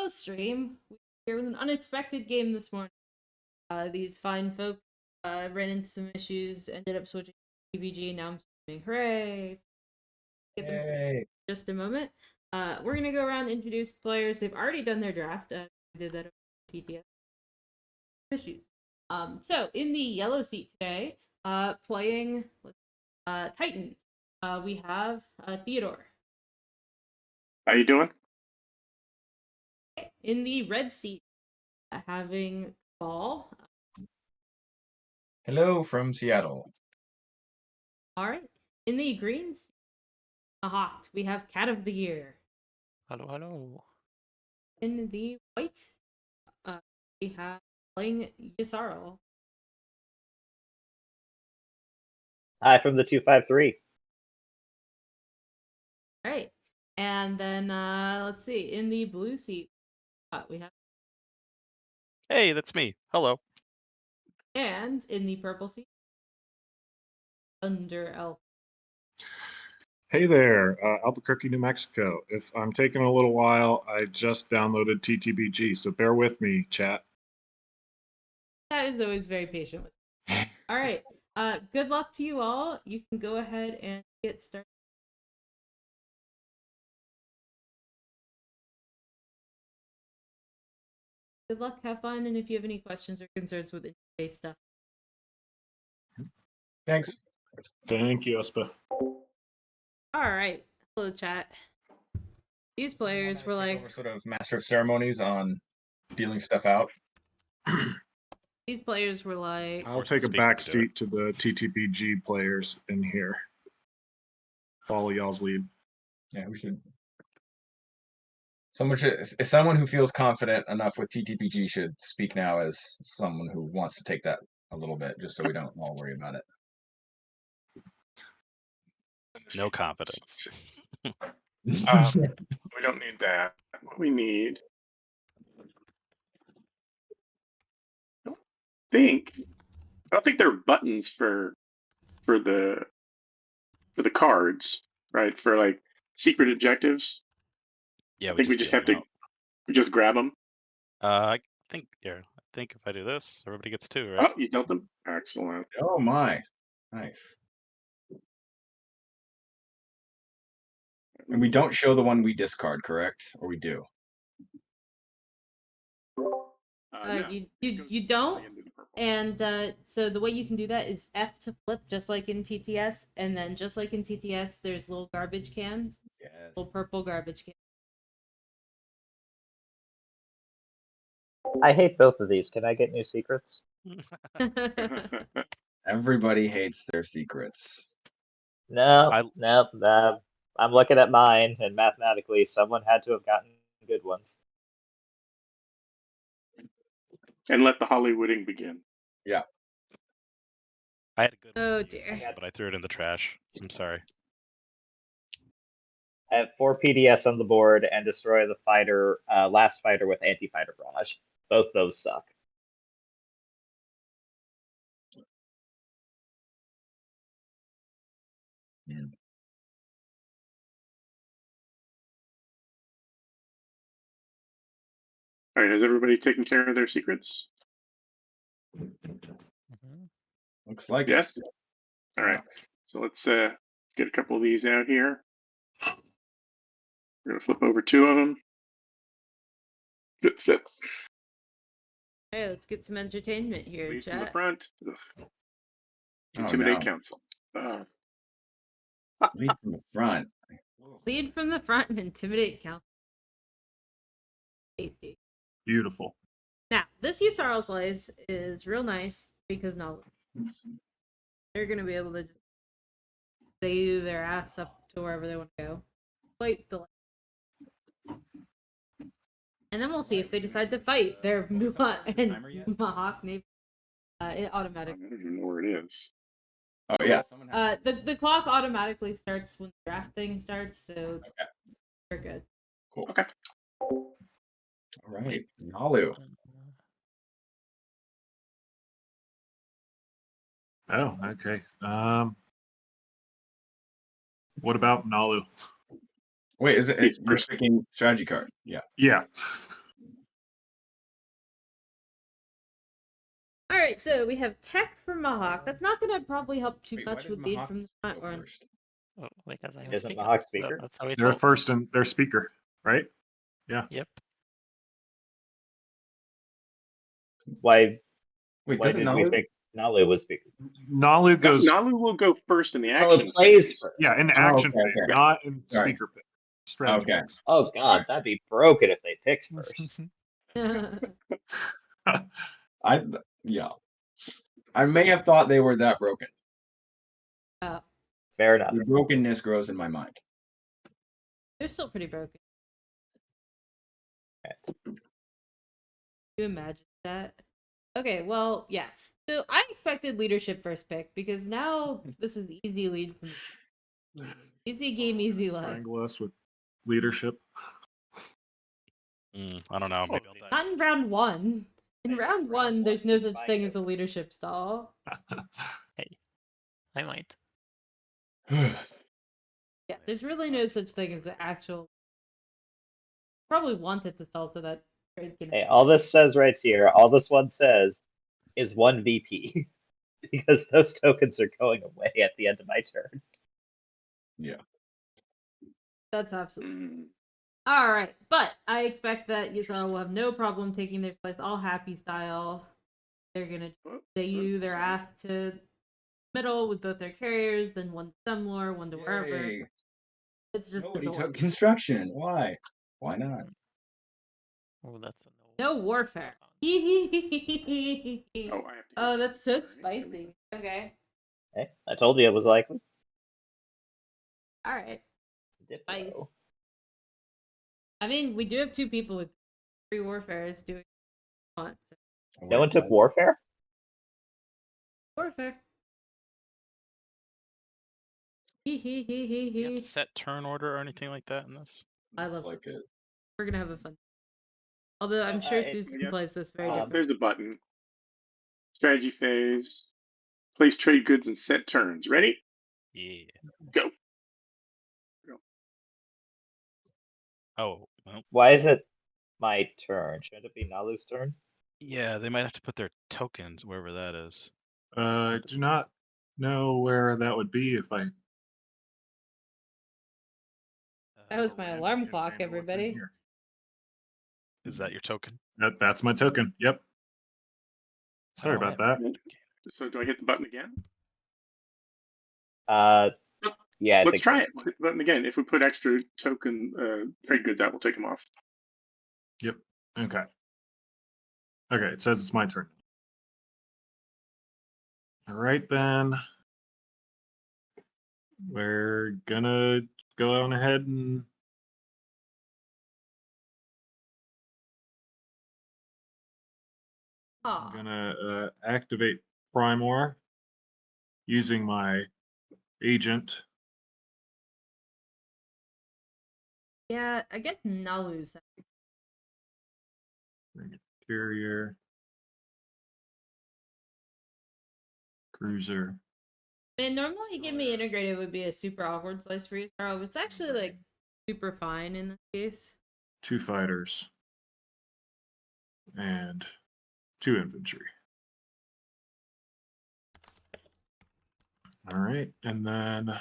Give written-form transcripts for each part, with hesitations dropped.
Hello, stream. We're here with an unexpected game this morning. These fine folks ran into some issues, ended up switching to PBG. Now I'm streaming. Hooray! Get them in just a moment. We're gonna go around and introduce the players. They've already done their draft. Did that over TTS issues. So in the yellow seat today, playing Titans, we have Theodore. How you doing? In the red seat, having Ball. Hello from Seattle. All right. In the green seat, Hawk, we have Cat of the Year. Hello, hello. In the white, we have playing Yisarl. Hi from the 253. All right. And then let's see. In the blue seat, we have. Hey, that's me. Hello. And in the purple seat, Under Elf. Hey there, Albuquerque, New Mexico. If I'm taking a little while, I just downloaded TTBG, so bear with me, chat. That is always very patient with me. All right. Good luck to you all. You can go ahead and get started. Good luck, have fun, and if you have any questions or concerns with today's stuff. Thanks. Thank you, Elspeth. All right. Hello, chat. These players were like sort of master of ceremonies on dealing stuff out. These players were like. I'll take a back seat to the TTBG players in here. Follow y'all's lead. Yeah, we should. Someone who feels confident enough with TTPG should speak now as someone who wants to take that a little bit, just so we don't all worry about it. No confidence. We don't need that. What we need. I don't think there are buttons for the cards, right? For like secret objectives. Yeah, I think we just have to. We just grab them. I think if I do this, everybody gets 2, right? Oh, you dealt them. Excellent. Oh my, nice. And we don't show the one we discard, correct? Or we do? No. You don't. And so the way you can do that is F to flip, just like in TTS, and then just like in TTS, there's little garbage cans. Yes. Little purple garbage cans. I hate both of these. Can I get new secrets? Everybody hates their secrets. No. I'm looking at mine, and mathematically, someone had to have gotten good ones. And let the Hollywooding begin. Yeah. I had a good Oh one, dear. but I threw it in the trash. I'm sorry. I have 4 PDS on the board and destroy the fighter, last fighter with anti-fighter barrage. Both those suck. Yeah. All right, has everybody taken care of their secrets? Looks like yes. it. All right, so let's get a couple of these out here. We're gonna flip over 2 of them. Good flip. Hey, let's get some entertainment here, Lead chat. from the front. Intimidate council. Lead from the front. Lead from the front and intimidate council. Beautiful. Now, this Yisarl slice is real nice because now they're gonna be able to say their ass up to wherever they want to go. Quite delightful. And then we'll see if they decide to fight their Muha and Mahawk neighbor. It automatically. I don't even know where it is. Oh yeah. The clock automatically starts when the draft thing starts, so we're good. Cool. Okay. All right, Nalu. Oh, okay. What about Nalu? Wait, is it you're picking strategy card? Yeah. Yeah. All right, so we have tech for Mahawk. That's not gonna probably help too Wait, why much did with lead Mahawk from the go front or first? Oh, because I'm a Isn't speaker. Mahawk speaker? That's how it They're works. first and they're speaker, right? Yep. Why Wait, why doesn't did we Nalu? think Nalu was speaker? Nalu goes. Nalu will go first in the Oh, action it plays phase. first. Yeah, in the Oh, action okay, phase, okay. not in Sorry. speaker phase. Strategy Okay. phase. Oh god, that'd be broken if they picked first. Yeah. I may have thought they were that broken. Fair enough. The brokenness grows in my mind. they're still pretty broken. Right. Can you imagine that? Okay, well, yeah. So I expected leadership first pick because now this is easy lead from easy game, easy life. Strangle us with leadership. I don't know. Maybe I'll die. Not in round one. In Hey, round round one, there's one, no you such might thing go as a first. leadership stall. Hey, I might. Yeah, there's really no such thing as an actual. Probably wanted to stall so that trade can. Hey, all this says right here, all this one says is one VP. Because those tokens are going away at the end of my turn. Yeah. That's absolutely. Mm. All right, but I expect that Yisrael will have no problem taking their slice all happy style. They're gonna debut their ass to middle with both their carriers, then one to Semlor, one to wherever. Yay. It's just Nobody adorable. took construction. Why? Why not? Oh, that's a No warfare. Oh, I have to. Oh, that's so All right, here we spicy. Okay. Hey, I told you it was likely. All right. Diplo. Spice. I mean, we do have two people with 3 warfares doing what want. So. No one took warfare? Warfare. Do you have to set turn order or anything like that in this? I Looks love like it. We're gonna have a fun. Although I'm sure Susan Yep. plays this very Um, different. There's the button. Strategy phase. Place trade goods and set turns. Ready? Yeah. Go. Oh, well, Why is it my turn? Shouldn't it be Nalu's turn? yeah. They might have to put their tokens wherever that is. I do not know where that would be if I. That was my Land alarm container, clock, what's in everybody. here. Is that your token? That's my token. Yep. Sorry Oh, about yeah. that. So do I hit the button again? Yeah, I Let's think try so. it. We'll hit the button again. If we put extra token trade goods out, we'll take them off. Yep. Okay. Okay, it says it's my turn. All right, then. We're gonna go on ahead and I'm Aw. gonna activate Primor using my agent. Yeah, I guess Nalu's. Interior. Cruiser. Man, normally give me integrated would be a super awkward slice for you, Sarah. It's actually like super fine in this case. 2 fighters. And 2 infantry. All right, and then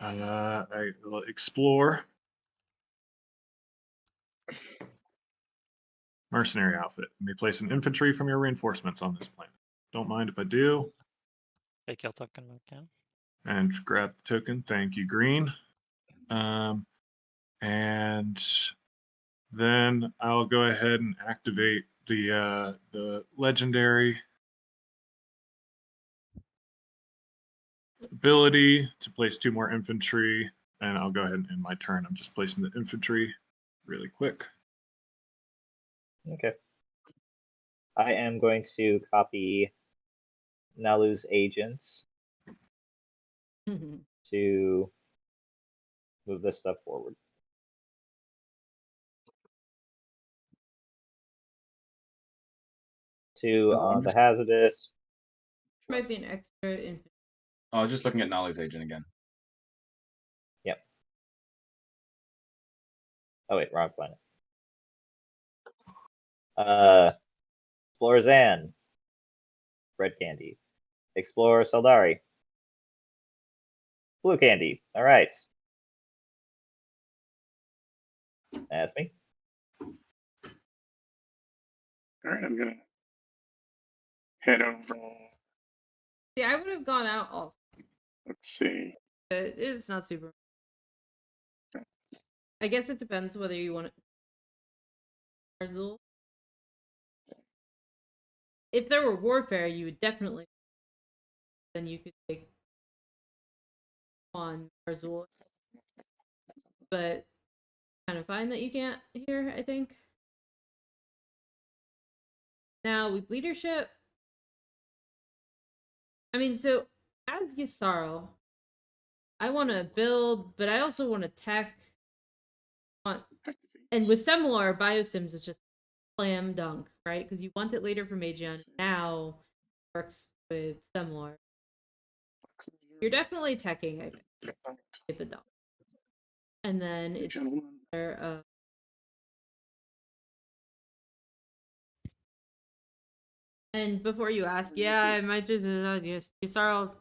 I will explore mercenary outfit. You may place an infantry from your reinforcements on this planet. Don't mind if I do. Take your token again. And grab the token. Thank you, Green. And then I'll go ahead and activate the legendary ability to place 2 more infantry, and I'll go ahead and end my turn. I'm just placing the infantry really quick. Okay. I am going to copy Nalu's agents to move this stuff forward. To the hazardous. Might be an extra infantry. Oh, I was just looking at Nolly's agent again. Yep. Oh wait, wrong planet. Explore Zan. Red candy. Explore Saldari. Blue candy. All right. That's me. All right, I'm gonna head over. See, I would have gone out also. Let's see. But it's not super. I guess it depends whether you want it. Marzul. If there were warfare, you would definitely. Then you could take on Marzul. But kind of fine that you can't here, I think. Now with leadership, I mean, so as Ysarl, I want to build, but I also want to tech. And with Semlar, Biostims is just slam dunk, right? Because you want it later for Magion. Now works with Semlar. You're definitely teching, I think. Get the dog. And then it's there, and before you ask, yeah, I might just Ysarl.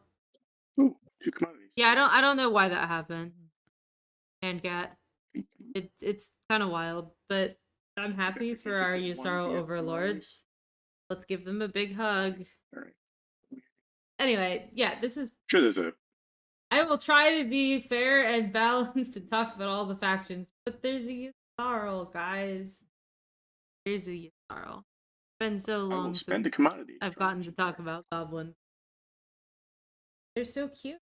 Ooh, 2 commodities. Yeah, I don't know why that happened. And Gat. It's kind of wild, but I'm happy for our Ysarl overlords. Let's give them a big hug. All right. Anyway, yeah, this is. Sure, there's a. I will try to be fair and balanced and talk about all the factions, but there's a Ysarl, guys. There's a Ysarl. It's been so long Spend a since commodity. I've gotten to talk about goblins. They're so cute.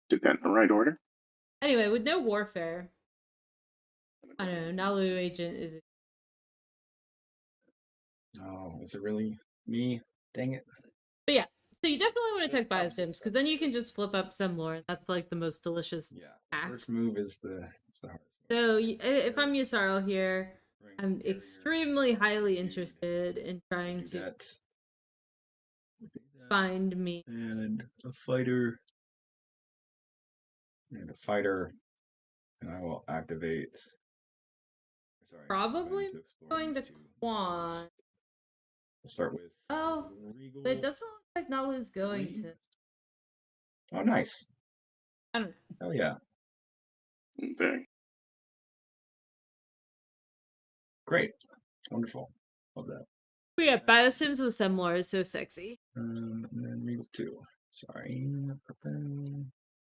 Did that in the right order? Anyway, with no warfare, I don't know. Nalu agent is. Oh, is it really me? Dang it. But yeah, so you definitely want to take Biosims because then you can just flip up Semlor. That's like the most delicious. Yeah. Hack. First move is the hardest. So if I'm Ysarl here, I'm extremely highly interested in trying to find me and a fighter. And a fighter. And I will activate. Sorry, probably going to Quan. We'll start with. Oh, Regal. but it doesn't look like Nalu's going to. Oh, nice. I don't know. Oh yeah. Okay. Great. Wonderful. Love that. But yeah, Biosims with Semlor is so sexy. And then Regal 2. Sorry.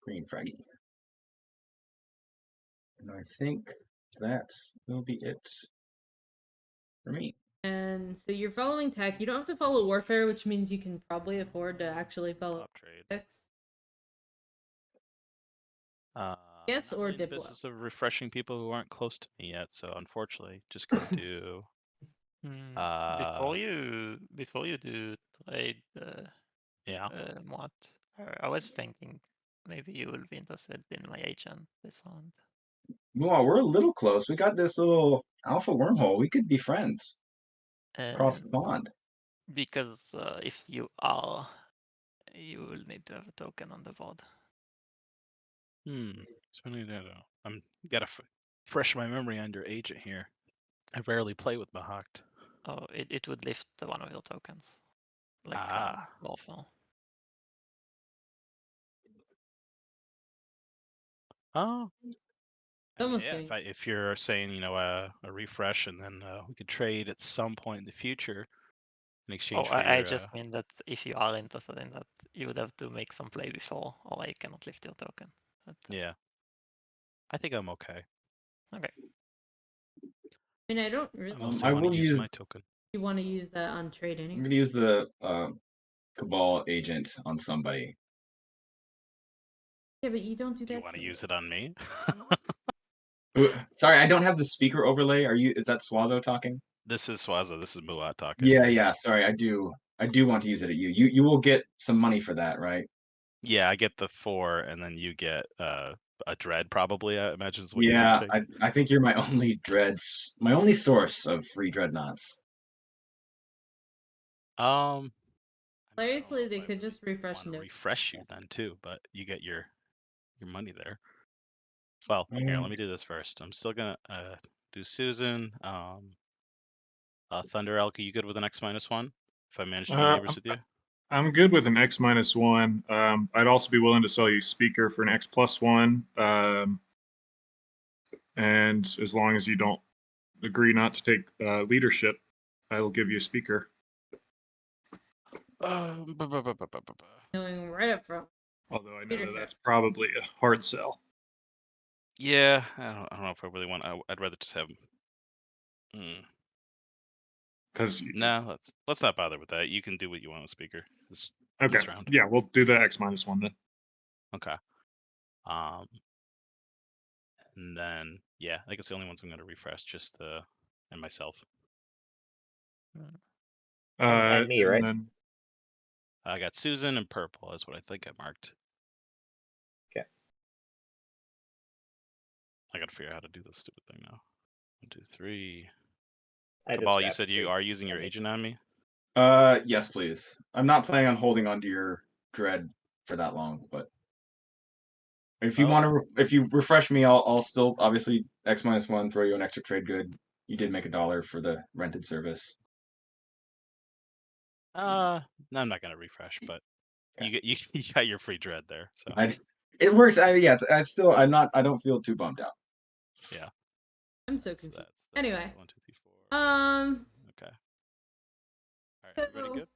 Green Fraggy. And I think that will be it for me. And so you're following tech. You don't have to follow warfare, which means you can probably afford to actually follow Top trade. tactics. Yes, or in the Diplo. business of refreshing people who aren't close to me yet, so unfortunately, just gonna do. Before you do trade, Yeah. what I was thinking, maybe you will be interested in my agent this round. Well, we're a little close. We got this little alpha wormhole. We could be friends across the pond. Because if you are, you will need to have a token on the board. I'm gotta fresh my memory on your agent here. I rarely play with Mahakt. Oh, it would lift one of your tokens, like Warfare. Oh. I mean, Almost yeah, kidding. if you're saying, a refresh and then we could trade at some point in the future in exchange for I your. just mean that if you are interested in that, you would have to make some play before, or I cannot lift your token. But, Yeah. I think I'm okay. okay. I mean, I don't really. Unless I I want will to use use- my token. You want to use that on trade I'm anyway. going to use the Cabal agent on somebody. Yeah, but you don't do Do that. you want to use it on me? Sorry, I don't have the speaker overlay. Is that Swazo talking? This is Swaza. This is Muat talking. Yeah. Sorry, I do want to use it at you. You will get some money for that, right? Yeah, I get the 4, and then you get a dread, probably. I imagine is what you're Yeah, saying. I think you're my only my only source of free dreadnoughts. I mean, I don't Seriously, know they if I could really just refresh want to no. refresh you then too, but you get your money there. Well, here, let me do this first. I'm still gonna do Susan. Thunder Elk, are you good with an X-1? If I manage to be Uh, neighbors with you? I'm good with an X-1. I'd also be willing to sell you speaker for an X+1. And as long as you don't agree not to take leadership, I will give you a speaker. Knowing right up front. Although I know that Leadership. that's probably a hard sell. Yeah, I don't know if I really want. I'd rather just have. Because No, let's not bother with that. You can do what you want with speaker this okay, round. yeah, we'll do the X-1 then. Okay. And then yeah, I guess the only ones I'm gonna refresh just and myself. And me, right? Then I got Susan and purple. Is what I think I marked. Okay. I gotta figure out how to do this stupid thing now. 1, 2, 3. I just Cabal, you grabbed said you 3. are using your That makes agent on me. Yes, please. I'm not planning on holding onto your dread for that long, but if you want to, if you refresh me, I'll still obviously X-1 throw you an extra trade good. You did make $1 for the rented service. No, I'm not gonna refresh, but you get you got your free dread there. So It works. Yeah, I'm not. I don't feel too bummed out. yeah. I'm so So confused. that's Anyway. 1, 2, 3, 4. Okay. All right, everybody So- good?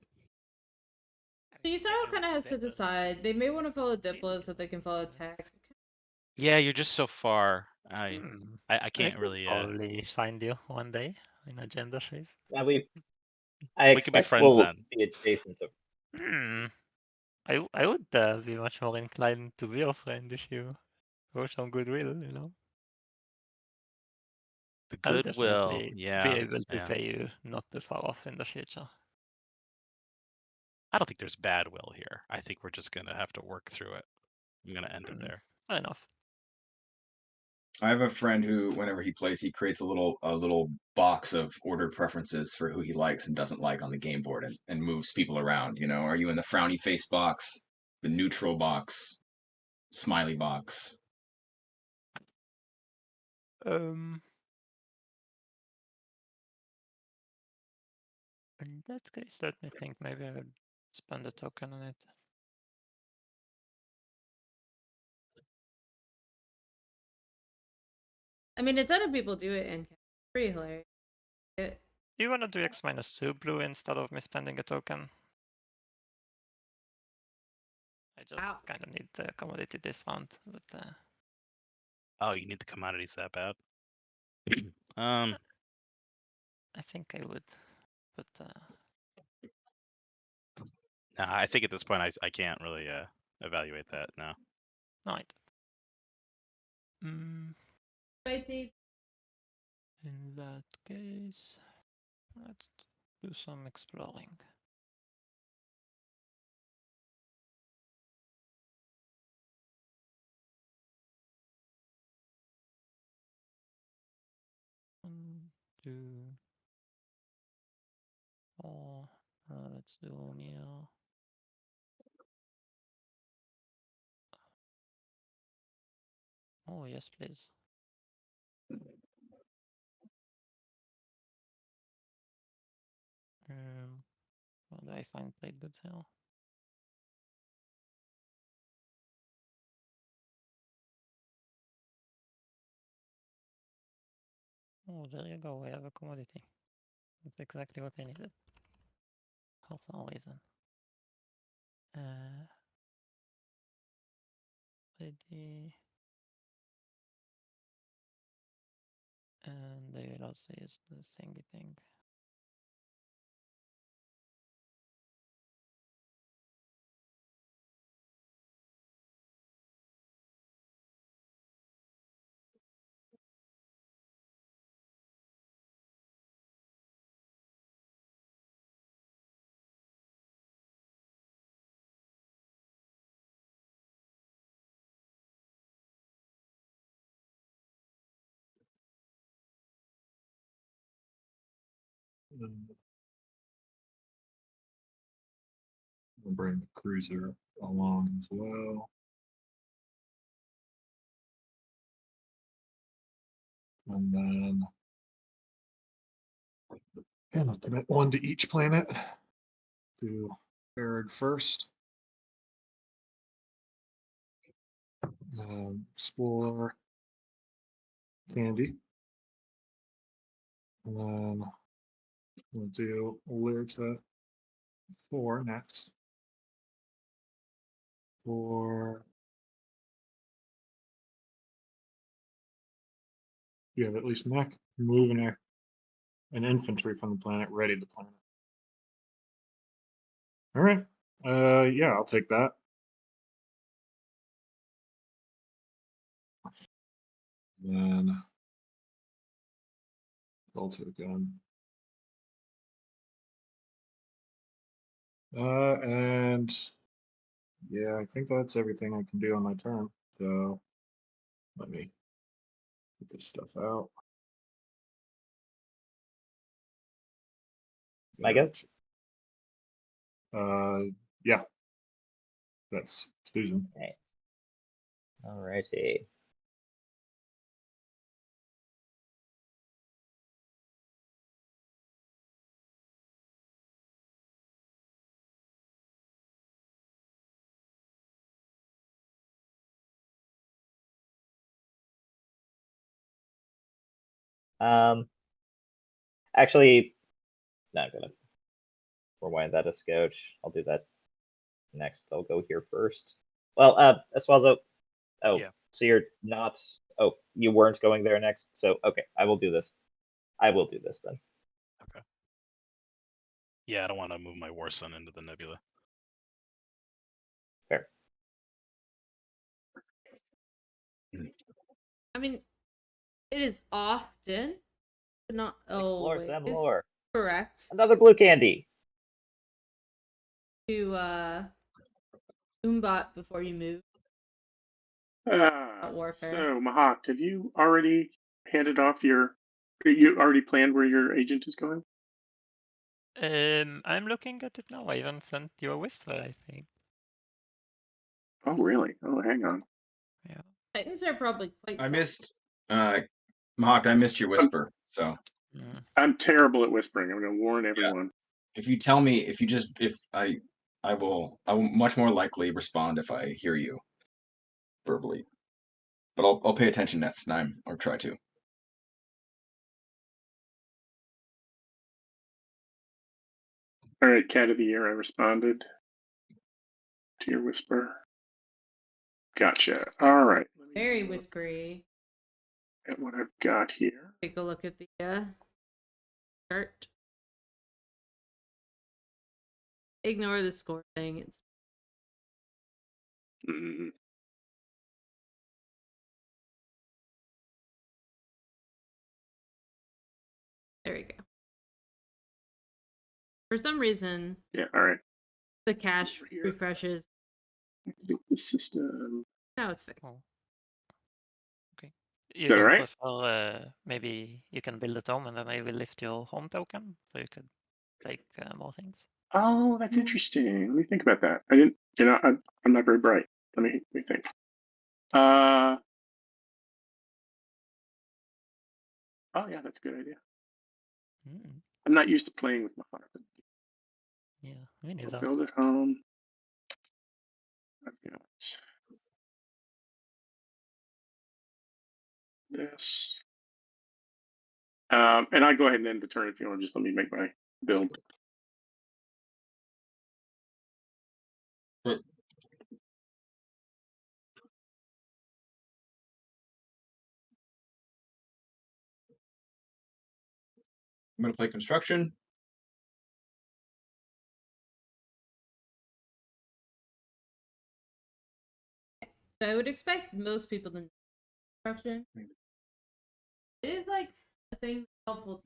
Israel kind of has to decide. They may want to follow Diplo so they can follow Tech. Yeah, you're just so far. I I can't could really. probably find you one day in agenda phase. Yeah, I We could be expect friends we'll then. be adjacent to. I would be much more inclined to be your friend if you show some goodwill, you know. The I'll goodwill. definitely Yeah. be able to Yeah. pay you not too far off in the future. I don't think there's bad will here. I think we're just gonna have to work through it. I'm gonna end it there. Fair enough. I have a friend who, whenever he plays, he creates a little box of ordered preferences for who he likes and doesn't like on the game board, and moves people around. You know, are you in the frowny face box, the neutral box, smiley box? In that case, let me think. Maybe I would spend a token on it. I mean, a ton of people do it in pretty hilarious. Do you want to do X-2 blue instead of me spending a token? I just kind of need the commodity discount, but Oh, you need the commodities that bad? I think I would, but Nah, I think at this point I can't really evaluate that now. right. Spicy. In that case, let's do some exploring. One, two, four. Let's do meal. Oh yes, please. What do I find played good here? Oh, there you go. I have a commodity. That's exactly what I needed. For some reason. Ready. And I will also use the thingy thing. We'll bring the cruiser along as well. And then And I'll commit one to each planet. Do Berg first. Explore Candy. And then we'll do Lyrta 4 next. For you have at least mech moving an infantry from the planet ready to planet. All right. Yeah, I'll take that. Then Delta again. And yeah, I think that's everything I can do on my turn. So let me get this stuff out. My go? Yeah. That's Susan. Okay. Alrighty. Actually, not gonna rewind that a scotch. I'll do that next. I'll go here first. Well, Eswazo. Oh, Yeah. so you're not. Oh, you weren't going there next. So okay, I will do this. I will do this then. Okay. Yeah, I don't want to move my War Sun into the nebula. Fair. I mean, it is often, but not Explore always some lore. correct Another blue candy. to Umbat before you move. Warfare. So, Mahak, have you already handed off you already planned where your agent is going? I'm looking at it now. I even sent you a whisper, I think. Oh, really? Oh, hang on. Yeah. Titans are probably quite. I missed Mahak, I missed your whisper. So Mm. I'm terrible at whispering. I'm going to warn everyone. if you tell me, if I will much more likely respond if I hear you verbally. But I'll pay attention next time, or try to. All right, Cat of the Year, I responded to your whisper. Gotcha. All right. Let me Very look whispery. at what I've got here. Take a look at the chart. Ignore the score thing. It's Mm, there we go. For some reason, yeah, all right. the cache Over here. refreshes. Activate the system. Now it's fixed. Oh. Okay. You that can right? prefer maybe you can build it home and then I will lift your home token so you could take more things. Oh, that's interesting. Let me think about that. I didn't, I'm not very bright. Let me think. Oh, yeah, that's a good idea. Mm. I'm not used to playing with my heart. Yeah, we need I'll that. build it home. I've got this. And I go ahead and end the turn if you want to just let me make my build. But I'm gonna play construction. So I would expect most people to know construction. It is like a thing helpful.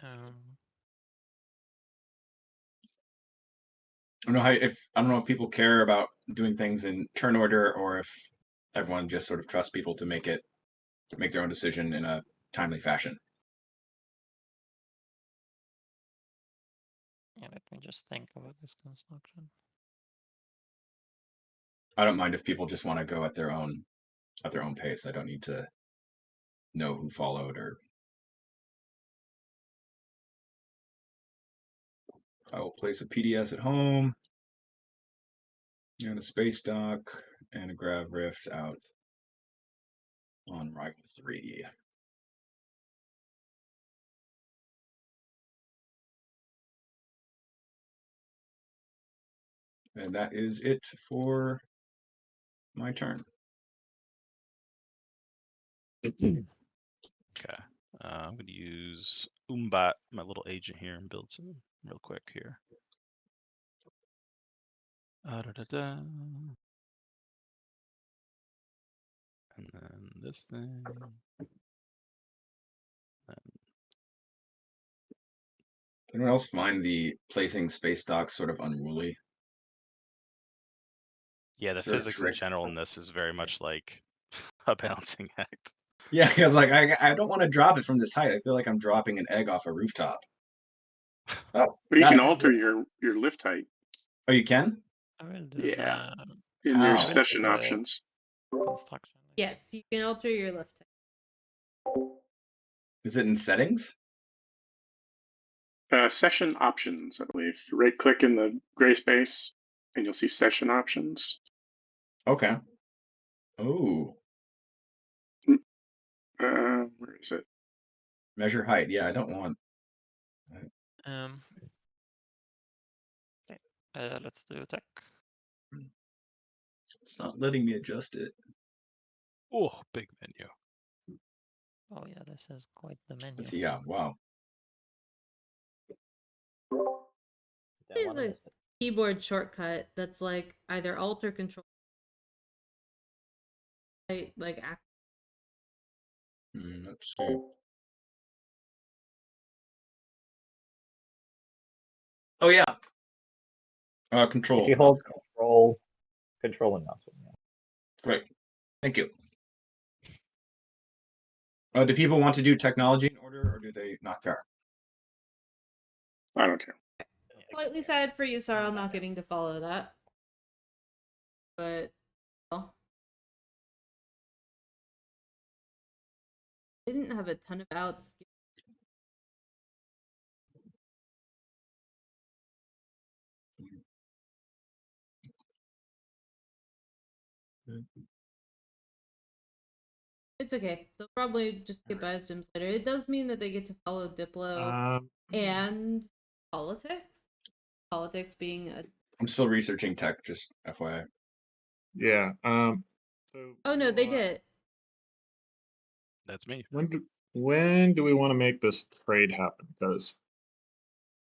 I don't know if people care about doing things in turn order or if everyone just sort of trusts people to make their own decision in a timely fashion. Yeah, let me just think about this construction. I don't mind if people just want to go at their own pace. I don't need to know who followed or I will place a PDS at home and a space dock and a grav rift out on Rival 3. And that is it for my turn. Okay. I'm going to use Umbat, my little agent here, and build some real quick here. Da-da-da. And then this thing. Anyone else find the placing space docks sort of unruly? Yeah, the Is there a physics in trick? general in this is very much like a balancing act. Yeah, because like I don't want to drop it from this height. I feel like I'm dropping an egg off a rooftop. Oh, But you got can it. alter your lift height. Oh, you can? I will do Yeah. the In your How? session the options. construction. Yes, you can alter your lift height. Is it in settings? Session options, I believe. Right click in the gray space and you'll see session options. Okay. Oh, Where is it? measure height. Yeah, I don't want. Okay. Let's do tech. It's not letting me adjust it. Oh, big menu. Oh yeah, this is quite the menu. Let's see. Yeah. Wow. Don't There's want to a miss it. keyboard shortcut that's like either Alt or Control. Like act. Let's see. Oh yeah. Control. If you hold control and mouse button. Yeah. Great. Thank you. Do people want to do technology in order, or do they not care? I don't care. Slightly sad for you, Sarl, not getting to follow that. But well, I didn't have a ton of outs. It's okay. They'll probably just get by as gyms later. It does mean that they get to follow Diplo and politics. Politics being a I'm still researching tech, just FYI. Yeah. So oh no, they did. That's me. When do we want to make this trade happen? Because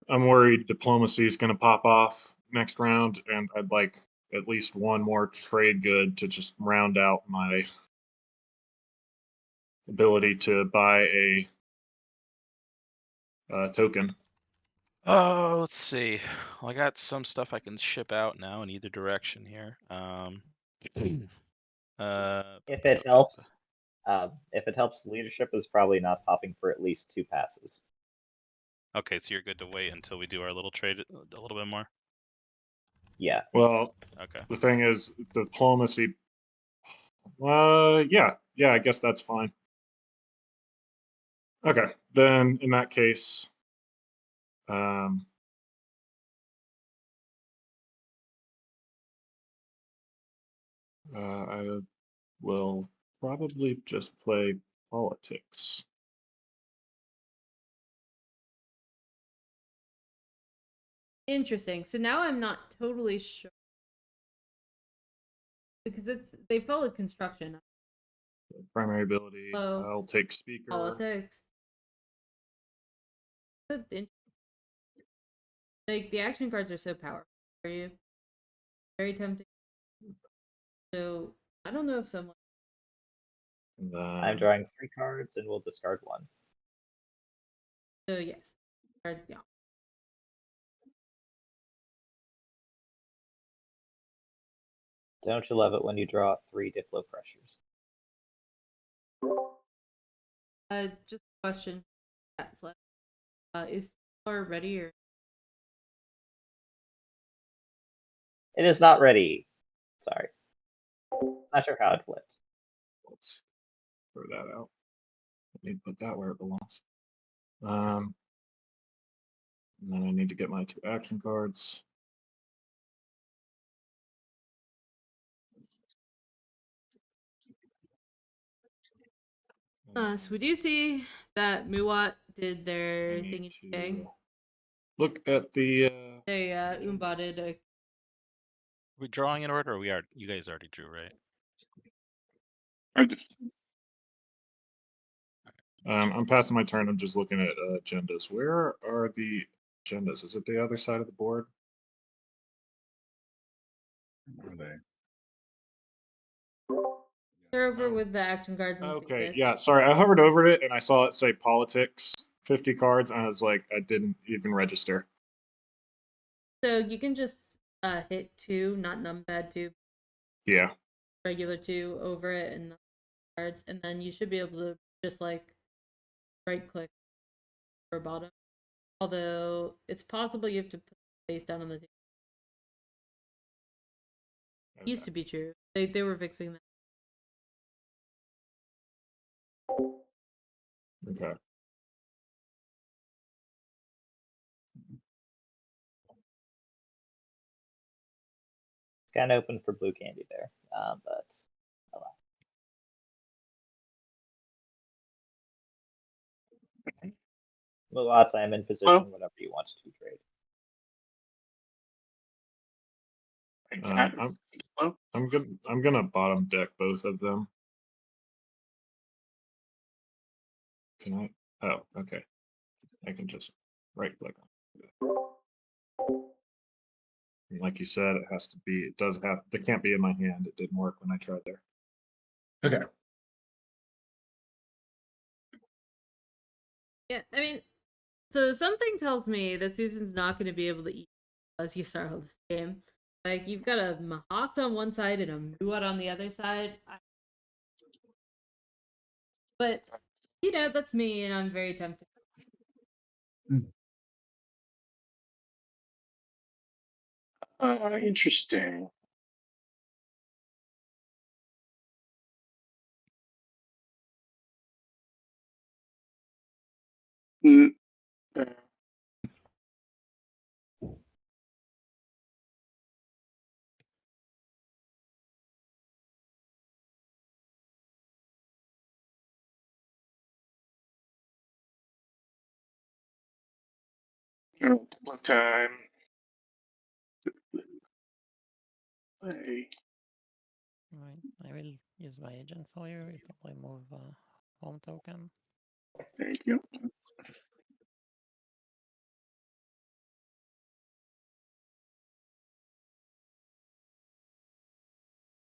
I'm worried diplomacy is going to pop off next round, and I'd like at least one more trade good to just round out my ability to buy a token. Oh, let's see. Well, I got some stuff I can ship out now in either direction here. If it helps, leadership is probably not popping for at least 2 passes. Okay, so you're good to wait until we do our little trade a little bit more. Yeah. Well, Okay. the thing is, diplomacy. Yeah, I guess that's fine. Okay, then in that case, I will probably just play politics. Interesting. So now I'm not totally sure because they followed construction. Primary ability. Hello. I'll take speaker. Politics. Like the action cards are so powerful for you. Very tempting. So I don't know if someone. I'm drawing 3 cards and we'll discard 1. So yes, cards. Yeah. Don't you love it when you draw 3 Diplo pressures? Just a question. That's left. Is Thor ready or? It is not ready. Sorry. Not sure how it flipped. Let's throw that out. Let me put that where it belongs. And then I need to get my 2 action cards. So we do see that Muwat did I their need thing. to look at the. They umbotted a we drawing in order, or you guys already drew, right? I just I'm passing my turn. I'm just looking at agendas. Where are the agendas? Is it the other side of the board? Where are they? they're over Oh. with the action cards and Okay, secrets. yeah, sorry. I hovered over it and I saw it say politics, 50 cards, and I was like, I didn't even register. So you can just hit 2, not numpad 2, Yeah. regular 2 over it and the cards, and then you should be able to just like right click for bottom. Although it's possible you have to put the face down on the table. It used to be true. They were fixing that. Okay. Scan open for blue candy there, but alas. Mulat, I am in position Well- whenever you want to trade. I'm gonna bottom deck both of them. Can I? Oh, okay. I can just right click on it. And like you said, it has to be. It does have. They can't be in my hand. It didn't work when I tried there. Okay. Yeah, I mean, so something tells me that Susan's not going to be able to eat as you start on this game. Like, you've got a Mahawk on one side and a Muat on the other side. But, you know, that's me, and I'm very tempted. Interesting. Mm, uh, One time. Play. Right. I will use my agent for you. You probably move home token. Thank you.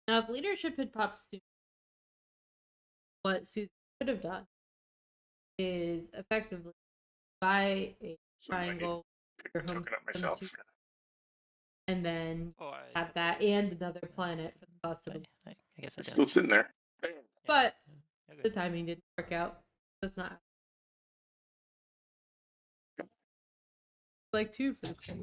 Now, if leadership had popped Susan, what Susan could have done is effectively buy a triangle your home Talking up system myself. to, and then Oh, have that and another planet for the cost of the. I guess I It's didn't. still sitting there. But You're the good. timing didn't work out. That's not like 2 for the price.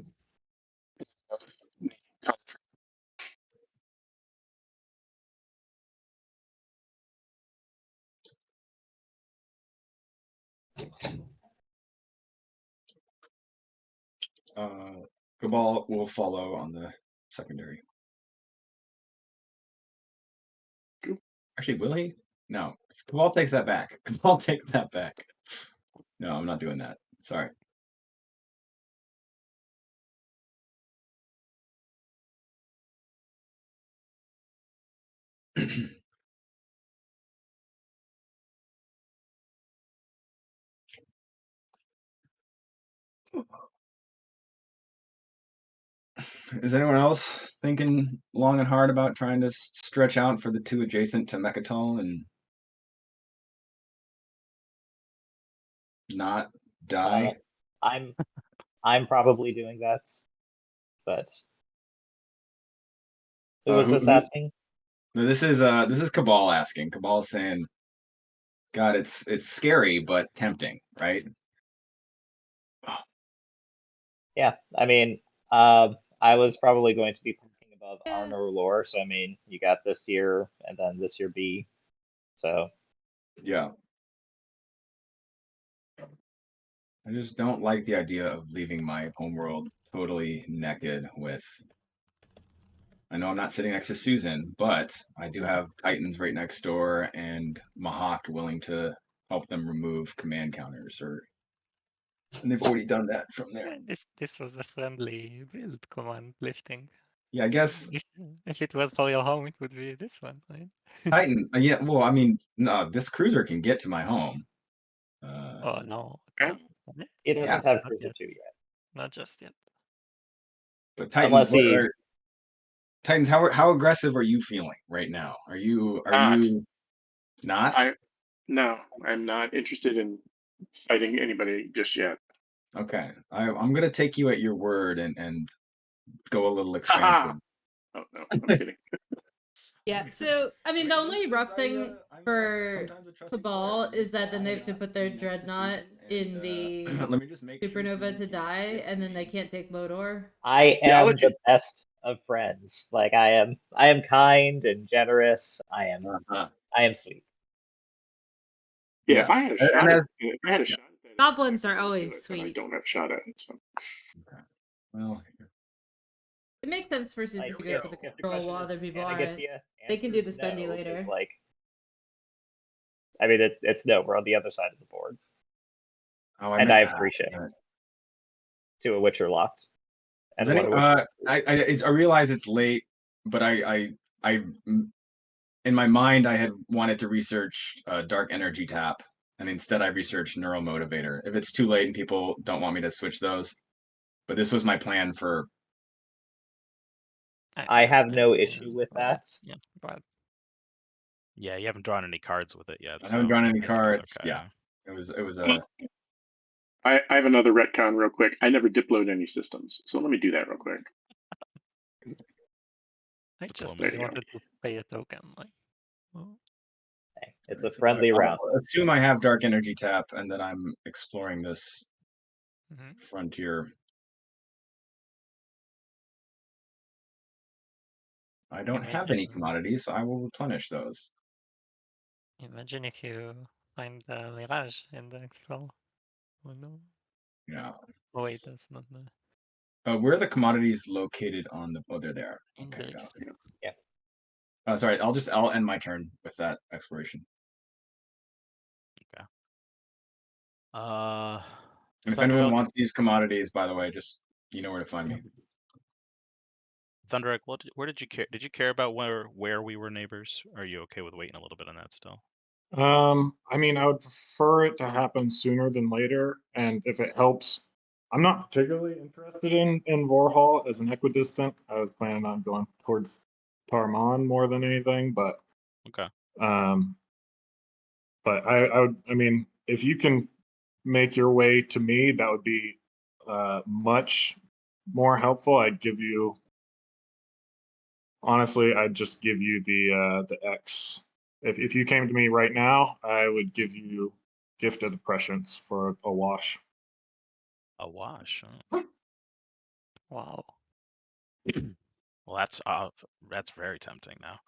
Cabal will follow on the secondary. Cool. Actually, will he? No. Cabal takes that back. Cabal takes that back. No, I'm not doing that. Sorry. Is anyone else thinking long and hard about trying to stretch out for the 2 adjacent to Mechatol and not die? I'm probably doing that, but who was this who- asking? No, this is Cabal asking. Cabal saying, "God, it's scary but tempting, right?" Yeah, I mean, I was probably going to be thinking above Arnor lore, so I mean, you got this year and then this year B, so Yeah. I just don't like the idea of leaving my homeworld totally naked with. I know I'm not sitting next to Susan, but I do have Titans right next door and Mahat willing to help them remove command counters, and they've already done that from there. This was a friendly build command lifting. Yeah, I guess If it was for your home, it would be this one, right? Titan. Yeah, well, I mean, no, this cruiser can get to my home. Oh no, Okay. can't. It doesn't Yeah. have Not Cruiser yet. 2 yet. Not just yet. But Titans, Unless he- Titans, how aggressive are you feeling right now? Are you not? No, I'm not interested in fighting anybody just yet. Okay, I'm gonna take you at your word and go a little Haha. expansive. Oh no, I'm kidding. Yeah, so I mean the only rough thing for Cabal is that then they have to put their dreadnought in the Let me just make sure supernova Susan to can't die, get to and then me. they can't take Lodor. I Yeah, I'll am let you- the best of friends. Like I am kind and generous. I am sweet. Yeah, if I had a And shot, as- if I had a shot at that, Goblins I are would do always it, and I sweet. don't have a shot at it. So. Okay. Well, It makes sense for Susan Like to go if, for the if the control question while is, other people can I get to aren't. you? They can do the Answer's spendy no, 'cause, later. like, I mean, it's no. We're on the other side of the board, oh, and meant I have that. 3 ships, 2 of which are locked, and Does 1 any, of which. I realize it's late, but I in my mind I had wanted to research dark energy tap, and instead I researched neural motivator. If it's too late and people don't want me to switch those, but this was my plan for. I have no issue with that. Yeah, but Yeah, you haven't drawn any cards with it yet. I haven't so drawn any I think it's cards. okay. Yeah, it was a. I have another retcon real quick. I never diploed any systems, so let me do that real quick. I just Diplomacy. wanted to pay a token. Like, well, Hey, it's a friendly round. I'll assume I have dark energy tap, and that I'm exploring this mhm. frontier. I don't have any Imagine- commodities, so I will replenish those. Imagine if you find the Mirage in the scroll. Oh no. Yeah. Oh wait, that's not the Where are the commodities located on the? Oh, they're there. in Okay, the got it. Yeah. Sorry, I'll end my turn with that exploration. And if anyone Thunder, wants these commodities, by the way, just you know where to find me. Thundereck, where did you care? Did you care about where we were neighbors? Or are you okay with waiting a little bit on that still? I mean, I would prefer it to happen sooner than later, and if it helps, I'm not particularly interested in Vorhal as an equidistant. I was planning on going towards Tarman more than anything, but Okay. but I mean, if you can make your way to me, that would be much more helpful. I'd give you, honestly, I'd just give you the X. If you came to me right now, I would give you Gift of the Prescience for a wash. A wash. Huh? wow. Well, that's very tempting now.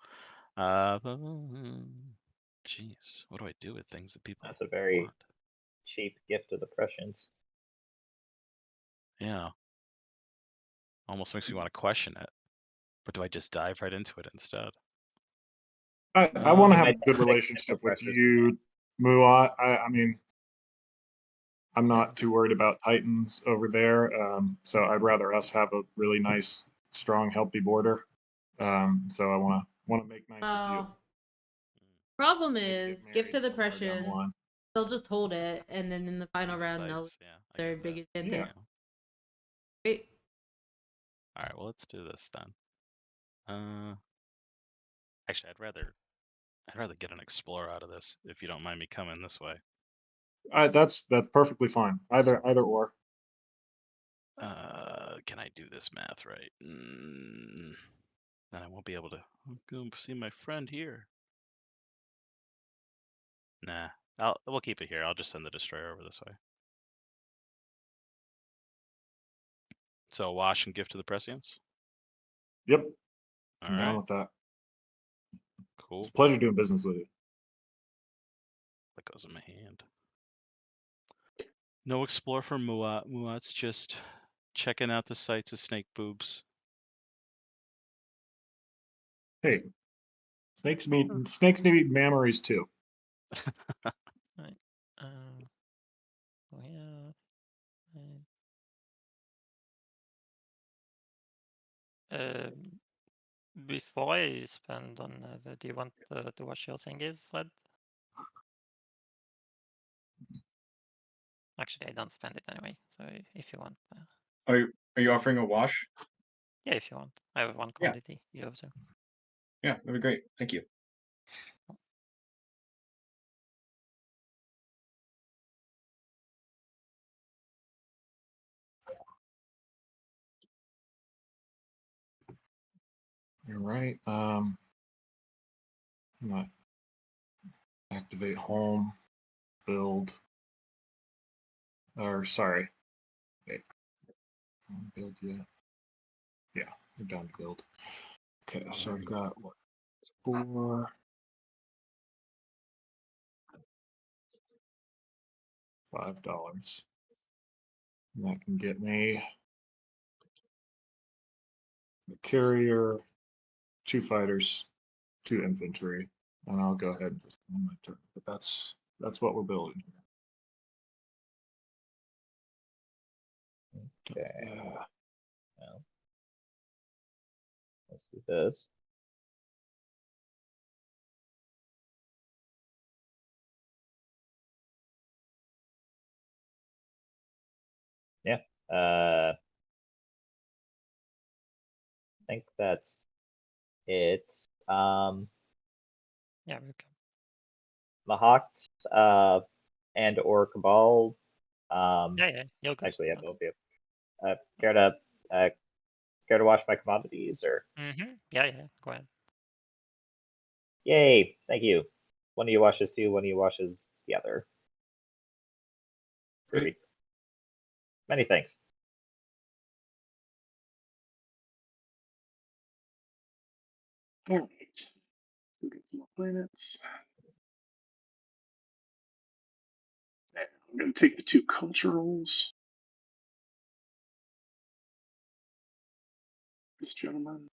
Jeez, what do I do with things that people That's a very want? cheap Gift of the Prescience. Yeah. Almost makes me want to question it. But do I just dive right into it instead? I want to have a might good have 6 Gift relationship of with Prescience you, Muat. I mean, I'm Yeah. not too worried about Titans over there. So I'd rather us have a really nice, strong, healthy border. So I want to make nice with you. Problem Get is, married Gift of the somewhere down the Prescience, line. they'll just hold it, and then in the final See the round, they'll sights, yeah, I their get big that. advantage. Yeah. Great. All right, well, let's do this then. Actually, I'd rather get an explorer out of this if you don't mind me coming this way. That's perfectly fine. Either or. Can I do this math right? Then I won't be able to go see my friend here. Nah, we'll keep it here. I'll just send the destroyer over this way. So wash and gift to the Prescience. Yep, All I'm down right, with that. cool. It's a pleasure doing business with you. That goes in my hand. No explore for Muat. Muat's just checking out the sights of snake boobs. Hey, snakes need mammaries too. Right. So yeah. Before I spend on do you want to watch your thingies, Red? Actually, I don't spend it anyway. So if you want, Are you offering a wash? yeah, if you want, I have one Yeah. commodity. You have two. Yeah, that'd be great. Thank you. All right. I'm gonna activate home, build. Or sorry, wait, build yet? Yeah, we're done to build. Okay, so I've got what? 4. $5. And that can get me the carrier, 2 fighters, 2 infantry, and I'll go ahead and just on my turn. But that's what we're building Okay. here. Yeah. Well, let's do this. Yeah. I think that's it. Yeah, we can. Mahawks, and or Cabal. Yeah, you're good. Actually, yeah, both of you. Care to watch my commodities or? Yeah, go ahead. Yay! Thank you. One of you washes two. One of you washes the other. Great. Many thanks. All right. We'll get some more planets. Now, I'm going to take the 2 culturals. This gentleman.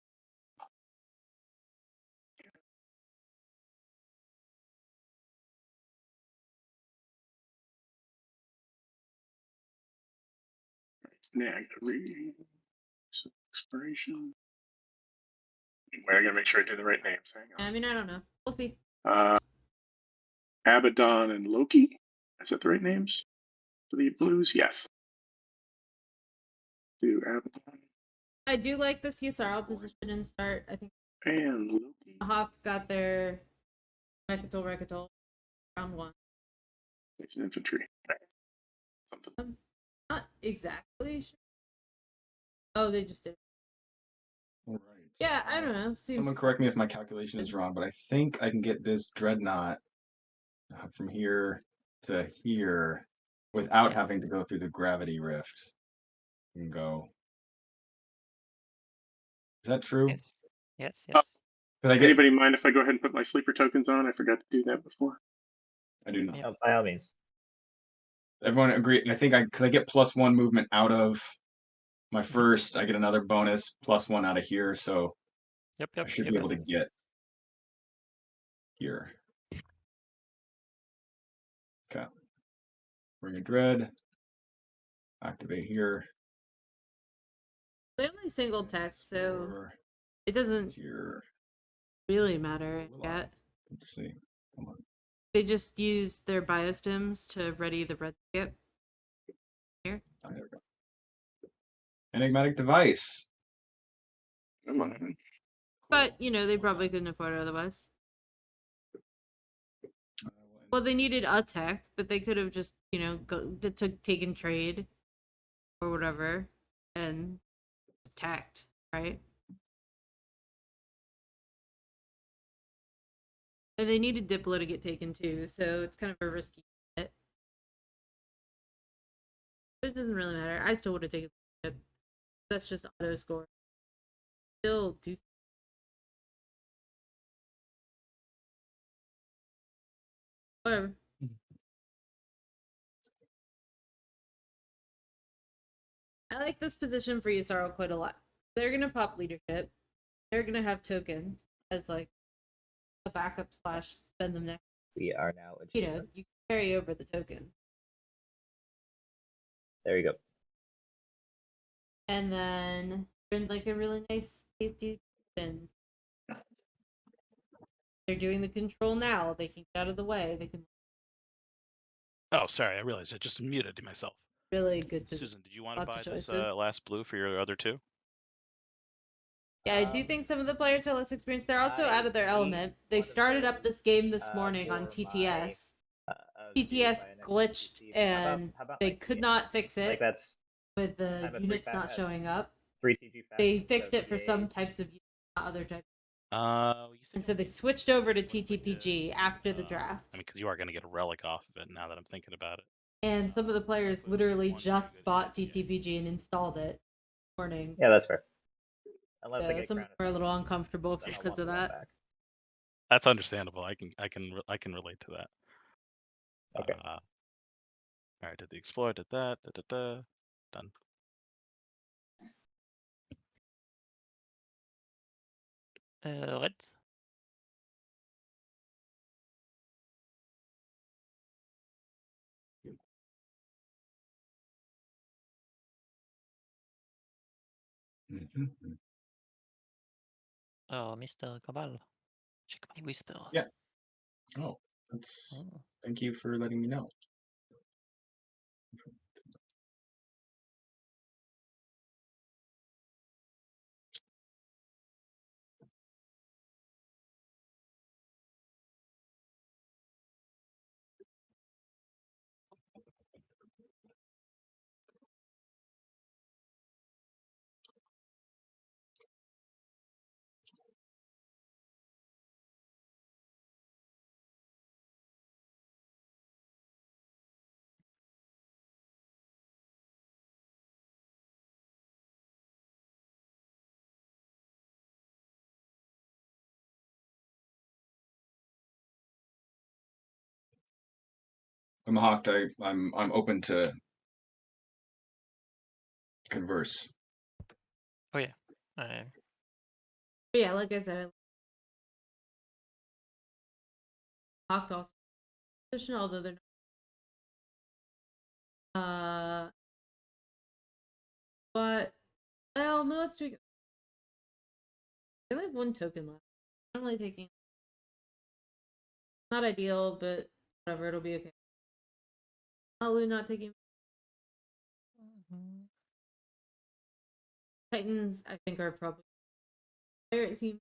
Now I got to read some expiration. Wait, I got to make sure I do the right names. Hang on. I mean, I don't know. We'll see. Abaddon and Loki. Is that the right names for the blues? Yes. Do Abaddon I do like the CSRL position and start. I think and Loki. Hawk got their Mechatol round 1. It's infantry. Something. Not exactly sure. Oh, they just did. All right. Yeah, I don't know. Seems Someone correct me if my calculation is wrong, but I think I can get this dreadnought from here to here without having to go through the gravity rift. You can go. Is that true? Yes. Anybody mind if I go ahead and put my sleeper tokens on? I forgot to do that before. I do not. Yeah. By all means. Everyone agree? I think because I get +1 movement out of my first, I get another bonus +1 out of here, so Yep. I should you be able got to it. get here. Okay. Bring a dread. Activate here. they only single tech, so Explore it doesn't here. really matter yet. Let's see. Come on. They just use their biostims to ready the red skip. Here. Oh, there we go. Enigmatic device. Come on. But, they probably couldn't afford it otherwise. Well, they needed a tech, but they could have just, taken trade or whatever and tacked, right? And they needed Diplo to get taken too, so it's kind of a risky bet. But it doesn't really matter. I still would have taken it. That's just auto score. Still do. Whatever. I like this position for Yusaro quite a lot. They're gonna pop leadership. They're gonna have tokens as like a backup / spend them next. We are now You know, adjacent. you can carry over the token. There you go. And then been like a really nice, tasty position. They're doing the control now. They can get out of the way. They can Oh, sorry, I realized I just muted myself. really good position. Susan, did you want to Lots buy of this choices. last blue for your other two? Yeah, I do think some of the players are less experienced. They're also out of their element. They started up this game this morning on TTS. TTS glitched and they could not fix Like it that's with the I'm a units three not fat- showing up. 3 TG They factions, fixed so it for some TA types of units, not other types. You said And so they switched over to TTPG after the I draft. mean, because you are going to get a relic off of it now that I'm thinking about it. And some of the players But it was literally one just good bought hit, yeah. TTPG and installed it this morning. Yeah, that's fair. Unless I So get some of Crown them are a little Official, uncomfortable then I'll because want of the one that. back. That's understandable. I can relate to that. Okay. All right, did the Explorer, did that, done. Red. Mhm. Oh, Mr. Cabal. Check my whisper. Yeah. Oh, that's. Oh. Thank you for letting me know. I'm hawked. I'm open to converse. Oh yeah. But yeah, like I said, Hawk also position, although they're not. But well, no, let's do. I only have one token left. I'm only taking. Not ideal, but whatever, it'll be okay. Malu not taking. Mhm. Titans, I think, are probably there. It seems.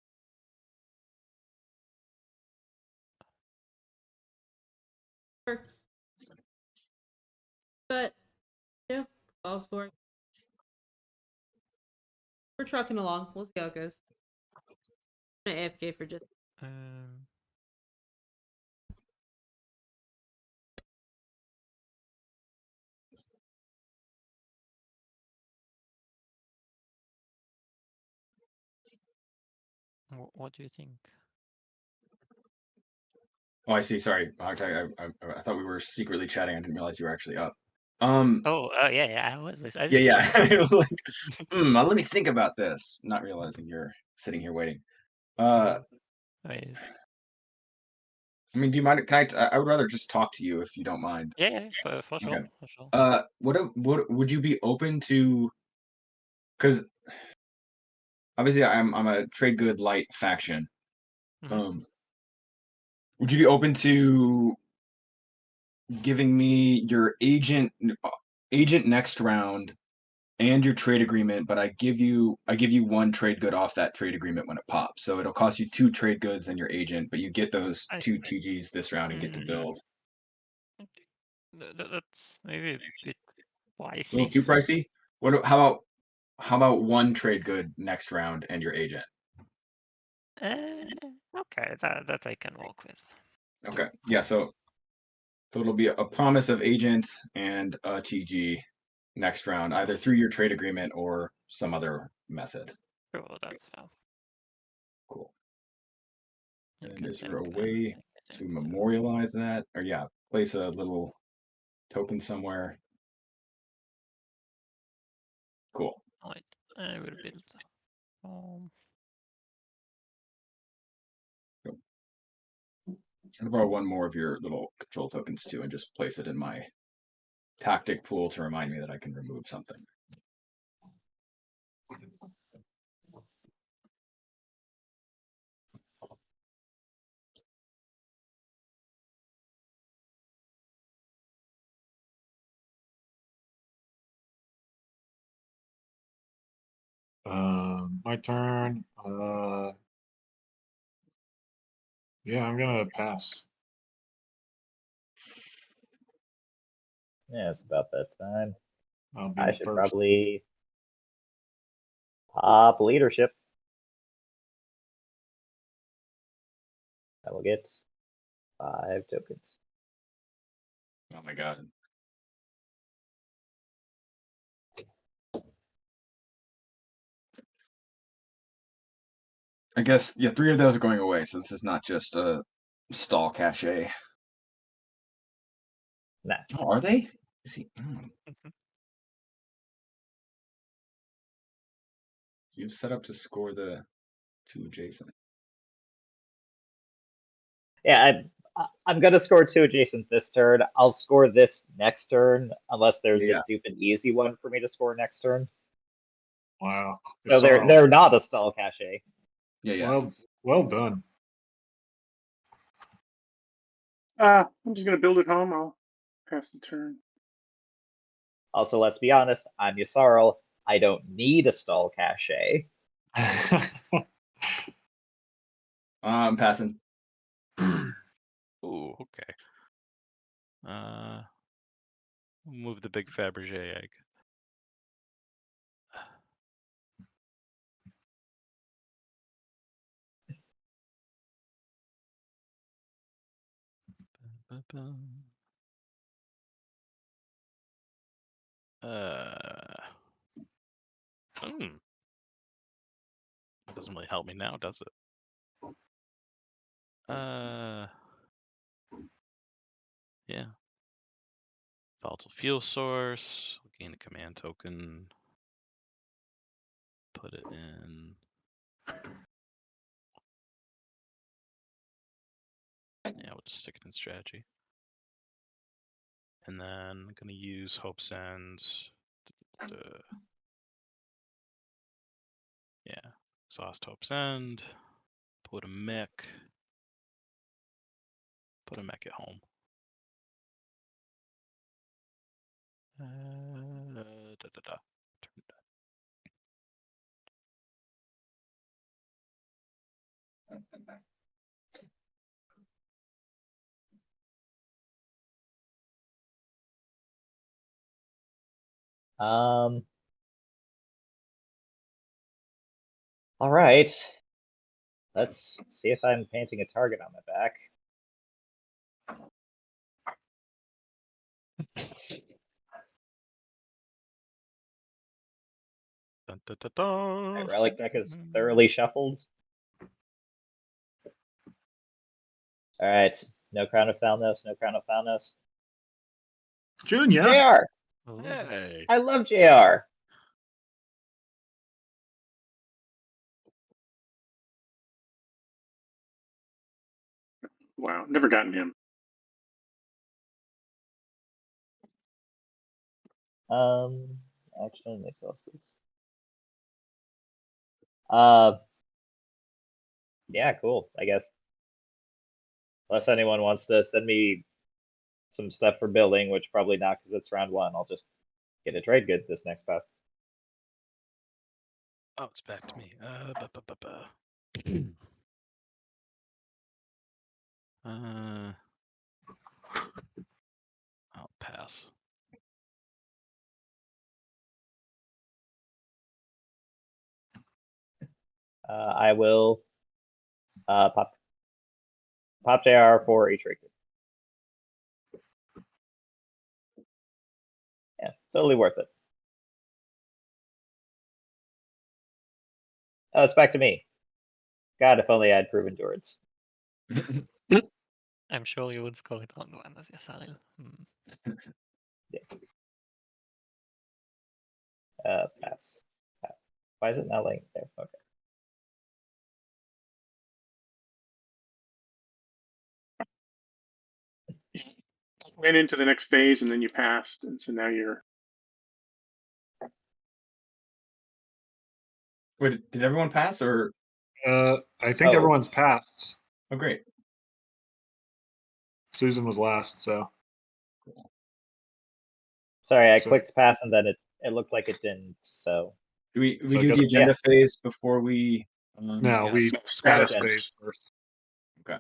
Works. But, yeah, balls for it. We're trucking along. We'll see how it goes. I'm gonna AFK for just. Um. What do you think? Oh, I see. Sorry, Hawked. I thought we were secretly chatting. I didn't realize you were actually up. Oh, yeah, yeah. I was Yeah, listening. yeah. It was like, let me think about this. Not realizing you're sitting here waiting. Nice. I mean, do you mind? Can I would rather just talk to you if you don't mind. Yeah, yeah, for sure, Okay. for sure. What would you be open to? Because obviously, I'm a trade good light faction. Mhm. Would you be open to giving me your agent next round and your trade agreement, but I give you one trade good off that trade agreement when it pops. So it'll cost you 2 trade goods and your agent, but you get those I 2 see. TGs this round and get to build. That's maybe a bit A little pricey. too pricey? How about one trade good next round and your agent? Okay, that I can work with. Okay. Yeah, so it'll be a promise of agent and a TG next round, either through your trade agreement or some other method. Sure, that's fair. Cool. You And can is there take a way anything, I to think, memorialize that? Or yeah, place a little token somewhere. Alright, I will build. I'm gonna borrow one more of your little control tokens too, and just place it in my tactic pool to remind me that I can remove something. My turn. Yeah, I'm gonna pass. Yeah, it's about that time. I'll be I the should first. probably pop leadership. I will get 5 tokens. Oh my god. I guess, yeah, 3 of those are going away, so this is not just a stall cache. Nah. Oh, are they? Is he? So you've set up to score the 2 adjacent. Yeah, I'm gonna score 2 adjacent this turn. I'll score this next turn, unless there's a Yeah. stupid easy one for me to score next turn. Wow. So they're not a stall cache. Yeah. Well done. I'm just gonna build it home. I'll pass the turn. Also, let's be honest, I'm Yusarl. I don't need a stall cache. I'm passing. Ooh, okay. Move the big Fabergé egg. Doesn't really help me now, does it? Yeah. Volatile fuel source. Gain a command token. Put it in. Yeah, we'll just stick it in strategy. And then I'm gonna use Hope's End. Yeah, exhaust Hope's End. Put a mech. Put a mech at home. All right. Let's see if I'm painting a target on my back. My relic deck is thoroughly shuffled. All right. No Crown of Foulness, no Crown of Foulness. Junior. JR! Hey. I love JR. Wow, never gotten him. Actually, let me exhaust this. Yeah, cool. I guess. Unless anyone wants to send me some stuff for building, which probably not because it's round 1. I'll just get a trade good this next pass. Oh, it's back to me. I'll pass. I will pop JR for a trade good. Yeah, totally worth it. Oh, it's back to me. God, if only I had proof endurance. I'm sure you would score it round 1 as Yasaril. Pass. Why is it not laying there? Okay. You went into the next phase and then you passed, and so now you're. Wait, did everyone pass or? I think Oh. everyone's passed. Oh, great. Susan was last, so. Sorry, I So- clicked pass and then it looked like it didn't. So Do we So do just- the agenda phase before we? No, Yes. we status Status. phase first. Okay.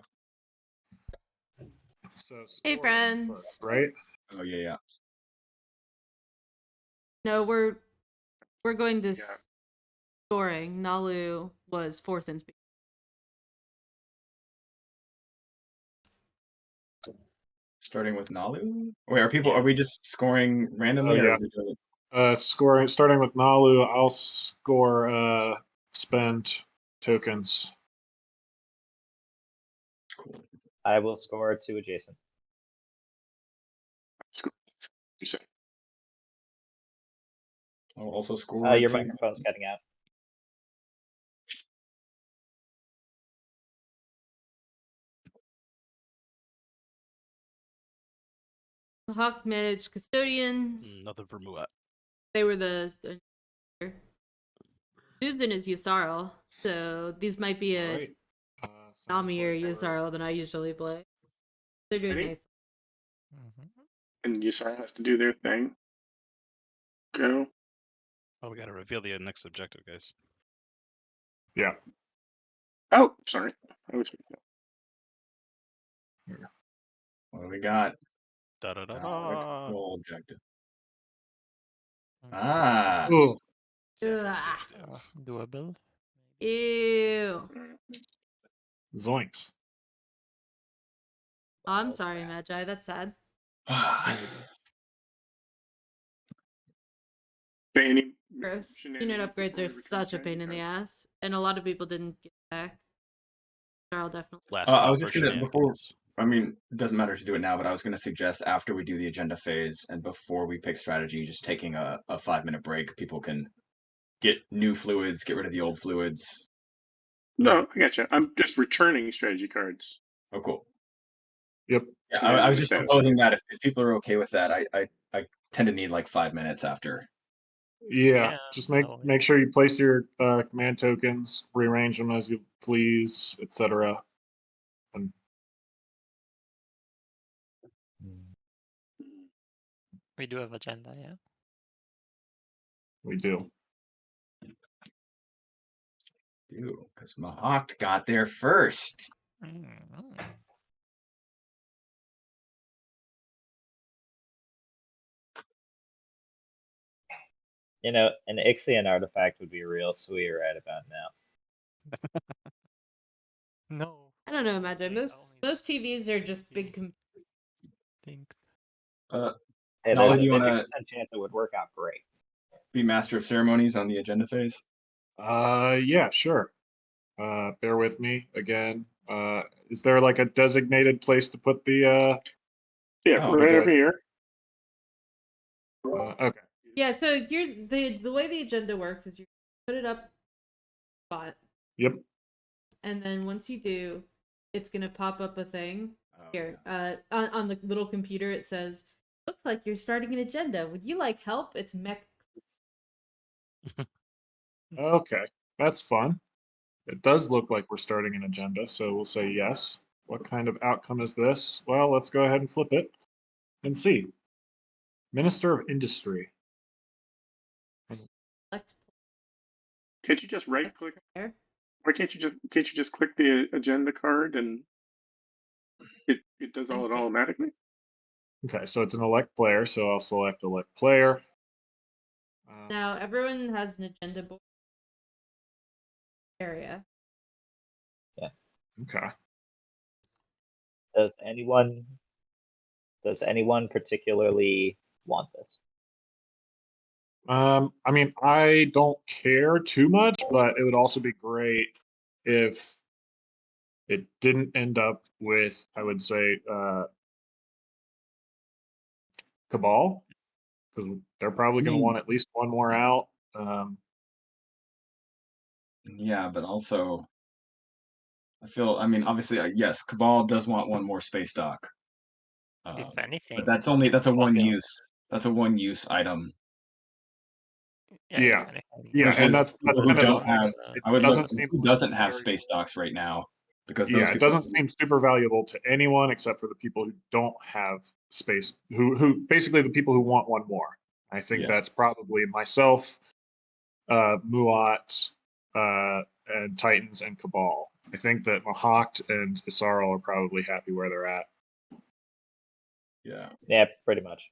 So Hey, scoring friends. first, right? Oh yeah. No, we're going to Yeah. scoring. Nalu was fourth in speed. Starting with Nalu. Wait, are we just scoring randomly, Oh, or yeah. are we doing it? Scoring starting with Nalu, I'll score spend tokens. Cool. I will score 2 adjacent. You say. I'll also score. Your 2. microphone's cutting out. Hawk managed custodians. Nothing for Muat. They were the. Susan is Yusarl, so these might be a Right. Nami or Yusarl than I usually play. They're doing Ready? nice. And Yusara has to do their thing. Go. Oh, we gotta reveal the next objective, guys. Yeah. Oh, sorry. I was. What do we got? Da da da Control objective. da. Ah. Ooh, Ugh. Doable. Ew. zoinks. Oh, I'm sorry, Magi. That's sad. Any Gross. Unit shenanigans upgrades before are we return such a strategy pain in the cards? ass, and a lot of people didn't get back. I'll definitely. Last I call was for just gonna before. shenanigans. I mean, it doesn't matter to do it now, but I was gonna suggest after we do the agenda phase and before we pick strategy, just taking a 5-minute break. People can get new fluids, get rid of the old fluids. No, I gotcha. I'm just returning strategy cards. Oh, cool. Yep. Yeah, Yeah, I was the just status proposing that if people are okay with that, I tend to need like 5 minutes after. Yeah. Yeah, Just no worries. make sure you place your command tokens, rearrange them as you please, etc. And We do have agenda, yeah. we do. Because Mahawk got there first. You know, an Ixion artifact would be real sweet right about now. No. I don't know, Magi. Okay, Most TVs are just big. Think. Hey, Nala, there's do a you 50% wanna chance it would work out great. be master of ceremonies on the agenda phase? Yeah, sure. Bear with me again. Is there like a designated place to put the Yeah, Oh, right do over I- here. okay. Yeah. So here's the way the agenda works: is you put it up, spot, Yep. and then once you do, it's gonna pop up a thing Oh, here. On the little computer, it says, "Looks like you're starting an agenda. Would you like help?" It's mech. Okay. That's fun. It does look like we're starting an agenda, so we'll say yes. What kind of outcome is this? Well, let's go ahead and flip it and see. Minister of Industry. Select Can't you just right click? player. Why can't you just click the agenda card and it does all it see. automatically? Okay, so it's an elect player, so I'll select elect player. Now everyone has an agenda board area. Okay. Does anyone particularly want this? I mean, I don't care too much, but it would also be great if it didn't end up with, I would say, Cabal, because they're probably going to want at least one more out. Yeah, but also I mean, obviously, yes, Cabal does want one more space dock. If But anything, that's we that's a can lock one in. use. That's a one use item. Yeah, Yeah. if anything. Yeah, Versus and that's people who kind of the don't thing. have. It I would look doesn't seem who doesn't have very, space docks right now, because those yeah, it people. doesn't seem super valuable to anyone except for the people who don't have space, who basically the people who want one more. I think Yeah. that's probably myself, Muat, and Titans and Cabal. I think that Mahakt and Isarl are probably happy where they're at. Yeah. Yeah, pretty much.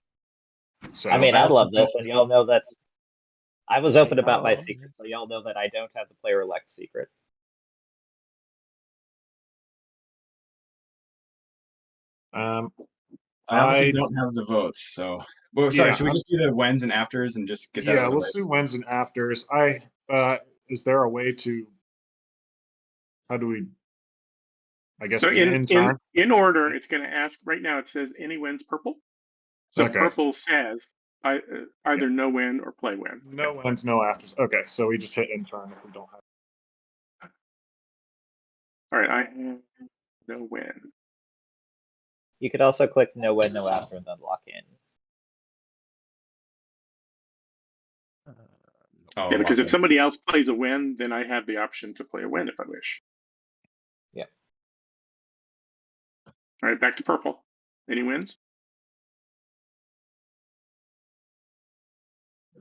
So I mean, I that's love this, and y'all know that I was open about my Oh, secret, so y'all know that I don't have the player elect secret. um, I obviously I don't have the votes, so. Well, sorry. yeah, Should we just do the whens and afters and just get that yeah. out of the way? Let's do whens and afters. Is there a way to? How do we? I guess So in turn. in order, it's going to ask right now. It says any wins purple. So Okay. purple says either no win or play win. No whens, no afters. Okay, so we just hit in turn if we don't have. All right, I have no win. You could also click no win, no after, and then lock in. Oh, Yeah, because lock if in. somebody else plays a win, then I have the option to play a win if I wish. Yeah. All right, back to purple. Any wins?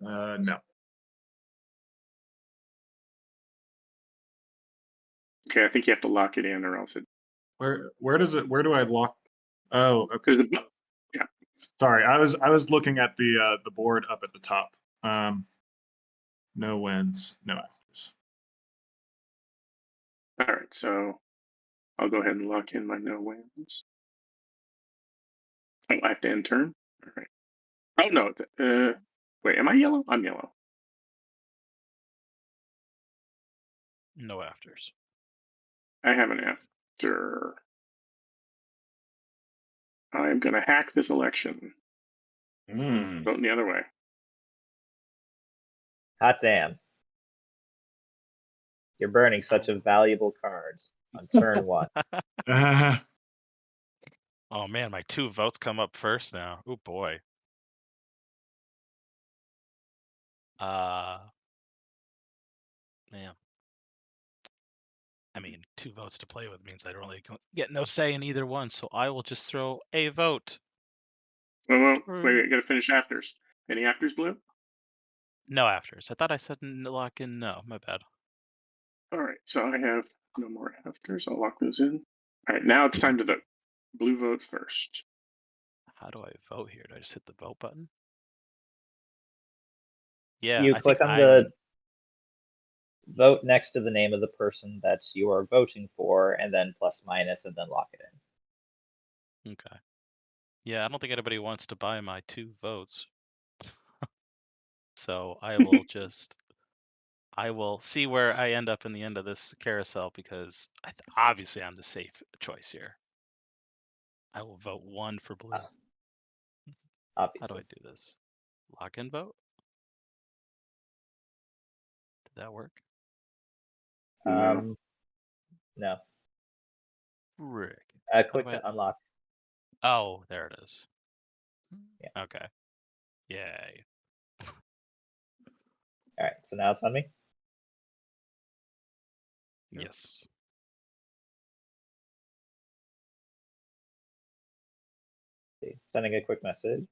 No. Okay, I think you have to lock it in, or else it. Where does it? Where do I lock? Oh, okay. There's a yeah. Sorry, I was looking at the board up at the top. No wins, no afters. All right, so I'll go ahead and lock in my no wins. Oh, I have to end turn. All right. Oh no. Wait, am I yellow? I'm yellow. No afters. I have an after. I'm going to hack this election. Voting the other way. Hot damn. You're burning such a valuable card on turn one. Oh man, my 2 votes come up first now. Oh boy. Man. I mean, 2 votes to play with means I don't really get no say in either one, so I will just throw a vote. Well, wait, got to finish afters. Any afters, Blue? No afters. I thought I said lock in no. My bad. All right, so I have no more afters. I'll lock those in. All right, now it's time to vote. Blue votes first. How do I vote here? Do I just hit the vote button? Yeah, You I click think on the vote next to the name of the person that you are voting for, and then plus minus, and then lock it in. Okay. Yeah, I don't think anybody wants to buy my 2 votes. So I will I will see where I end up in the end of this carousel, because obviously I'm the safe choice here. I will vote 1 for blue. How do Obviously. I do this? Lock in vote? Did that work? No. Rick. Click to unlock. Oh, there it is. Yeah. Okay. Yay. All right, so now it's on me. Yes. Sending a quick message.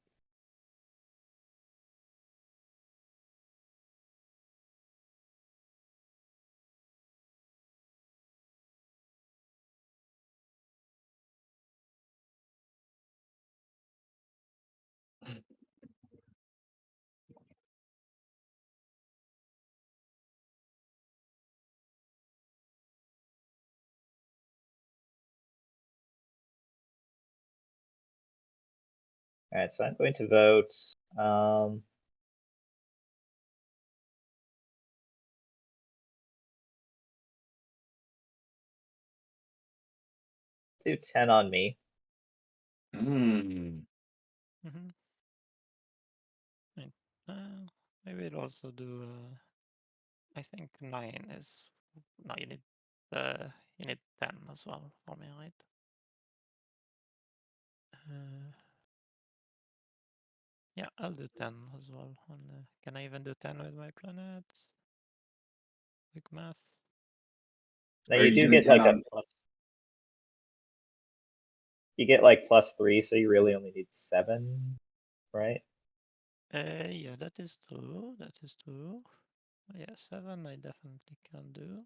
All right, so I'm going to vote. Do 10 on me. Mm-hmm. Maybe it'll also do. I think 9 is no, you need 10 as well for me, right? Yeah, I'll do 10 as well. Can I even do 10 with my planets? Quick math. Now Are you you do doing get like 10 a on? plus. You get like +3, so you really only need 7, right? Yeah, that is true. That is true. Yeah, 7 I definitely can do.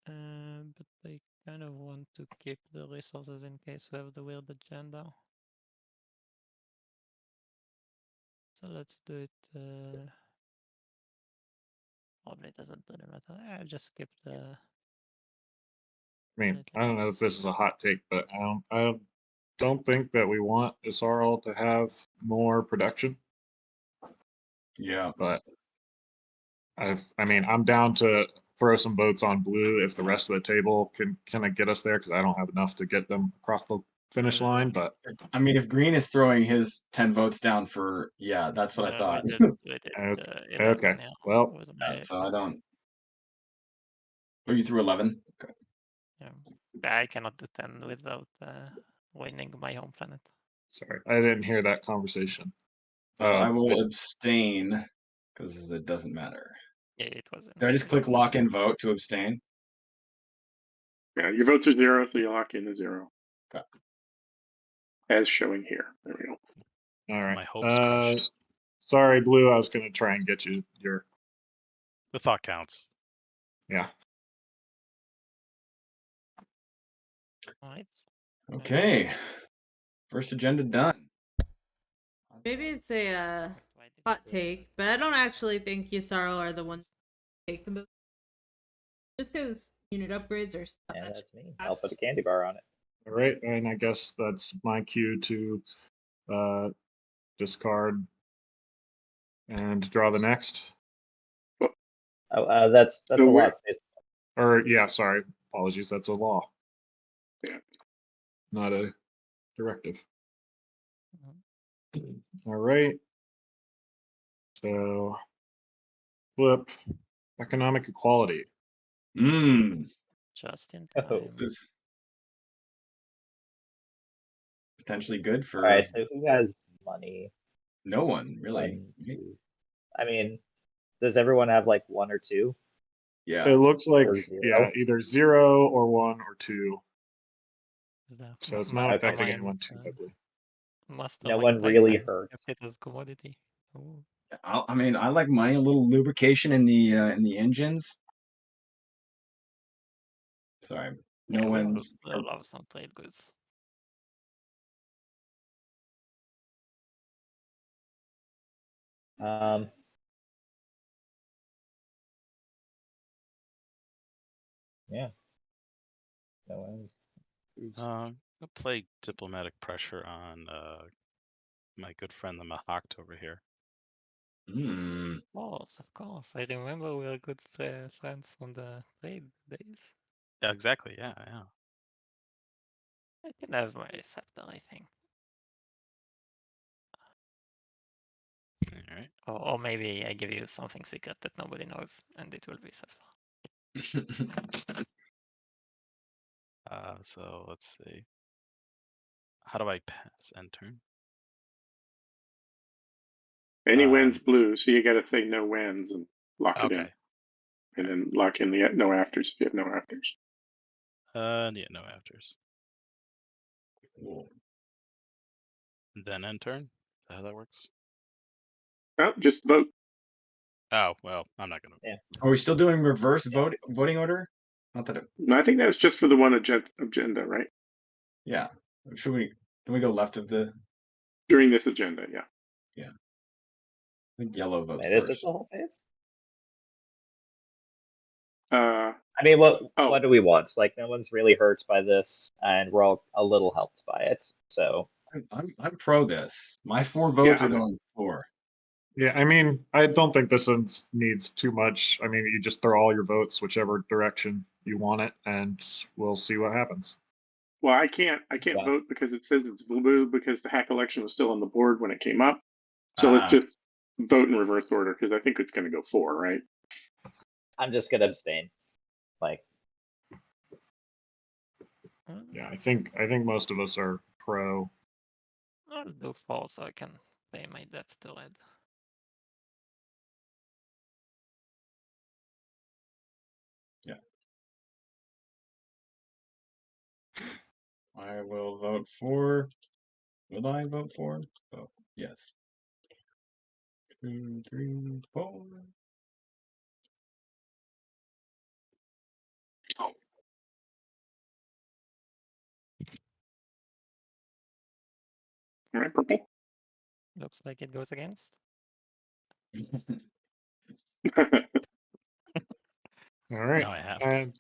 But I kind of want to keep the resources in case we have the weird agenda. So let's do it. Probably doesn't really matter. I'll just skip the. I mean, I don't know if this is a hot take, but I don't think that we want Isarl to have more production. Yeah. But I mean, I'm down to throw some votes on blue if the rest of the table can kind of get us there, because I don't have enough to get them across the finish line. But I mean, if Green is throwing his 10 votes down for, yeah, that's what I thought. We did Okay. 11, yeah. Well, with Yeah, my so I plan. don't. Oh, you threw 11? Okay. Yeah. I cannot do 10 without winning my home planet. sorry, I didn't hear that conversation. I will But abstain because it doesn't matter. Yeah, it was. Did I just click lock in vote to abstain? Yeah, your votes are 0, so you lock in the 0. Okay. As showing here. There we go. all right. My hopes crushed. Sorry, Blue. I was going to try and get you your. The thought counts. Yeah. All right. Okay. First agenda done. Maybe it's a hot take, but I don't actually think Yisarl are the ones who take the most. Just because unit upgrades are so Yeah, much that's me. less. I'll put a candy bar on it. All right, and I guess that's my cue to discard and draw the next. Oh, that's So a we're- lot. Or yeah, sorry, apologies. That's a law. Yeah. Not a directive. Mhm. All right. So flip economic equality. Just in Oh. time. This potentially good for All right, so who has money? no one, really. 1, 2. I mean, does everyone have like 1 or 2? Yeah. It looks like Or 0? yeah, either 0 or 1 or 2. The So it's not affecting mastermind, anyone too heavily. No mastermind one really Titans hurt. kept it as commodity. Ooh. I mean, I like money, a little lubrication in the engines. Sorry, no Yeah, we one's. would love some trade goods. Yeah. No one's. I'll play diplomatic pressure on my good friend the Mahact over here. Of course. I remember we were good friends from the trade days. Yeah, exactly. Yeah, yeah. I can have my scepter, I think. All right. Or maybe I give you something secret that nobody knows, and it will be scepter. So let's see. How do I pass end turn? Any wins blue, so you got to say no wins and lock it in. Okay. And then lock in the no afters if you have no afters. Yeah, no afters. Cool. Then end turn. Is that how that works? Oh, just vote. Oh well, I'm not gonna. Yeah. Are we still doing reverse voting order? Not that it. No, I think that was just for the one agenda, right? Yeah. Should we? Can we go left of the? During this agenda, yeah. Yeah. I think yellow votes Wait, is it first. the whole phase? I mean, what do we want? Like, no one's really hurt by this, and we're all a little helped by it. So I'm pro this. My 4 votes Yeah, are going for. Yeah, I mean, I don't think this one needs too much. I mean, you just throw all your votes whichever direction you want it, and we'll see what happens. Well, I can't Yeah. vote because it says it's blue because the hack election was still on the board when it came up. So let's just vote in reverse order because I think it's going to go 4, right? I'm just gonna abstain. Like, Yeah, I think most of us are pro. I'll do 4 so I can pay my debts to red. I will vote for. Will I vote for? Oh, yes. 2, 3, 4. All right, purple. Looks like it goes against. All right, Now I have to. and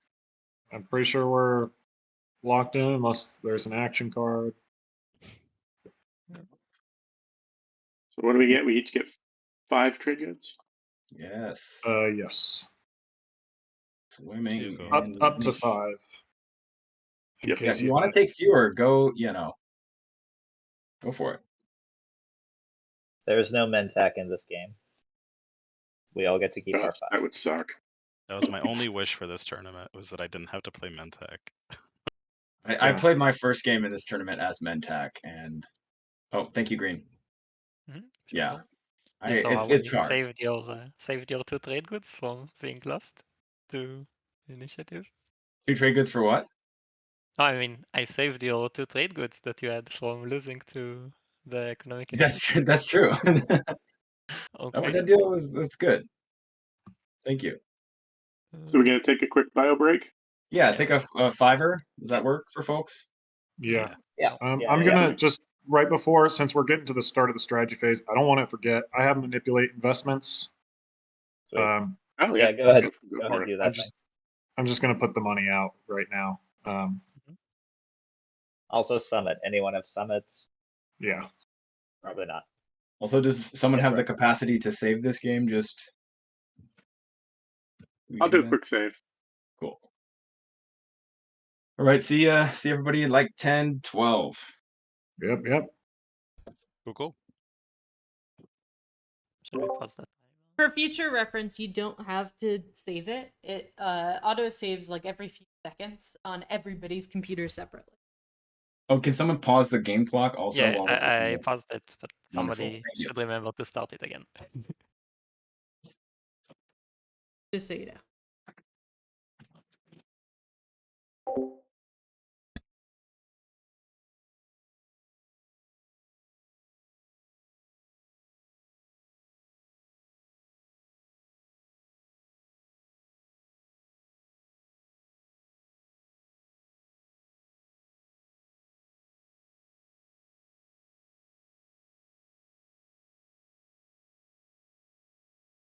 I'm pretty sure we're locked in unless there's an action card. So what do we get? We each get 5 trade goods. Yes. Yes, Swimming. go. in up to niche. 5. In Yep. Yeah, case if you want had- to take fewer, go. Go for it. there's no Mentak in this game. We all get to keep Oh, our 5. that would suck. That was my only wish for this tournament, was that I didn't have to play Mentek. I Yeah. played my first game in this tournament as Mentak, and thank you, Green. Sure, Yeah, cool. You saw how it's you hard. saved your 2 trade goods from being lost to initiative. 2 trade goods for what? No, I mean, I saved your 2 trade goods that you had from losing to the economic That's initiative. true. That's true. Okay. That deal that's good. Thank you. So we're gonna take a quick bio break. Yeah, Yeah. take a $5. Does that work for folks? Yeah. Yeah. I'm Yeah. gonna just right before, since we're getting to the start of the strategy phase, I don't want to forget. I have manipulate investments. Sweet. Oh Yeah, yeah. go ahead. Go Go ahead for and it. do that thing. I'm just gonna put the money out right now. Also, Summit. Anyone have summits? Yeah. Probably not. Also, does someone Yeah, have the right. capacity to save this game? Just I'll do a quick save. Cool. All right, see everybody at like 10, 12. Yep. Cool. Should we pause that? For future reference, you don't have to save it. It auto saves like every few seconds on everybody's computer separately. Oh, can someone pause the game clock also? Yeah, while we're looking I at- paused it, but Wonderful. somebody Thank you. should remember to start it again. Just so you know.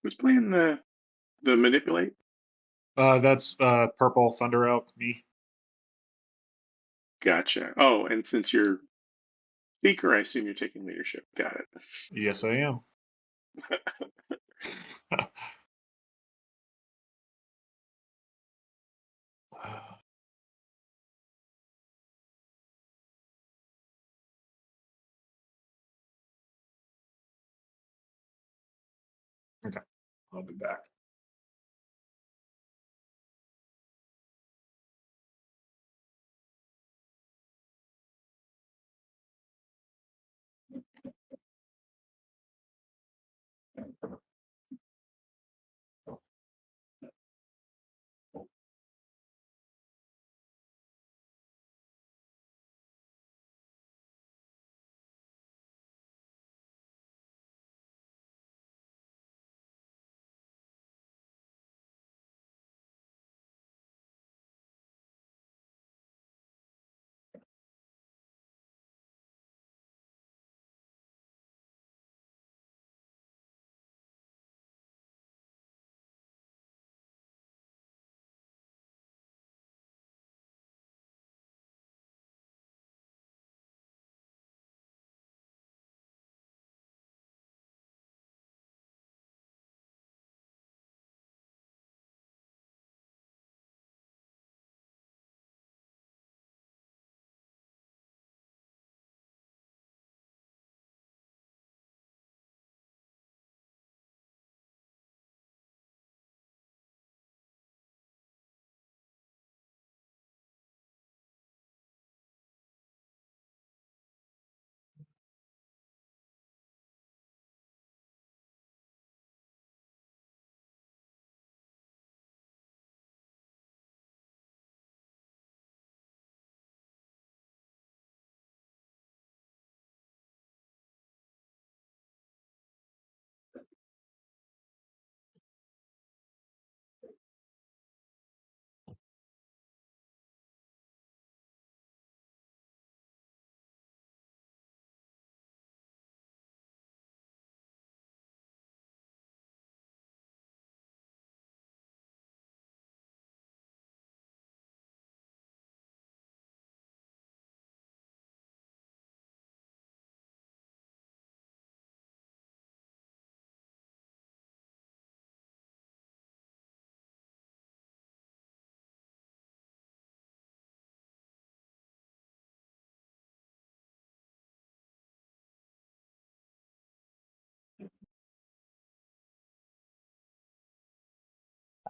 Who's playing the manipulate? That's purple Thunder Elk, me. Gotcha. Oh, and since you're speaker, I assume you're taking leadership. Got it. Yes, I am. Okay, I'll be back.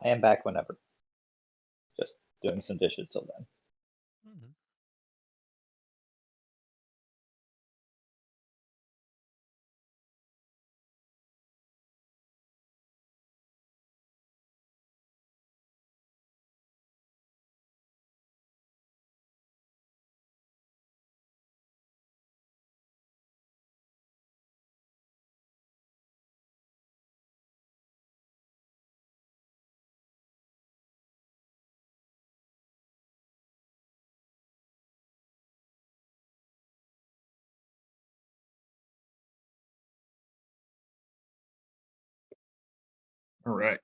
I am back whenever. Just doing some dishes till then. Mhm. All right.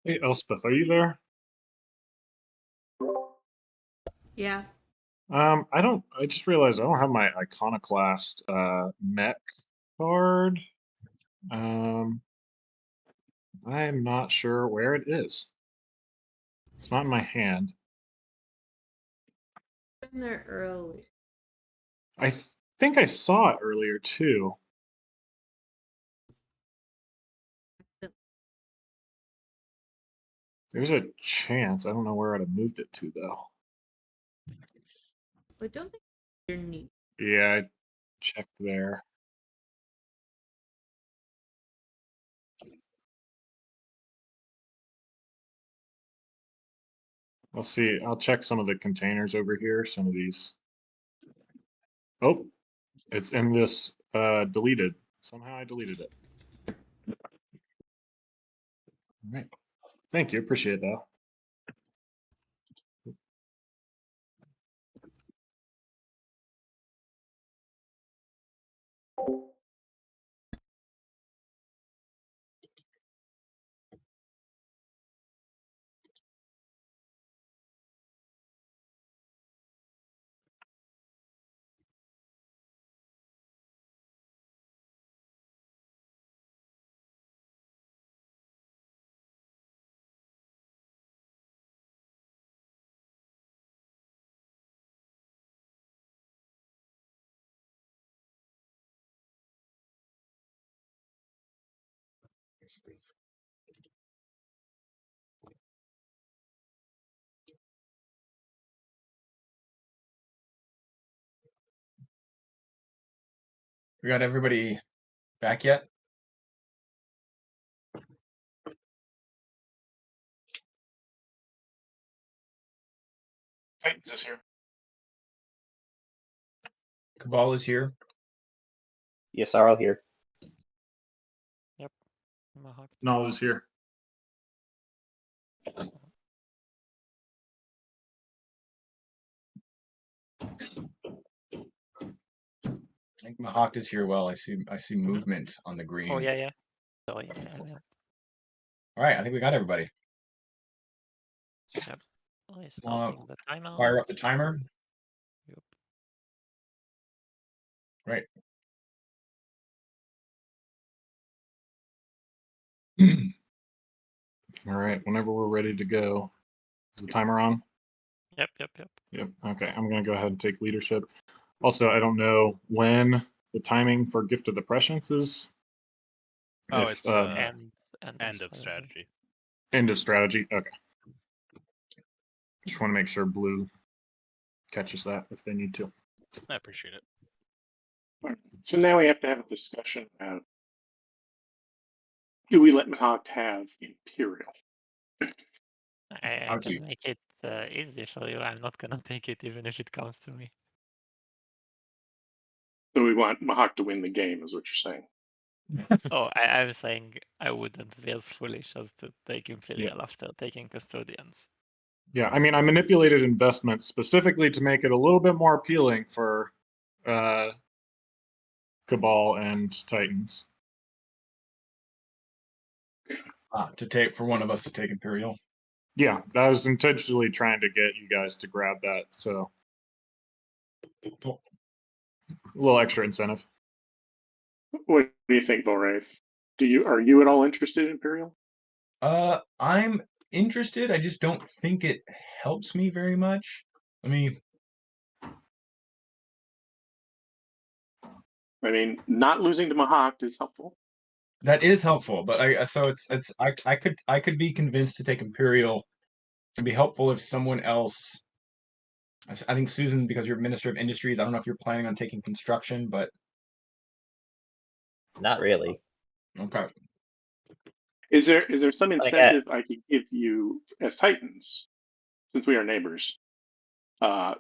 Hey, Elspeth, are you there? Yeah. I just realized I don't have my Iconoclast mech card. I'm not sure where it is. It's not in my hand. In there early. I think I saw it earlier too. There's a chance. I don't know where I'd have moved it to though. I don't think you're neat. Yeah, I checked there. I'll see. I'll check some of the containers over here. Some of these. Oh, it's in this deleted. Somehow I deleted it. All right. Thank you. Appreciate that. We got everybody back yet? Titans is here. Cabal is here. Yes, I'll here. Mahawk. No, it was here. I think Mahawk is here. Well, I see movement on the green. Oh yeah. So yeah. All right, I think we got everybody. Yep. Starting the timer. Fire up the timer. Yep. Right. All right. Whenever we're ready to go. Is the timer on? Yep. Yep. Okay. I'm going to go ahead and take leadership. Also, I don't know when the timing for Gift of the Prescience is. Oh, If, it's End of strategy. end of strategy. Okay. Just want to make sure Blue catches that if they need to. I appreciate it. All right. So now we have to have a discussion about, do we let Mahawk have Imperial? I Out to can you. make it easy for you. I'm not gonna take it even if it comes to me. So we want Mahak to win the game, is what you're saying. Oh, I'm saying I wouldn't be as foolish as to take Imperial after taking Custodians. Yeah, I mean, I manipulated investments specifically to make it a little bit more appealing for Cabal and Titans. To take for one of us to take Imperial. Yeah, I was intentionally trying to get you guys to grab that, so a little extra incentive. What do you think, Volraith? Are you at all interested in Imperial? I'm interested. I just don't think it helps me very much. I mean, Not losing to Mahak is helpful. that is helpful, but I could be convinced to take Imperial. It'd be helpful if someone else. I think Susan, because you're Minister of Industries, I don't know if you're planning on taking construction, but Not really. okay. Is there some Like, incentive I could give you as Titans, since we are neighbors, to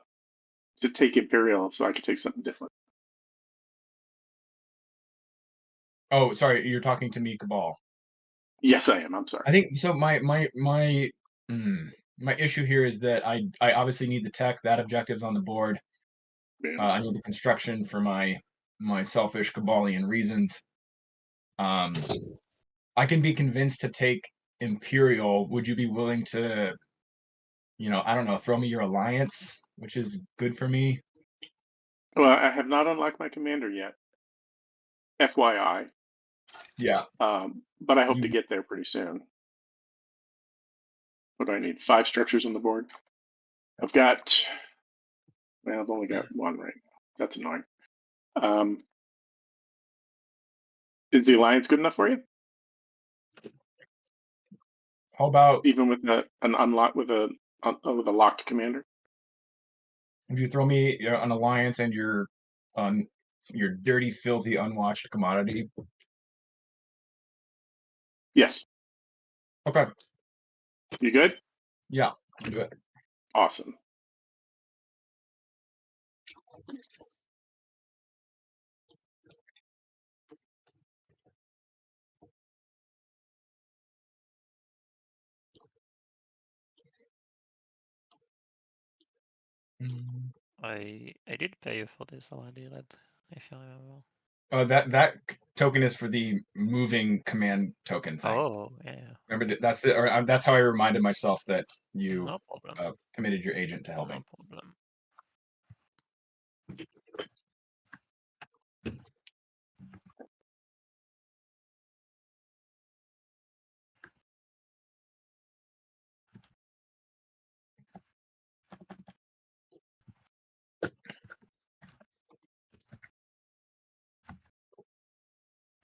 take Imperial so I could take something different? Oh, sorry, you're talking to me, Cabal. Yes, I am. I'm sorry. I think so. My issue here is that I obviously need the tech. That objective's on the board. Yeah. I need the construction for my selfish Cabalian reasons. I can be convinced to take Imperial. Would you be willing to, I don't know, throw me your alliance, which is good for me? Well, I have not unlocked my commander yet. FYI. Yeah. But I hope to get there pretty soon. What do I need? 5 structures on the board. I've only got 1 right now. That's annoying. Is the alliance good enough for you? How about Even with an unlock with a locked commander? if you throw me an alliance and your dirty, filthy, unwatched commodity? Yes. Okay. You good? Yeah. Do it. Awesome. I did pay you for this already, Red, if you remember. That token is for the moving command token thing. Oh, yeah. Remember that's how I reminded myself that you No problem. committed your agent to helping. No problem.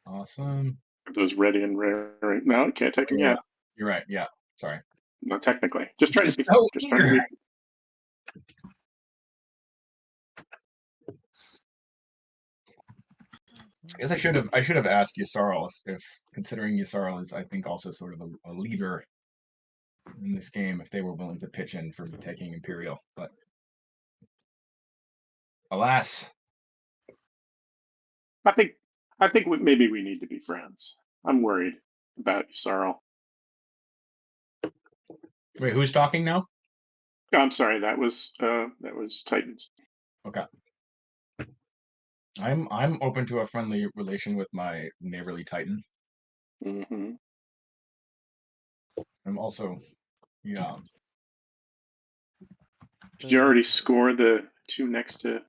Awesome. Are those ready and rare right now? Can't take them yet. You're right. Yeah. Sorry. Not technically. Just trying to be. So Just trying to be. I guess I should have asked Yusarl if considering Yusarl is I think also sort of a leader in this game, if they were willing to pitch in for taking Imperial, but alas. I think maybe we need to be friends. I'm worried about you, Sarl. Wait, who's talking now? I'm sorry. That was Titans. Okay. I'm open to a friendly relation with my neighborly Titan. Mm-hmm. I'm also, yeah. Did you already score the 2 next to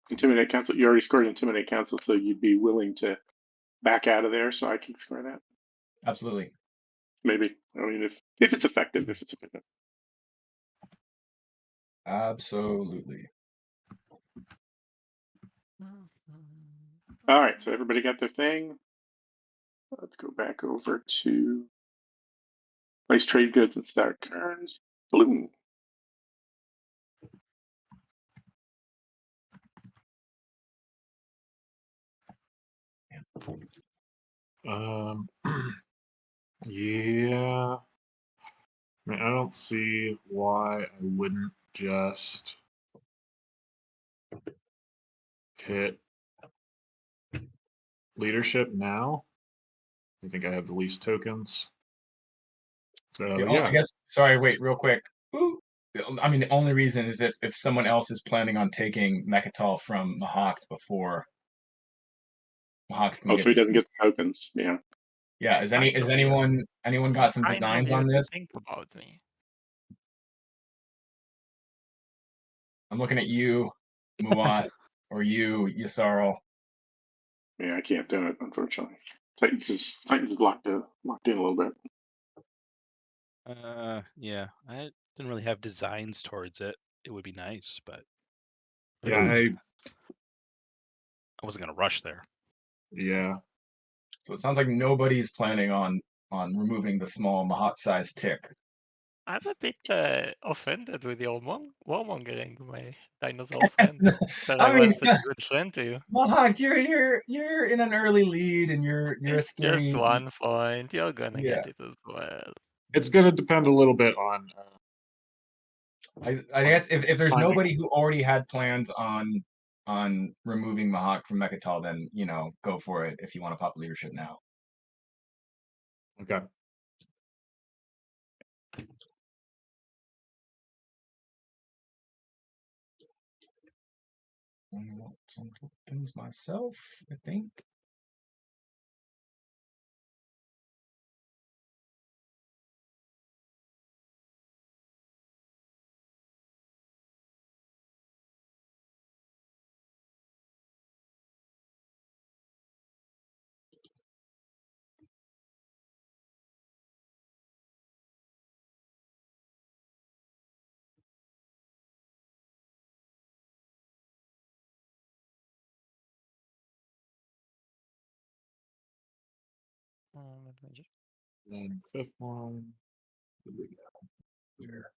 Intimidate Council? You already scored Intimidate Council, so you'd be willing to back out of there so I can score that? Absolutely. Maybe. I mean, if it's effective, Absolutely. All right, so everybody got their thing. Let's go back over to place trade goods and start turns. Boom. Yeah. I mean, I don't see why I wouldn't just hit leadership now. I think I have the least tokens. So yeah, I guess. Sorry, wait, real quick. Ooh. I mean, the only reason is if someone else is planning on taking Mechatol from Mahak before Mahak can Oh, so get he the doesn't key. get the tokens. Yeah. Yeah, is Kind of weird. anyone Yeah, got some kind of designs on weird to this? think about me. I'm looking at you, Muat, or you, Yasarl. Yeah, I can't do it, unfortunately. Titans is locked in a little bit. Yeah, I didn't really have designs towards it. It would be nice, but yeah, I wasn't gonna rush there. yeah. So it sounds like nobody's planning on removing the small Mahak-sized tick. I'm a bit offended with your warmongering, my dinosaur friend. That I I mean, was such a good friend to you. Mahak, you're in an early lead, and you're a It's just scary. 1 point. You're gonna Yeah, get it as well. It's going to depend a little bit on. I guess if there's Timing. nobody who already had plans on removing Mahak from Mechatol, then go for it if you want to pop leadership now. Okay. I want some tokens myself, I think. Let me just... And fifth one. What do we got here?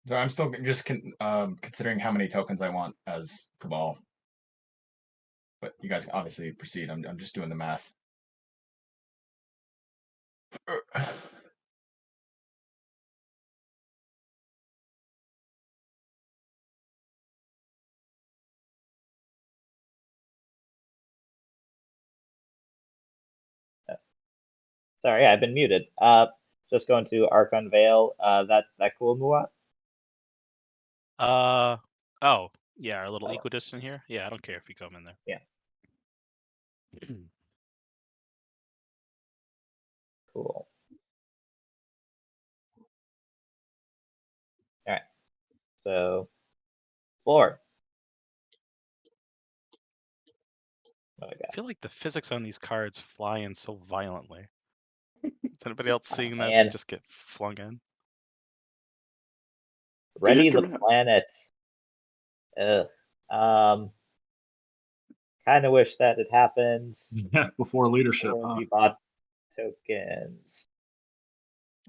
So I'm still just considering how many tokens I want as Cabal. But you guys obviously proceed. I'm just doing the math. Sorry, I've been muted. Just going to Archon Vale. That cool, Muat? Oh, yeah, our little equidistant here. Yeah, I don't care if you come in there. Yeah. Cool. All right. So, floor. What do I I feel like the physics on these cards fly in so violently. Is anybody else got? seeing that And just get flung in? ready Use your the map. planet. Ugh. Kind of wish that it happened. Yeah, before leadership, Or huh? we bought tokens.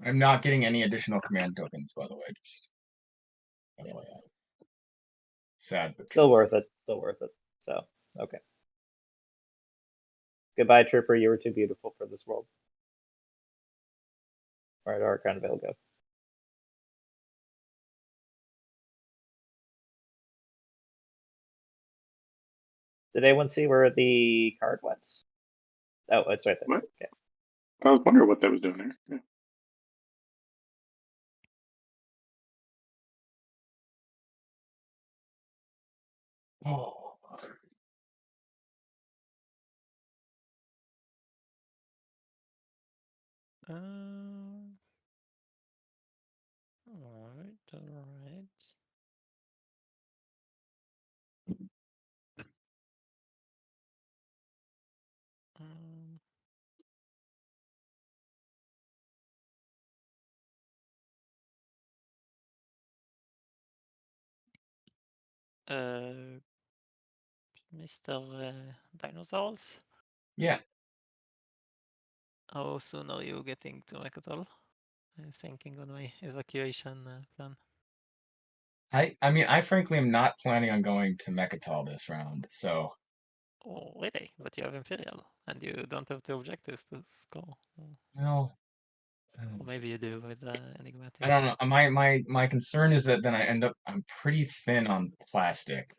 I'm not getting any additional command tokens, by the way. Just Yeah. FYI. Sad but Still true. worth it. Still worth it. So, okay. Goodbye, Trooper. You were too beautiful for this world. All right, Archon Vale, go. Did anyone see where the card went? Oh, it's right there. What? Okay. I was wondering what that was doing there. Yeah. Oh. Alright. Um, Mr. Dinosaurs, Yeah. how soon are you getting to Mechatol? I'm thinking on my evacuation plan. I mean, I frankly am not planning on going to Mechatol this round, so Oh, really? But you have Imperial, and you don't have the objectives to score. no. Or maybe you do with Enigmatic. I don't know. My concern is that then I'm pretty thin on plastic.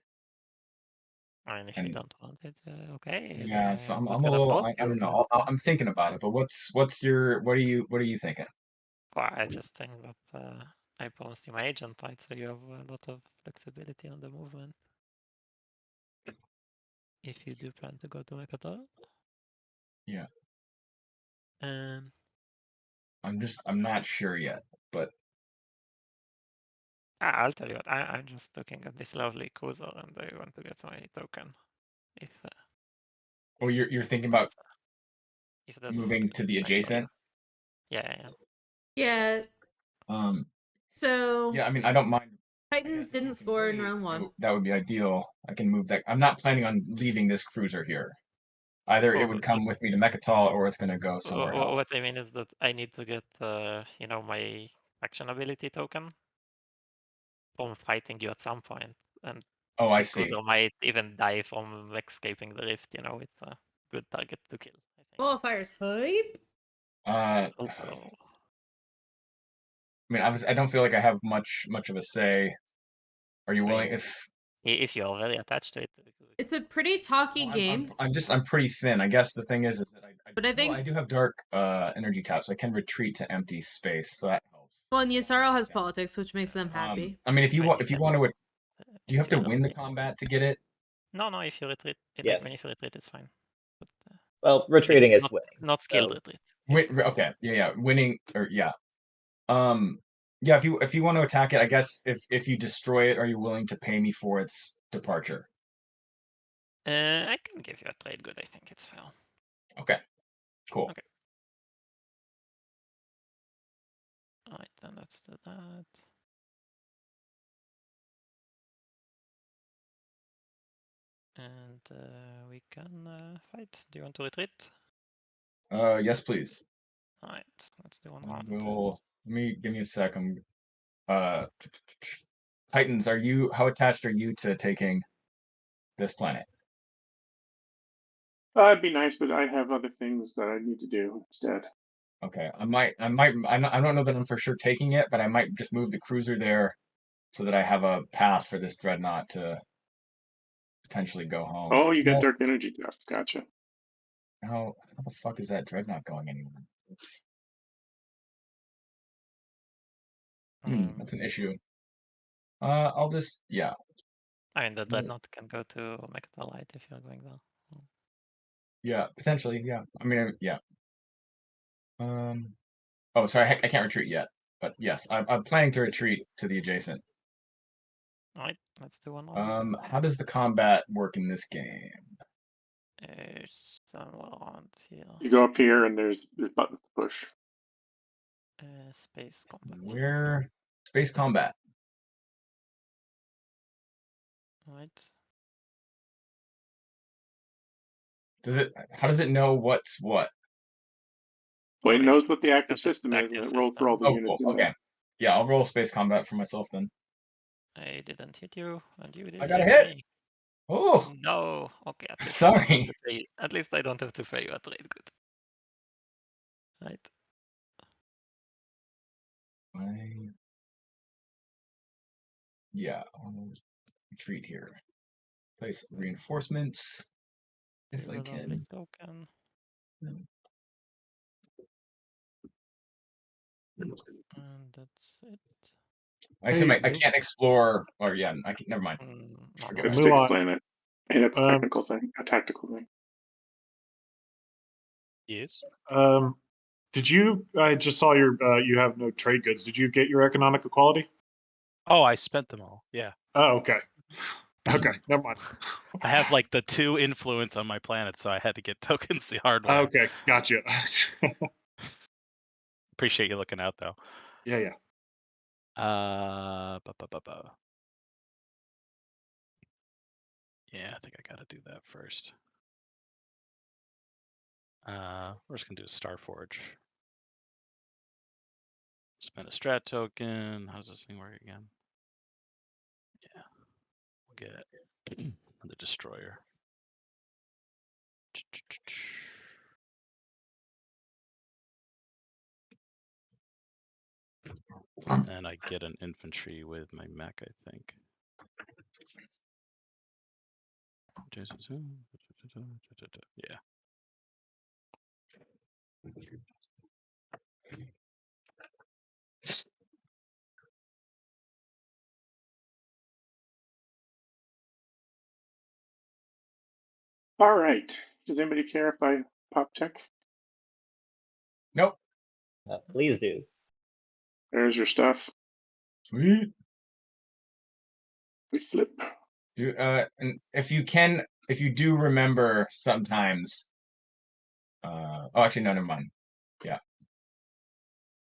I mean, if you And don't want it, okay. yeah, so I'm Not a gonna little force I you, don't but know. I'm thinking about it, but what are you thinking? well, I just think that I promised you my agent, right? So you have a lot of flexibility on the movement. If you do plan to go to Mechatol. Yeah. Um, I'm not sure yet, but I'll tell you what, I'm just looking at this lovely cruiser and I want to get my token. If oh, you're thinking about if that's moving to the fine for you. adjacent? Yeah. Yeah. Um, So yeah, I mean, I don't mind. I Titans guess if we didn't can score in wait, round one. that would be ideal. I can move that. I'm not planning on leaving this cruiser here. Either it Oh, would but come with me to Mechatol, or it's going to go somewhere else. what I mean is that I need to get my action ability token from fighting you at some point, and Oh, I this see. cruiser might even die from escaping the rift. It's a good target to kill, I think. Qualifier's hype. Also, I mean, I don't feel like I have much of a say. Are you I willing? mean, if you're very attached to it, It's a pretty talky Well, game, I'm pretty thin. I guess the thing is that but I think I do have dark energy taps. I can retreat to empty space, so that helps. well, Yusaro has politics, which makes them happy. I mean, if you want to, do you have to Imperial win the range. combat to get it? No, if you retreat, Yes. when if you retreat, it's fine. But, Well, retreating it's is winning. not skilled so- retreat. It's fine. Okay, yeah, winning or yeah, yeah. If you want to attack it, I guess if you destroy it, are you willing to pay me for its departure? I can give you a trade good. I think it's fair. Okay, cool. Okay. Alright, then let's do that. And we can fight. Do you want to retreat? Yes, please. Alright, let's do one I round. will. Give me a sec. Titans, how attached are you to taking this planet? It'd be nice, but I have other things that I need to do instead. Okay, I don't know that I'm for sure taking it, but I might just move the cruiser there so that I have a path for this dreadnought to potentially go home. Oh, you got No, dark energy stuff. Gotcha. how the fuck is that dreadnought going anywhere? That's an issue. I'll just, yeah. I mean, the dreadnought can go to Mechatolite if you're going there. Yeah, potentially, yeah. I mean, yeah. Oh, sorry, I can't retreat yet. But yes, I'm planning to retreat to the adjacent. Alright, let's do one round. How does the combat work in this game? Somewhere around here. You go up here, and there's buttons to push. Space combat. Where space combat? Alright. How does it know what's what? Well, it Oh, knows it's what the active just the system is, and active it rolls for all the Oh, units cool. in Okay. there. Yeah, I'll roll space combat for myself then. I didn't hit you, and you did I got a hit hit. me. Oh, No. Okay, at least sorry. at least I don't have to pay you a trade good. Right. Yeah, I'll retreat here. Place reinforcements if I Give a lovely can. token. And that's it. I assume Hey, I can't explore. Or yeah, I can. Never mind. No, Forget It's that. a big Mulan, planet, and it's a technical thing, a tactical thing. Yes. Did you? I just saw your. You have no trade goods. Did you get your economic equality? Oh, I spent them all. Yeah. Oh, okay. Okay, never mind. I have like the 2 influence on my planet, so I had to get tokens the hard way. Okay, gotcha. Appreciate you looking out though. Yeah. Yeah, I think I gotta do that first. We're just gonna do a Star Forge. Spend a strat token. How does this thing work again? Yeah, we'll get another destroyer. And I get an infantry with my mech, I think. Yeah. All right. Does anybody care if I pop tech? Nope. Please do. There's your stuff. Sweet. We flip. And if you do remember sometimes. Actually, no, never mind. Yeah.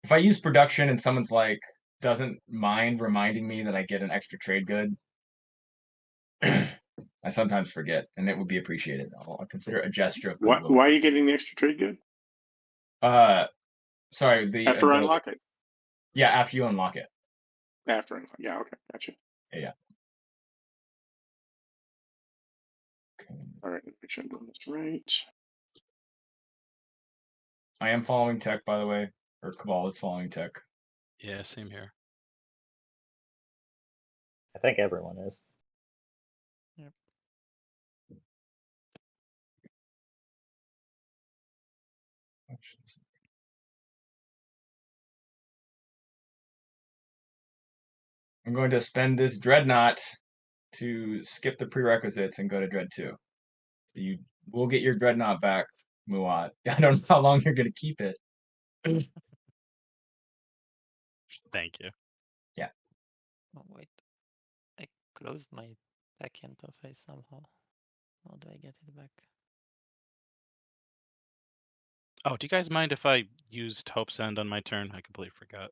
If I use production and someone's like doesn't mind reminding me that I get an extra trade good, I sometimes forget, and it would be appreciated. I'll consider it a gesture of Why goodwill. are you getting the extra trade good? Sorry, After I unlock it? Yeah, after you unlock it. After unlock. Yeah, okay, gotcha. Yeah. Okay. All right, make sure I'm doing this right. I am following tech, by the way, or Cabal is following tech. Yeah, same here. I think everyone is. Yep. I'm going to spend this dreadnought to skip the prerequisites and go to Dread 2. You will get your dreadnought back, Muat. I don't know how long you're going to keep it. Thank you. Yeah. Oh wait, I closed my tech interface somehow. How do I get it back? Oh, do you guys mind if I used Hope's End on my turn? I completely forgot.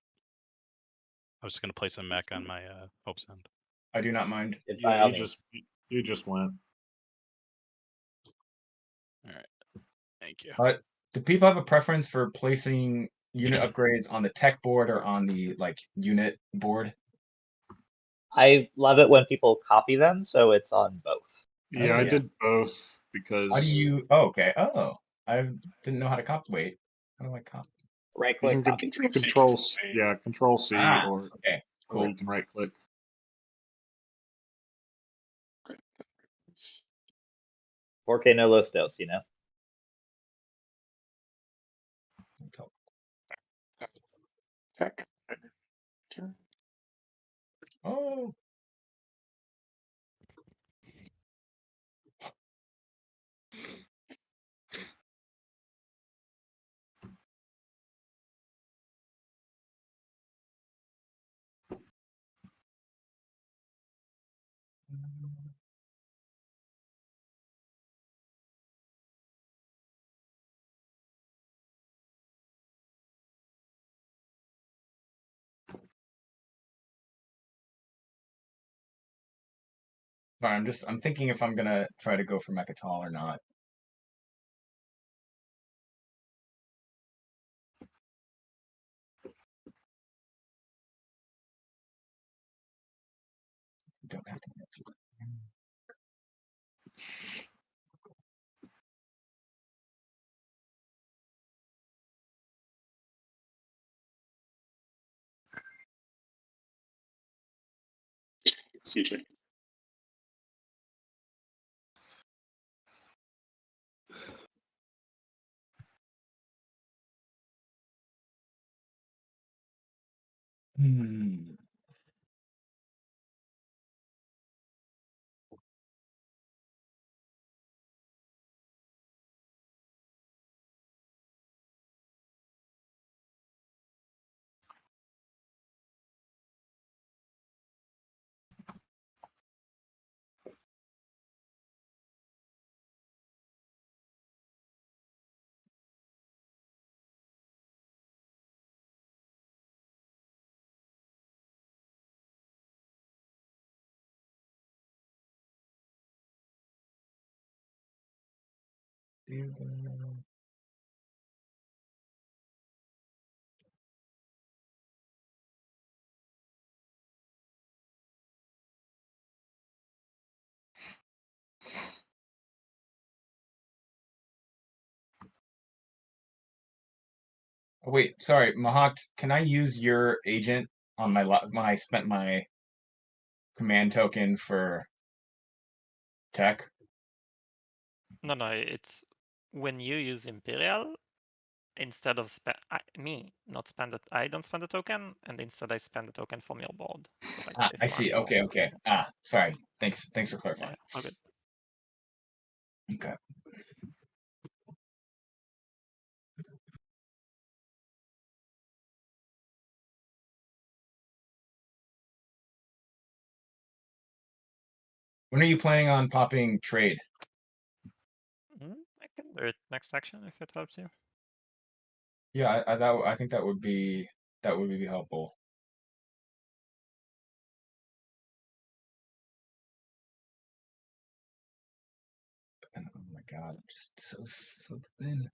I was just gonna place a mech on my Hope's End. I do not mind. By Yeah, all means. you just went. All right. Thank you. But do people have a preference for placing unit upgrades on the tech board or on the unit board? I love it when people copy them, so it's on both. Yeah, Oh, I yeah. did both because. How do you? Oh, okay. Oh, I didn't know how to copy. Wait, how do I copy? Right You click can copy. control C Ah, or okay, cool. you can right click. Okay. 4K no los dos, you know? Tech. Turn. Oh. Sorry, I'm thinking if I'm gonna try to go for Mechatol or not. You don't have to answer. Excuse me. Hmm. Oh, wait, sorry, Mahak, can I use your agent on my when I spent my command token for tech? No, it's when you use Imperial, instead of not spend it, I don't spend a token, and instead I spend a token from your board. So like I this see. one. Okay. Sorry. Thanks for clarifying. Yeah, all good. Okay. When are you planning on popping trade? I can do it next action if it helps you. Yeah, I think that would be helpful. And, oh my god, I'm just so thin.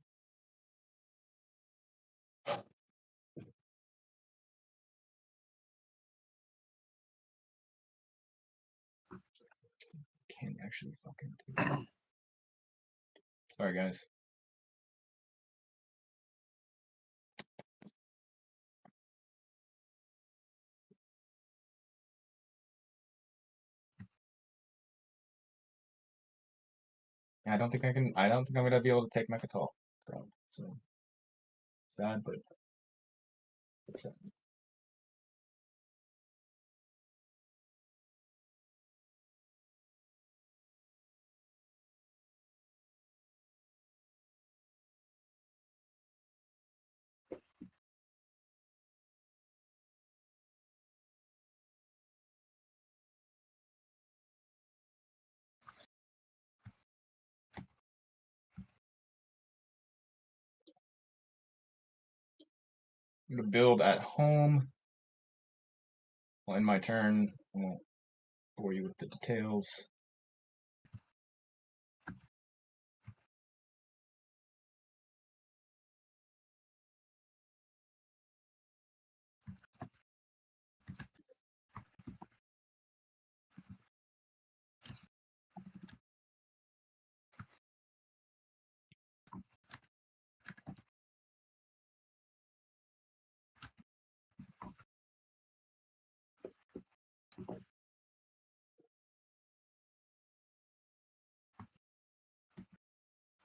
Can't actually fucking do that. Sorry, guys. I don't think I can. I don't think I'm gonna be able to take Mechatol. So sad, but it's sad. I'm gonna build at home. Well, in my turn, I won't bore you with the details.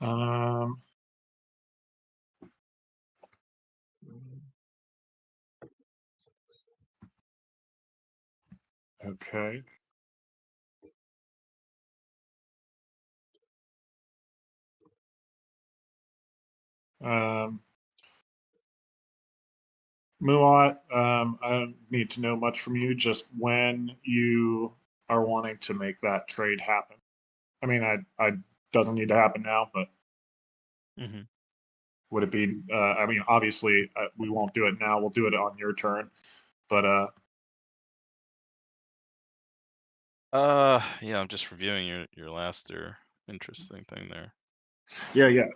Um, okay. Muat, I don't need to know much from you, just when you are wanting to make that trade happen. I mean, I doesn't need to happen now, but Mm-hmm. would it be, I mean, obviously, we won't do it now, we'll do it on your turn, but, Yeah, I'm just reviewing your last interesting thing there. yeah.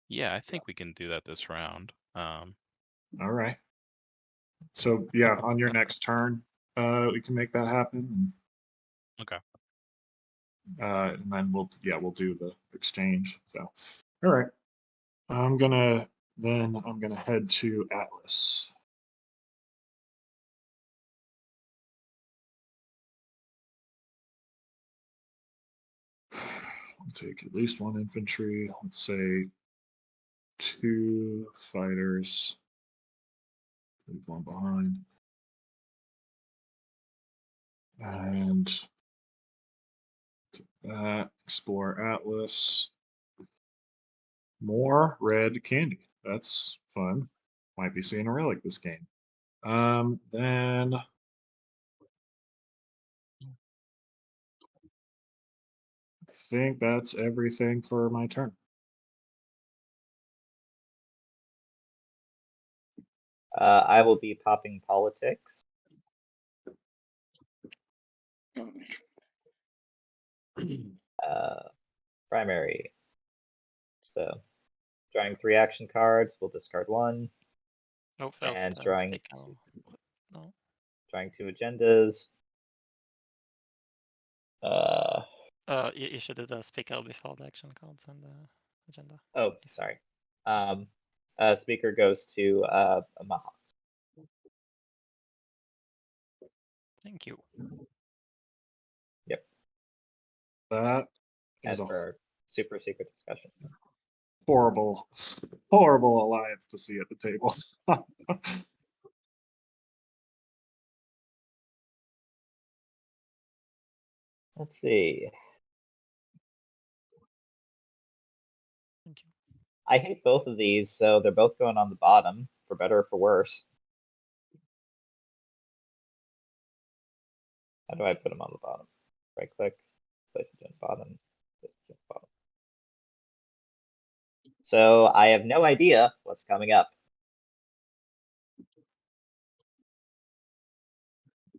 Yeah, I think we can do that this round. All right. So, yeah, on your next turn, we can make that happen. Okay. And then we'll do the exchange. So, all right. I'm gonna head to Atlas. I'll take at least one infantry. Let's say 2 fighters. Leave one behind. And explore Atlas. More red candy. That's fun. Might be seeing a relic this game. Then I think that's everything for my turn. I will be popping politics. Primary. So drawing 3 action cards, we'll discard 1. Oh, first, And drawing speaker. No. drawing 2 agendas. You should do the speaker before the action cards and the agenda. Oh, sorry. Speaker goes to Mahawk. Thank you. Yep. That As is a for super secret discussion. horrible, horrible alliance to see at the table. Let's see. Thank you. I hate both of these, so they're both going on the bottom, for better or for worse. How do I put them on the bottom? Right click, place agenda bottom, place agenda bottom. So I have no idea what's coming up.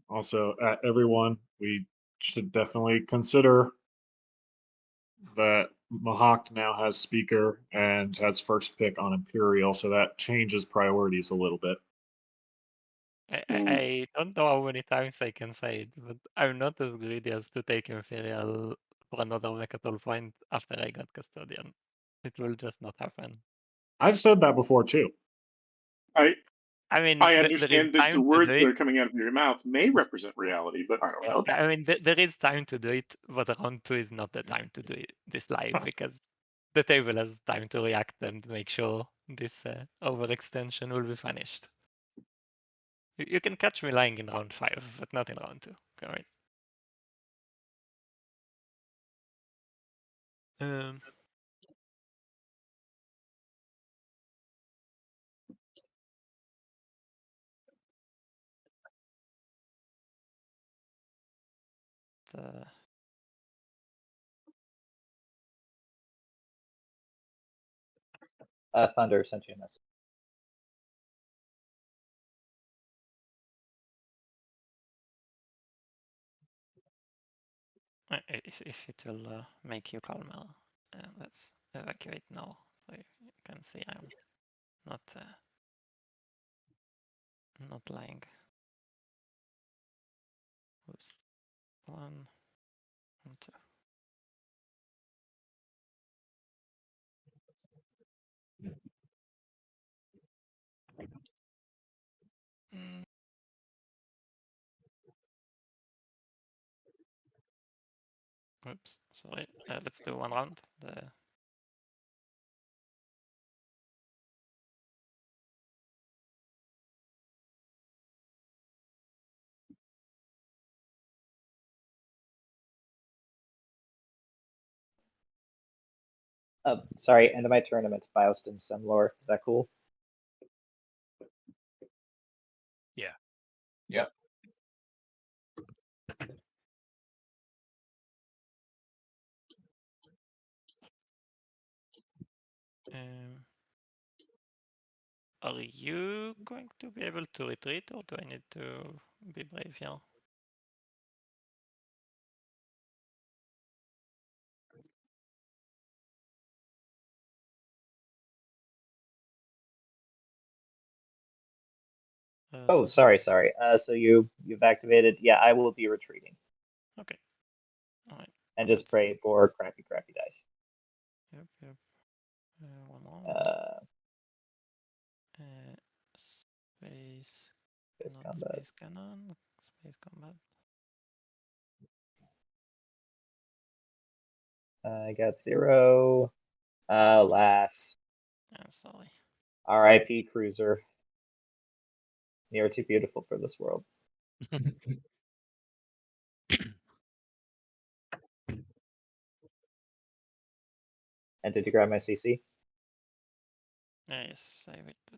Also, everyone, we should definitely consider that Mahawk now has speaker and has first pick on Imperial, so that changes priorities a little bit. I don't know how many times I can say it, but I'm not as greedy as to take Imperial for another Mechatol point after I got Custodian. It will just not happen. I've said that before too. I mean, I there is understand that the time to words do that it. are coming out of your mouth may represent reality, but I don't know that. I mean, there is time to do it, but round 2 is not the time to do it this live because the table has time to react and make sure this overextension will be punished. You can catch me lying in round 5, but not in round 2. All right. Thunder sent you a message. If it will make you calmer, let's evacuate now, so you can see I'm not lying. Oops. 1, 2. Oops, sorry. Let's do 1 round. Sorry, end of my tournament, Biostim Semlor. Is that cool? Yeah. Yep. Are you going to be able to retreat, or do I need to be brave here? Oh, sorry. So you've activated. Yeah, I will be retreating. Okay. All right. And just pray for crappy dice. Yep. 1 round. Space. Space Not combat. space cannon. Space combat. I got 0. Alas. Yeah, sorry. R.I.P. Cruiser. You are too beautiful for this world. And did you grab my CC? Yes, I will do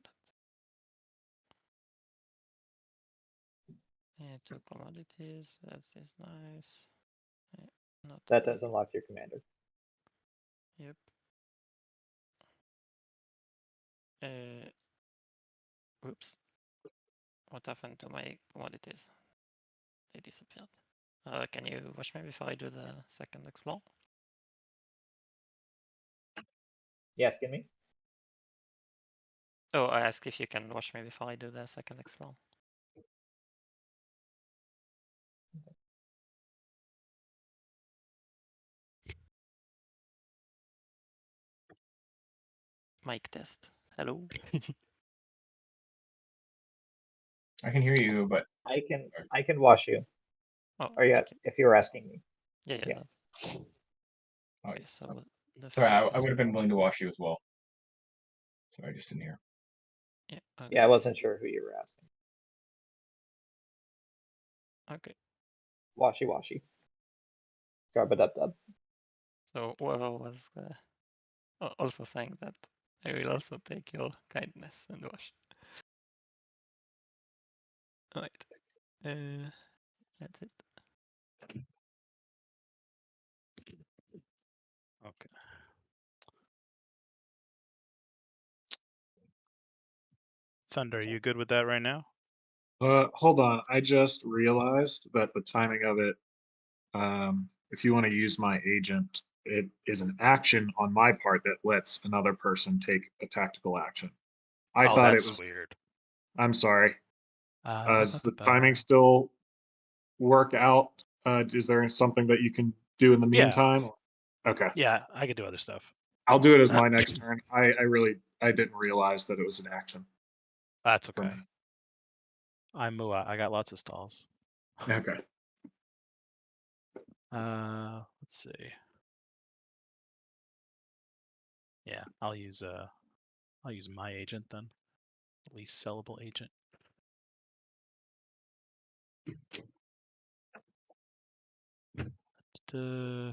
that. 2 commodities. That is nice. Not That does unlock your commander. Yep. Oops. What happened to my commodities? They disappeared. Can you watch me before I do the second explore? Yes, give me. Oh, I asked if you can watch me before I do the second explore. Mic test. Hello. I can hear you, but I can watch you. Oh, Or yeah, thank you. if you're asking me. Yeah, Yeah. yeah. oh, Okay, so the sorry, I first would have been explore- willing to watch you as well. So I just didn't hear. Yeah. Okay. Yeah, I wasn't sure who you were asking. Okay. Washy washy. Garbadub. So whoever was also saying that, I will also take your kindness and wash. Alright. That's it. Okay. Thunder, are you good with that right now? Hold on. I just realized that the timing of it, if you want to use my agent, it is an action on my part that lets another person take a tactical action. I Oh, thought it that's was. weird. I'm sorry. Does the Ba-ba-ba-ba. timing still work out? Is there something that you can do in the Yeah. meantime? Okay. Yeah, I could do other stuff. I'll do it as my next turn. I didn't realize that it was an action That's for okay. me. I'm Mua. I got lots of stalls. Okay. Let's see. Yeah, I'll use my agent then. Least sellable agent. Hmm.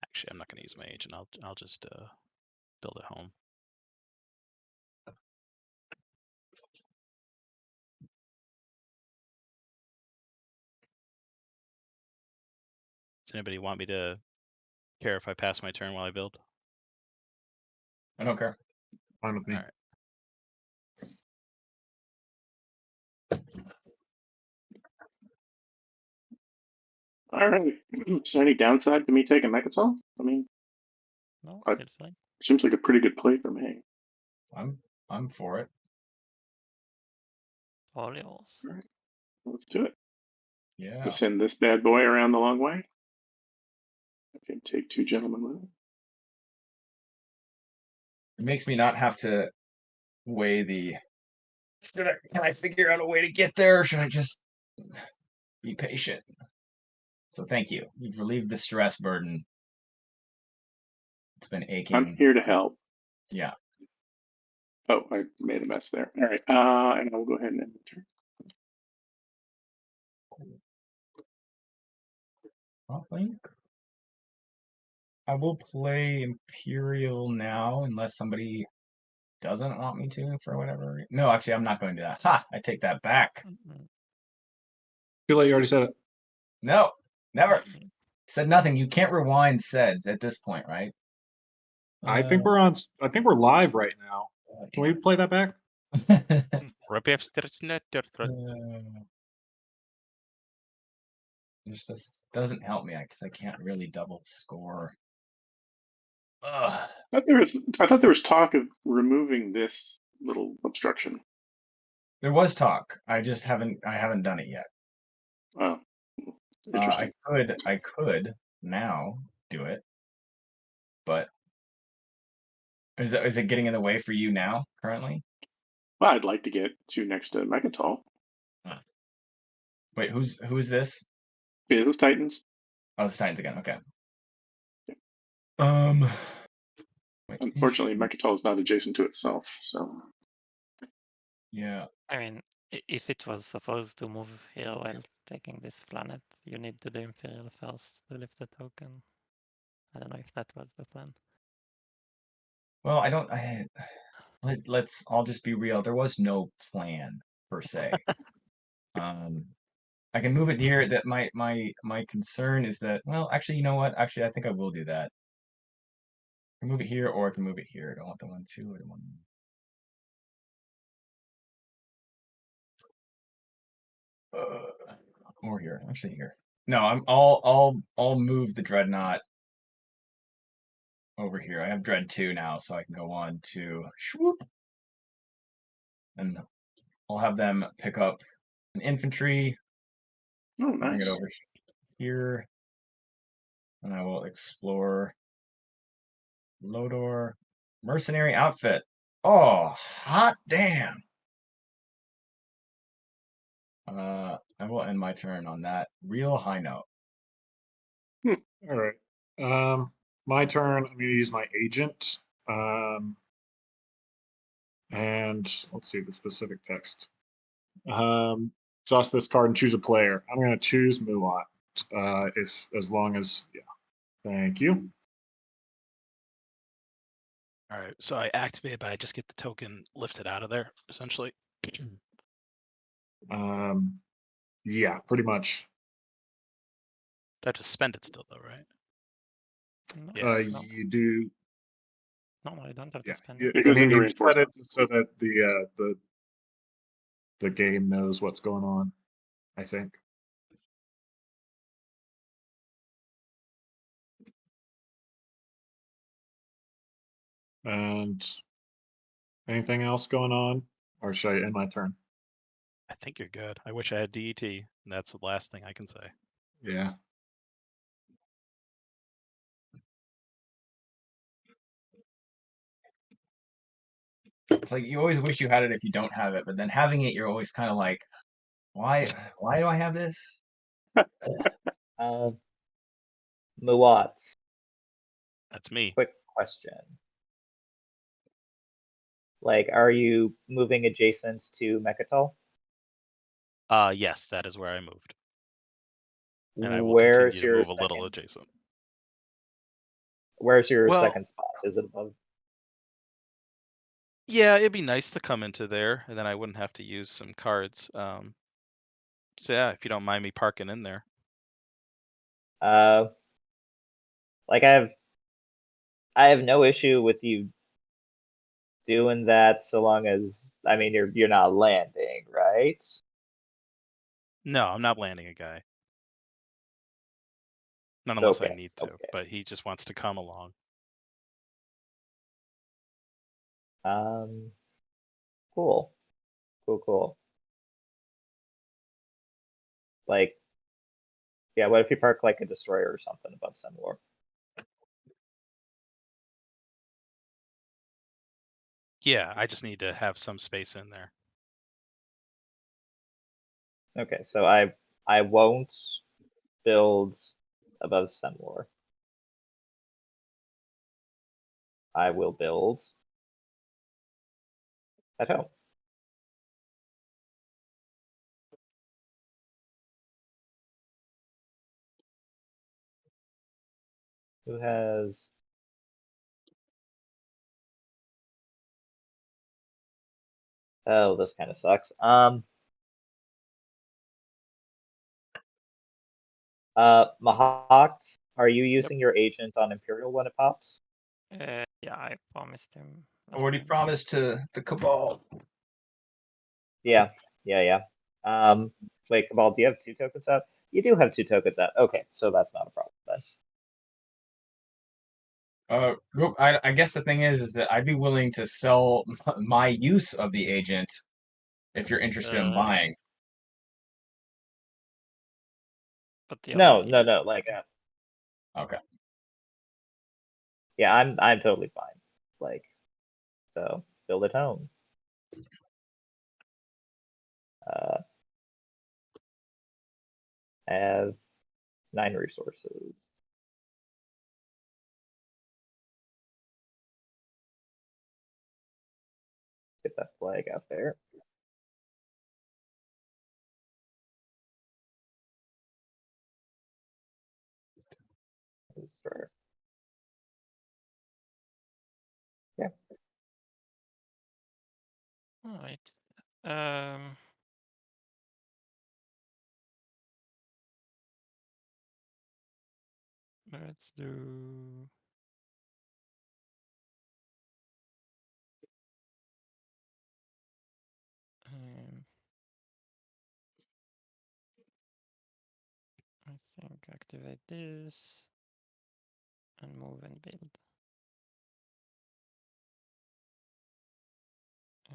Actually, I'm not going to use my agent. I'll just build a home. Does anybody want me to care if I pass my turn while I build? I don't care. Fine with me. All right. All right. Is there any downside to me taking Mechatol? I mean, No, I- it's fine. seems like a pretty good play for me. I'm for it. All yours. All right. Let's do it. Yeah. We'll send this bad boy around the long way. I can take 2 gentlemen with it. It makes me not have to weigh the. Can I figure out a way to get there, or should I just be patient? So thank you. You've relieved the stress burden. It's been aching. I'm here to help. Yeah. Oh, I made a mess there. All right. And I will go ahead and end the turn. I will play Imperial now, unless somebody doesn't want me to for whatever reason. No, actually, I'm not going to do that. Ha! I take that back. Too late. You already said it. No, never. Said nothing. You can't rewind SEDs at this point, right? I think we're on. I think we're live right now. Can we play that back? This just doesn't help me because I can't really double score. Ugh. I thought there was talk of removing this little obstruction. There was talk. I just haven't done it yet. Oh, interesting. I could now do it, but is it getting in the way for you now currently? Well, I'd like to get 2 next to Mechatol. Wait, who's this? Business Titans. Oh, it's Titans again. Okay. Wait, Unfortunately, Mechatol is not adjacent to itself, so. yeah. I mean, if it was supposed to move here while taking this planet, you need to do Imperial first to lift the token. I don't know if that was the plan. Well, I don't. Let's all just be real. There was no plan per se. I I can move it here. That my concern is that, well, actually, you know what? Actually, I think I will do that. I can move it here, or I can move it here. I don't want the 1-2. I don't want. Or here. Actually, here. No, I'll move the Dreadnought over here. I have Dread 2 now, so I can go on to swoop, and I'll have them pick up an infantry. Oh, Bring nice. it over here, and I will explore Lodor mercenary outfit. Oh, hot damn! I will end my turn on that real high note. All right. My turn. I'm going to use my agent. And let's see the specific text. Toss this card and choose a player. I'm going to choose Mulat. As long as, yeah. Thank you. All right, so I activate it, but I just get the token lifted out of there, essentially. Yeah, pretty much. I have to spend it still, though, right? No, Yeah. no, You do. no, I don't have Yeah. to spend You, it. It I goes mean, into you set it reinforcement. so that the game knows what's going on, I think. And anything else going on, or should I end my turn? I think you're good. I wish I had DET. And that's the last thing I can say. Yeah. It's like you always wish you had it if you don't have it, but then having it, you're always kind of like, why do I have this? Muat, That's me. quick question. Like, are you moving adjacent to Mechatol? Yes, that is where I moved. And I will Where's continue to your move a little second? adjacent. Where's your Well- second spot? Is it above? Yeah, it'd be nice to come into there, and then I wouldn't have to use some cards. So yeah, if you don't mind me parking in there. Like I have no issue with you doing that so long as, I mean, you're not landing, right? No, I'm not landing a guy. Not unless I Okay, need to, okay. but he just wants to come along. Cool. Cool. Like, yeah, what if you park like a destroyer or something above Semlor? Yeah, I just need to have some space in there. Okay, so I won't build above Semlor. I will build at home. Who has? Oh, this kind of sucks. Mahawks, are you using your agent on Imperial when it pops? Yeah, I promised him. last Already time. promised to the Cabal. Yeah. Wait, Cabal, do you have 2 tokens out? You do have 2 tokens out. Okay, so that's not a problem then. I guess the thing is that I'd be willing to sell my use of the agent if you're interested in buying. But the No, other games. like, Okay. yeah, I'm totally fine. Like, so build at home. I have 9 resources. Get that flag out there. Destroyer. Yeah. All right. Let's do. I think activate this and move and build. I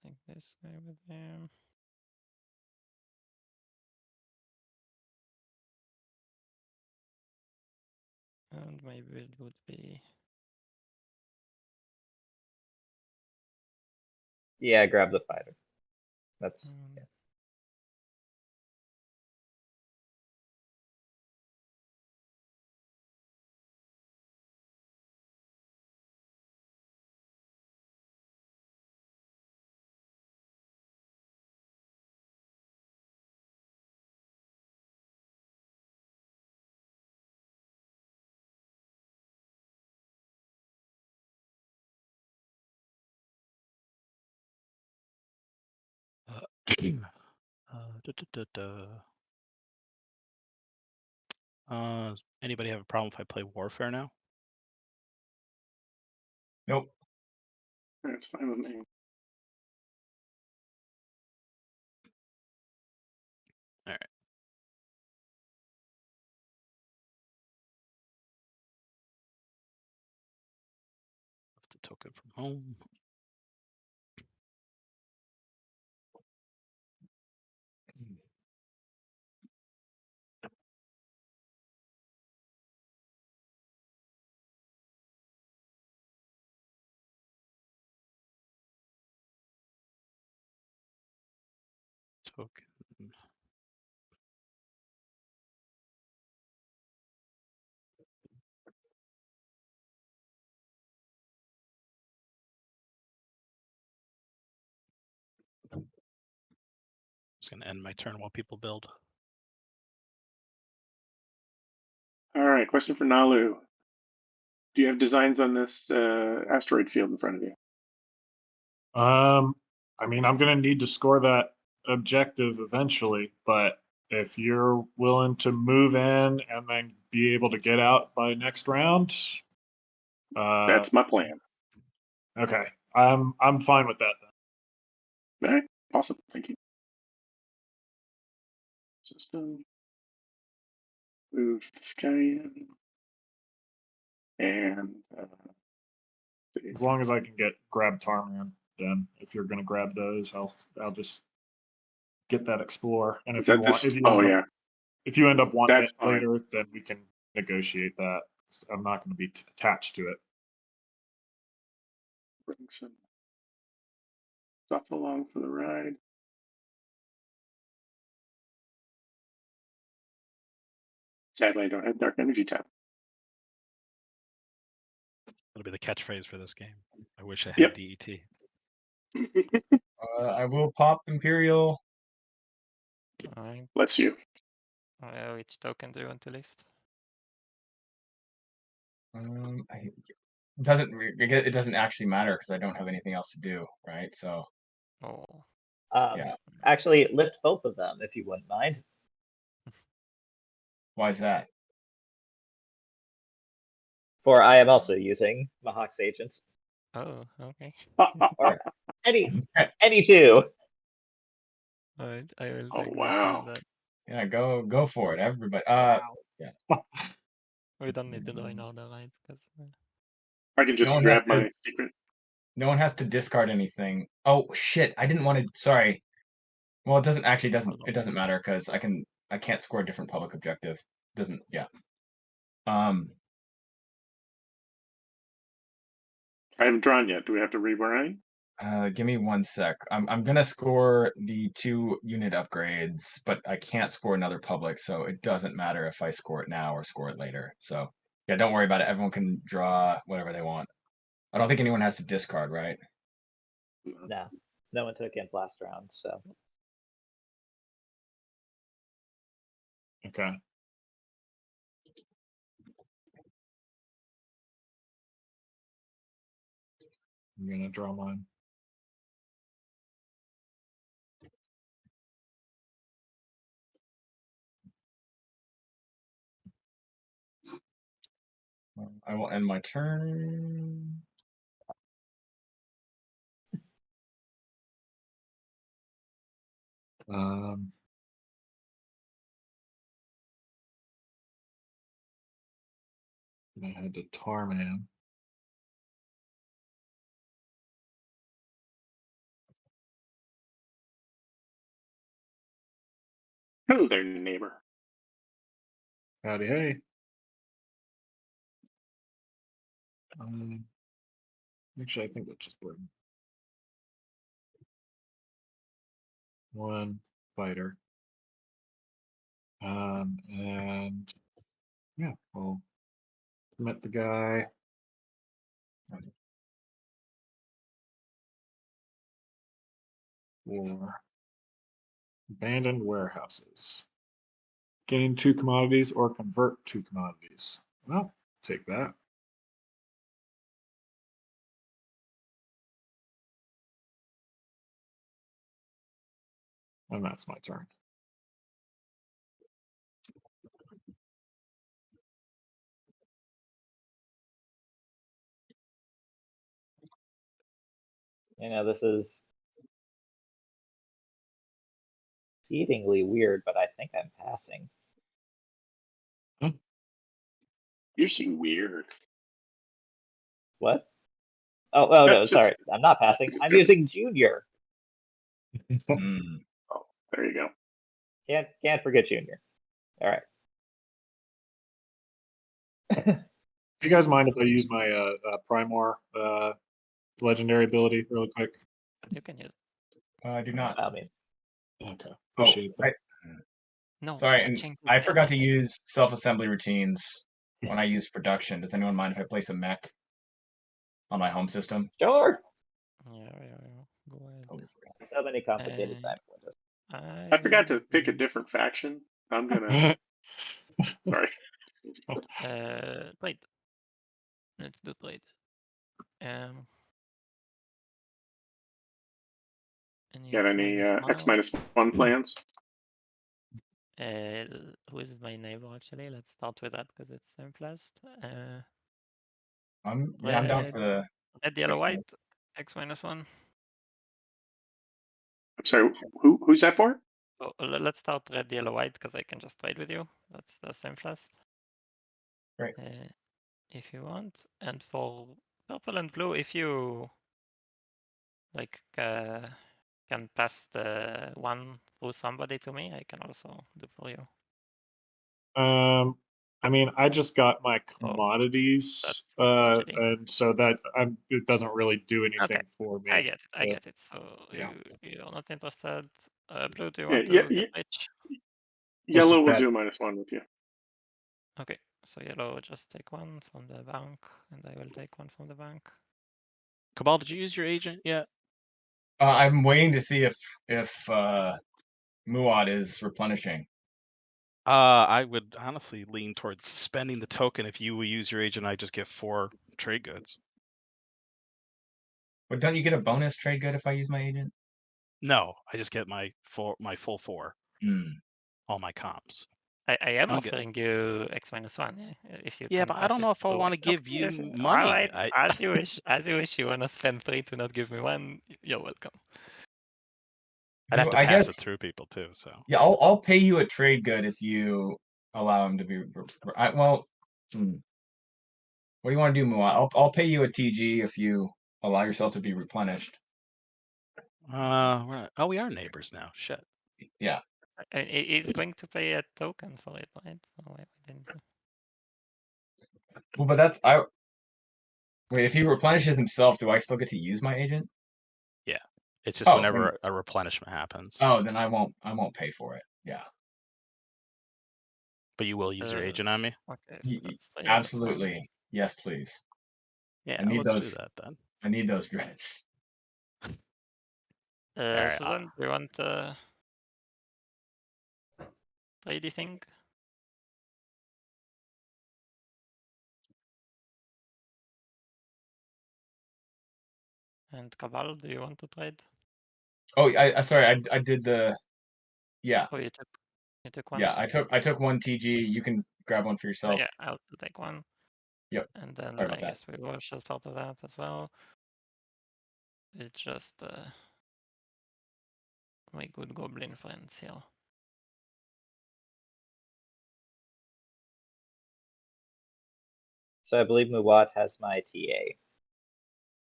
think this guy with him. And my build would be. Yeah, grab the fighter. That's yeah. Anybody have a problem if I play Warfare now? Nope. That's fine with me. All right. Left the token from home. Token. Just gonna end my turn while people build. All right, question for Nalu. Do you have designs on this asteroid field in front of you? I mean, I'm gonna need to score that objective eventually, but if you're willing to move in and then be able to get out by next round, That's my plan. okay. I'm fine with that then. All right, awesome. Thank you. System. Move this guy in. And As long as I can get grab Tarman, then if you're gonna grab those, I'll just get that explore. And is that just, if you end up wanting That's it fine. later, then we can negotiate that. I'm not going to be attached to it. Bring some stuff along for the ride. Sadly, I don't have dark energy tab. That'll be the catchphrase for this game. I wish I had Yep. DET. I will pop Imperial. Alright. Bless you. Which token do you want to lift? It doesn't actually matter because I don't have anything else to do, right? So Oh. yeah. Actually, lift both of them if you wouldn't mind. Why is that? For I am also using Mahawk's agents. Oh, okay. Or any two. Alright, I will Oh, take wow. that. Yeah, go for it, everybody. Wow. Yeah. We don't need to do in order, right? Because I can just grab my secret. No one has to discard anything. Oh shit! I didn't want to. Sorry. Well, it doesn't matter because I can't score a different public objective. Doesn't. Yeah. I haven't drawn yet. Do we have to rewind? Give me 1 sec. I'm gonna score the 2 unit upgrades, but I can't score another public, so it doesn't matter if I score it now or score it later. So yeah, don't worry about it. Everyone can draw whatever they want. I don't think anyone has to discard, right? No one took in last round, so. Okay. I'm gonna draw mine. I will end my turn. I had to Tarman. Hello there, neighbor. Howdy, hey. Actually, I think that's just bring one fighter. And yeah, we'll met the guy. For abandoned warehouses. Gain 2 commodities or convert 2 commodities. Well, take that. And that's my turn. You know, this is exceedingly weird, but I think I'm passing. You're so weird. What? Oh no, Just- sorry. I'm not passing. I'm using Junior. Mm. Oh, there you go. Can't forget Junior. All right. Do you guys mind if I use my Primor legendary ability really quick? You can use. I do not. I mean, Okay, Oh, appreciate that. No. sorry, it and changes I forgot to everything. use self-assembly routines when I use production. Does anyone mind if I place a mech on my home system? sure. Yeah. Go ahead. Totally forgot. So many complicated Uh, time windows. I forgot to pick a different faction. I'm gonna. Sorry. Trade. Let's do trade. Any Got X any minus X-1 plans? who is my neighbor actually? Let's start with that because it's simplest. I'm down for the Red, yellow, X white. X-1. I'm sorry. Who's that for? Oh, let's start red, yellow, white because I can just trade with you. That's the simplest. Right. If you want, and for purple and blue, if you like can pass the one through somebody to me, I can also do for you. I mean, I just got my Oh, commodities, that's GG. and so that it doesn't really do anything Okay, for me. I get it. I get it. So yeah. you're not interested. Blue, do you Yeah, want to get rich? Yellow just will bet. do -1 with you. Okay, so yellow, just take one from the bank, and I will take one from the bank. Cabal, did you use your agent yet? I'm waiting to see if Muad is replenishing. I would honestly lean towards spending the token. If you will use your agent, I just get 4 trade goods. But don't you get a bonus trade good if I use my agent? No, I just get my full 4, Hmm. all my comps. I am I'm good. offering you X-1, yeah. If you Yeah, can but I pass don't it know if I through want to it. give Okay, you if- money. Alright, as you wish. As you wish. You wanna spend 3 to not give me 1, you're welcome. I'd have to I pass guess it through people too. So yeah, I'll pay you a trade good if you allow him to be. What do you want to do, Muad? I'll pay you a TG if you allow yourself to be replenished. we are neighbors now. Shit. Yeah. He's going to pay a token for it, right? So why didn't you? Well, but wait. If he replenishes himself, do I still get to use my agent? Yeah, it's just Oh, whenever a replenishment happens. Oh, then I won't pay for it. Yeah. But you will use your agent on me. Okay, so that's 3 X1. Absolutely. Yes, please. Yeah, I need let's do those. that then. I need those grits. Alright, So then, do you want trade thing? And Cabal, do you want to trade? Oh, I sorry, I did the. Yeah, Oh, you took one. yeah. I took one TG. You can grab one for yourself. Yeah, I'll take one. Yep. And then Sorry about I that. guess we wash as part of that as well. It's just my good goblin friends here. So I believe Muwat has my TA.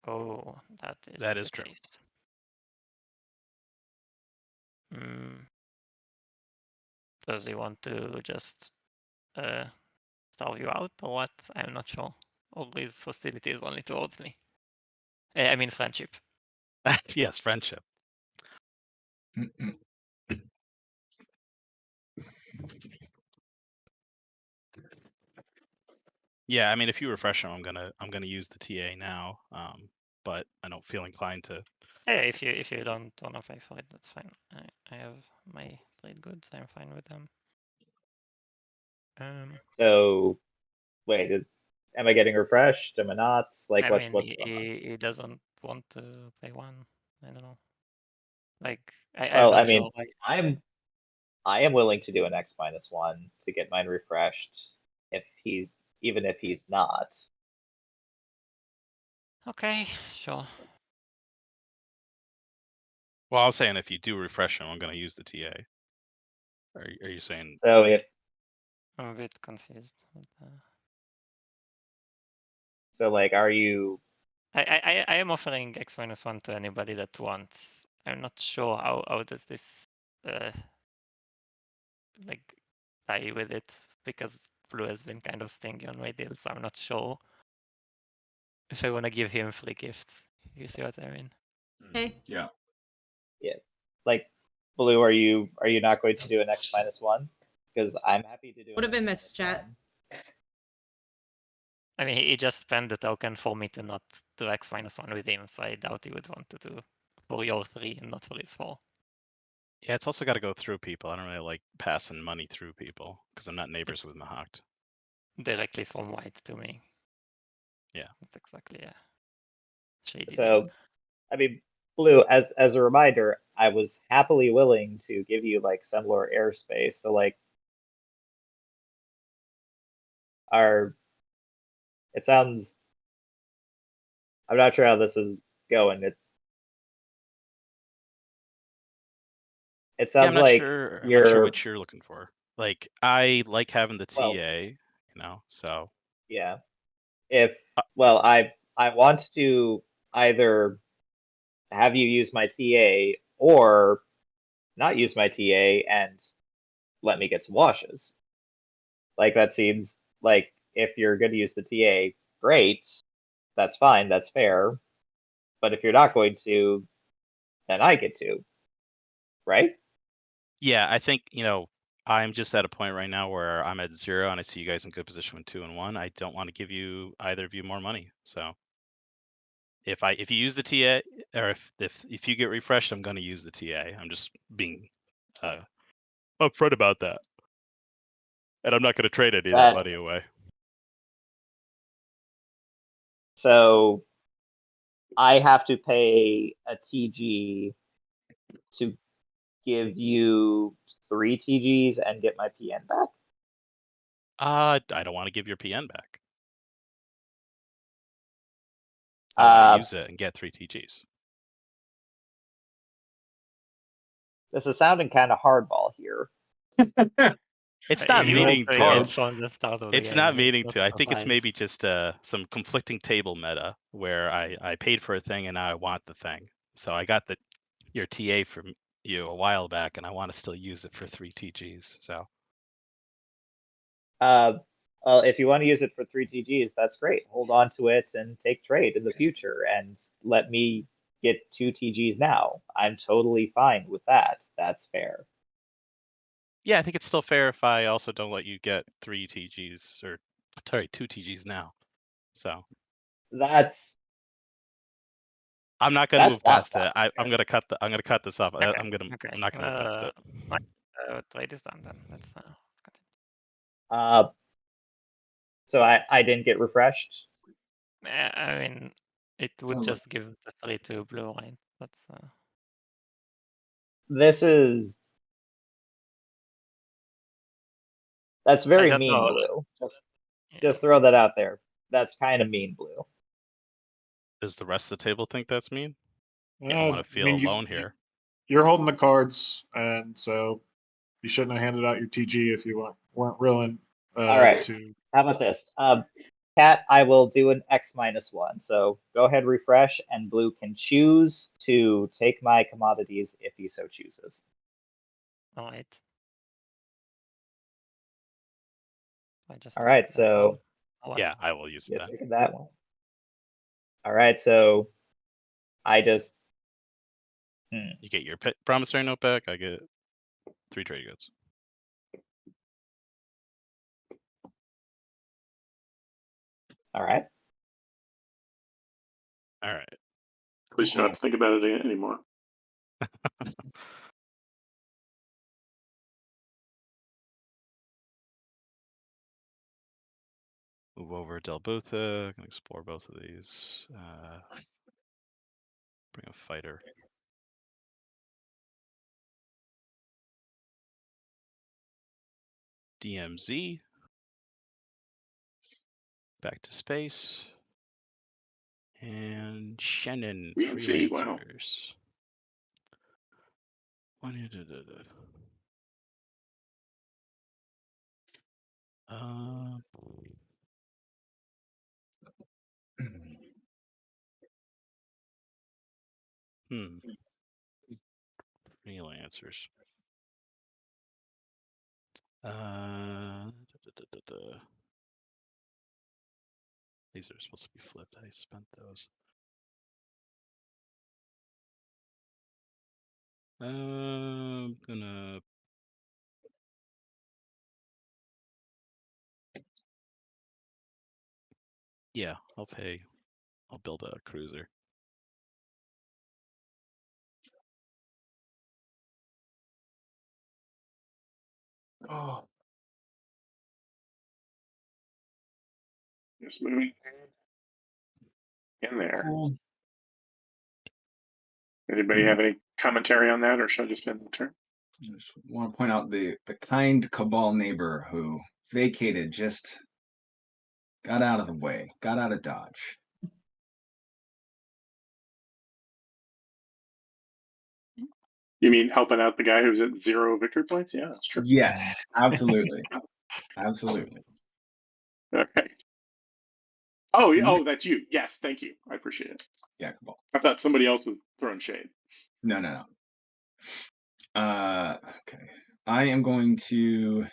Oh, that is the true. case. Hmm. Does he want to just starve you out or what? I'm not sure. All his hostility is only towards me. I mean friendship. Yes, friendship. Mm-mm. Yeah, I mean, if you refresh him, I'm gonna use the TA now. But I don't feel inclined to. Yeah, if you don't wanna pay for it, that's fine. I have my trade goods. I'm fine with them. So wait, am I getting refreshed? Am I not? Like I what's mean, going on? he doesn't want to pay one. I don't know. Like I'm Well, I not mean, sure. Like, I am willing to do an X-1 to get mine refreshed even if he's not. okay, sure. Well, I was saying if you do refresh him, I'm gonna use the TA. Are you saying? So if I'm a bit confused. so, like, are you? I am offering X-1 to anybody that wants. I'm not sure how does this like tie with it, because Blue has been kind of stingy on my deal, so I'm not sure if I want to give him free gifts. You see what I mean? Okay. Yeah. Like, Blue, are you not going to do an X-1? Because I'm happy to do. What an have I missed, chat? X-1. I mean, he just spent the token for me to not do X-1 with him, so I doubt he would want to do for your 3 and not for his 4. Yeah, it's also got to go through people. I don't really like passing money through people because I'm not neighbors It's with Mahakt. directly from white to me. Yeah. That's exactly a shady So, deal. I mean, Blue, as a reminder, I was happily willing to give you like similar airspace. So like, it sounds. I'm not sure how this is going. It Yeah, sounds I'm not like sure. I'm not sure you're. what you're looking for. Like, I like having the TA, Well, so. yeah. If Uh, well, I want to either have you use my TA or not use my TA and let me get some washes. Like that seems like if you're going to use the TA, great. That's fine. That's fair. But if you're not going to, then I get to. Right? Yeah, I think, I'm just at a point right now where I'm at 0 and I see you guys in good position with 2 and 1. I don't want to give either of you more money. So if you use the TA, or if you get refreshed, I'm going to use the TA. I'm just being upfront about that. And I'm not going to trade any of that money away. So I have to pay a TG to give you 3 TGs and get my PN back. I don't want to give your PN back. I want to use it and get 3 TGs. This is sounding kind of hardball here. It's not He meaning wants to. it from the start of the It's game. not meaning Not to. I think it's surprised. maybe just some conflicting table meta where I paid for a thing and now I want the thing. So I got your TA from you a while back and I want to still use it for 3 TGs. So Well, if you want to use it for 3 TGs, that's great. Hold on to it and take trade in the future and let me get 2 TGs now. I'm totally fine with that. That's fair. yeah, I think it's still fair if I also don't let you get 3 TGs or sorry, 2 TGs now. So That's I'm not going to move not past it. I'm going to cut this off. Okay. I'm Okay. not going to move past it. Trade is done then. Let's continue. so I didn't get refreshed. I mean, It would Sounds like- just give the 3 to blue, right? That's that's very don't mean know. blue. Yeah. Just throw that out there. That's kind of mean blue. Does the rest of the table think that's mean? I I want to feel mean, alone here. You're holding the cards, and so you shouldn't have handed out your TG if you weren't willing All right. to. How about this? Cat, I will do an X-1. So go ahead, refresh, and blue can choose to take my commodities if he so chooses. All right. I just All take right, this so one. Oh, Yeah, I will use you're that. taking that one. All right, so I just. You get your promissory note back. I get 3 trade goods. All right. All right. At least you don't have to think about it anymore. Move over Del Botha. Can explore both of these. Bring a fighter. DMZ. Back to space. And Shannon DMZ, wow. freelancers. Freelancers. These are supposed to be flipped. I spent those. I'm gonna. Yeah, I'll pay. I'll build a cruiser. Oh. Just moving in there. Cool. Anybody have any commentary on that, or should I just spend the turn? Just want to point out the kind Cabal neighbor who vacated, just got out of the way, got out of Dodge. You mean helping out the guy who's at 0 victory points? Yeah, that's true. Yes, absolutely. Absolutely. Okay. Oh, oh, that's you. Yes, thank you. I appreciate it. Yeah, Cabal. I thought somebody else was throwing shade. No. Okay. I am going to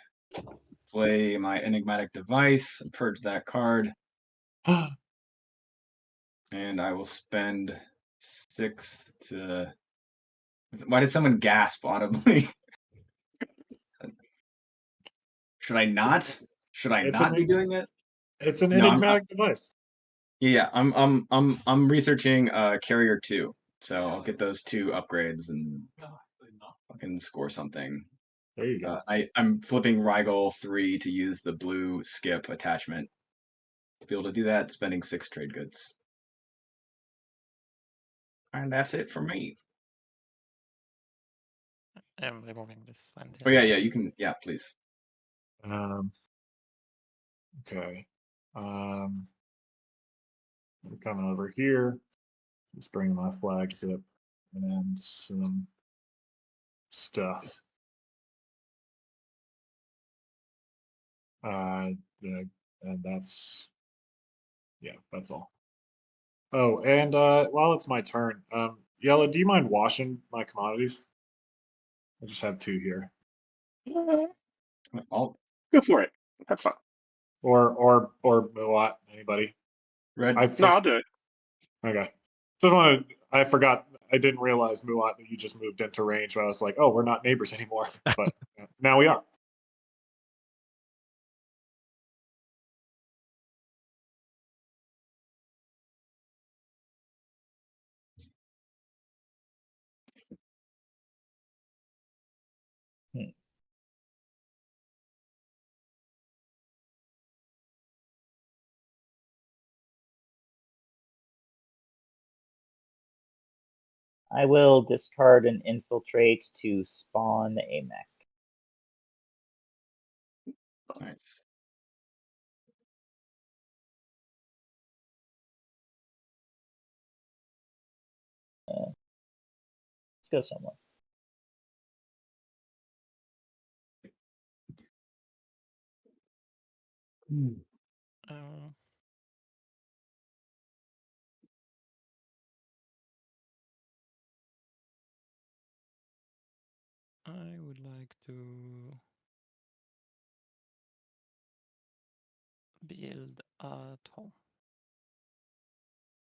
play my enigmatic device and purge that card. And I will spend 6 to. Why did someone gasp audibly? Should I not? Should I It's not be an doing it? it's an No, enigmatic device. Yeah, I'm researching Carrier 2, so I'll get those 2 upgrades and fucking score something. There you go. I'm flipping Rigel 3 to use the blue skip attachment to be able to do that, spending 6 trade goods. And that's it for me. I'm removing this one. Oh yeah, you can. Yeah, please. Okay. I'm coming over here. Just bringing my flagship and some stuff. Yeah, and that's all. Oh, and while it's my turn, Yella, do you mind washing my commodities? I just have 2 here. I'll Go for it. Have fun. Or Muat, anybody? red. No, I'll do it. Okay. Just wanted. I forgot. I didn't realize Muat that you just moved into range. But I was like, oh, we're not neighbors anymore. But now we are. I will discard an infiltrate to spawn a mech. Nice. Go somewhere. I would like to build at home.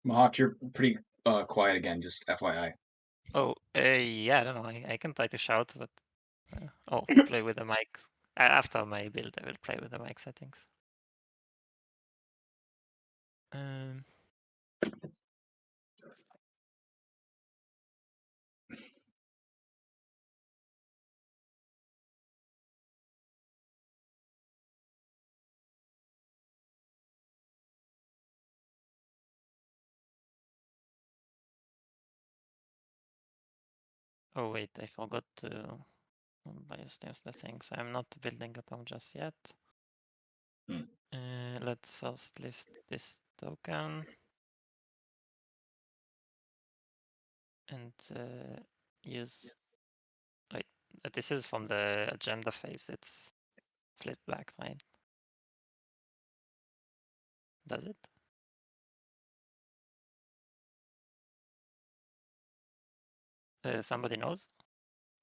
Mahawk, you're pretty quiet again, just FYI. Oh, yeah, I don't know. I can try to shout, but I'll play with the mic. After my build, I will play with the mic settings. Oh wait, I forgot to biostance the thing, so I'm not building a home just yet. Let's first lift this token and use. Wait, this is from the agenda phase. It's flip back, right? Does it? Somebody knows?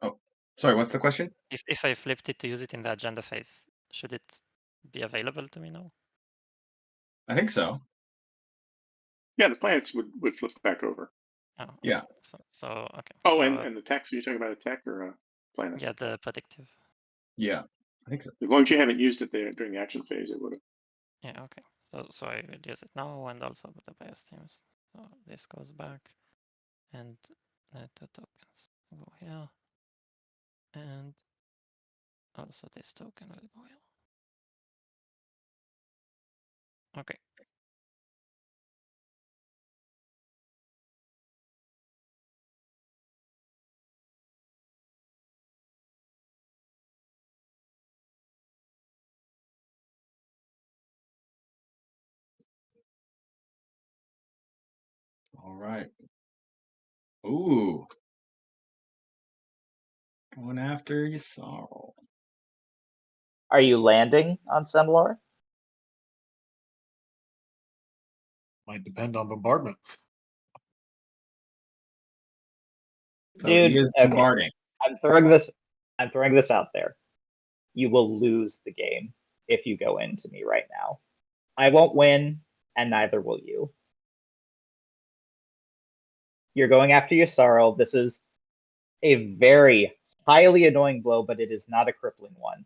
Oh, sorry, what's the question? If I flipped it to use it in the agenda phase, should it be available to me now? I think so. Yeah, the planets would flip back over. Oh, Yeah. okay. So okay. Oh, so, and the text, are you talking about a tech or a planet? yeah, the predictive. Yeah, I think so. As long as you haven't used it there during the action phase, it would have. Yeah, okay. So I will use it now and also with the bias teams. So this goes back and let the tokens go here. And also this token will go here. Okay. All right. Ooh. Going after Yssarl. Are you landing on Semlor? Might depend on bombardment. So Dude, he is okay. bombarding. I'm throwing this out there. You will lose the game if you go into me right now. I won't win, and neither will you. You're going after Yssarl. This is a very highly annoying blow, but it is not a crippling one.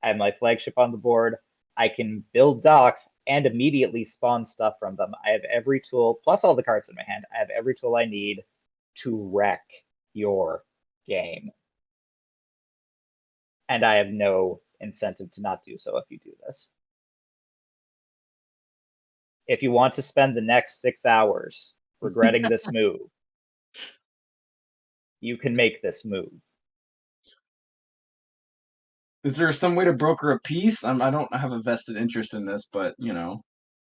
I have my flagship on the board. I can build docks and immediately spawn stuff from them. I have every tool, plus all the cards in my hand. I have every tool I need to wreck your game. And I have no incentive to not do so if you do this. If you want to spend the next 6 hours regretting this move, you can make this move. Is there some way to broker a peace? I don't have a vested interest in this, but you know,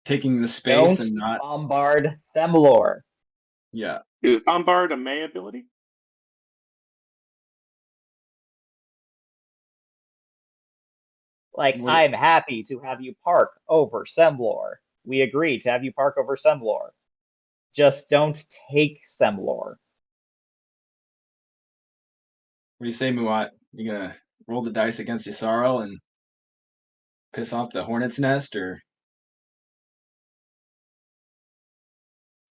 taking the space Don't and not bombard Semlor. Yeah. Is Bombard a May ability? Like, What- I'm happy to have you park over Semlor. We agree to have you park over Semlor. Just don't take Semlor. What do you say, Muat? You gonna roll the dice against Yssarl and piss off the hornet's nest, or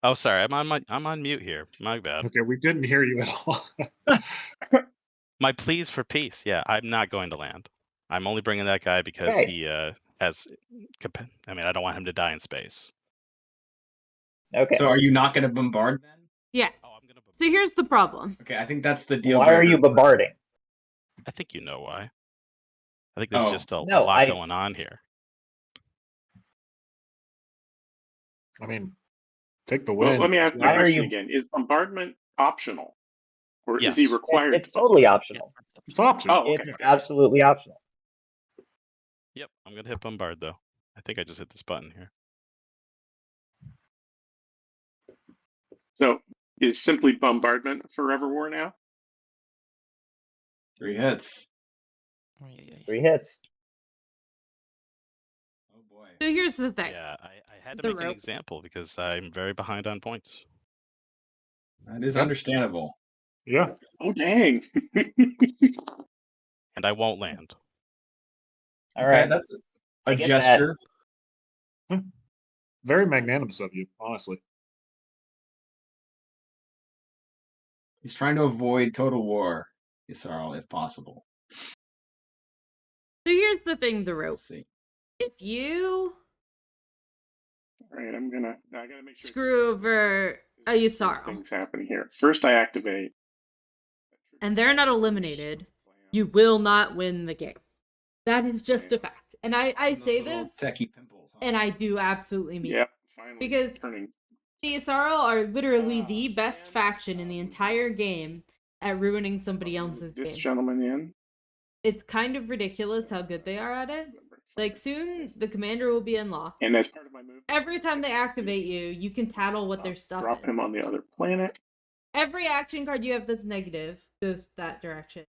Oh, sorry, I'm on mute here. My bad. Okay, we didn't hear you at all. My pleas for peace. Yeah, I'm not going to land. I'm only bringing that guy because Okay. he has. I mean, I don't want him to die in space. Okay. so are you not gonna bombard then? Yeah. Oh, I'm gonna. So here's the problem. Okay, I think that's the deal. Why are you breaker. bombarding? I think you know why. I think there's Oh. just a No, lot going on here. I mean, take the Well, win. let me ask my Why are question you- again. Is bombardment optional, or is he Yes. required? It's to bump totally it? optional. It's optional. Oh, okay. It's absolutely optional. Yep. I'm gonna hit bombard though. I think I just hit this button here. So is simply bombardment a forever war now? 3 hits. 3 hits. Oh boy. So here's the thing. Yeah, I had to The make an rope. example because I'm very behind on points. That is Yep. understandable. Yeah. Oh dang! And I won't land. All Okay, right. that's I a get that. gesture. Very magnanimous of you, honestly. He's trying to avoid total war, Yssarl, if possible. So here's the thing, the rope. Let's see. If you All right, I gotta make sure. screw over a There's two Yssarl, things happening here. First, I activate, and they're not eliminated, you will not win the game. That is just a fact. And I Those say little this, techie pimples, huh? and I do absolutely mean it. Yep, finally Because turning. the Yssarl are literally the best man. faction in the entire game at ruining somebody else's This game. gentleman in. It's kind of ridiculous how good they are at it. Like, soon the commander will be unlocked. And as part of my move, Every time they activate you, you can tattle what their stuff drop is. him on the other planet. Every action card you have that's negative goes that direction.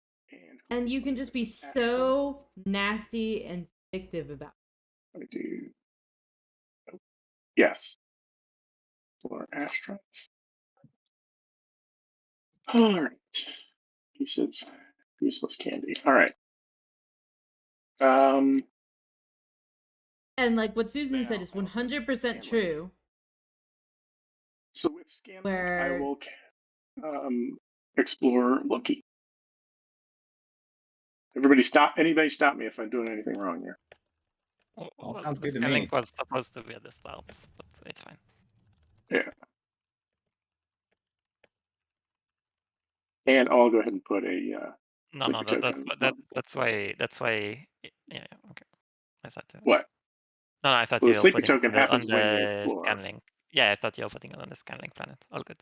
And you can just be so nasty and vindictive about it. I do. Yes. For Astra. All right. Piece of useless candy. All right. And like what Susan Now, said is I'll 100% Scanlan. true. So with Scanlan, Where- I will explore Loki. Anybody stop me if I'm doing anything wrong here. All sounds the good to scanning me. was supposed to be at the start, but it's fine. Yeah. And I'll go ahead and put a No, Like no, a that, token. that's why. Yeah, okay. I thought. what? No, I thought Well, you the were sleepy putting it token on the, happens when you explore. scan link. Yeah, I thought you were putting it on the scan link planet. All good.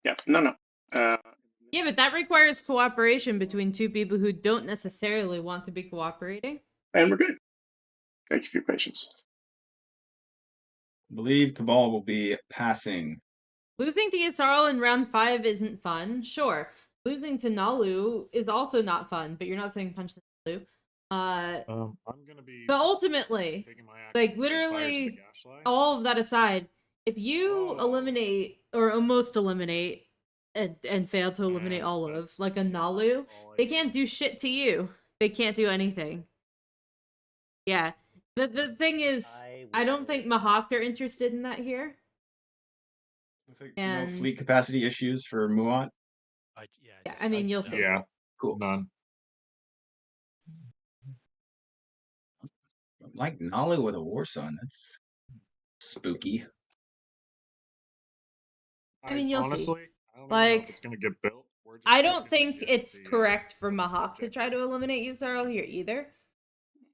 Yeah. No. Yeah, but that requires cooperation between two people who don't necessarily want to be cooperating. And we're good. Thank you for your patience. I believe Cabal will be passing. Losing to Yssarl in round 5 isn't fun, sure. Losing to Nalu is also not fun, but you're not saying punch the Nalu. I'm gonna be. But ultimately, taking my action like to fires the literally, Gaslight. all of that aside, if you eliminate or almost eliminate and fail to eliminate all of, like a Nalu, they can't do shit to you. They can't do anything. Yeah. The thing is, I don't think Mahawk are interested in that here. Looks like And- no fleet capacity issues for Muat. Yeah, I mean, you'll see. Yeah, Cool. none. Like Nalu with a war son. That's spooky. I mean, you'll see. honestly, I don't even know Like, if it's gonna get built. We're just I don't looking to think get it's the, correct for Mahawk to try to eliminate Yssarl here either.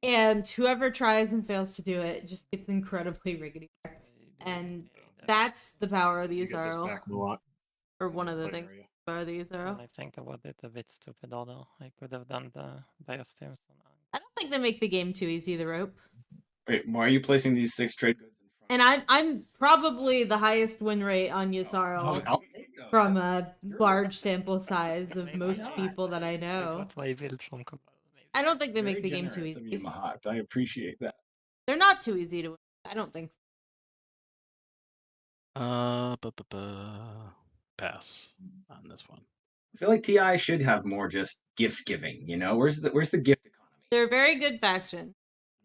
And whoever tries and fails to do it just gets incredibly riggedy. And that's the power of the You get this Yssarl. back, Muat. Or one of the Play things area. about the Yssarl. When I think about it, a bit stupid, although I could have done the bias teams. I don't think they make the game too easy, the rope. Wait, why are you placing these 6 trade goods in front? And I'm probably the highest win rate on Yssarl I'll take those. from That's- a large sample size of Maybe most not. people that I I know. got my build from Cabal. Maybe. I don't think they Very make the game too generous of you, easy. Mahat. I appreciate that. They're not too easy to win. I don't think so. Pass on this one. I feel like TI should have more just gift giving. You know, where's the gift economy? They're a very good faction.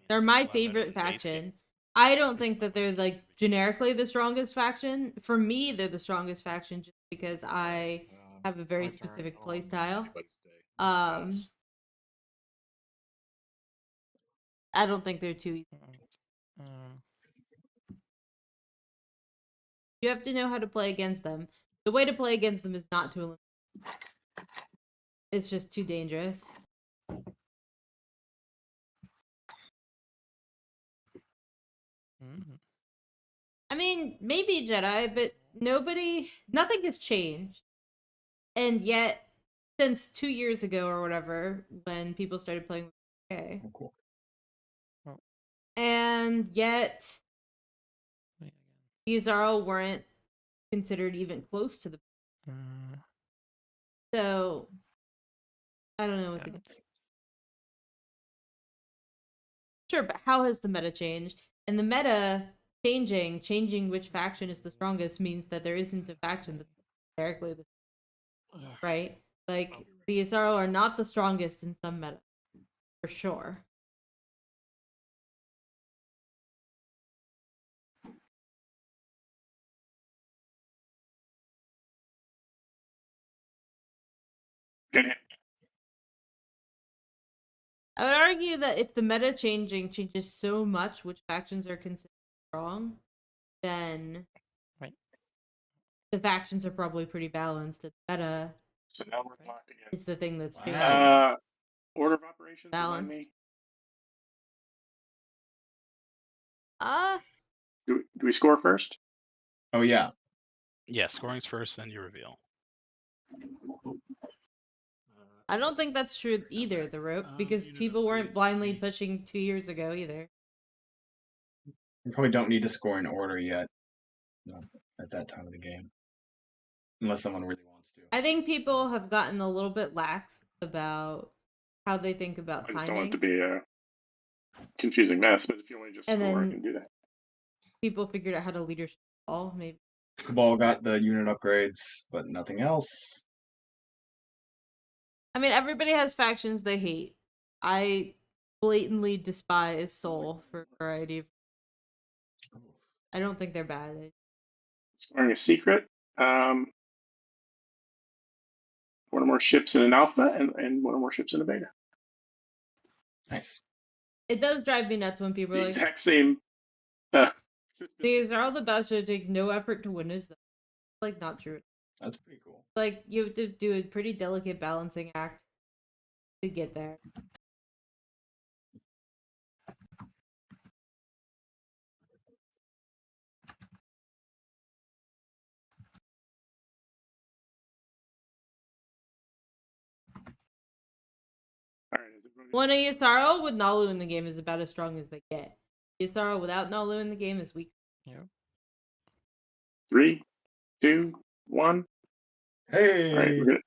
They're my favorite faction. I don't think that they're like generically the strongest faction. For me, they're the strongest faction just because I have a very My turn. specific I don't want playstyle. anybody's day. Um, I don't think they're too easy. You have to know how to play against them. The way to play against them is not to eliminate. It's just too dangerous. I mean, maybe Jedi, but nothing has changed. And yet, since 2 years ago or whatever, when people started playing with okay, Oh, cool. and yet these all weren't considered even close to the. So I don't know what Yeah. Sure, but how has the meta changed? And the meta changing which faction is the strongest means that there isn't a faction that's numerically the right. Like the Isaro are not the strongest in some meta, for sure. Good. I would argue that if the meta changes so much which factions are considered strong, then Right. the factions are probably pretty balanced. And meta So now we're blocked again. is the thing that's Wow. changing. Order of operations. Remind Balanced. me. Do we score first? Oh yeah. Yeah, scoring's first, then you reveal. I don't think that's true either, the rope, because people weren't blindly pushing 2 years ago either. You probably don't need to score in order yet. No, at that time of the game, unless someone really wants to. I think people have gotten a little bit lax about how they think about I just don't want it to timing. be a confusing mess, but if you want to just And score, I then can do that. people figured out how to leadership ball, maybe. Cabal got the unit upgrades, but nothing else. I mean, everybody has factions they hate. I blatantly despise Soul for a variety of. I don't think they're bad. Scoring a secret. One or more ships in an alpha and one or more ships in a beta. Nice. It does drive me nuts when people The are like, exact same. these are all the best, so it takes no effort to win is them. Like, not true. That's pretty cool. Like, you have to do a pretty delicate balancing act to get there. All right, is everybody- One, a Yasaro with Nalu in the game is about as strong as they get. Yasaro without Nalu in the game is weak. Yeah. 3, 2, 1. Hey. All right,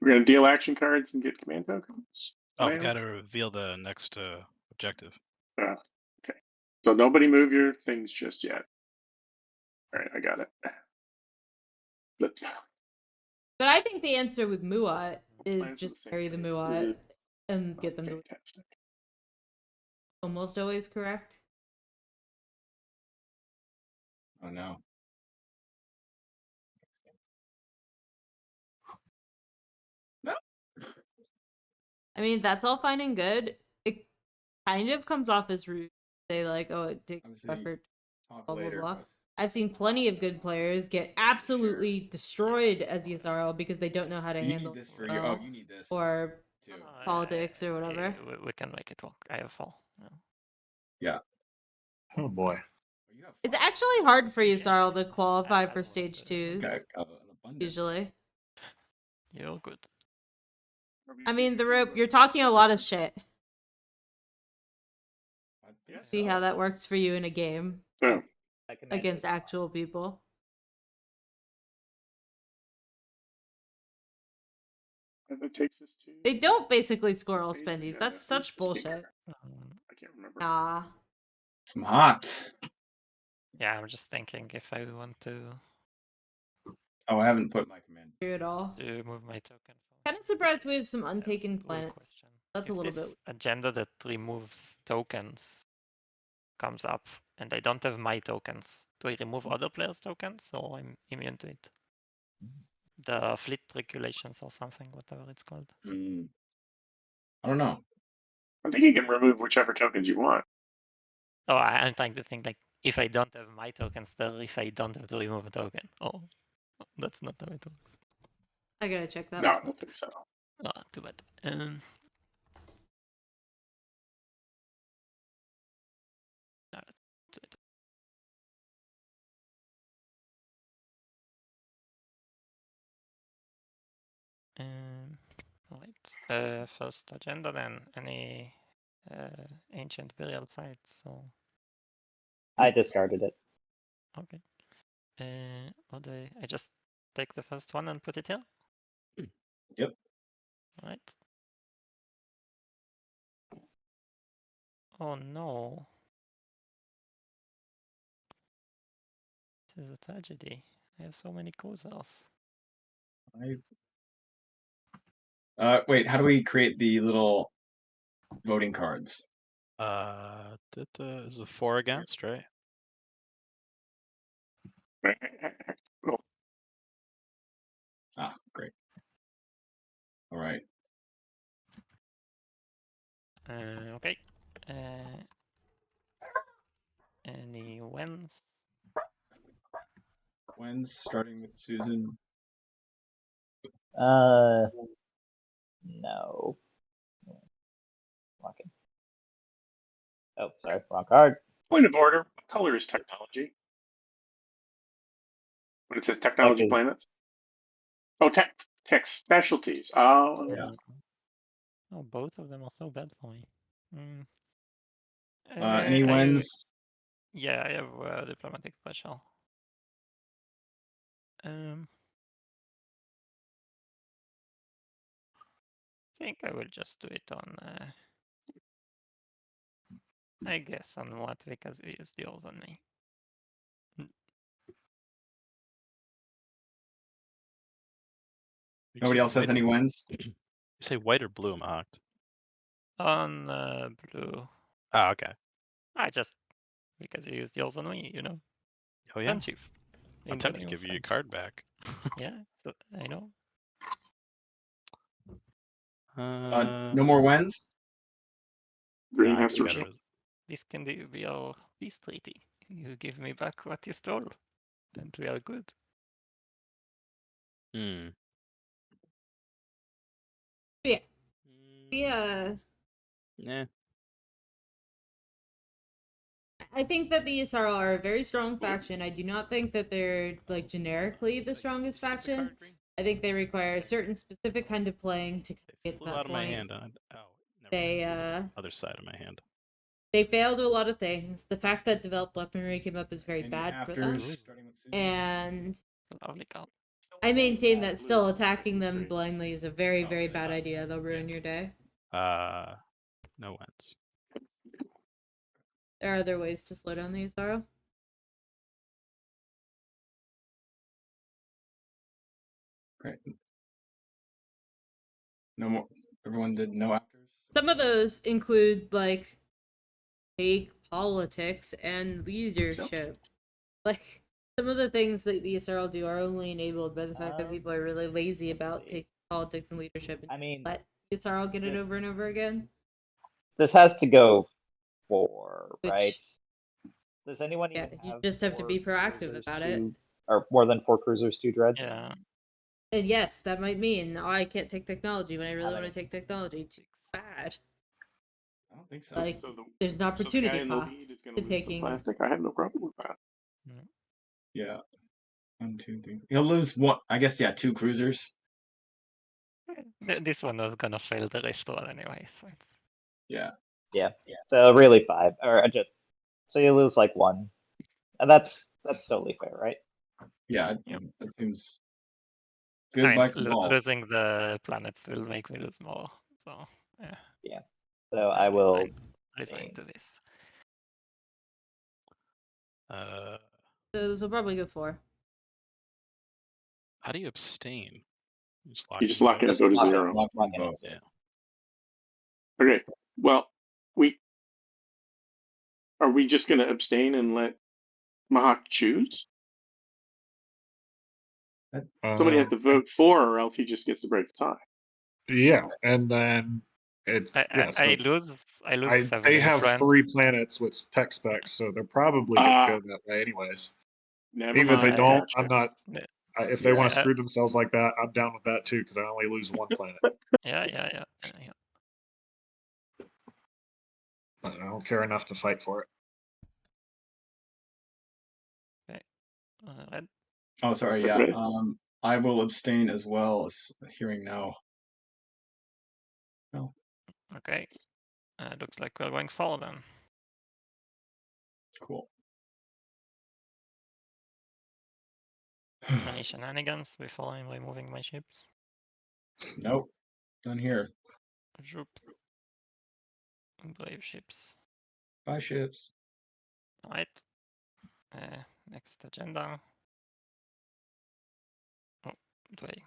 we're gonna deal action cards and get command tokens. Oh, we Plan. gotta reveal the next objective. Okay. So nobody move your things just yet. All right, I got it. But But I think the answer with Muat is plans just are the same carry the thing. Muat and get them to Fantastic. almost always correct. Oh no. No. I mean, that's all fine and good. It kind of comes off as rude. Say like, oh, it takes Obviously, effort, talk blah blah later. blah. But I've seen plenty of good players get absolutely destroyed as Yasaro because they don't know how to you handle need this for your. Oh, you need this or too. politics or whatever. We can make it work. I have 4. Yeah. Yeah. Oh boy. You have It's five. actually hard for Yeah. Yasaro to qualify I for will stage do that. twos. Got an abundance. Usually, You're good. I mean, the rope. You're talking a lot of shit. I think See how so. that works for you in a game So I command against token. actual people. that takes us to. They don't basically score all phase spendies. agenda. That's such Who's the bullshit. speaker? I can't remember. Nah. Smart. Yeah, I'm just thinking if I want to Oh, I haven't put my command. True at all. move my token. Kind of surprised we have some Yeah, untaken good planets. question. That's a If little this bit. agenda that removes tokens comes up and I don't have my tokens, do I remove other players' tokens or I'm immune to it? The fleet regulations or something, whatever it's called. I don't know. I think you can remove whichever tokens you want. Oh, I'm trying to think like if I don't have my tokens, then if I don't have to remove a token. Oh, that's not how it works. I gotta check that. No, I don't think so. Oh, too bad. Right. First agenda then. Any ancient burial sites? So I discarded it. okay. What do I just take the first one and put it here? Yep. Right. Oh no. This is a tragedy. I have so many cruisers. Wait, how do we create the little voting cards? Is the 4 against, right? Cool. Ah, great. All right. Okay. Any wins? When's starting with Susan? No. Walking. Oh, sorry, wrong card. Point of order. What color is technology? When it says technology 'cause- planets? Oh, tech specialties. Oh, Yeah. Oh, both of them are so bad for me. Any I- wins? Yeah, I have diplomatic pressure. I think I will just do it on. I guess on what, because he used yours on me. You Nobody say else has white any or- wins? You say white or blue, Macht? On blue. Ah, okay. I just because you used yours on me, you know. Oh yeah. Friendship. I'm tempted to give you your card back. Yeah, so I know. No more wins? green Nah, I has just to gotta respond. This can be our peace treaty. You give me back what you stole, and we are good. Hmm. Yeah. Yeah. Yeah. I think that the ESRL are a very strong faction. I do not think that they're like generically the strongest faction. I think they require a certain specific kind of playing to They get to flew that out of my point. hand. Oh, never They mind. Other side of my hand. they failed a lot of things. The fact that developed weaponry came up is very Any bad for them. afters, starting with Susan? And Lovely card. I maintain that still attacking them blindly is a very, very bad yeah. idea. They'll ruin your day. No wins. There are other ways to slow down the ESRL. Great. No more. Everyone did no afters? Some of those include like fake politics and leadership. Like some of the things that the ESRL do are only enabled by the fact that people are really lazy about taking politics and leadership. And I mean, let ESRL get it over and over again. this has to go 4, Which, right? Does anyone yeah, even you have just have to 4 be proactive cruisers, about it. or more than 4 cruisers, 2 dreads? Yeah. And yes, that might mean I can't take technology when I really How want to many? take technology. Too bad. I don't think so. Like, So there's an the guy opportunity in the cost lead is going to to lose the taking. plastic. I have no problem with that. Yeah. 1, 2, 3. He'll lose one. I guess, yeah, 2 cruisers. This one was gonna fail the rest one anyway. So Yeah. Yeah. So really 5, or just so you lose like 1, and that's totally fair, right? Yeah, Yep. that seems good by Cabal. losing the planets will make me lose more. So yeah. Yeah. So I will resign to this. So this will probably go 4. How do you abstain? You just lock You just lock in and go to lock it, 0. lock in vote. it. Yeah. Okay. Well, are we just going to abstain and let Mahak choose? Somebody has to vote for, or else he just gets to break the tie. Yeah, and then it's I lose seven they in have friend. 3 planets with tech specs, so they're probably gonna go that way anyways. Never Even if they mind. don't, Gotcha. I'm not. Yeah. If they want to Yeah. screw themselves like that, I'm down with that too, because I only lose 1 planet. Yeah. But I don't care enough to fight for it. Red. Oh, sorry. Yeah. Okay. I will abstain as well as hearing no. Okay. Looks like we're going forward then. Cool. Any shenanigans before I'm removing my ships? Nope. Done here. Zoop. Brave ships. Bye, ships. Alright. Next agenda. Oh, wait.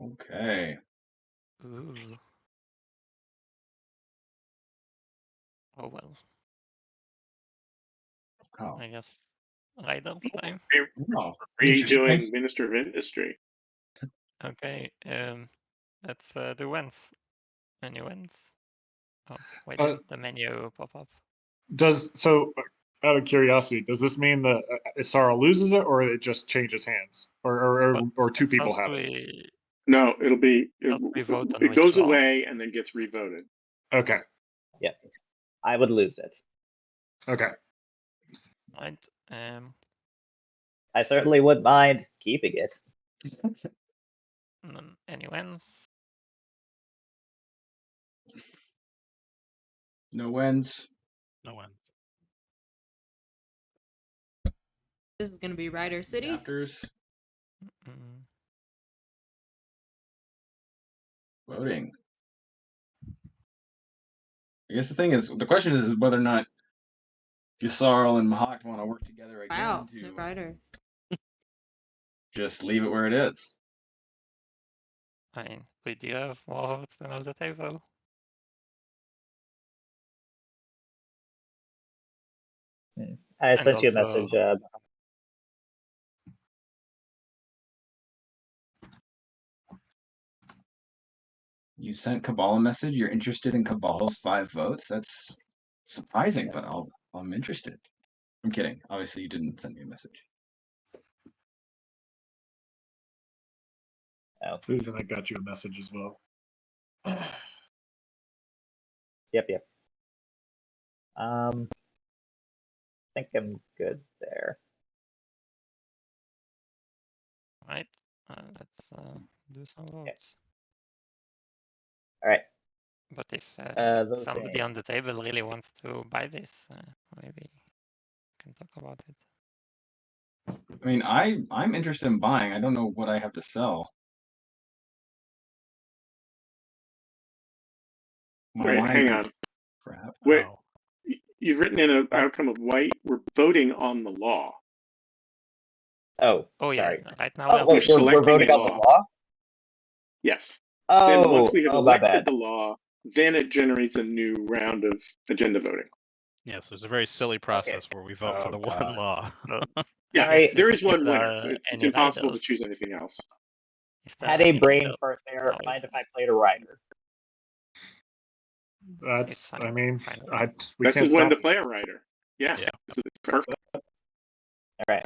Okay. Ooh. Oh well. Oh. I guess Riders time. No. Redoing Minister of Industry. Okay. Let's do wins. Any wins? Oh, why Uh, didn't the menu pop up? Out of curiosity, does this mean that Isara loses it, or it just changes hands, or two people First have it? No, it'll be we vote on it which goes law. away and then gets revoted. Okay. Yeah, I would lose it. Okay. Right. I certainly wouldn't mind keeping it. Any wins? No wins. No one. This is gonna be Rider City. Chapters. Mm, Voting. I guess the question is whether or not Yusarl and Mahak want to work together again Wow, to the Rider. just leave it where it is. I mean, we do have more votes than on the table. I And sent you a also- message. You sent Cabal a message. You're interested in Cabal's 5 votes. That's surprising, but I'm interested. I'm kidding. Obviously, you didn't send me a message. Oh, Susan, I got you a message as well. yep. I think I'm good there. Right. Let's do some votes. All right. But if voting. somebody on the table really wants to buy this, maybe we can talk about it. I mean, I'm interested in buying. I don't know what I have to sell. My Wait, alliance hang is on. crap. Wait, Oh. you've written in an outcome of white. We're voting on the law. Oh, Oh sorry. yeah. Right now Oh, we are wait, You're we're selecting voting a on the law. law? Yes. Then once Oh, we have my elected bad. the law, then it generates a new round of agenda voting. Yes, there's a very silly process where we vote for Oh, the God. one law. Yeah, Sorry. there is If one there winner. are It's any impossible to riders- choose anything else. if there Had are a any brain riders, fart there. how Mind is if I played a rider? That's. fine. I mean, Fine. we This can't is when stop. to play a writer. Yeah. Yeah. This is perfect. All right.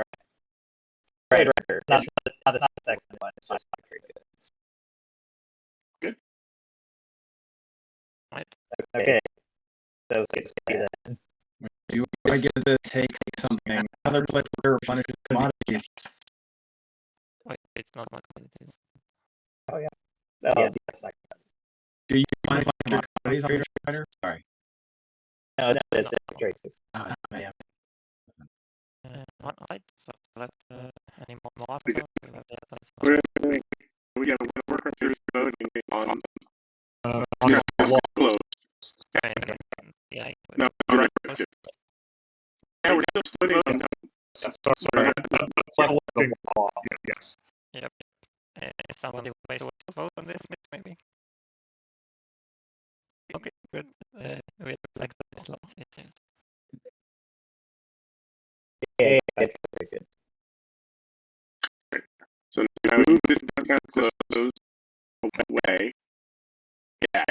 Rider. Not the sex one. It's just my trade goods. Right. Okay. So it's good then. Do I get to take something? Another player replenishes commodities. Wait, it's not what it is. Oh yeah. That's not. Do you find commodities on your trader? Sorry. No, it's No. trade goods. Oh, man. Right. So let's any more We officers? We got to work up through voting on On the law. close. Yes. No, all right. Yeah, we're still voting on Sorry. That's like the law. Yes. Yep. If somebody wants to vote on this, maybe. Okay, good. We like the slots. Yes. Yeah, trade goods. So now move this kind of close away. Yeah.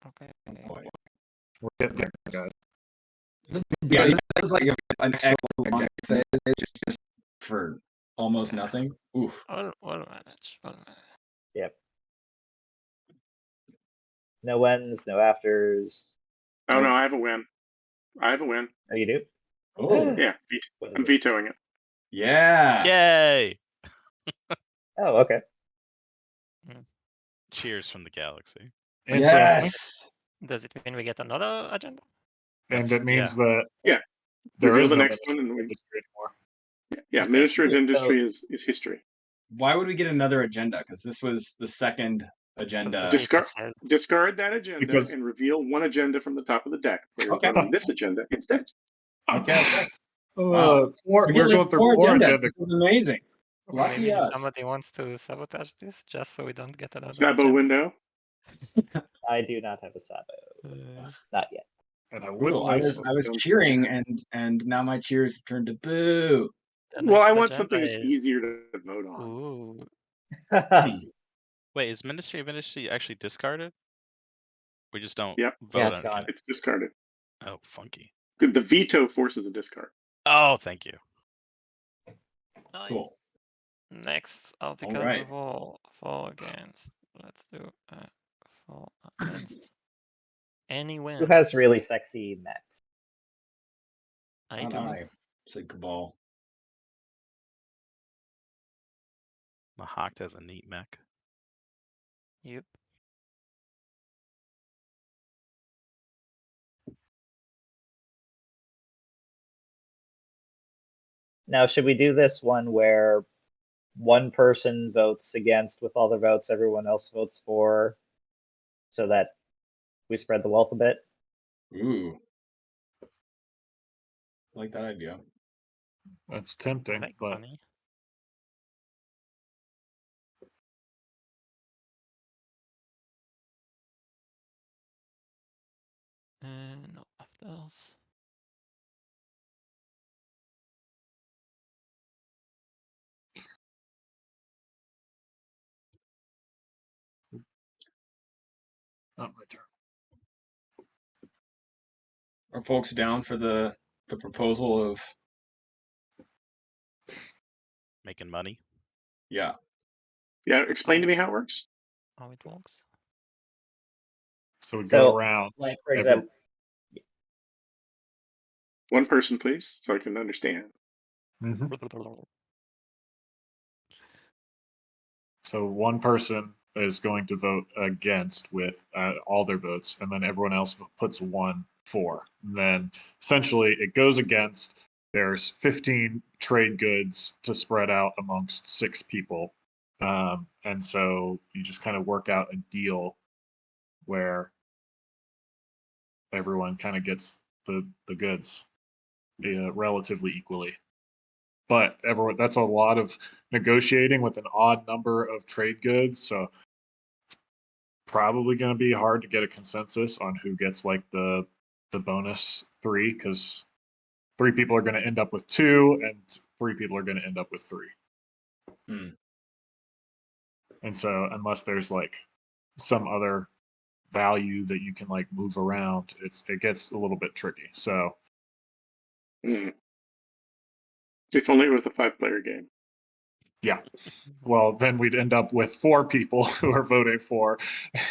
Okay. We're getting there, guys. Yeah, this is like an extra long phase just for almost nothing. Oof. We'll manage. We'll manage. Yep. No wins, no afters. Oh no, I have a win. Oh, you do? Oh, Yeah, What is I'm it? vetoing it. yeah. Yay! Oh, okay. Cheers from the galaxy. Interesting. Yes. Does it mean we get another agenda? And That's- it means yeah. that Yeah. there Reveal is the no next one, and we, industry anymore. yeah, Okay. Ministry of Yeah, Industry is history. Why would we get another agenda? Because this was the second 'Cause agenda. the veto says Discard that agenda Because- and reveal one agenda from the top of the deck. Players Okay. vote on this agenda instead. Okay. Wow. We're getting going through four four agendas. agendas. This is amazing. Lucky maybe us. somebody wants to sabotage this just so we don't get another Sabo agenda. window. I do not have a Sabo. Uh, Not yet. And I Ooh, wouldn't I waste was them. cheering and now my cheers have turned to boo. the Well, I next want agenda something that's is... easier to vote on. Ooh. Wait, is Ministry of Industry actually discarded? We just don't Yep. vote Yeah, it's on gone. it. It's discarded. Oh, funky. The veto forces a discard. Oh, thank you. Nice. Cool. Next, articles right. of war. For against. Let's do for against. Any wins? Who has really sexy mechs? I Not do. I. Said Cabal. Mahakt has a neat mech. Yep. Now, should we do this one where one person votes against with all the votes everyone else votes for, so that we spread the wealth a bit? Ooh. I like that idea. That's tempting, Make but money. No afters. not my turn. Are folks down for the proposal of Making money. yeah. Yeah, explain to me how it works. How it works. So we So, go around. like, for every- example, One person, please, so I can understand. Mhm. So one person is going to vote against with all their votes, and then everyone else puts one for. And then essentially it goes against. There's 15 trade goods to spread out amongst 6 people. And so you just kind of work out a deal where everyone kind of gets the goods relatively equally. But everyone, that's a lot of negotiating with an odd number of trade goods. So it's probably going to be hard to get a consensus on who gets like the bonus 3, because 3 people are going to end up with 2 and 3 people are going to end up with 3. Hmm. And so unless there's like some other value that you can like move around, it gets a little bit tricky. So If only it was a 5-player game. yeah. Well, then we'd end up with 4 people who are voting for,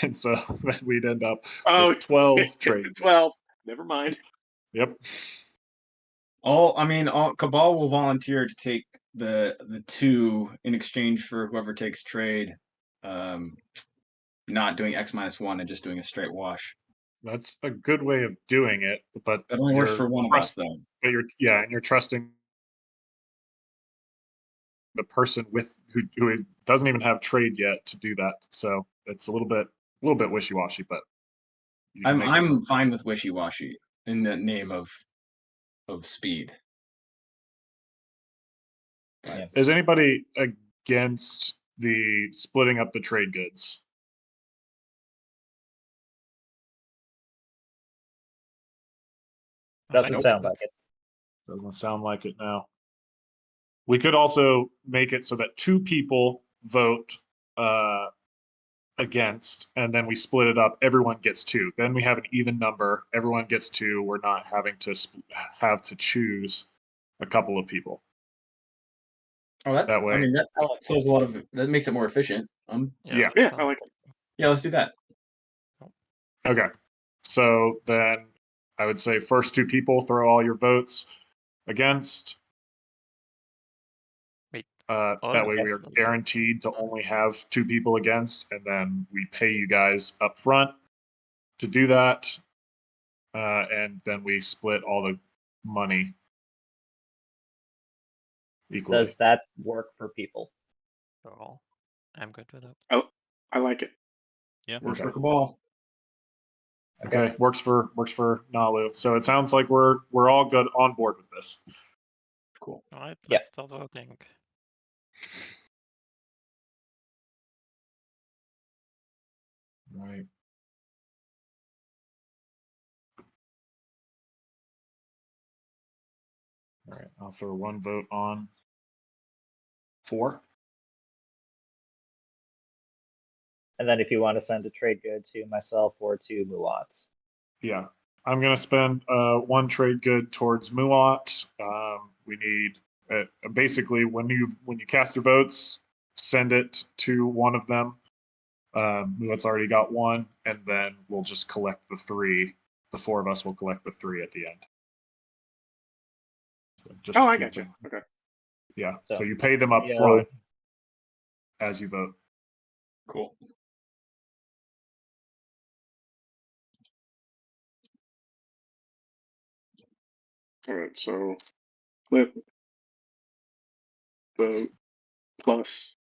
and so then we'd end up with 12 trade. 12. Never mind. Yep. All Cabal will volunteer to take the 2 in exchange for whoever takes trade. Not doing X-1 and just doing a straight wash. That's a good way of doing it, but That only works for one of us, though. But you're trusting the person with who doesn't even have trade yet to do that. So it's a little bit wishy-washy, but I'm fine with wishy-washy in the name of speed. But Yeah. Is anybody against the splitting up the trade goods? Doesn't sound like it. Doesn't sound like it now. We could also make it so that 2 people vote against, and then we split it up. Everyone gets 2. Then we have an even number. Everyone gets 2. We're not having to have to choose a couple of people. that way. I mean, that solves a lot of. That makes it more efficient. Yeah. I like it. Yeah, let's do that. Okay. So then I would say first 2 people throw all your votes. against. Wait. That all way we are against? guaranteed to only have 2 people against, and then we pay you guys up front to do that. And then we split all the money equally. Does that work for people? Sure. I'm good with it. Oh, I like it. Works Okay. for Cabal. Okay, works for Nalu. So it sounds like we're all good on board with this. Cool. All right, Yeah. let's start voting. Right. All right, I'll throw 1 vote on 4. And then if you want to send a trade good to myself or to Muats. Yeah, I'm gonna spend 1 trade good towards Muat. We need basically when you cast your votes, send it to one of them. Muat's already got 1, and then we'll just collect the 3. The 4 of us will collect the 3 at the end. So just to I keep got you. them- Okay. Yeah, so So, you pay them up yeah. front as you vote. Cool. All right. So flip vote plus.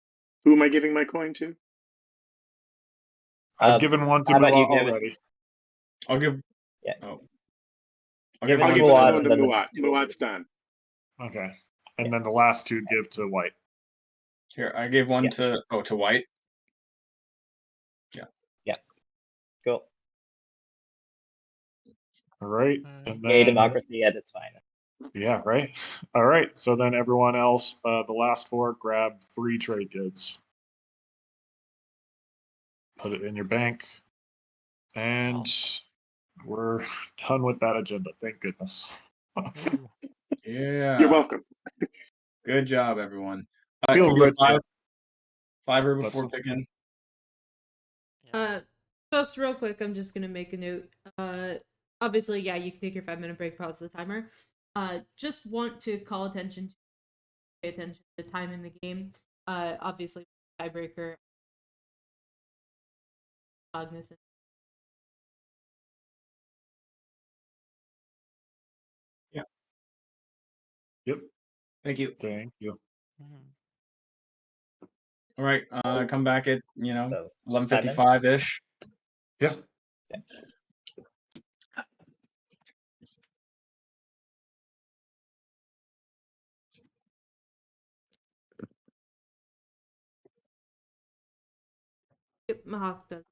Who am I giving my coin to? I've given 1 to how about Muat you give it- already. I'll give. Yeah. Oh. I'll Give give it I'll one give Muat, this to. one and to then the Muat. next 2 will Muat's be- done. Okay, and Yeah. then the last 2 give to White. Here, I gave one Yeah. to White. Cool. All right, Mm. and Gay then democracy at its finest. yeah, right. All right, so then everyone else, the last 4, grab 3 trade goods, put it in your bank, and we're done with that agenda. Thank goodness. Ooh. Yeah. You're welcome. Good job, everyone. Feel Can we good. go 5 before That's- picking? Folks, real quick, I'm just gonna make a note. Obviously, yeah, you can take your 5-minute break, pause the timer. Just want to call attention to pay attention to the time in the game. Obviously, tiebreaker, cognizant. Yep. Thank you. Thank you. Mhm. All right. Come back at So, 11:55 ish. Yeah. Yep, Mahawk does.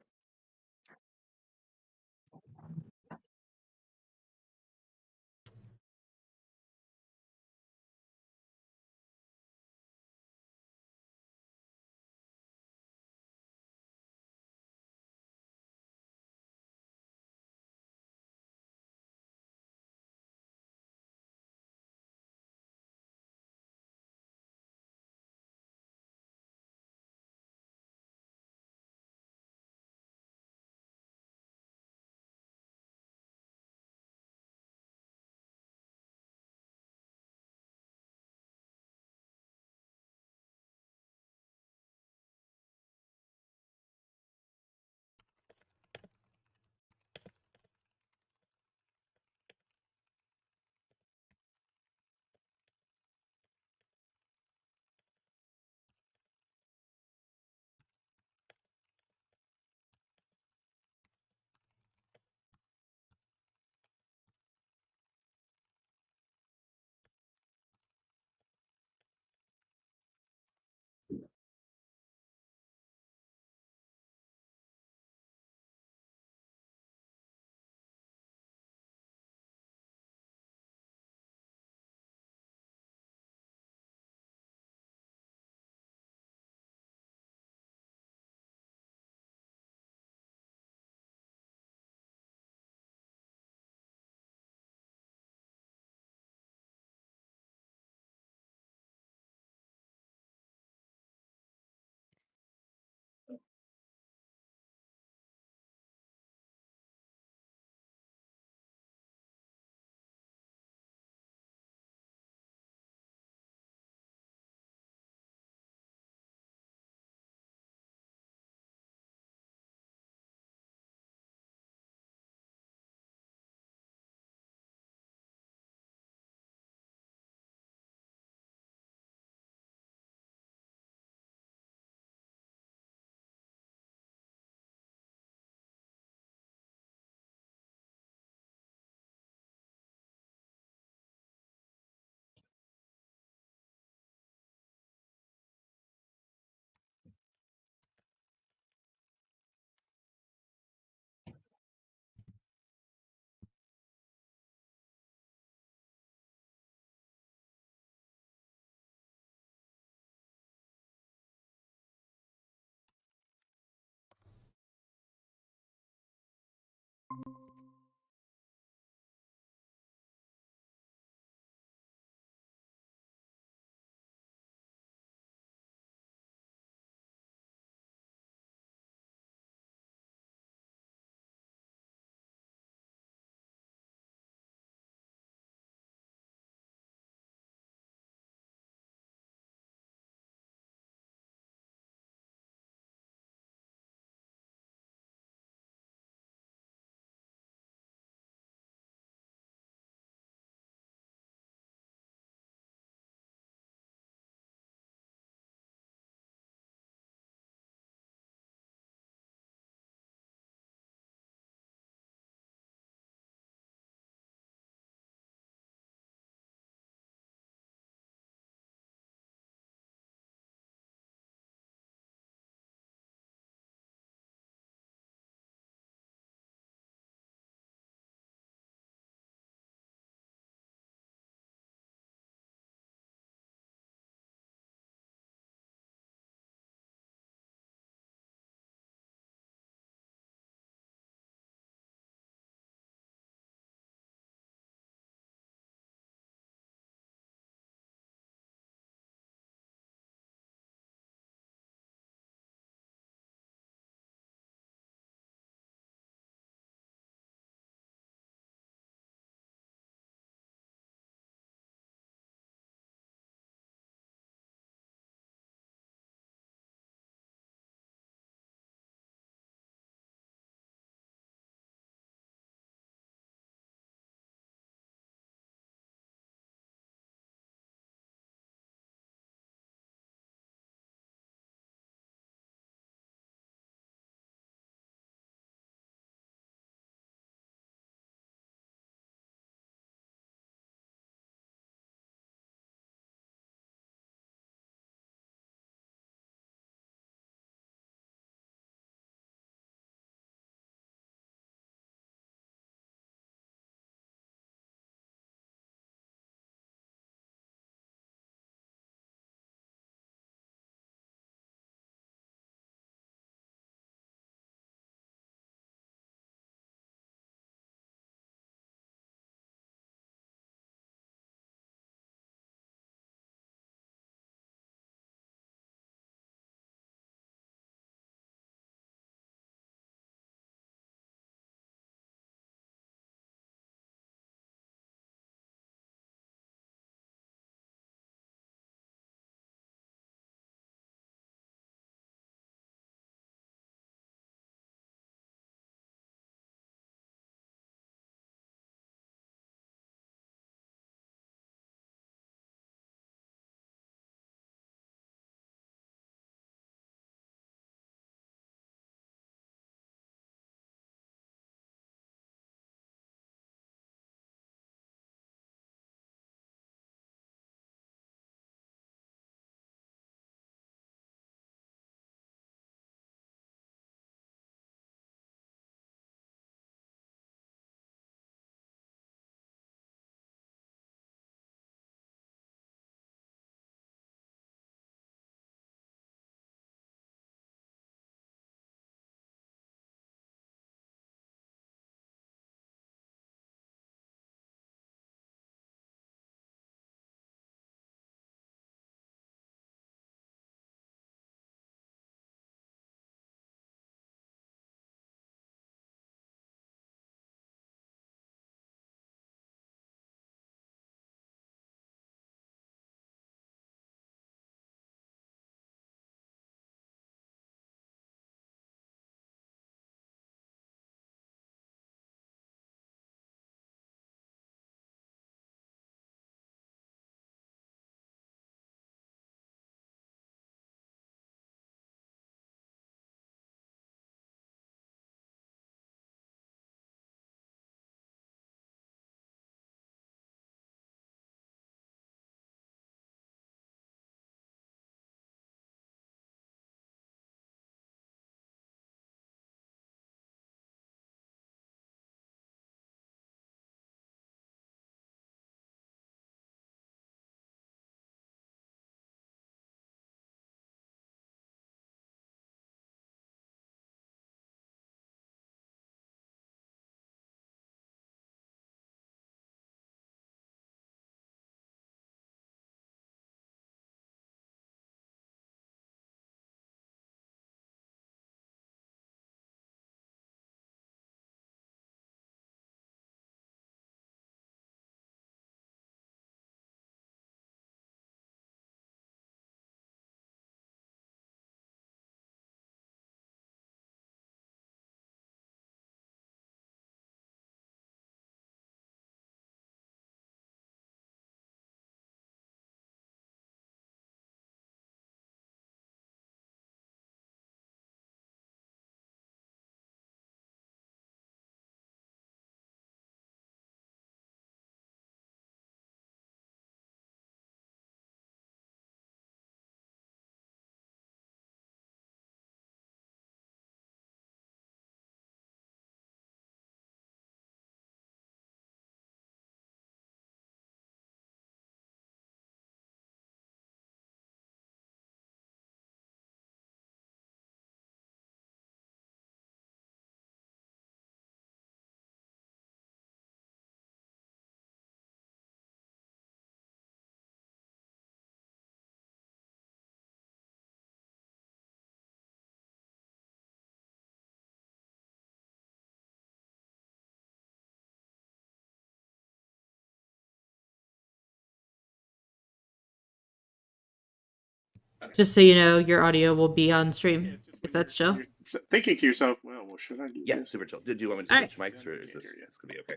Just so you know, your audio will be on stream if that's chill. You're thinking to yourself, well, should I do Yeah, this? super chill. Did you want me to Alright. switch mics, or is this gonna be okay?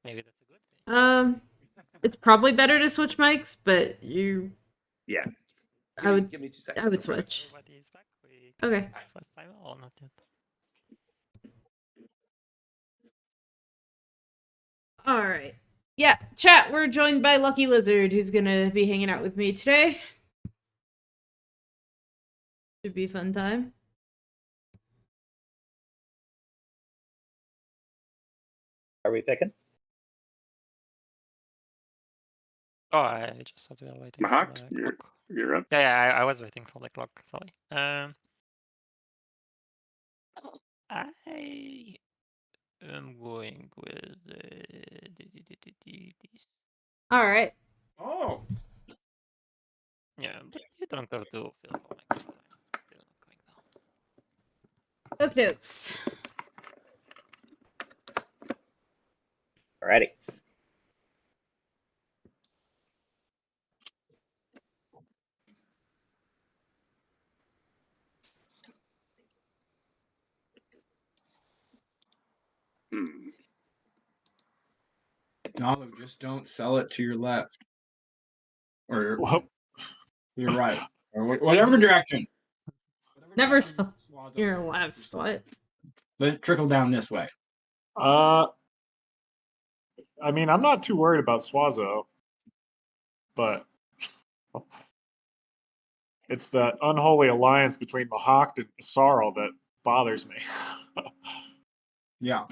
Maybe that's a good thing. It's probably better to switch mics, but you. Yeah. I would. Give me 2 seconds. I would switch. Everybody's back. We can Okay. first time or not yet? All right. Yeah, chat. We're joined by Lucky Lizard, who's gonna be hanging out with me today. Should be a fun time. Are we picking? Oh, I just thought we were waiting Mahak, for the you're clock. you're up. Yeah, I was waiting for the clock. Sorry. I am going with this. All right. Oh, Yeah, but you don't have to feel for my call. I'm still not going down. Okay, dokes. Alrighty. Nalu, just don't sell it to your left. Or Well, your right. Or whatever direction. Never sell your left. What? Let it trickle down this way. I mean, I'm not too worried about Swazo, but it's that unholy alliance between Mahak and Sarl that bothers me. Yeah.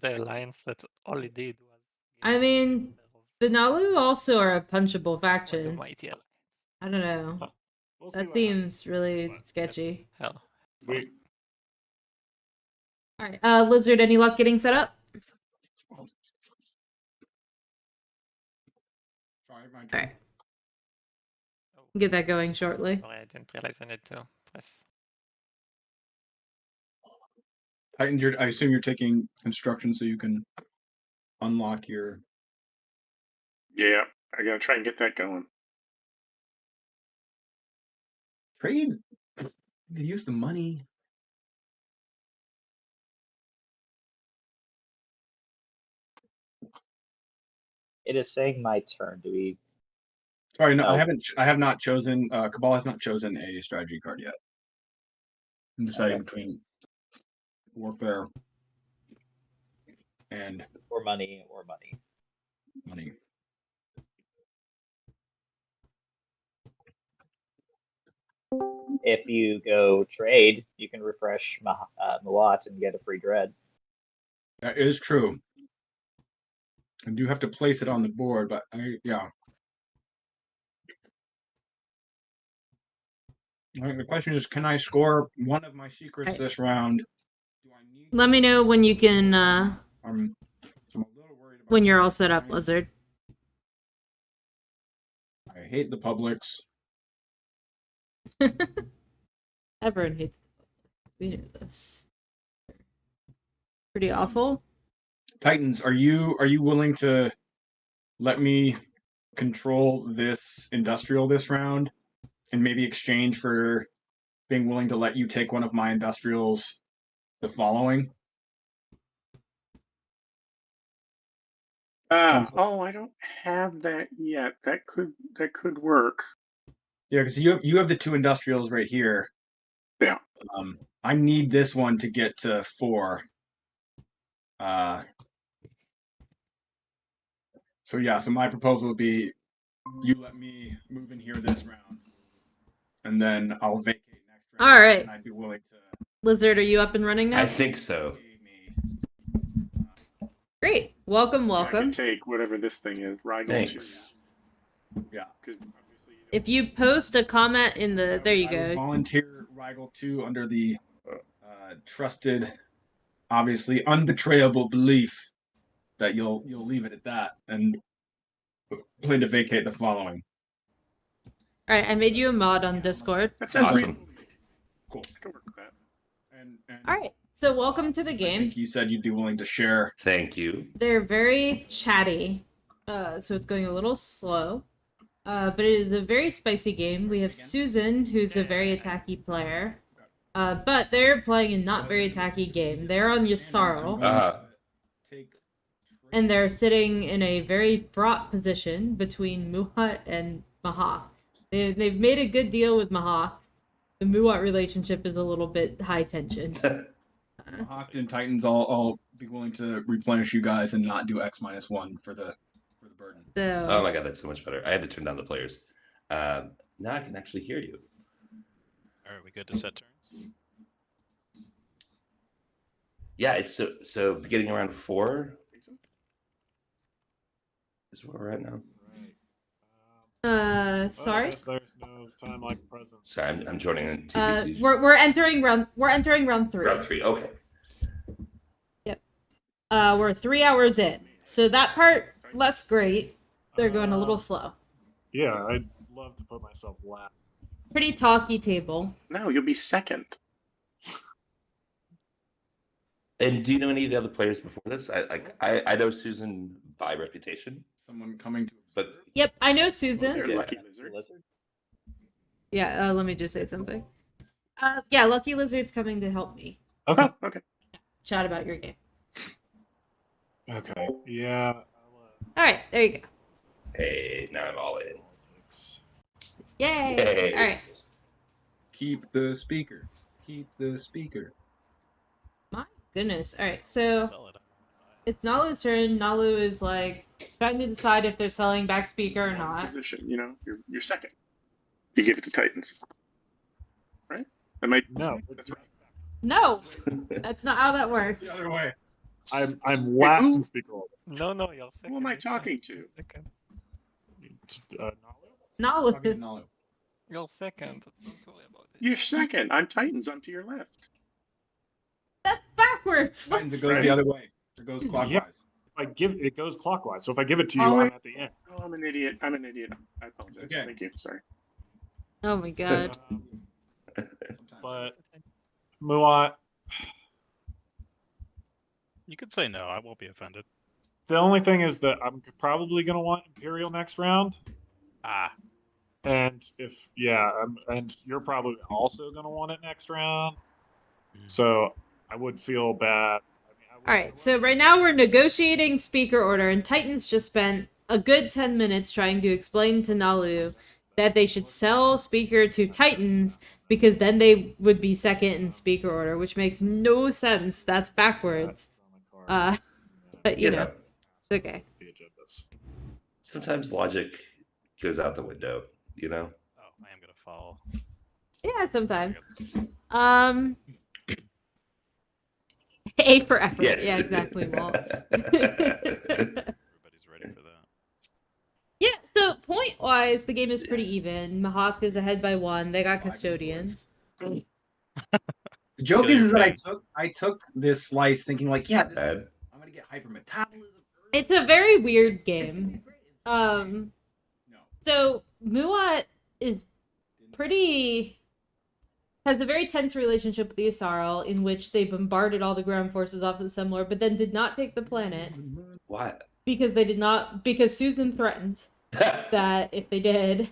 The alliance that all it did was. I mean, the Nalu also are a punchable the faction. mighty alliance. I don't know. We'll see That what happens. seems really But- sketchy. Hell. We, All right, Lizard. Any luck getting set up? Sorry, my All turn. right, Oh, get that going shortly. sorry, I didn't realize I need to press. Titans, I assume you're taking construction so you can unlock your. Yeah, I gotta try and get that going. Trade. You could use the money. It is saying my turn. Do we? Sorry, no, Oh. I have not chosen. Cabal has not chosen a strategy card yet. I'm deciding Okay. between warfare and Or money, or money. money. If you go trade, you can refresh Mawat and get a free dread. That is true. I do have to place it on the board, but yeah. The question is, can I score one of my secrets this round? Do I need? Let me know when you can. I'm a little worried about When you're all set up, Lizard. I hate the Publix. Everyone hates. We knew this. Pretty awful. Titans, are you willing to let me control this industrial this round, and maybe exchange for being willing to let you take one of my industrials the following? I don't have that yet. That could work. Yeah, because you have the two industrials right here. Yeah. I need this one to get to 4. So yeah, so my proposal would be you let me move in here this round, and then I'll vacate next round. All right. And I'd be willing to. Lizard, are you up and running now? I think so. Great. Welcome, I welcome. can take whatever this thing is. Rigel 2. Thanks. Yeah. 'Cause obviously you If you post a comment in the, there you I will go. volunteer Rigel 2 under the trusted, obviously unbetrayable belief that you'll leave it at that and plan to vacate the following. All right, I made you a mod on Discord. that sounds Awesome. Cool. I can work with that. And All right, so welcome to the I game. think you said you'd be willing to share. Thank you. They're very chatty, so it's going a little slow. but it is a very spicy game. We have Susan, who's a very attacky player, but they're playing a not very attacky game. They're on Yssaril, and they're sitting in a very fraught position between Muhat and Mahak. They've made a good deal with Mahak. The Muhat relationship is a little bit high tension. Hawk and Titans, I'll be willing to replenish you guys and not do X-1 for the burden. So, Oh my god, that's so much better. I had to turn down the players. Now I can actually hear you. Are we good to set turns? Yeah, it's so beginning around 4 is where we're at now. Well, I sorry. guess there's no time like the present. Sorry, I'm joining in TPT. We're entering round 3. Round 3. Okay. Yep. We're 3 hours in, so that part less great. They're going a little slow. Yeah, I'd love to put myself last. Pretty talky table. No, you'll be second. And do you know any of the other players before this? I know Susan by reputation. Someone coming to. But Yep, I know Well, Susan. there's Yeah. Lucky Lizard. Yeah, let me just say something. Yeah, Lucky Lizard's coming to help me Okay. Oh, okay. chat about your game. Okay. Yeah. All right, there you go. hey, now I'm all in. Yay! Yay. All right. Keep the speaker. Keep the speaker. My goodness. All right, so Sell it. it's Nalu's turn. Nalu is like trying to decide if they're selling back speaker or not. Position, you're second. You give it to Titans, right? That might No. That's right. No, that's not how that works. The other way. I'm last who? in speaker order. No, you're second. Who am I it's fine. talking to? Second. Nalu? Talking to Nalu. Nalu. You're second. Don't worry about it. You're second. I'm Titans. I'm to your left. That's backwards. What? Titans, it goes Right. the other way. It goes clockwise. Yeah. If I give it goes clockwise. So if I give it to you, Oh, I'm wait. at the end. Oh, I'm an idiot. I apologize. Okay. Thank you. Sorry. Oh my god. But Muat, You could say no. I won't be offended. the only thing is that I'm probably gonna want Imperial next round. Ah, And and you're probably also gonna want it next round. Mhm. So I would feel bad. All right, so right now we're negotiating speaker order, and Titans just spent a good 10 minutes trying to explain to Nalu that they should sell speaker to Titans because then they would be second in speaker order, which makes no sense. That's backwards. But you know, it's okay. The agendas. Sometimes logic goes out the window, oh, I am gonna fall. Yeah, sometimes. A for effort. Yes. Yeah, exactly, Walt. Everybody's ready for that. Yeah, so point-wise, the game is pretty even. Mahawk is ahead by 1. They got custodians. The joke Kill is your that brain. I took this slice thinking like, yeah, Bad. I'm gonna get hypermetabolism. It's a very weird game. No. So Muat is has a very tense relationship with the Yssaril, in which they bombarded all the ground forces off of Semlor, but then did not take the planet What? because Susan threatened that if they did,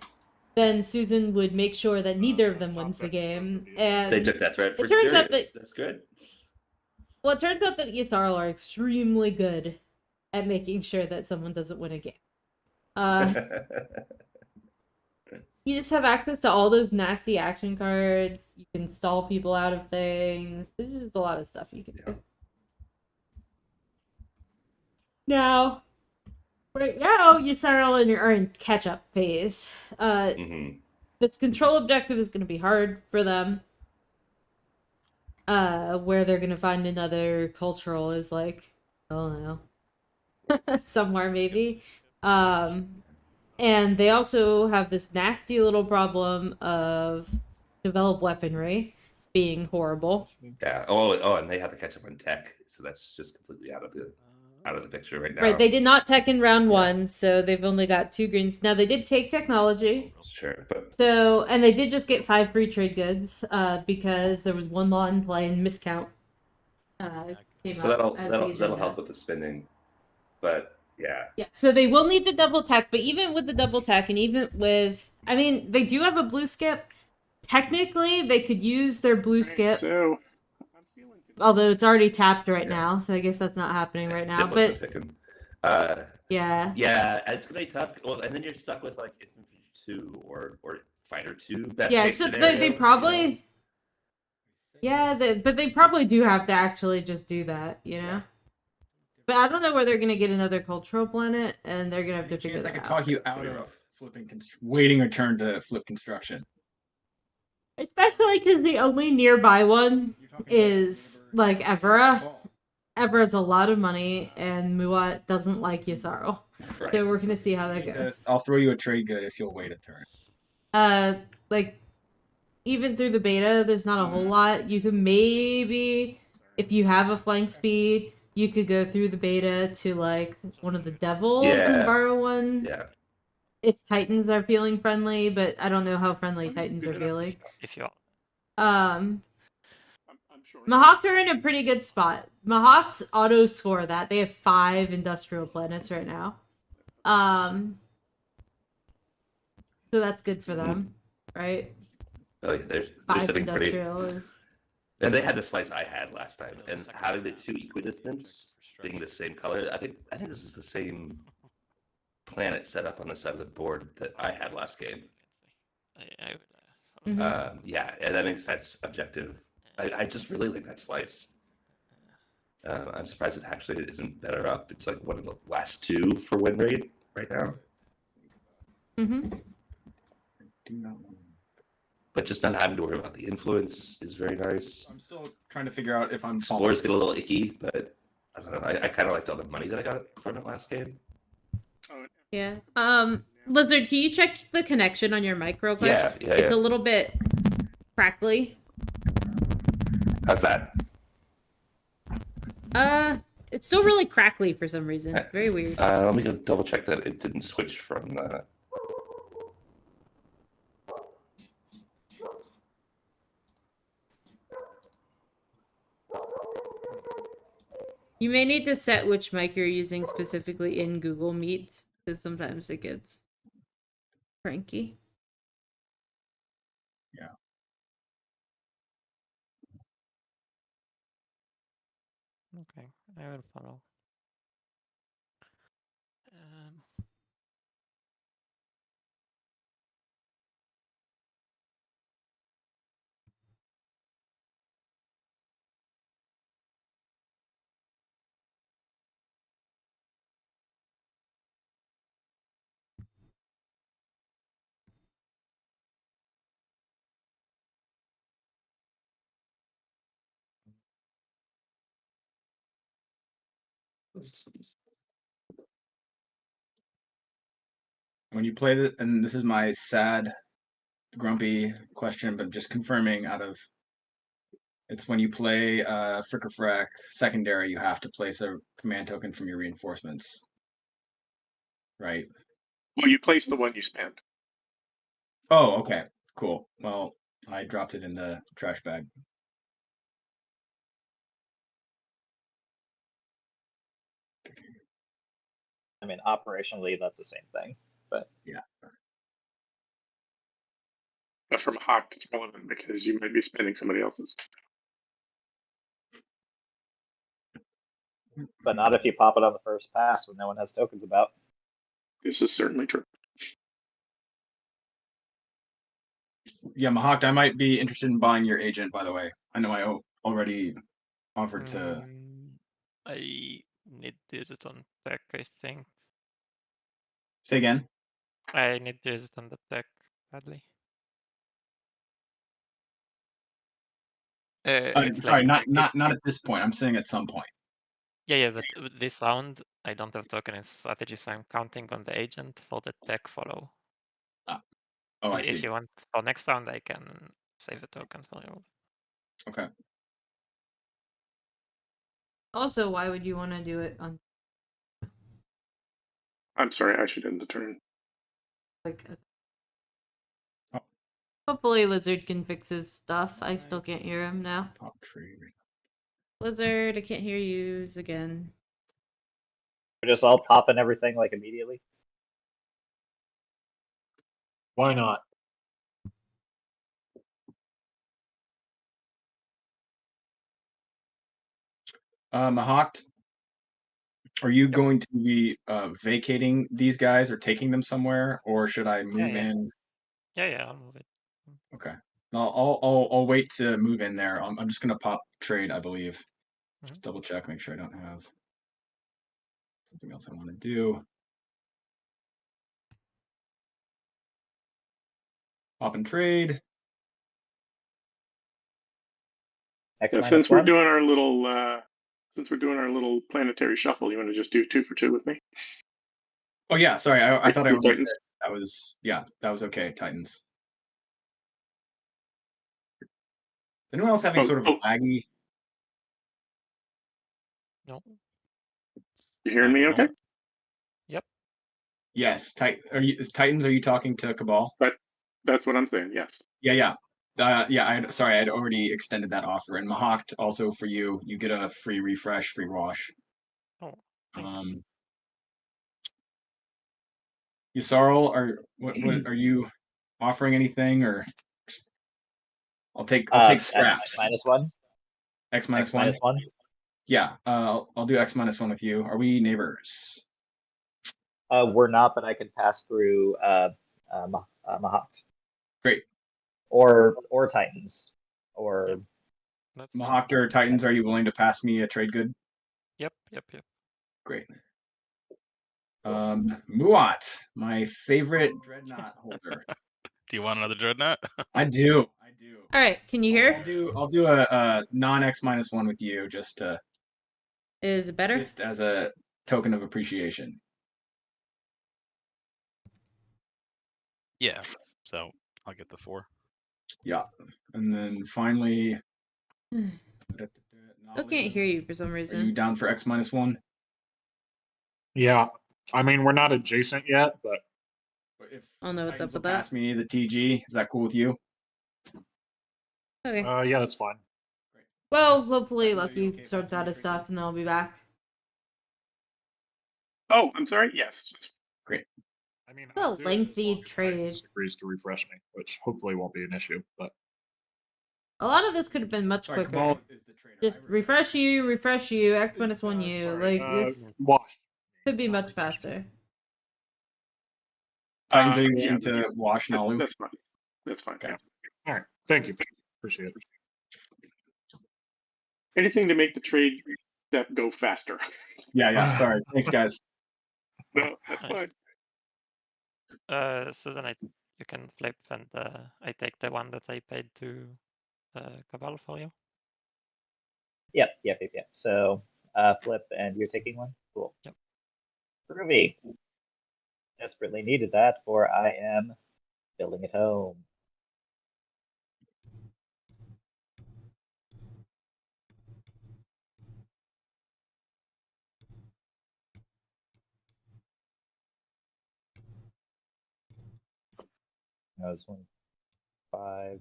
then Susan would make sure that neither of them wins the game. And They took that threat for It turns out serious. that- That's good. well, it turns out that Yssaril are extremely good at making sure that someone doesn't win a game. You just have access to all those nasty action cards. You can stall people out of things. There's just a lot of stuff you can do. Now, right now, Yssaril are in catch-up phase. Mhm. This control objective is going to be hard for them. Where they're going to find another cultural is like, I don't know, somewhere maybe. And they also have this nasty little problem of developed weaponry being horrible. Yeah. Oh, and they have to catch up on tech, so that's just completely out of the picture right now. Right, they did not tech in round 1, so they've only got 2 greens. Now, they did take technology. Sure, but So, and they did just get 5 free trade goods, because there was one law in play and miscount. Came so out that'll as the that'll agenda. help with the spending. But Yeah. Yeah, so they will need the double tech, but even with the double tech and even with, I mean, they do have a blue skip. Technically, they could use their blue skip, So I'm feeling although it's already tapped right Yeah. now, so I guess that's not happening right now. Diplo's no But taken. yeah, Yeah, it's gonna be tough. Well, and then you're stuck with like Infantry 2 or Fighter 2. Best yeah, case so scenario. they probably, yeah, but they probably do have to actually just do that, you know. Yeah. But I don't know where they're gonna get another cultural planet, and they're gonna have to Any figure chance I that could out. talk you It's out gonna be of rough. flipping waiting a turn to flip construction? Especially because the only nearby one is like Evera. Evera's a lot of money, and Muat doesn't like Yasaro. Right. So we're gonna see how that goes. I'll throw you a trade good if you'll wait a turn. Like even through the beta, there's not a whole lot. You could maybe, if you have a flank speed, you could go through the beta to like one of the devils and borrow one. Yeah. If Titans are feeling friendly, but I don't know how friendly Titans are feeling. If you I'm sure. Mahawks are in a pretty good spot. Mahawks auto score that. They have 5 industrial planets right now. So that's good for them, right? Oh yeah, they're 5 sitting pretty. industrial is. And they had the slice I had last time, and having the two equidistants being the same color, I think this is the same planet set up on the side of the board that I had last game. I Mhm. Yeah, and that makes sense. Objective. I just really like that slice. I'm surprised it actually isn't better up. It's like one of the last 2 for win rate right now. Mhm. But just not having to worry about the influence is very nice. I'm still trying to figure out if I'm Explorers get a little icky, but I don't know. I kind of liked all the money that I got from it last game. Yeah. Lizard, can you check the connection on your mic real quick? Yeah. It's a little bit crackly. How's that? It's still really crackly for some reason. Very weird. Let me go double check that it didn't switch from the. You may need to set which mic you're using specifically in Google Meets, because sometimes it gets cranky. Yeah. Okay, I will follow. When you play the, and this is my sad, grumpy question, but just confirming out of. It's when you play Frick or Frack secondary, you have to place a command token from your reinforcements. Right. Well, you place the one you spent. Oh, okay. Cool. Well, I dropped it in the trash bag. I mean, operationally, that's the same thing, but yeah. But from Hawk, it's relevant because you might be spending somebody else's. But not if you pop it on the first pass when no one has tokens about. This is certainly true. Yeah, Mahawk, I might be interested in buying your agent, by the way. I know I already offered to. I need to use it on tech, I think. Say again? I need to use it on the tech badly. Sorry, like, not at this point. I'm saying at some point. Yeah, but this round I don't have token in strategy, so I'm counting on the agent for the tech follow. Oh, I If see. you want for next round, I can save the token for you. Okay. Also, why would you want to do it on I'm sorry, I should end the turn. like? Oh. Hopefully, Lizard can fix his stuff. I still can't hear him now. Top tree. Lizard, I can't hear you again. We're just all popping everything like immediately. Why not? Mahawk, are you going to be vacating these guys or taking them somewhere, or should I move yeah. in? Yeah, I'll move it. Okay. I'll wait to move in there. I'm just gonna pop trade, I believe. Just double check, make sure I don't have something else I want to do. Pop and trade. X So minus since we're 1. doing our little planetary shuffle, you want to just do 2 for 2 with me? Oh yeah, sorry. I thought I already said Titans. that was that was okay. Titans. Anyone else having sort of a laggy? No. You hearing me? Okay. Yep. Yes. Titans? Are you talking to Cabal? That's what I'm saying. Yes. Yeah. Sorry, I had already extended that offer. And Mahawk, also for you, you get a free refresh, free wash. Oh, thank you. Yusarl, what are you offering anything, or I'll take scraps. X minus 1. X minus X one. minus 1. Yeah, I'll do X minus 1 with you. Are we neighbors? We're not, but I can pass through Mahawk. Great. Or Titans. Or Mahawk or Titans, are you willing to pass me a trade good? Yep. Great. Muat, my favorite dreadnought holder. Do you want another dreadnought? I do. All right, can you hear? I'll do a non X minus 1 with you, just Is it better? just as a token of appreciation. Yeah. So I'll get the 4. Yeah, and then finally, Still can't hear you for some are you reason. down for X minus 1? Yeah. I mean, we're not adjacent yet, but If I don't know what's Titans up with will that. pass me the TG, is that cool with you? Okay. yeah, that's fine. Well, hopefully Titans, are you Lucky okay sorts passing out me his trade stuff and then I'll be back. Oh, I'm sorry. Yes. Great. I mean, A I'll do it as lengthy long as trade. Titans agrees to refresh me, which hopefully won't be an issue. But A lot of this could have been much Sorry, quicker. Cabal is the trader. Just refresh you, X minus 1 you. sorry, Like this wash. could be not much refresh me. faster. Titans, are you Yeah, willing to wash Nalu? that's fine. That's fine. Okay. Yeah. All right. Thank you. Appreciate it. Anything to make the trade step go faster. Yeah. Sorry. Thanks, guys. No, that's fine. So then you can flip, and I take the one that I paid to Cabal for you. Yep. So flip, and you're taking one? Cool. Yep. Groovy. Desperately needed that, for I am building at home. That was 1, 5.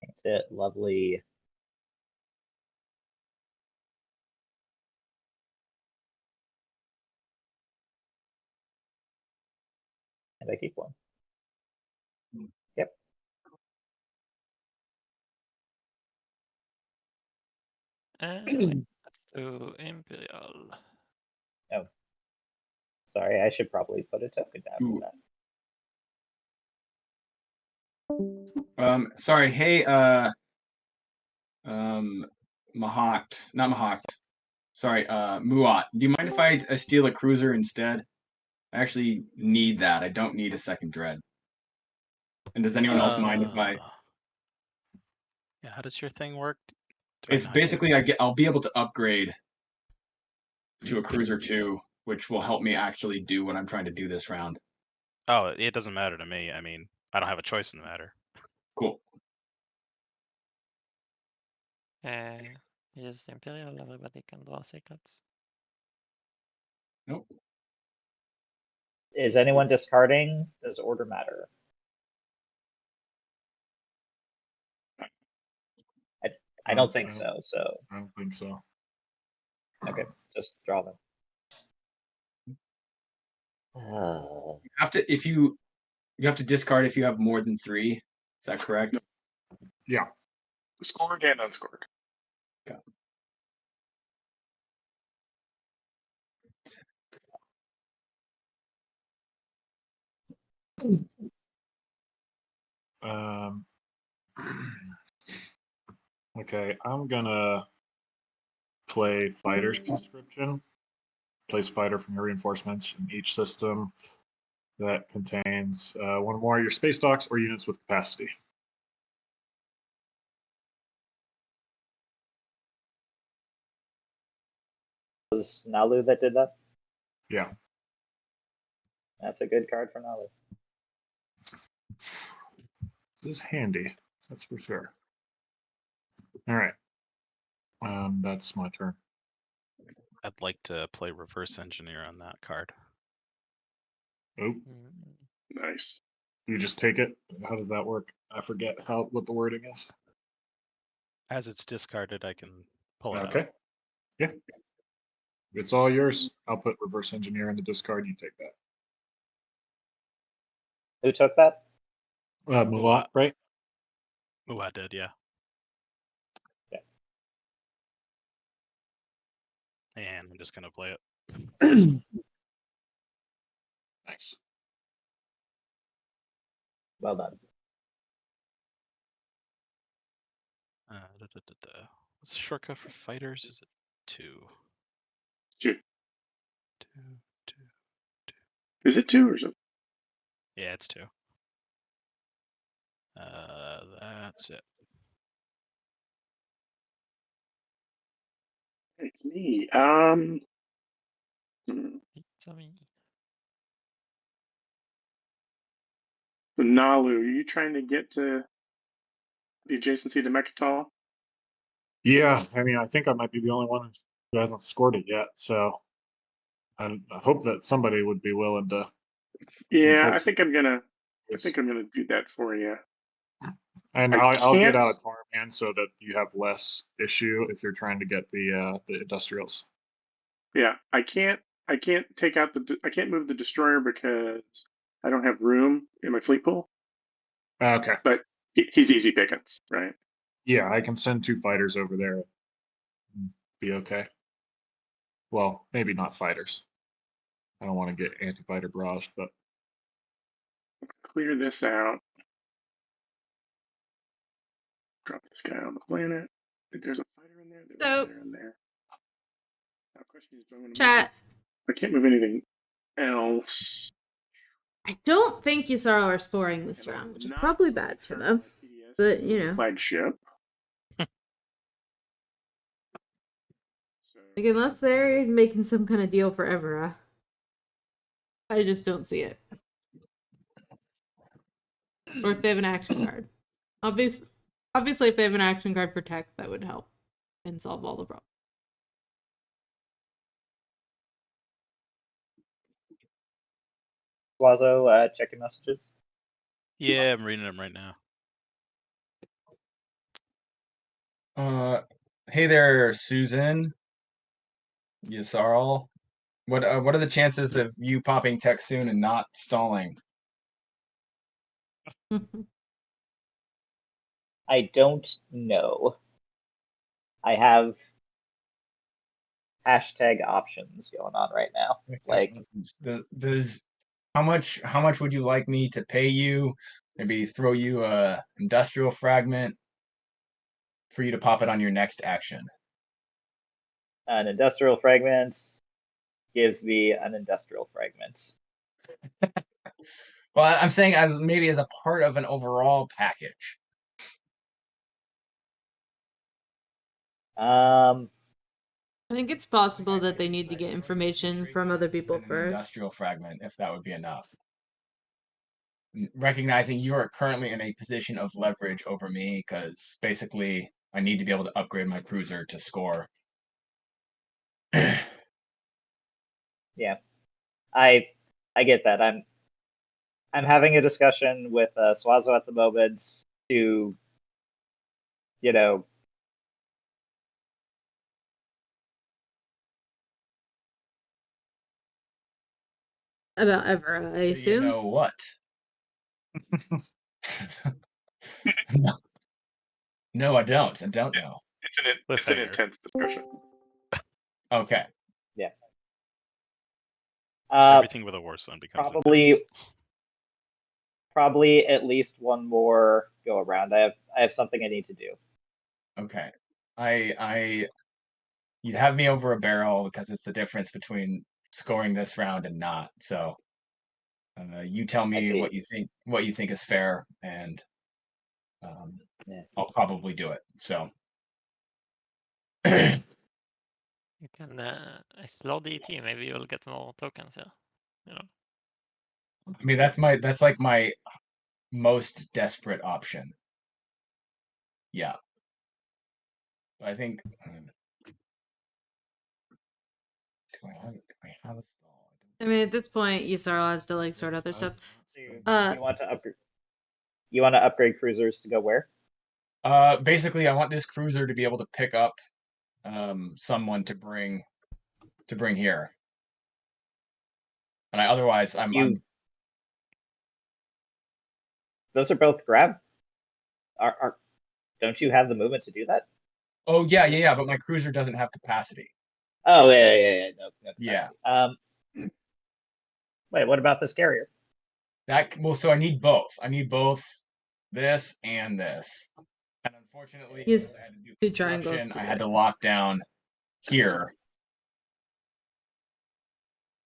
That's it. Lovely. And I keep one. Yep. And let's do Imperial. Oh. Sorry, I should probably put a token down for that. Sorry. Hey, Mahawk, not Mahawk. Sorry, Muat. Do you mind if I steal a cruiser instead? I actually need that. I don't need a second dread. And does anyone else mind if I? Yeah. How does your thing work? It's basically I'll be able to upgrade to a cruiser 2, which will help me actually do what I'm trying to do this round. Oh, it doesn't matter to me. I mean, I don't have a choice in the matter. Cool. Use the Imperial. Everybody can draw secrets. Nope. Is anyone discarding? Does order matter? I don't think so. So I don't think so. okay, just draw them. You have to you have to discard if you have more than 3. Is that correct? Yeah. Scored and unscored. Yeah. Okay, I'm gonna play Fighter's Conscription. Place fighter from your reinforcements in each system that contains one or more of your space docks or units with capacity. Was Nalu that did that? Yeah. That's a good card for Nalu. This is handy, that's for sure. All right. That's my turn. I'd like to play reverse engineer on that card. Oh, Nice. you just take it? How does that work? I forget what the wording is. As it's discarded, I can pull it Okay. out. Yeah. It's all yours. I'll put reverse engineer in the discard. You take that. Who took that? Mulat, right? Oh, I did, yeah. Yeah. And I'm just gonna play it. Nice. Well done. What's the shortcut for fighters? Is it 2? 2. 2, 2. Is it 2 or something? Yeah, it's 2. That's it. It's me. Tell me. So Nalu, are you trying to get to the adjacency to Mechatol? Yeah, I mean, I think I might be the only one who hasn't scored it yet. So I hope that somebody would be willing to. Yeah, I think I'm gonna do that for you. And I I'll get can't- out of Tormhand so that you have less issue if you're trying to get the industrials. Yeah, I can't take out I can't move the destroyer because I don't have room in my fleet pool. Okay. But he's easy pickings, right? Yeah, I can send 2 fighters over there. Be okay. Well, maybe not fighters. I don't want to get anti-fighter barraged, but Clear this out. Drop this guy on the planet. There's a fighter in there. There's a So- fighter in there. Now, question is, do I want to Chat. I can't move anything else. I don't think Yusaro are scoring this And I'm round, which is not probably going bad to for turn them. my PDS But, into you a know. flagship. So, Like, unless they're making some kind of deal for Evera, I just don't see it. Or if they have an action card. Obviously, if they have an action card for tech, that would help and solve all the problems. Lazo, check your messages. Yeah, I'm reading them right now. Hey there, Susan. Yisarl. What are the chances of you popping tech soon and not stalling? I don't know. I have hashtag options going on right now. Like, does how much would you like me to pay you? Maybe throw you a industrial fragment for you to pop it on your next action. an industrial fragment gives me an industrial fragment. Well, I'm saying maybe as a part of an overall package. Um, I think it's possible that they need to get information from other people And an first. industrial fragment, if that would be enough. Recognizing you are currently in a position of leverage over me, because basically I need to be able to upgrade my cruiser to score. yeah. I I get that. I'm having a discussion with Swazo at the moment to, you know, About Evra, I Do you assume. know what? No, I don't. I don't know. It's an intense discussion. Okay. yeah. Everything with a war son becomes intense. Probably at least one more go around. I have something I need to do. Okay. You'd have me over a barrel because it's the difference between scoring this round and not. So you tell me see. what you think is fair, and Yeah. I'll probably do it. So You can explore DT. Maybe you'll get more tokens here. You know. I mean that's like my most desperate option. Yeah. I think do I have a stall? I mean, at this point, Yusara has to like sort out their stuff. You want to upgrade? You want to upgrade cruisers to go where? Basically, I want this cruiser to be able to pick up someone to bring here, and otherwise I'm Those are both grab. Don't you have the movement to do that? Oh yeah, but my cruiser doesn't have capacity. Oh yeah. No Yeah. Wait, what about this carrier? So I need both. I need both this and this. And unfortunately, Use I had to do two triangles construction. to I do had to it. lock down here.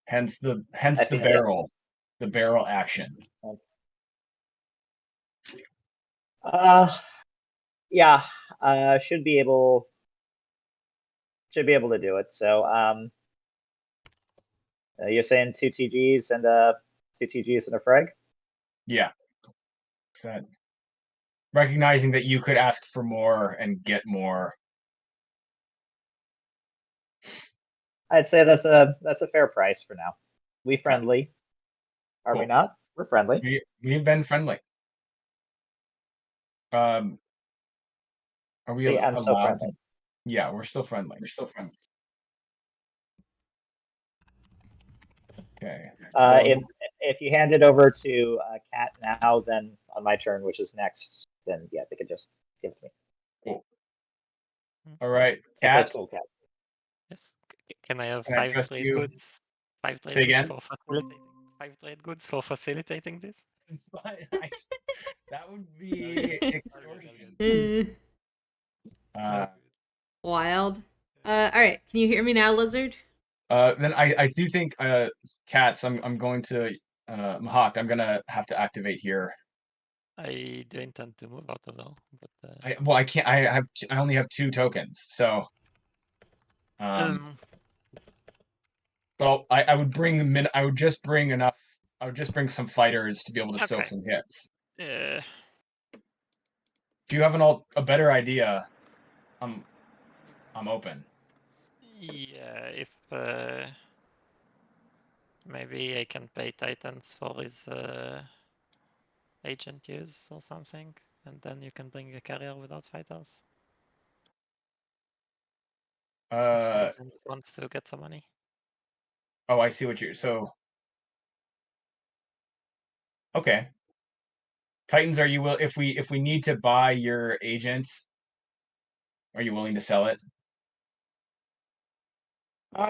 Hence the feel barrel. The barrel action. Yeah. Should be able to do it. So you're saying 2 TGs and 2 TGs and a frag? Yeah. That recognizing that you could ask for more and get more. I'd say that's a fair price for now. We friendly. Are we Cool. not? We're friendly. We've been friendly. Are we See, I'm still allowed friendly. to? Yeah, we're still friendly. Okay. If you hand it over to Cat now, then on my turn, which is next, then yeah, they could just give it to me. Cool. All right, Okay, Cat. cool, Cat. Yes. Can I have Can I 5 trust trade you? goods? 5 trade Say goods again? for facilitating. 5 trade goods for facilitating this. That would be extortion. Wild. All right. Can you hear me now, Lizard? Then I do think Cats. I'm going to Mahawk. I'm gonna have to activate here. I do intend to move out of though, but I can't. I only have 2 tokens, so but I would bring I would just bring enough. I would just bring some fighters to be able to soak Okay. some hits. uh, If you have a better idea, I'm open. yeah, if maybe I can pay Titans for his agent use or something, and then you can bring a carrier without fighters. If Titans wants to get some money. Oh, I see what you're so. Okay. Titans, are you will if we need to buy your agent, are you willing to sell it?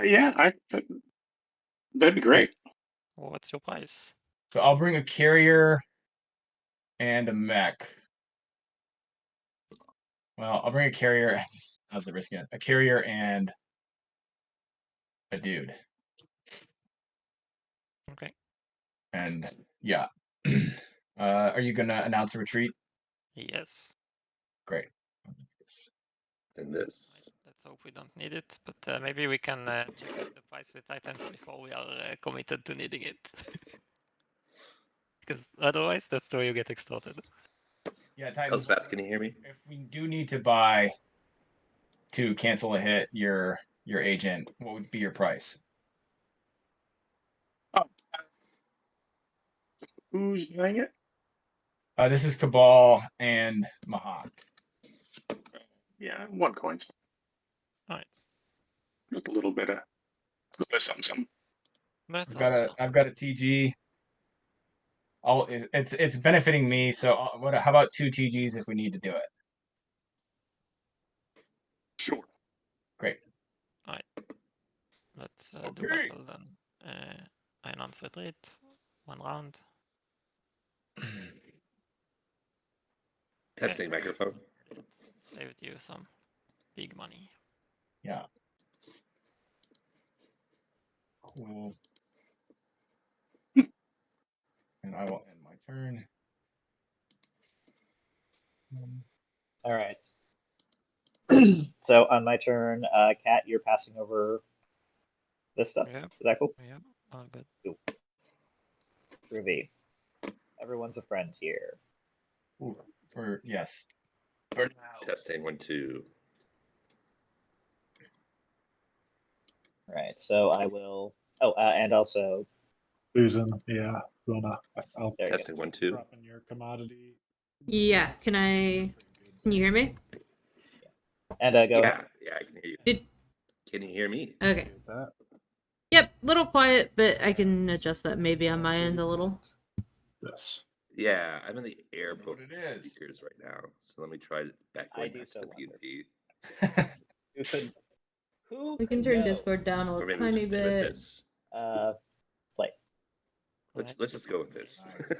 Yeah, that'd be great. What's your price? So I'll bring a carrier and a mech. Well, I'll bring a carrier. How's the risk? A carrier and a dude. Okay. And yeah. Are you gonna announce a retreat? Yes. Great. And this. Let's hope we don't need it, but maybe we can check out the price with Titans before we are committed to needing it. Because otherwise, that's the way you get extorted. Yeah, Titans. Elspeth, can you hear me? If we do need to buy to cancel a hit your agent, what would be your price? Who's buying it? This is Cabal and Mahat. Yeah, 1 coin. Alright. Just a little bit of something. That I've got sounds a TG. It's benefiting me. So how about 2 TGs if we need to do it? Sure. Great. Alright. Let's do Okay. battle then. I announce retreat. 1 round. Testing microphone. Saved you some big money. Yeah. Cool. And I will end my turn. All right. So on my turn, Kat, you're passing over this stuff. Yeah. Is that cool? Yeah. All good. Cool. Groovy. Everyone's a friend here. Ooh, yes. For now. Testing 1, 2. All right. So I will. Oh, and also. Susan, yeah, I'll There you go. Testing 1, 2. drop in your commodity. Yeah, can you hear me? And go ahead. Yeah, I can hear you. Did- Can you hear me? Okay. That. Yep, little quiet, but I can adjust that maybe on my end a little. Yes. Yeah, I'm in the air What it is. speakers right now. So let me try back I going do back to so the wonder. PNP. Who could? Who We can could turn know? Discord down Or a maybe we tiny just stay with bit. this. Play. Let's just go with this. Nice.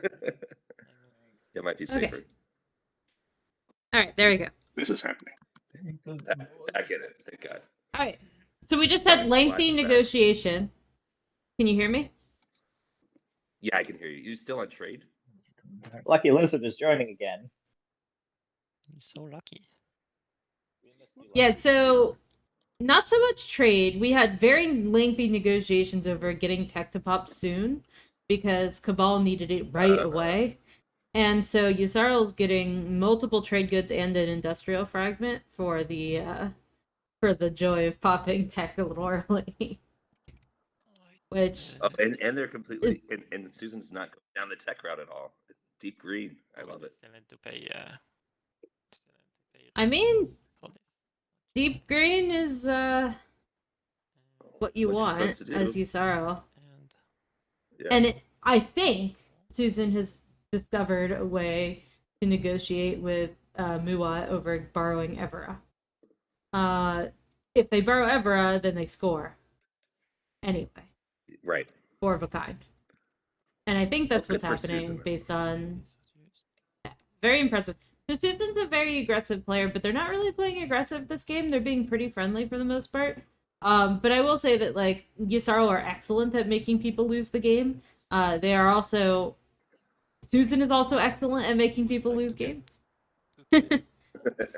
It might be Okay. safer. All right, there we go. This is happening. I get it. Thank God. All right. So we just had lengthy Flashbacks. negotiation. Can you hear me? Yeah, I can hear you. You still on trade? Lucky Lizard is joining again. You're so lucky. Yeah, so not so much trade. We had very lengthy negotiations over getting tech to pop soon because Cabal needed it right away. And so Yusarl's getting multiple trade goods and an industrial fragment for the joy of popping tech a little early. Which Oh, and they're completely and Susan's not going down the tech route at all. Deep green. I love it. Still need to pay. I mean, resources for this. deep green is what you What you're want supposed to do. as Yusarl. And Yeah. And I think Susan has discovered a way to negotiate with Muat over borrowing Evera. If they borrow Evera, then they score. Anyway. Right. 4 of a kind. And I think that's Well, what's good for happening Susan. based on... Very impressive. So Susan's a very aggressive player, but they're not really playing aggressive this game. They're being pretty friendly for the most part. But I will say that, like, Yusarl are excellent at making people lose the game. They are also... Susan is also excellent at making people lose games.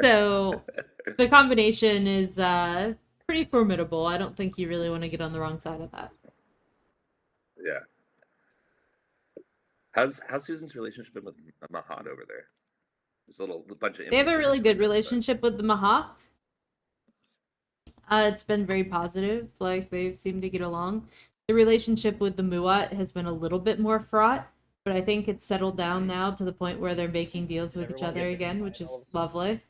So the combination is pretty formidable. I don't think you really want to get on the wrong side of that. Yeah. How's Susan's relationship been with Mahat over there? There's a bunch of. They have a imps in really between good them, but- relationship with the Mahat. It's been very positive. Like, they seem to get along. The relationship with the Muat has been a little bit more fraught, but I think it's settled down now to the point where they're making deals with each Everyone other get again, which is finals. lovely.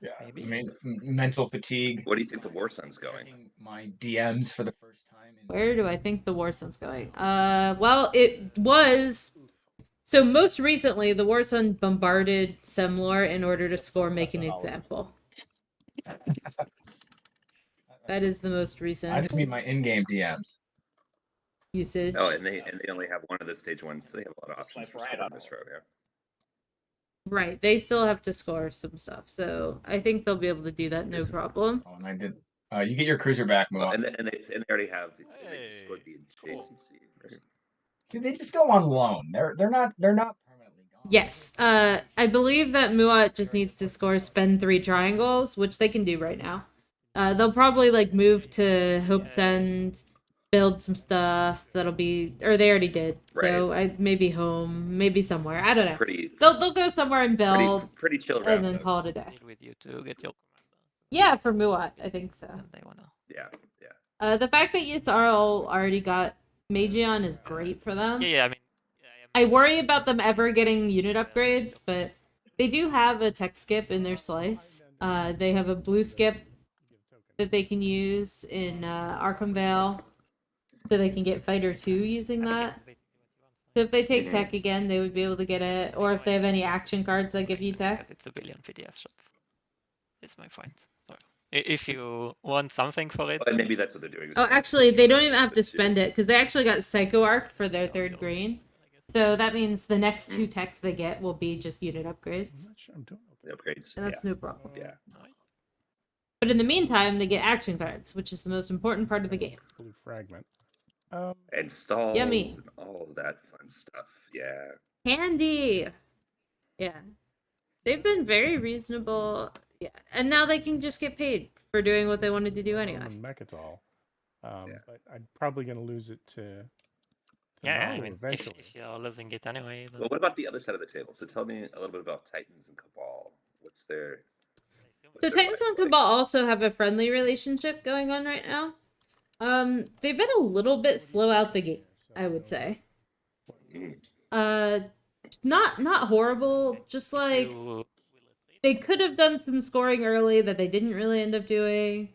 Yeah. maybe. Mental fatigue. What do you think the War Sun's going? Checking my DMs for the first time. Where do I think the War Sun's going? Well, it was... So most recently, the War Sun bombarded Semlor in order to score Make an Example. That is the most recent I just mean my in-game DMs. usage. Oh, and they only have one of the stage ones. So they have a lot of Just options for swipe right scoring on this it. row. Yeah. Right, they still have to score some stuff, so I think they'll be able to do that no problem. Oh, and I did. You get your cruiser back, Well, Muat. and they already have. They just scored the JCC. Right? Dude, they just go on loan. They're not permanently gone. Yes, I believe that Muat just needs to score spend 3 triangles, which they can do right now. They'll probably like move to Hope's End, build some stuff that'll be, or they already did. So maybe home, maybe somewhere. I don't know. Pretty. They'll go somewhere and build, Pretty chill round. and then though. call it a day. Deal with you to get your Yeah, for Muat, I think so. and they wanna. Yeah. The fact that Yusarl already got Magion is great for them. Yeah, I mean, I worry about them ever getting unit upgrades, but they do have a tech skip in their slice. They have a blue skip that they can use in Arkham Vale, so they can get Fighter 2 using that. So if they take tech again, they would be able to get it, or if they have any action cards that give you tech. Because it's a billion PDS shots. It's my point. If you want something for it. But maybe that's what they're doing. Oh, actually, they don't even have to spend it because they actually got Psycho Arc for their 3rd green. So that means the next 2 techs they get will be just unit upgrades. I'm not sure I'm doing okay. Upgrades. And that's no problem. Yeah. But in the meantime, they get action cards, which is the most important part of the game. Blue fragment. And stalls Yummy. and all of that fun stuff. Yeah. Candy! Yeah. They've been very reasonable. Yeah. And now they can just get paid for doing what they wanted to do anyway. Mechatol. But I'm probably going to lose it to Yeah, I Nalu mean, eventually. if you're losing it anyway. Then... Well, what about the other side of the table? So tell me a little bit about Titans and Cabal. What's their... So Titans and Cabal also have a friendly relationship going on right now. They've been a little bit slow out the gate, I would say. Not horrible, just like they could have done some scoring early that they didn't really end up doing,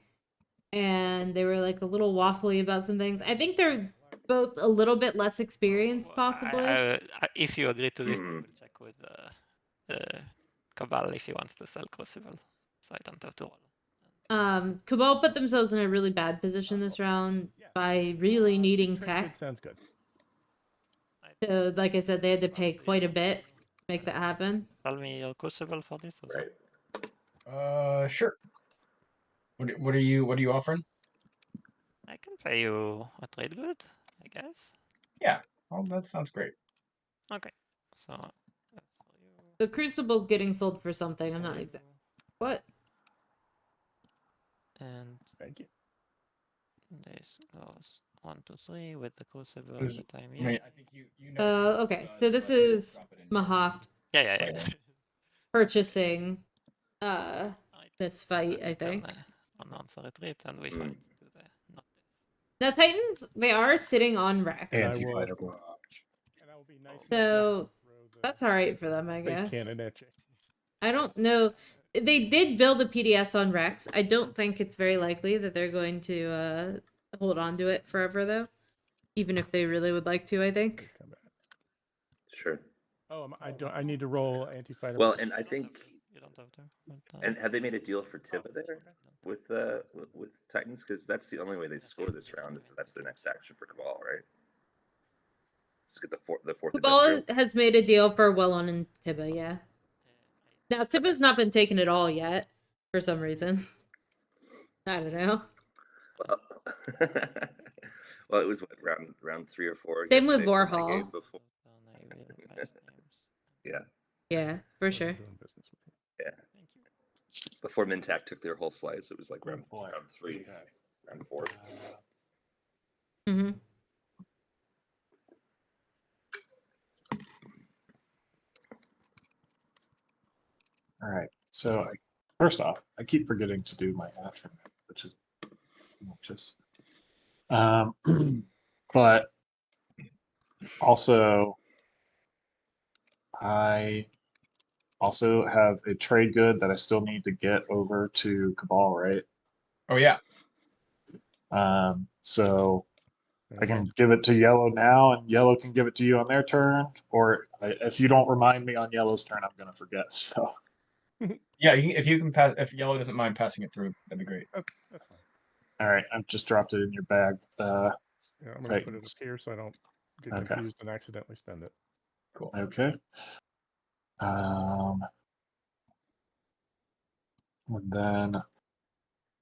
and they were like a little waffly about some things. I think they're both a little bit less experienced, possibly. If you agree to this, I will check with Cabal if he wants to sell Crucible, so I don't have to roll. Cabal put themselves in a really bad position this round by really needing tech. Sounds good. So, like I said, they had to pay quite a bit to make that happen. Tell me your Crucible for this as well. Sure. What are you offering? I can pay you a trade good, I guess. Yeah. Oh, that sounds great. Okay. So the Crucible's getting sold for something. I'm not exact. What? And thank you. This goes 1, 2, 3 with the Crucible that I'm using. I think you know. Okay. So this is Mahawk. Yeah. Purchasing this fight, I think. Announce a retreat and we fight to the not now Titans, they are sitting on Rex. Anti-fighter block. So that's alright for them, I Space guess. cannon etching. I don't know. They did build a PDS on Rex. I don't think it's very likely that they're going to hold on to it forever, though. Even if they really would like to, I think. Sure. Oh, I need to roll anti-fighter. Well, and I think. You don't have to. And have they made a deal for Tiba there with Titans? Because that's the only way they score this round. Is that's their next action for Cabal, right? Let's get the fourth. Cabal has made a deal for Wellon and Tiba, yeah. Now Tiba's not been taken at all yet, for some reason. I don't know. Well, it was what, round 3 or 4. Same with Warhol. Yeah. Yeah, for sure. Yeah. Before Mintac took their whole slice, it was like round 3, round 4. Mm-hmm. All right. So first off, I keep forgetting to do my action, which is obnoxious. But also, I also have a trade good that I still need to get over to Cabal, right? Oh yeah. So I can give it to Yellow now, and Yellow can give it to you on their turn. Or if you don't remind me on Yellow's turn, I'm gonna forget. So. Yeah, if you can pass, if Yellow doesn't mind passing it through, that'd be great. Okay, that's fine. All right, I've just dropped it in your bag. Yeah, I'm gonna put it up here so I don't get confused and accidentally spend it. Cool. Okay. And then,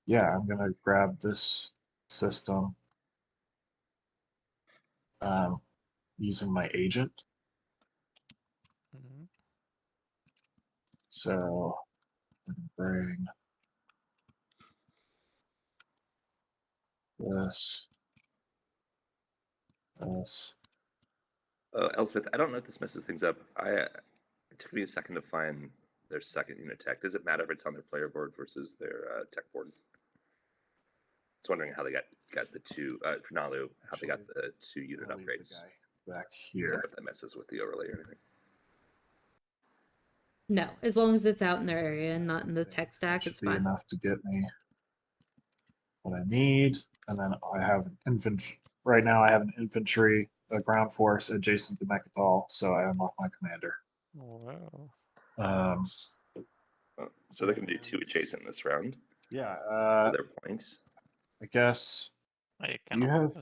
yeah, I'm gonna grab this system using my agent. Mm-hmm. So bring this. Elspeth, I don't know if this messes things up. It took me a second to find their second unit tech. Does it matter if it's on their player board versus their tech board? I was wondering how they got the two for Nalu, how they got the 2 unit upgrades. back I here. wonder if that messes with the overlay or anything. No, as long as it's out in their area and not in the tech stack, Should it's be fine. enough to get me what I need, and then I have an infantry. Right now, I have an infantry, a ground force adjacent to Mechatol, so I unlock my commander. Wow. So they can do 2 adjacent this round. Yeah. For their points. I guess I you have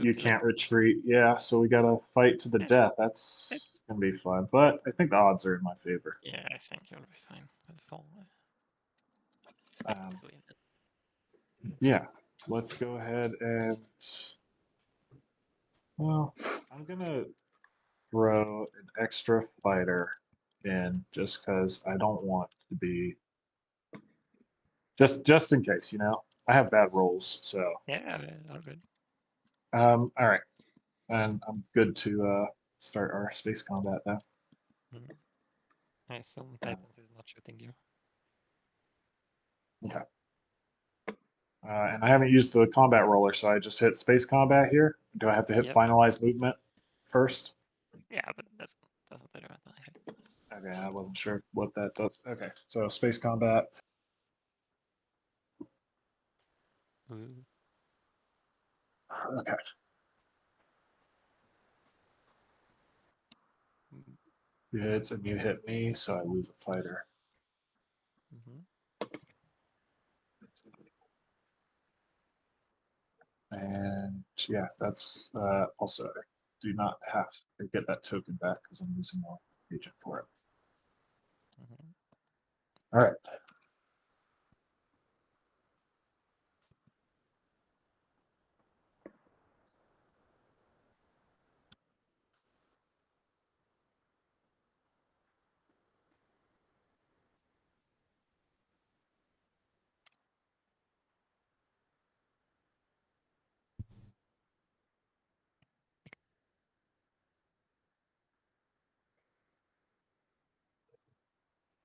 you can't retreat. Yeah, so we gotta fight to the death. That's gonna be fun, but I think the odds are in my favor. Yeah, I think you'll be fine. Yeah, let's go ahead and. Well, I'm gonna throw an extra fighter in just because I don't want to be. Just in case, you know, I have bad rolls, so. Yeah, all good. All right, and I'm good to start our space combat now. I assume Titans is not shooting you. Okay. And I haven't used the combat roller, so I just hit space combat here. Do I have to hit finalize movement first? Yeah, but doesn't matter. Okay, I wasn't sure what that does. Okay, so space combat. Okay. You hit and you hit me, so I lose a fighter. And yeah, that's also, I do not have to get that token back because I'm using one agent for it. All right.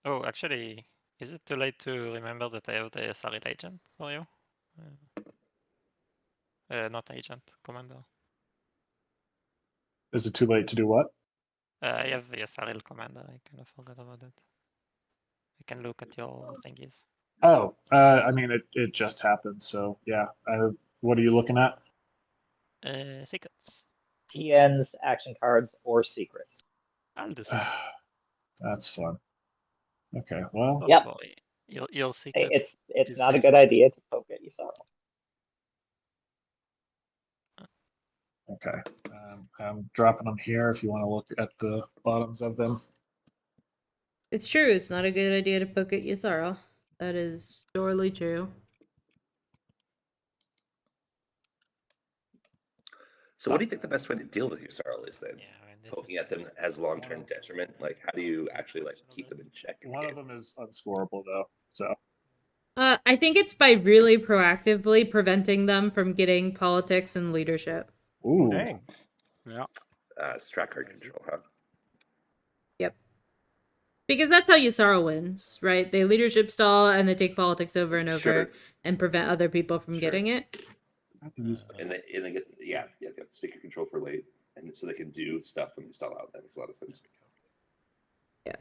Oh, actually, is it too late to remember that I have the SRL agent for you? Not agent, commander. Is it too late to do what? I have the SRL commander. I kind of forgot about that. I can look at your thingies. Oh, I mean, it just happened, so yeah. What are you looking at? Secrets. PNs, action cards, or secrets. I'll do secrets. That's fun. Okay, well. Yep. Your secret. It's not a good idea to poke at Yusaro. Okay, I'm dropping them here if you want to look at the bottoms of them. It's true. It's not a good idea to poke at Yusaro. That is surely true. So what do you think the best way to deal with Yusaro is then? Poking at them has long-term detriment. Like, how do you actually keep them in check? One of them is unscorable though, so. I think it's by really proactively preventing them from getting politics and leadership. Ooh. Dang. Yeah. Strat card control, huh? Yep. Because that's how Yusaro wins, right? They leadership stall and they take politics over and over and prevent other people from getting it. And they get speaker control for late, and so they can do stuff when they stall out. That makes a lot of sense. Yeah.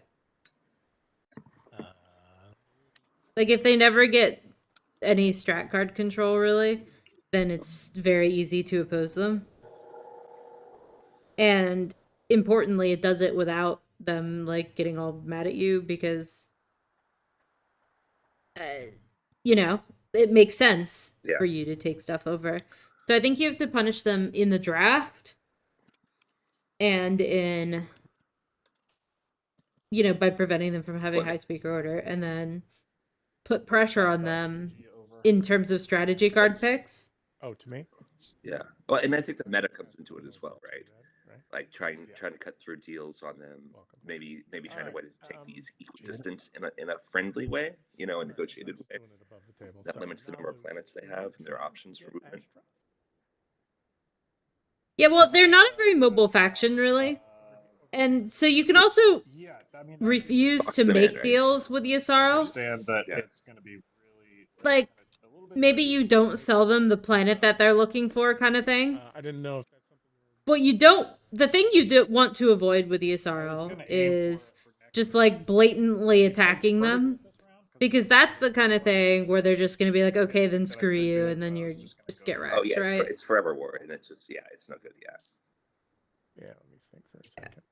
Like if they never get any strat card control, really, then it's very easy to oppose them. And importantly, it does it without them like getting all mad at you because, you know, it makes sense for you to take stuff over. So I think you have to punish them in the draft and in, you know, by preventing them from having high speaker order, and then put pressure on them in terms of strategy card picks. Oh, to me? Yeah. Well, and I think the meta comes into it as well, right? Like trying to cut through deals on them. Maybe trying to take these equidistant in a friendly way, you know, a negotiated way. That limits the number of planets they have and their options for movement. Yeah, well, they're not a very mobile faction, really. And so you can also refuse to make deals with Yusaro. Understand that it's going to be really like maybe you don't sell them the planet that they're looking for, kind of thing. I didn't know if that's something. But you don't the thing you do want to avoid with ESRL is just like blatantly attacking them, because that's the kind of thing where they're just going to be like, okay, then screw you, and then you're just get wrecked, Oh yeah, right? it's forever war, and it's just it's no good. Yeah. Yeah, let me think for a second.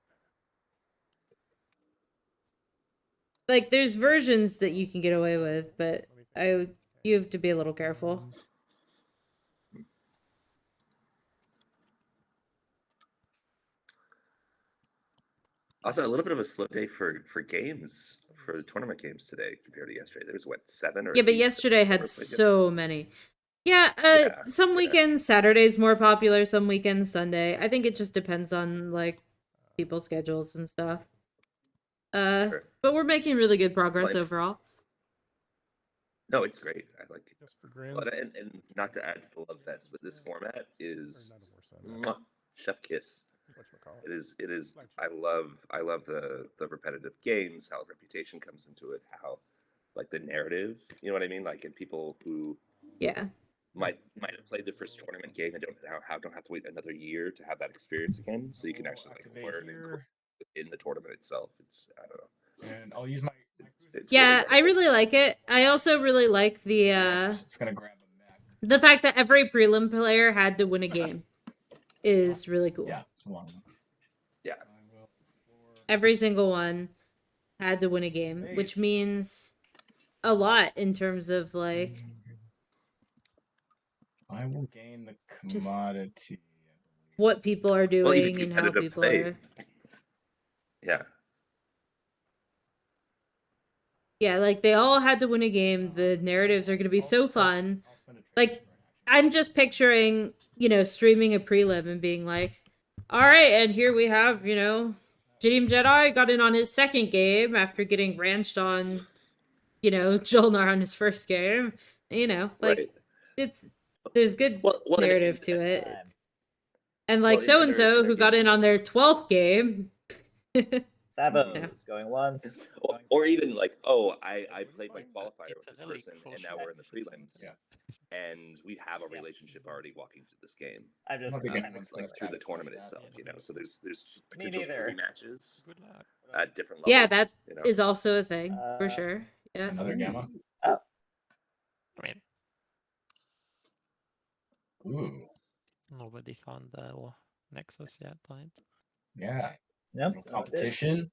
Like, there's versions that you can get away with, but you have to be a little careful. Also, a little bit of a slow day for games, for the tournament games today compared to yesterday. There was what, 7 or 8? Yeah, but yesterday had so many. Yeah, Yeah, some weekends Saturday's more popular, some weekends Sunday. I think it just depends on like people's schedules and stuff. Sure. But we're making really good progress Life. overall. No, it's great. I like it. Just for grins. But, and not to add to the love fest, but this format is chef kiss. It is. I love the repetitive games, how Reputation comes into it, how like the narrative. You know what I mean? Like, and people who might have played the first tournament game and don't have to wait another year to have that experience again. So you can actually like learn in the tournament itself. It's, I don't know. And I'll use my. It's yeah, really I really like it. I also really like the It's gonna grab the fact that every prelim player had to win a game is really cool. Yeah, it's one. Yeah. Every single one had to win a game, which means a lot in terms of like. I will gain the commodity. What people are Well, even doing and how competitive people play. are. Yeah. Yeah, like they all had to win a game. The narratives are going to be so fun. Like, I'm just picturing, streaming a prelim and being like, all right, and here we have, Team Jedi got in on his second game after getting ranched on, Jolnar on his first game. Right. there's good narrative to it. And like Well, in so-and-so our who got in on their 12th game. Sabos going once. Or even like, oh, I played my qualifier with this person, and now we're in the prelims. Yeah. And we have a relationship already walking through this game. I'm just like through the tournament itself, So there's potential neither. for rematches at different levels. Yeah, that is also a thing for sure. Yeah. Another gamma. Oh. I mean, Ooh. nobody found the Nexus yet, right? Yeah. Nope. Little competition.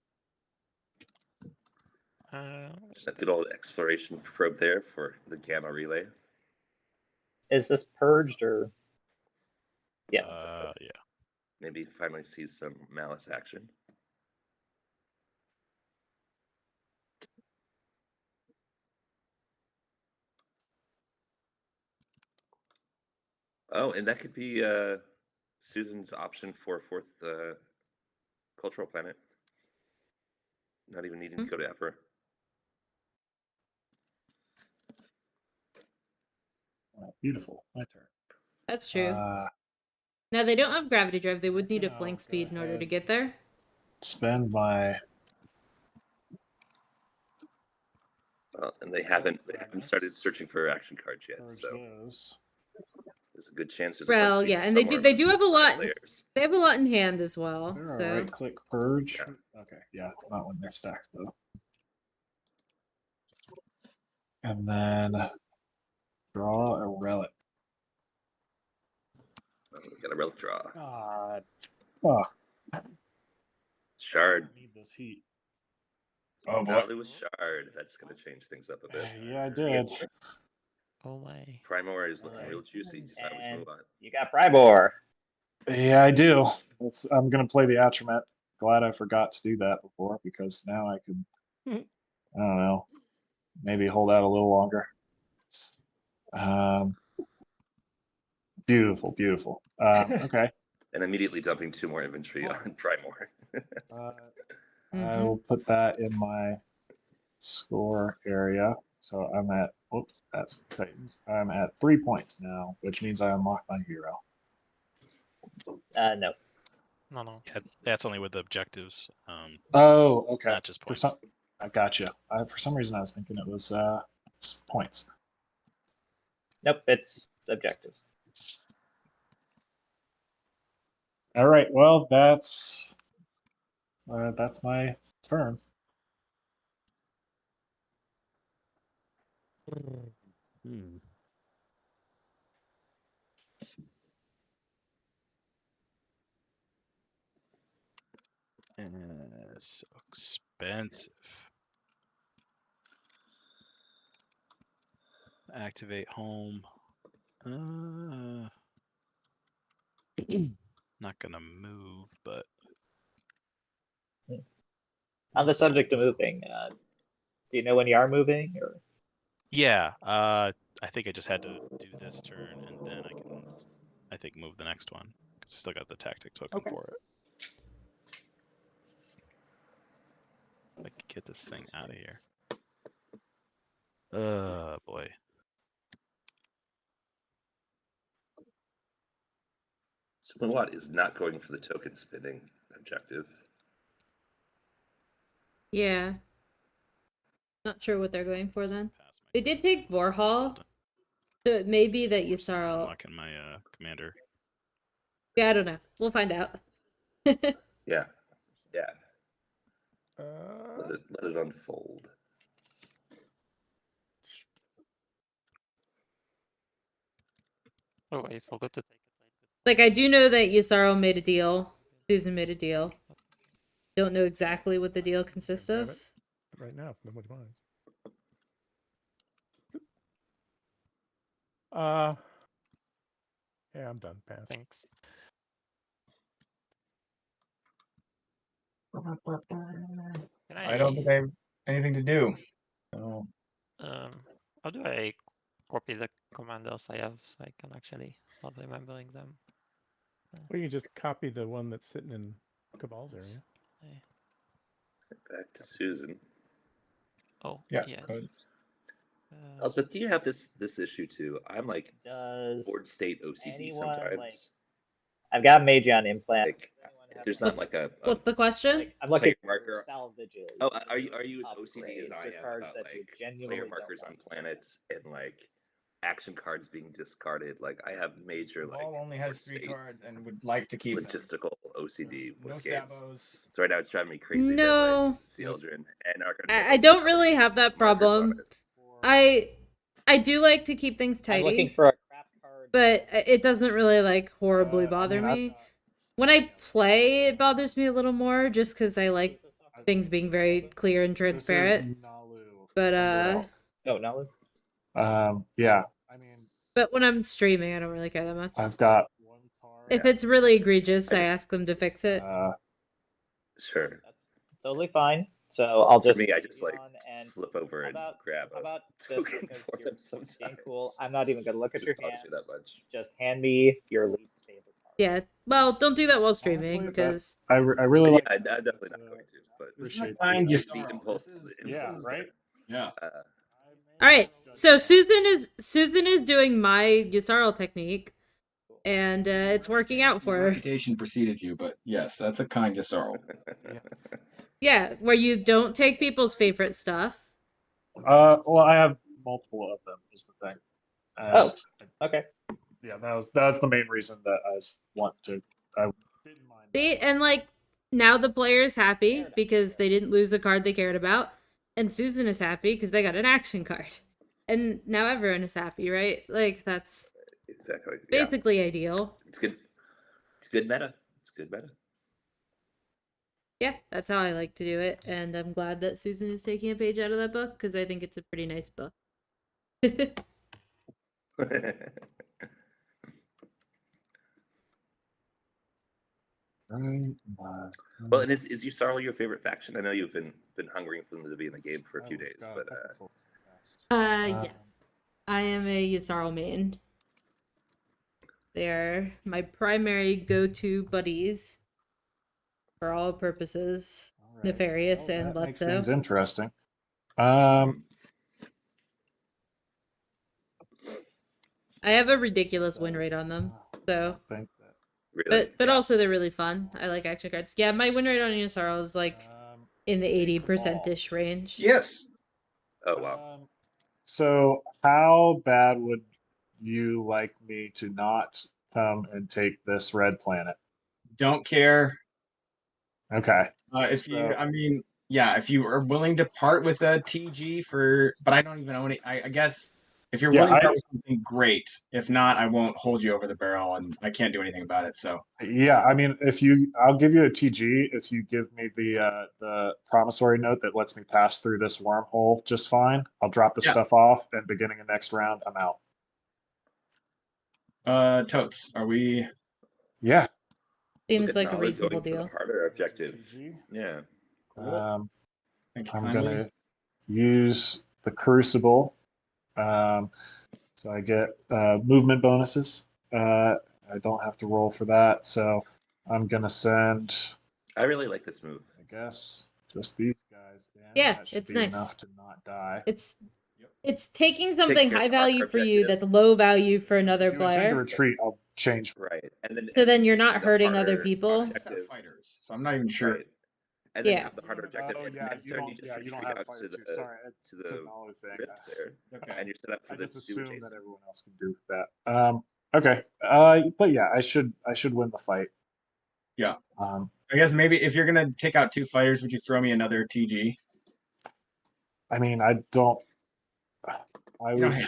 Just a good old exploration probe there for the gamma relay. Is this purged or? Yeah. Yeah. Maybe finally see some Malice action. Oh, and that could be Susan's option for a 4th cultural planet. Not even needing to go to Ever. Beautiful. My turn. That's true. Now they don't have gravity drive. They would need a flank speed in order to get there. Spend my. And they haven't started searching for action cards yet. So there's a good chance there's a well, yeah, and they do have a lot. They have a lot in hand as well. Is there So a right click purge? Yeah. Okay, yeah, not when they're stacked though. And then draw a relic. Got a relic draw. God. Oh. Shard. I need this heat. Oh boy. No, it was Shard. That's going to change things up a bit. Yeah, I did. Oh my. Primor is looking real juicy. And you got Prybor. Yeah, I do. I'm going to play the Atromet. Glad I forgot to do that before, because now I could, I don't know, maybe hold out a little longer. Beautiful, beautiful. Okay. And immediately dumping 2 more inventory on Primor. I will put that in my score area. So I'm at, oops, that's Titans. I'm at 3 points now, which means I unlock my hero. No. No. Yeah, that's only with the objectives. Oh, okay. Not just points. I gotcha. For some reason, I was thinking it was points. Nope, it's objectives. All right. Well, that's my turn. Hmm. So expensive. Activate home. Not gonna move, but On the subject of moving, do you know when you are moving? Or yeah. I think I just had to do this turn, and then I can, I think, move the next one because I still got the tactic token Okay. for it. If I could get this thing out of here. Boy. So Malott is not going for the token spinning objective. Yeah. Not sure what they're going for then. Pass my They did take Vorhal, so it may be that Force Yusarl. unlocking my commander. Yeah, I don't know. We'll find out. Yeah. Yeah. Uh, Let it unfold. Oh, I forgot to take it. Like, I do know that Yusarl made a deal. Susan made a deal. Don't know exactly what the deal consists grab of. it right now, if nobody minds. Yeah, I'm done. Pass. Thanks. Can I don't think I have anything to do. So How do I copy the commanders I have so I can actually start remembering them? Well, you can just copy the one that's sitting in Cabal's area. Back to Susan. Oh, yeah, yeah. good. Elspeth, do you have this issue too? I'm like does board state OCD anyone, sometimes. like, I've got Mageon implant. Like, if there's not like a What's the question? Like, I'm looking player for marker. salvages. Oh, are you as OCD upgrades as I or am cards about that you like genuinely player don't markers on want to planets and like action cards being discarded? Like I have major like Ball only has board 3 state cards and would like to keep them. logistical OCD No with games. sabos. So right now it's driving me crazy No. that like Sealdrin and I don't really have that problem. I do like to keep things I'm looking tidy, for a crap card. but it doesn't really like horribly bother me. When I play, it bothers me a little more just because I like things being very clear and transparent. But No, Nalu. Yeah. I mean, but when I'm streaming, I don't really care that much. I've got one card. If it's really egregious, I just- ask them to fix it. Sure. That's totally fine. So I'll For just me, I just like and slip over and grab how a about this, token because for you're them sometimes. being cool. I'm not even gonna look at It your just bothers hand. me that much. Just hand me your least favorite card. Yeah. Well, don't do that while streaming Honestly, because I really like. I'm definitely not going to, but Appreciate Kind the- of the impulse. Yeah, Is right? Yeah. all right. So Susan is doing my Yusarl technique, and it's working out for her. Reputation preceded you, but yes, that's a kind of sorrow. Yeah, where you don't take people's favorite stuff. Well, I have multiple of them. Is the thing. Oh, okay. Yeah, that's the main reason that I want to. I didn't mind. See, and like now the player's happy because they didn't lose a card they cared about, and Susan is happy because they got an action card, and now everyone is happy, right? Like that's Exactly. basically ideal. It's good. It's good meta. It's good meta. Yeah, that's how I like to do it, and I'm glad that Susan is taking a page out of that book because I think it's a pretty nice book. Well, and is Yusarl your favorite faction? I know you've been hungering for them to be in the game for a few days, but yes, I am a Yusarl main. They're my primary go-to buddies for all purposes, nefarious and that makes Lutzo. things interesting. I have a ridiculous win rate on them, so. really, But also they're really fun. I like action cards. Yeah, my win rate on Yusarl is like in the 80%-ish range. Yes. Oh wow. So how bad would you like me to not come and take this red planet? don't care. Okay. If you, So- I mean, yeah, if you are willing to part with a TG for, but I don't even own it. I guess if you're Yeah, willing to part with something, great. If not, I won't hold you over the barrel, and I can't do anything about it. So Yeah, I mean, I'll give you a TG if you give me the promissory note that lets me pass through this wormhole just fine. I'll drop the Yeah. stuff off, and beginning of next round, I'm out. Totes, are we? Yeah. Seems Look at like a Nala reasonable going for deal. the harder objective. TG. Yeah. Cool. Thank you I'm kindly. gonna use the Crucible, so I get movement bonuses. I don't have to roll for that, so I'm gonna send, I really like this move. I guess, just these guys in. Yeah, That should it's be nice. enough to not die. It's taking something care of high the harder value for you objective. that's low value for another If you intend to player. retreat, I'll change. Right. And So then you're taking not the hurting other harder people. Objective. Fighters, so I'm not even sure. Right. And then you Yeah. have the harder objective, Oh and yeah, next you turn don't. you just Yeah, you don't retreat have out fire to too. the Sorry, to it's a the knowledge thing. rift there, Okay. and you're set up for I the just two assume chase. that everyone else can do that. Okay. But yeah, I should win the fight. Yeah. I guess maybe if you're gonna take out 2 fighters, would you throw me another TG? I mean, I don't. I You know, was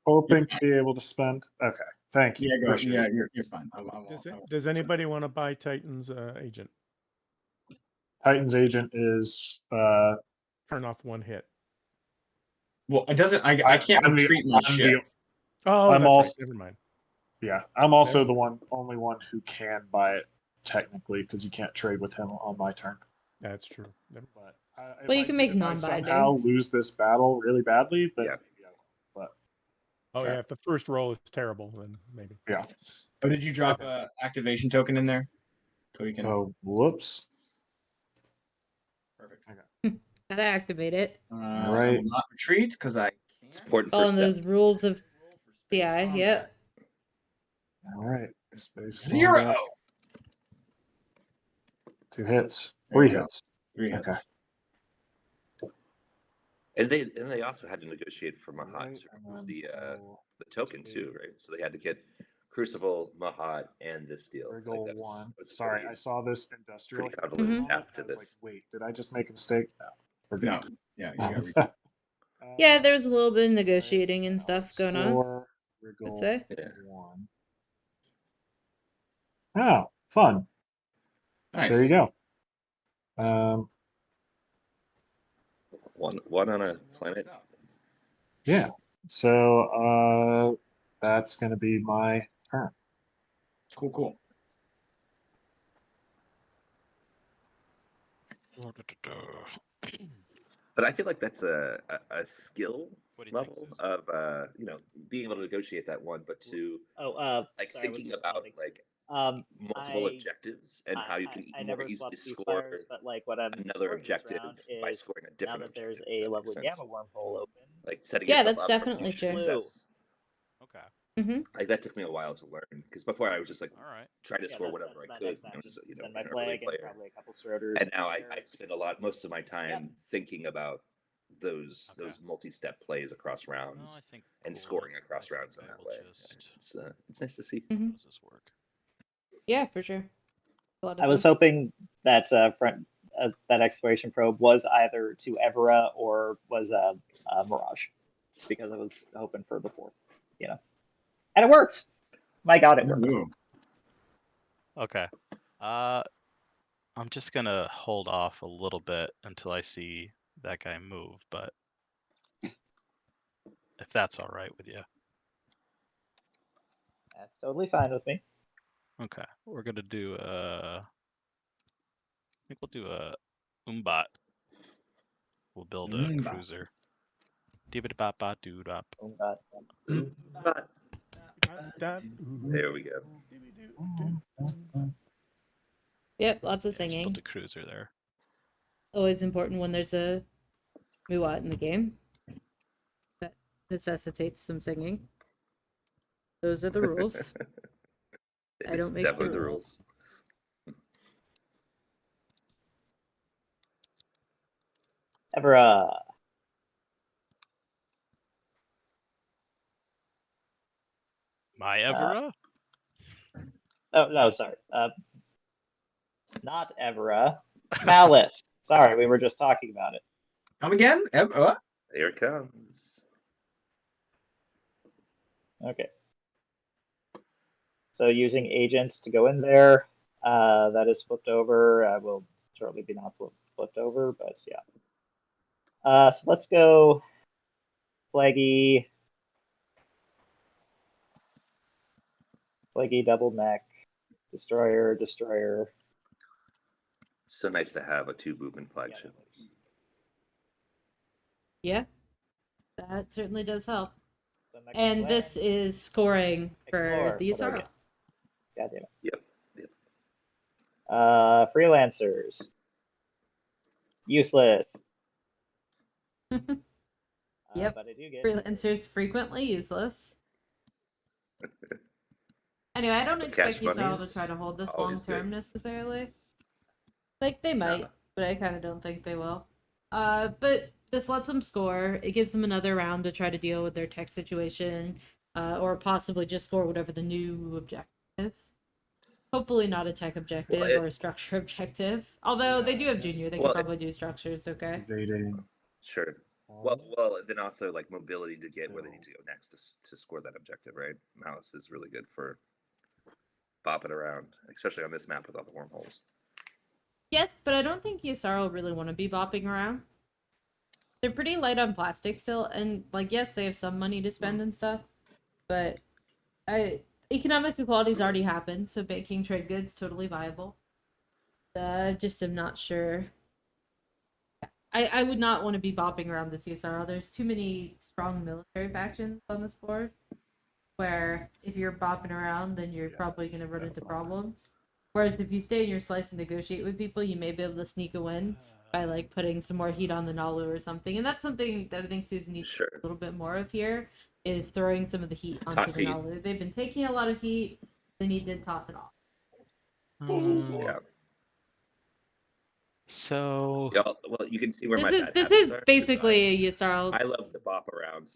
hoping to be able to spend. Okay. Thank you. Yeah, go. Appreciate Yeah, it. you're fine. Does anybody want to buy Titan's agent? Titan's agent is. Turn off 1 hit. Well, it doesn't. I can't retreat my ship. Oh, I'm that's also, right. Never mind. Yeah, I'm also the only one who can buy it technically because you can't trade with him on my turn. That's true. But Well, you can make if I non-binding. somehow lose this battle really badly, then Yeah. maybe I will. But Oh yeah, if the first roll is terrible, then maybe. yeah. Oh, did you drop a activation token in there? So we can. Oh, whoops. Perfect. Gotta activate it. I Right. will not retreat because I It's can't. important Following first step. those rules of CI. Yep. All right. Space 0. combat. 2 hits. There 3 we go. hits. 3 hits. Okay. And they also had to negotiate for Mahat Right, to and remove then the token too, right? So they had to get Crucible, Mahat, and this deal. Wriggle Like, 1. that's Sorry, pretty- I saw this industrial. pretty convoluted Mhm. path to I was like, this. wait, did I just make a mistake? No. We're No. good. Yeah, you got. Yeah, there's a little bit of negotiating and stuff going on. Score, I'd wriggle say. Yeah. 1. Oh, fun. Nice. There you go. One on a planet. Yeah. So that's going to be my turn. Cool. But I feel like that's a skill What do you think, level Zeus? of being able to negotiate that one, but to like sorry, thinking we're about responding. like multiple objectives and how you can I more never easily swapped score ceasefires, but like what I'm another exploring this objective round by is scoring a now different that there's objective. if a that lovely makes sense. gamma wormhole open. Like setting Yeah, yourself that's up for definitely future true. success. Okay. Mm-hmm. Like that took me a while to learn because before I was just like All right. try to Yeah, score that- whatever that's I my could. next match. You know, Send my an early flag and player. probably a couple sorters. And now I spend most of my time thinking about those multi-step plays across rounds No, I think and cool. scoring across rounds in I that will way. just- It's nice to see. How does this work? Yeah, for sure. A lot of I was sense. hoping that that exploration probe was either to Evera or was Mirage, because I was hoping for the 4th, and it worked. My God, it worked. Ooh. Okay. I'm just gonna hold off a little bit until I see that guy move, but if that's all right with you. That's totally fine with me. Okay. We're gonna do I think we'll do a Umbat. We'll build a Umbat. cruiser. Dibbidi-bop-bop, doo-dop. But there we go. Yep, lots of Yeah, just singing. built a cruiser there. Always important when there's a Muat in the game. That necessitates some singing. Those are the rules. I don't make definitely the the rules. rules. Evera. My Evera? Oh no, sorry. Not Evera. Malice. Sorry, we were just talking about it. Come again? What? Here it comes. Okay. So using agents to go in there, that is flipped over. Will shortly be not flipped over, but yeah. So let's go Flaggy double mech, destroyer. So nice to have a 2-movement flagship. Yeah, that certainly does help. So mech And this land, is scoring for explore, the what do I Yusara. get? God damn it. Yep. Freelancers. Useless. Yep. But I do get Freelancers frequently useless. Anyway, I don't But expect cash Yusara to money's try to hold this long always term good. necessarily. Like, they might, No. but I kind of don't think they will. But this lets them score. It gives them another round to try to deal with their tech situation, or possibly just score whatever the new objective is. Hopefully not a tech objective or a structure objective. Although they do have junior, they could probably do structures, okay? Evading. Sure. Well, then also like mobility to get where they need to go next to score that objective, right? Malice is really good for bopping around, especially on this map with all the wormholes. Yes, but I don't think Yusara will really want to be bopping around. They're pretty light on plastic still, and like yes, they have some money to spend and stuff, but economic equality's already happened, so baking trade goods totally viable. Just am not sure. I would not want to be bopping around the CSRL. There's too many strong military factions on this board, where if you're bopping around, then you're probably going to run into problems. Whereas if you stay in your slice and negotiate with people, you may be able to sneak a win by like putting some more heat on the Nalu or something. And that's something that I think Susan needs Sure. a little bit more of here, is throwing some of the heat onto Toss the heat. Nalu. They've been taking a lot of heat. They need to toss it off. Yeah. So Yeah. Well, you can see where This my is bad this habits is are. basically a Yusara. I love to bop around.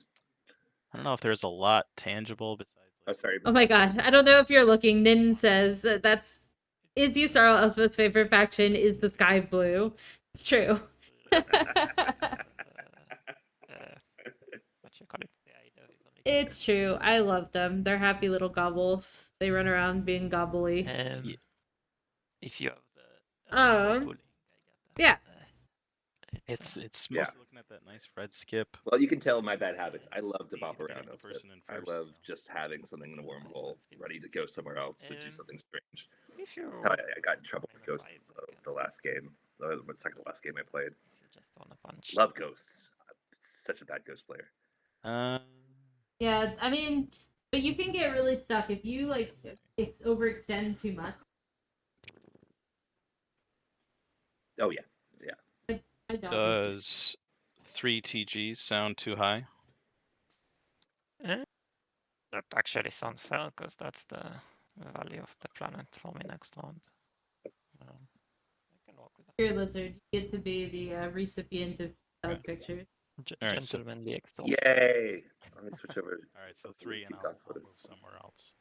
I don't know if there's a lot tangible besides. Oh, sorry. Oh my god, I don't know if you're looking. Nin says that's is Yusara Elspeth's favorite faction is the sky blue. It's true. What you call it? It's true. I love them. They're happy little gobbles. They run around being gobbly. If you have the Um, yeah. It's Yeah. mostly looking at that nice red skip. Well, you can tell my bad habits. I love to Easy bop to around. pick the Elspeth. person in I first, love so. just having something in a wormhole ready to go somewhere else to do something strange. If you That's how I got in trouble with Ghosts the last game. The second to last game I played. just want to punch. Love Ghosts. Such a bad Ghost player. Yeah, I mean, but you can get really stuck if you like overextend too much. Oh yeah, yeah. I doubt Does 3 TGs sound too high? That actually sounds fair because that's the value of the planet for me next round. I can work with that. Here, Lizard, you get to be the recipient of dog pictures. Alright, so- Gentlemanly extra. Yay! Let me switch over. Alright, so 3 and I'll move somewhere else.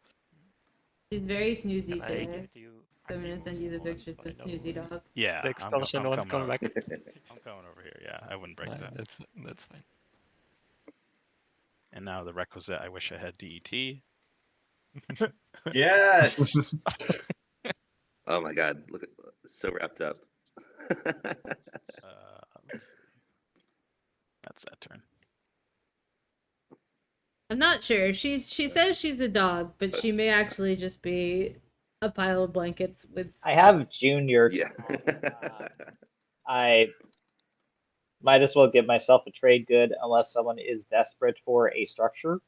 She's very snoozy Can I give today. it to you? So I'm gonna send you the pictures of the snoozy dog. Yeah, The extension I'm won't come coming back. I'm coming over here. Yeah, I wouldn't break that. That's fine. And now the requisite. I wish I had DET. Yes. Oh my god! Look at so wrapped up. That's that turn. I'm not sure. She says she's a dog, but she may actually just be a pile of blankets with. I have Junior. Yeah. I might as well give myself a trade good unless someone is desperate for a structure.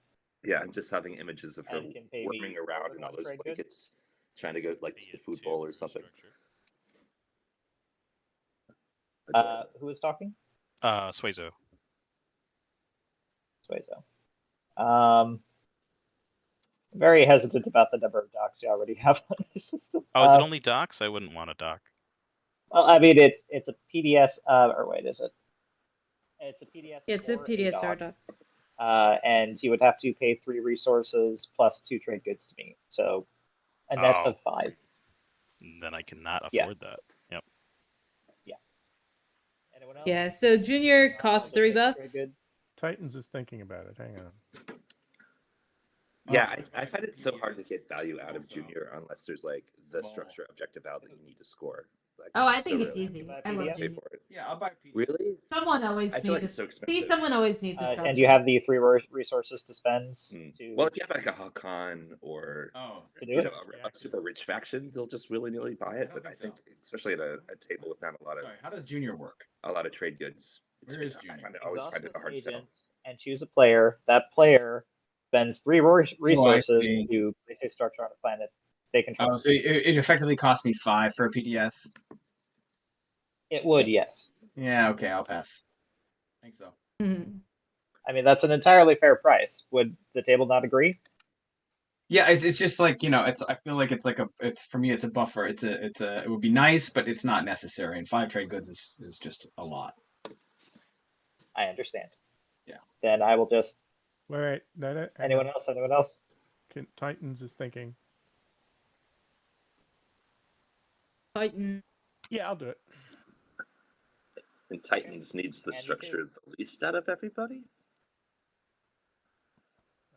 Yeah, I'm just having images of her And can pay worming me around more in than all one those trade good? blankets, trying to go like to the food bowl or something. Who is talking? Suezo. Very hesitant about the number of docs you already have on the system. Oh, is it only docs? I wouldn't want a doc. Well, I mean, it's a PDS, or wait, is it? It's a PDS. Yeah, it's a or PDSR doc. dog. And you would have to pay 3 resources plus 2 trade goods to me. So a net of 5. Then I cannot afford that. Yeah, so Junior costs $3. Titans is thinking about it. Hang on. Yeah, I find it so hard to get value out of Junior unless there's like the structure objective out that you need to score. Like, Oh, I so think it's rarely easy. do I love pay Junior. for it. Yeah, I'll buy PDF. Really? Someone always I feel like needs it's so See, expensive. someone always needs a structure. And you have the 3 resources to spend to. Well, if you have like a Hakan or To do you it? know a super rich faction, they'll just willy nilly buy it. But I think, especially at a table with not a lot of how does Junior work? A lot of trade goods. Where is Junior? I always find it a hard sell. And choose a player. That player spends 3 resources see. to place a structure on a planet they control. Oh, so it effectively cost me 5 for a PDF. It would, yes. Yeah, okay, I'll pass. I think so. I mean, that's an entirely fair price. Would the table not agree? Yeah, it's just like, I feel like it's for me it's a buffer. It would be nice, but it's not necessary. And 5 trade goods is just a lot. I understand. Yeah. Then I will just. Wait. No. Anyone else? Anyone else? Titans is thinking. Titan. Yeah, I'll do it. And Titans needs the structure the least out of everybody.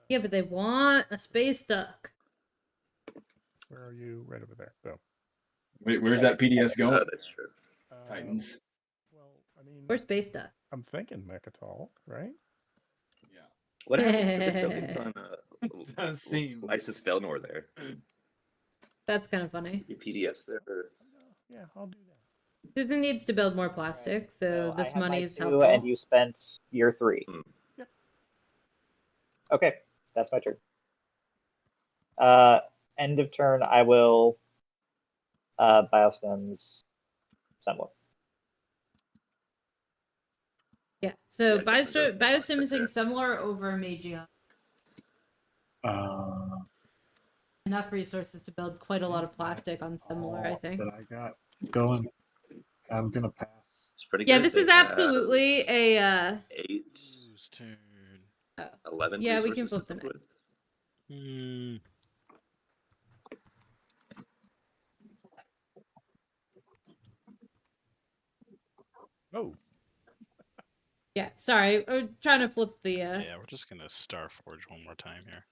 Yeah, but they want a space duck. Where are you? Right over there. Go. Wait, where's that PDS going? Oh, that's true. Titans. Well, I mean, or space duck. I'm thinking Mechatol, right? Yeah. What happened to the tokens on does seem Lysis Felnor there? That's kind of funny. Your PDS there? Yeah, I'll do that. Susan needs to build more plastic, so I this have money my is 2, helpful. and you spent your 3. Yep. Okay, that's my turn. End of turn, I will biostems somewhat. Yeah, so Yeah, definitely biostim is there. similar over Magion. Enough resources to build quite a lot of plastic on similar, I think. That I got going. I'm gonna pass. It's pretty Yeah, good. this They is have absolutely a 8, Whose turn? 11 yeah, we resources can flip to the build next. with. Oh. Yeah, sorry, we're trying to flip the. Yeah, we're just gonna Starforge one more time here.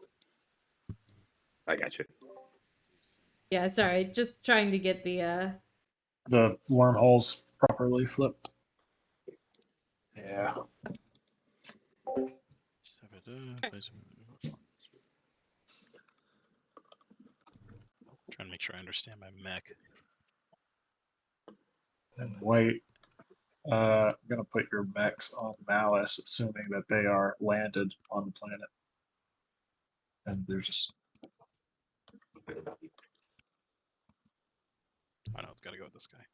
I got you. Yeah, sorry, just trying to get the. The wormholes properly flipped. Yeah. Trying to make sure I understand my mech. And white. I'm gonna put your mechs on Malice, assuming that they are landed on the planet. And they're just. I know it's got to go with this guy.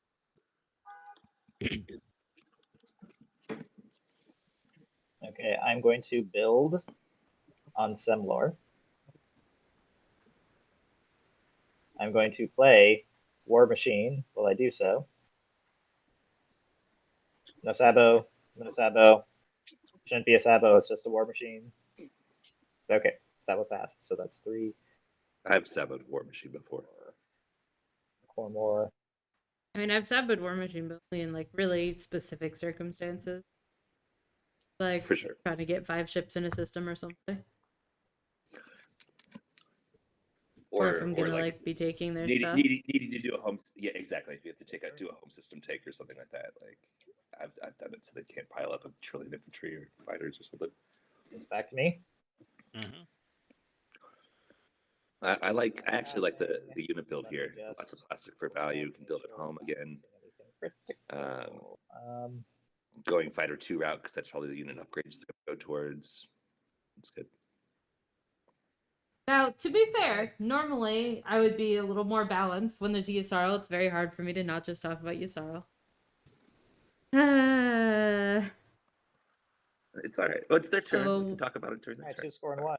Okay, I'm going to build on Semlor. I'm going to play War Machine while I do so. No Sabo, no Sabo. Shouldn't be a Sabo, it's just a War Machine. Okay, Sabo passed, so that's 3. I've saboed War Machine before. 4 more. I mean, I've saboed War Machine, but only in like really specific circumstances. Like For sure. trying to get 5 ships in a system or something. Or if I'm gonna like be taking their stuff. Needing to do a home. Yeah, exactly. If you have to do a home system take or something like that, like I've done it so they can't pile up a trillion infantry or fighters or something. Back to me. Mm-hmm. I actually like the unit build here. Lots of plastic for value. You can build at home again. Going fighter 2 route because that's probably the unit upgrades to go towards. It's good. Now, to be fair, normally I would be a little more balanced. When there's a Yssarl, it's very hard for me to not just talk about Yssarl. It's all right. Well, it's their turn. We can talk about it during their turn. 2 score and 1.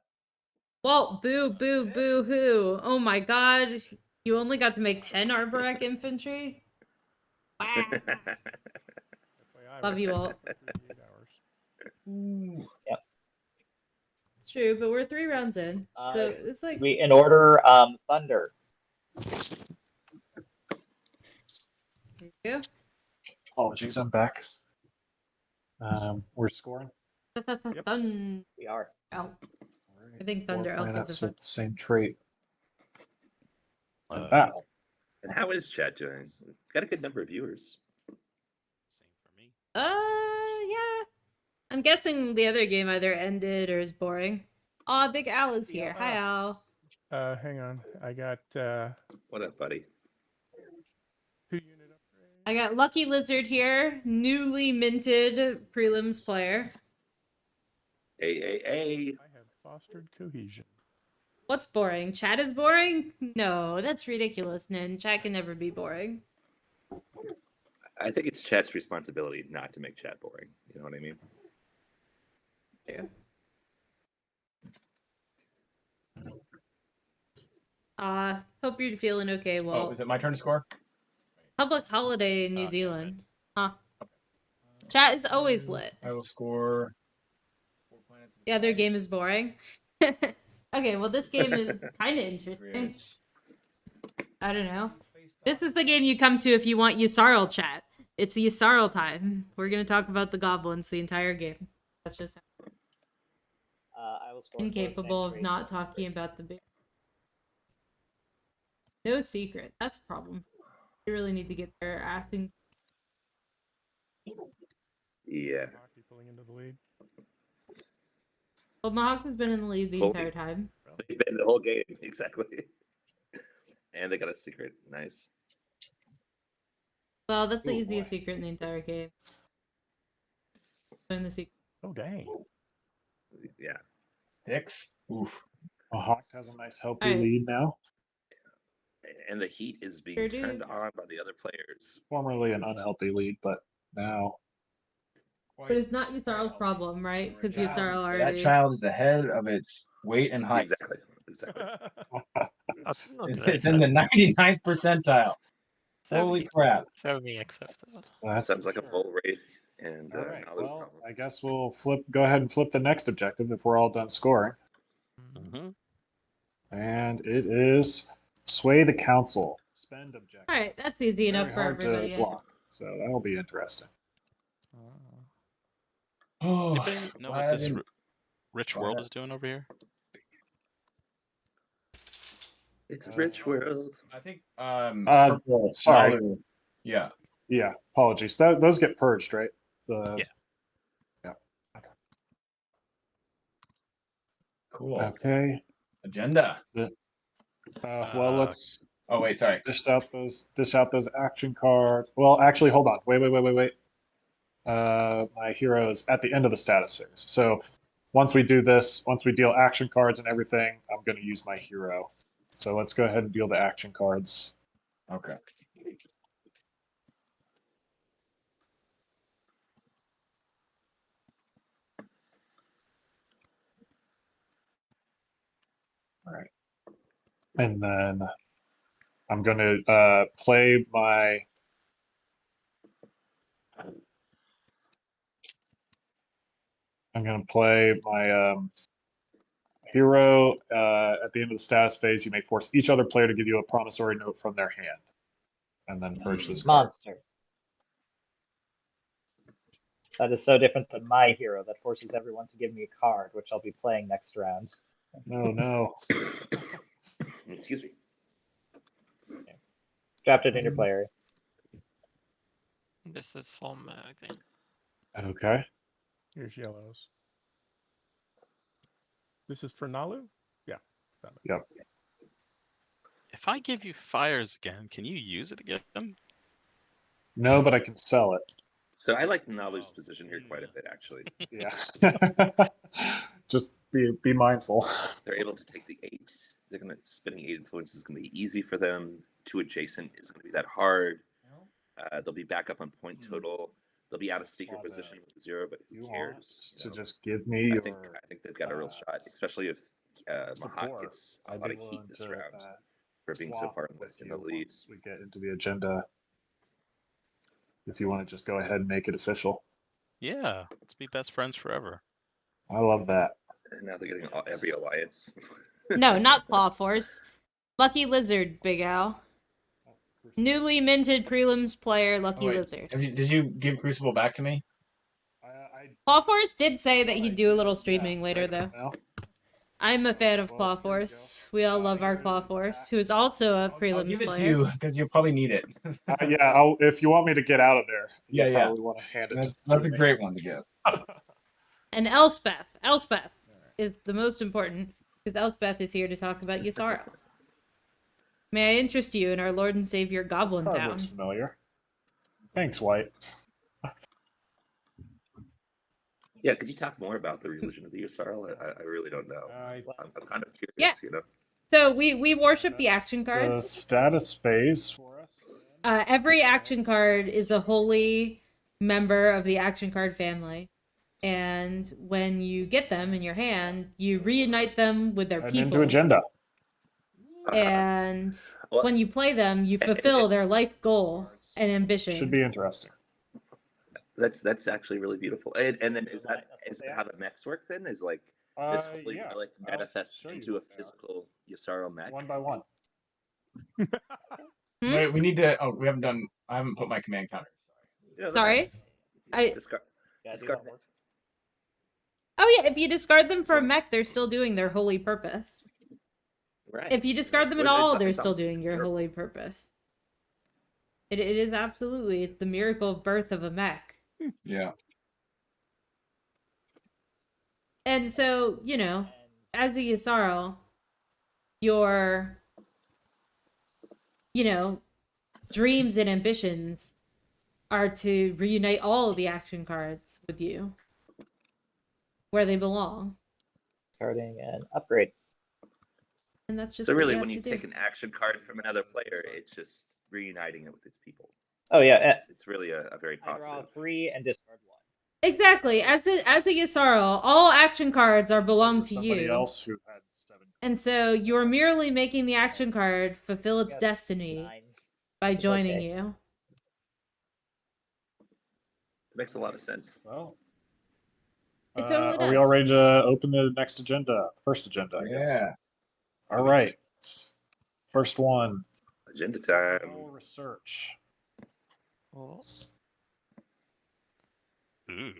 Walt, boo, boo, boo, hoo. Oh my god. You only got to make 10 Arborec infantry? Wow. Love you, Walt. Yep. It's true, but we're 3 rounds in. So it's like. We in order, Thunder. There you go. Apologies, I'm back. We're scoring. Thunder We are. Elk. Alright, I think 4 Thunder Elk is planets a with the same trait. Uh, Wow. And how is chat doing? Got a good number of viewers. Same for me. Yeah. I'm guessing the other game either ended or is boring. Aw, Big Al is here. Hi, Al. Hang on. I got What up, buddy? 2 unit upgrade. I got Lucky Lizard here, newly minted prelims player. Hey. I have fostered cohesion. What's boring? Chat is boring? No, that's ridiculous, Nin. Chat can never be boring. I think it's chat's responsibility not to make chat boring. You know what I mean? Hope you're feeling okay. Well, Oh, is it my turn to score? public holiday in New Okay. Zealand. Huh. Chat is always lit. I will score 4 planets. The other game is boring. Okay, well, this game is kind of interesting. I don't know. This is the game you come to if you want Yssarl chat. It's Yssarl time. We're going to talk about the goblins the entire game. That's just I will score incapable of not talking about the big. No secret. That's a problem. You really need to get their assing. Yeah. Hockey pulling into the lead. Well, Mohawk has been in the lead the entire time. They've been the whole game, exactly. And they got a secret. Nice. Well, that's the Ooh, easiest boy. secret in the entire game. In the secret. Oh, dang. Yeah. Hicks. Oof. Hawk has a nice healthy Alright. lead now. And the heat is being Sure turned do. on by the other players. Formerly an unhealthy lead, but now. But it's not Yssarl's problem, right? Because Yssarl That already. child is ahead of its weight and height. Exactly. That's not It's in the 99th percentile. Holy crap. Semi-acceptable. That's Sounds for like a sure. full wraith and All right. Nalu Well, problem. I guess we'll go ahead and flip the next objective if we're all done scoring. Mm-hmm. And it is sway the council. Spend objective. Alright, that's easy enough Very for hard everybody. to block. So that'll be interesting. Oh, Anybody know what this rich world is doing over here? It's a rich world. I think Sorry. Nalu. Yeah. Yeah, apologies. Those get purged, right? Yeah. Yeah. Cool. Okay. Agenda. Well, let's Oh wait, sorry. dish out those action cards. Well, actually, hold on. Wait. My hero is at the end of the status phase. So once we do this, once we deal action cards and everything, I'm going to use my hero. So let's go ahead and deal the action cards. Okay. All right. And then I'm going to play my hero. At the end of the status phase, you may force each other player to give you a promissory note from their hand, and then purge this card. Monster. That is so different than my hero that forces everyone to give me a card, which I'll be playing next round. No. Excuse me. Draft it in your player. This is from green. Okay. Here's yellows. This is for Nalu? Yeah. Yep. If I give you fires again, can you use it again? No, but I can sell it. So I like Nalu's position here quite a bit, actually. Yeah. Just be mindful. They're able to take the 8. They're gonna spending 8 influence is gonna be easy for them. 2 adjacent isn't gonna be that hard. They'll be back up on point total. They'll be out of speaker position with 0, but who cares? To just give me I think they've got a real shot, especially if Mahak support. gets a I'd lot be of heat willing this to, round for being so swap far with in you the lead. once we get into the agenda. If you want to just go ahead and make it official. Yeah, let's be best friends forever. I love that. And now they're getting every alliance. No, not Claw Force. Lucky Lizard, Big Al. Newly minted prelims player, Lucky Lizard. Did you give Crucible back to me? Clawforce did say that he'd do a little streaming later, though. Now? I'm a fan of Well, here we Clawforce. We all love our Clawforce, who is also a I'll prelims give it to player. you because you'll probably need it. Yeah, if you want me to get out of there, Yeah, you yeah. probably want to hand it That's to a me. great one to give. And Elspeth. Elspeth is the most important, because Elspeth is here to talk about Yssaril. May I interest you in our Lord and Savior Goblin This card Town? looks familiar. Thanks, White. Yeah, could you talk more about the religion of the Yssaril? I really don't know. I'm kind of curious, Yeah. you know. So we worship the action The cards. status phase for us. Every action card is a holy member of the action card family. And when you get them in your hand, you reunite them with their And people. into agenda. And Well, when you play them, you fulfill their life goal and ambition. Should be interesting. That's actually really beautiful. And then is that how the mechs work? Then is like this holy Yeah. relic I'll manifests show you into a what they are. physical Yssaril mech. One by one. Wait, we need to. Oh, we haven't done. I haven't put my command counter. You know, the Sorry? mechs. I- discard. Yeah, these discard don't work. Oh yeah, if you discard them for a mech, they're still doing their holy purpose. Right. If you discard them at Well, all, it's they're still obviously doing your miracle. holy purpose. It is absolutely, it's the miracle of birth of a mech. Yeah. And so, you know, as a Yssaril, your, you know, dreams and ambitions are to reunite all of the action cards with you where they belong. Starting an upgrade. And that's just So what really, you when have you to take do. an action card from another player, it's just reuniting it with its people. Oh yeah, It's really a very I draw positive. 3 and discard 1. Exactly. As a Yssaril, all action cards are belong to Somebody you. else who had 7. And so you're merely making the action card fulfill its Yes, destiny 9. by It's joining okay. you. It makes a lot of sense. Well, It totally are we does. all ready to open the next agenda? First agenda, I guess. Yeah. All right. First one. Agenda time. General research. Oh. Ooh.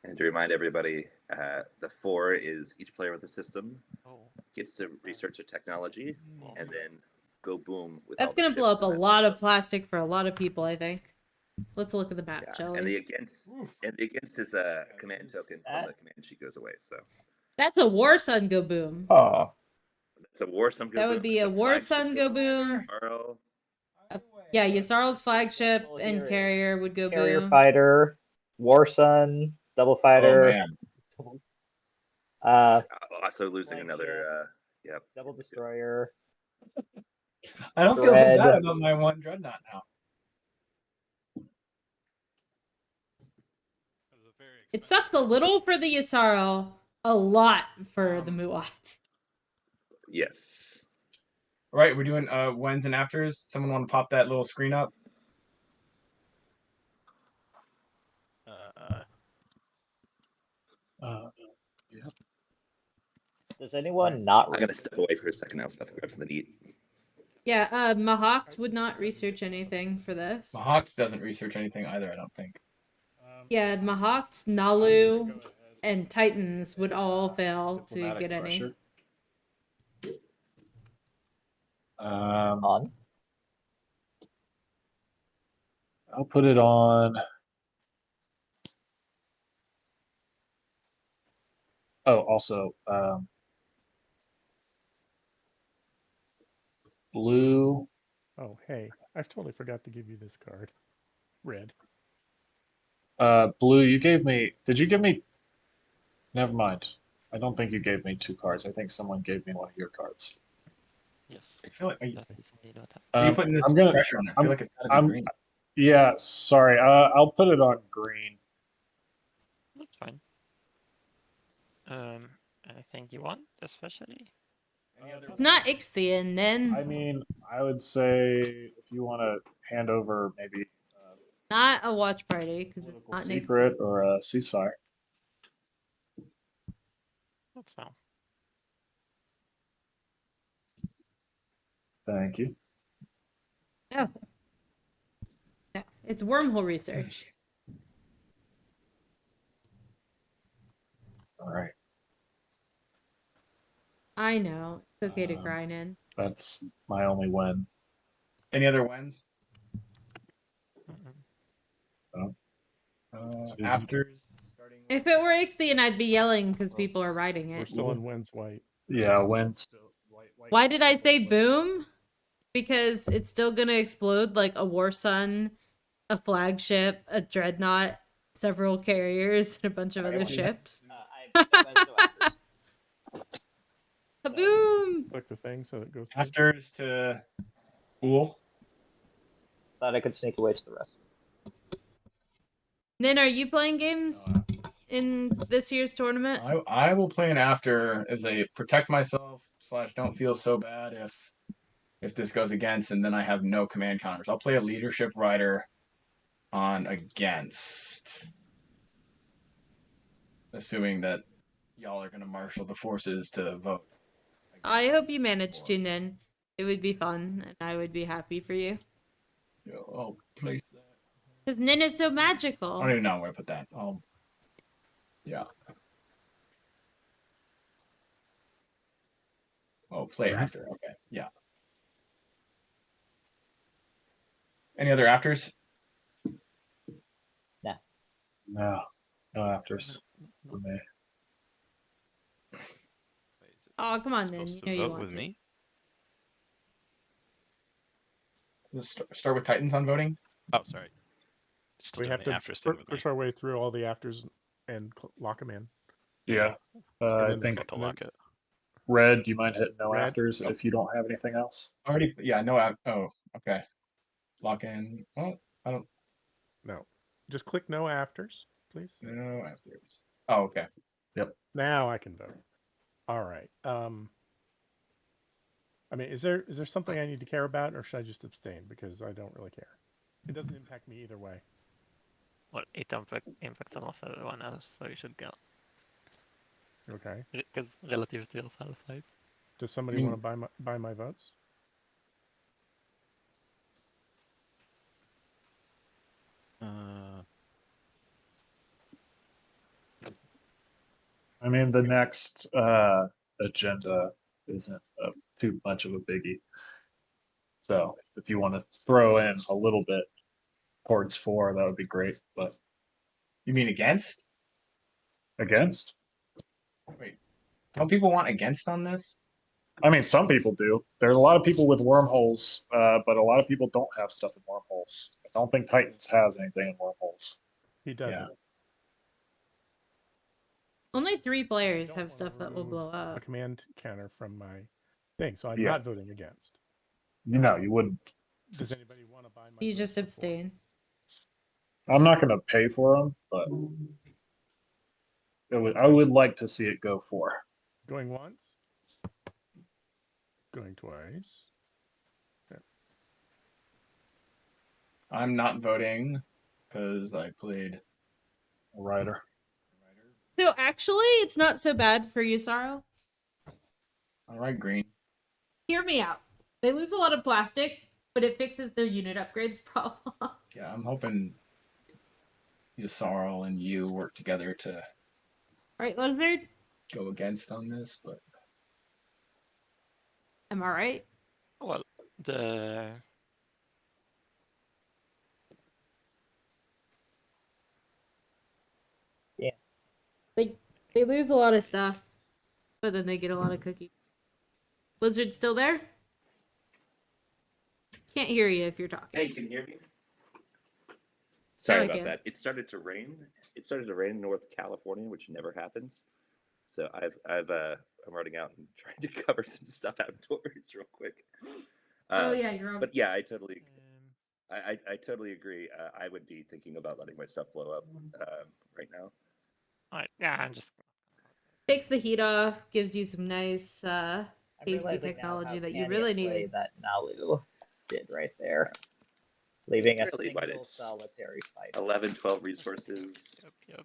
And to remind everybody, the 4 is each player with the system Oh. gets to research a technology and then go boom with That's all the going to blow ships up a in that lot of system. plastic for a lot of people, I think. Let's look at the map, Yeah. shall And we? the against is a command token from the command sheet goes away. So That's a War Sun Go Boom. Oh. it's a War Sun Go That Boom. would be It's a War flagship Sun Go for Boom. Yssaril. Yeah, Yssaril's flagship Well, and here is carrier would go Carrier boom. fighter, War Sun, double Oh fighter. man. Also losing Flagship. another. Yep. Double destroyer. I don't feel so Dread. bad about my one dreadnought now. It sucks a little for the Yssaril, a lot for the Muat. Yes. All right, we're doing whens and afters. Someone want to pop that little screen up? Yeah. Does anyone not I'm gonna step away for a second. I'll grab something to eat. Yeah, Mahawk would not research anything for this. Mahawks doesn't research anything either, I don't think. Yeah, Mahawk, Nalu, and Titans would all fail to Diplomatic get any. pressure. on? I'll put it on. Oh, also, blue. Oh, hey, I totally forgot to give you this card. Red. Blue, you gave me. Did you give me? Never mind. I don't think you gave me 2 cards. I think someone gave me one of your cards. Yes. I feel like That is indeed what happened. are you putting this I'm gonna. pressure on it? I feel like it's gotta be green. Yeah, sorry. I'll put it on green. That's fine. Anything you want, especially? It's not Ixion, then. I mean, I would say if you want to hand over maybe Not a watch party, because it's political not an secret or a ceasefire. That's fine. Thank you. No. No, it's wormhole research. I know. It's okay to grind in. That's my only win. Any other wins? Mm-mm. Afters. Starting If it were Ixion, I'd be yelling because people are Well, riding We're it. still on wins white. Yeah, win still. White Why did I still say wins. boom? Because it's still gonna explode like a War Sun, a flagship, a dreadnought, several carriers, and a bunch of other ships. I went no afters. Kaboom! Click the thing so it goes through. afters to pool. Thought I could sneak away to the rest. Nin, are you playing games in this year's tournament? I will play an after as a protect myself / don't feel so bad if this goes against, and then I have no command counters. I'll play a leadership rider on against, assuming that y'all are going to marshal the forces to vote. I hope you manage to, Nin. It would be fun, and I would be happy for you. Yeah, I'll place that. Because Nin is so I don't magical. even know where I put that. Yeah. Oh, play after. Okay. Yeah. Any other afters? No, no afters for me. Oh, come on, Nin. Supposed You to know you vote want with to. me? Let's start with Titans on voting. Oh, sorry. Still We doing have the to afters thing with me. push our way through all the afters and lock them in. Yeah, I then think Forget to lock it. Red. Do you mind hitting no Red? afters Nope. if you don't have anything else? Already. Yeah. No. Oh. Okay. Lock in. Oh, I don't. No. Just click no afters, please. No afters. Oh, okay. Now I can vote. All right. I mean, is there something I need to care about, or should I just abstain because I don't really care? It doesn't impact me either way. Well, it impacts almost everyone else, so you should go. Okay. Because relative to yourself, right? Does somebody want to buy my votes? I mean, the next agenda isn't too much of a biggie. So if you want to throw in a little bit towards 4, that would be great. But You mean against? against, Wait. Don't people want against on this? I mean, some people do. There's a lot of people with wormholes, but a lot of people don't have stuff in wormholes. I don't think Titans has anything in wormholes. He doesn't. Yeah. Only 3 I players don't have wanna stuff that will remove blow a up. command counter from my thing, so I'm Yeah. not voting against. You know, you wouldn't. Does anybody want to buy my You votes just for 4? abstain. I'm not going to pay for them, but I would like to see it go 4. Going once? Going twice? I'm not voting because I played A rider. So actually, it's not so bad for you, Sorrow. All right, green. Hear me out. They lose a lot of plastic, but it fixes their unit upgrades problem. Yeah, I'm hoping Yasarl and you work together to Right, Lizard? go against on this, but Am I right? Well, the They lose a lot of stuff, but then they get a lot of cookies. Lizard still there? Can't hear you if you're talking. Hey, can you hear me? Sorry I about can. that. It started to rain. It started to rain in North California, which never happens. So I'm running out and trying to cover some stuff outdoors real quick. Oh yeah, you're on. But yeah, I totally agree. I would be thinking about letting my stuff blow up right now. Alright, yeah, I'm just Takes the heat off, gives you some nice I'm tasty realizing now technology how that you canny really a play need. that Nalu did right there, leaving a Really, but single it's solitary fight. 11, 12 resources. yep.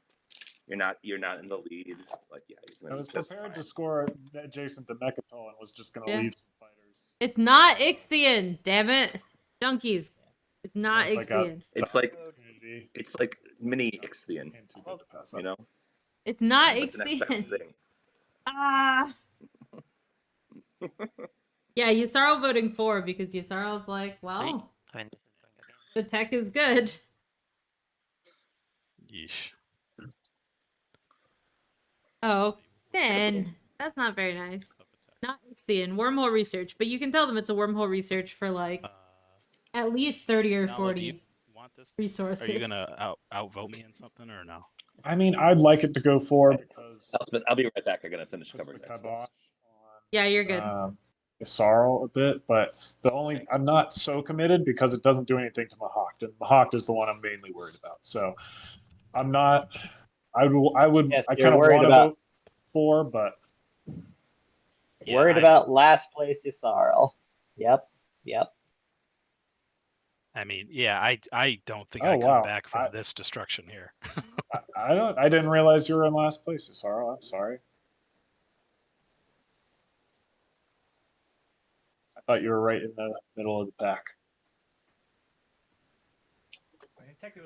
You're not in the lead. Like, yeah, you're I gonna was be just prepared fine. to score adjacent to Mechatol and was just going to Yeah. leave some fighters. It's not Ixion, damn it. Junkies. It's not Well, if I got Ixion. It's like mini Ixion, Ain't too good to pass up. you know? It's not That's the next best Ixion. thing. Ah. Yeah, Yusarl voting for because Yusarl's like, well, I mean, this is going again. the tech is good. Yeesh. Oh, then that's not very nice. Not Ixian, wormhole research, but you can tell them it's a wormhole research for like at least 30 or Nalo, do you 40 want this? resources. Are you gonna outvote me in something or no? I mean, I'd like it to go for because I'll be right back. I'm gonna finish puts covering the that kibosh stuff. Yeah, you're good. Isarl a bit, but I'm not so committed because it doesn't do anything to Mahawk, and Mahawk is the one I'm mainly worried about. So I'm not. I Yes, I you're kind of worried want to about vote for, but Yeah, worried about last place Yusarl. Yep. I mean, yeah, I don't think oh I come wow, back from this destruction here. I didn't realize you were in last place, Isarl. I'm sorry. I thought you were right in the middle of the pack.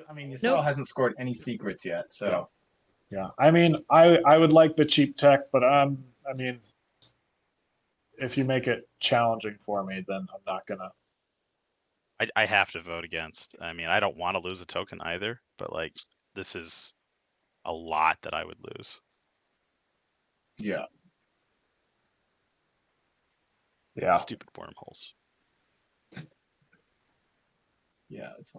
I mean, Yusarl Nope. hasn't scored any secrets yet, so Yeah, I mean, I would like the cheap tech, but I mean, if you make it challenging for me, then I'm not gonna. I have to vote against. I mean, I don't want to lose a token either, but like this is a lot that I would lose. yeah. Yeah. Stupid wormholes. Yeah, that's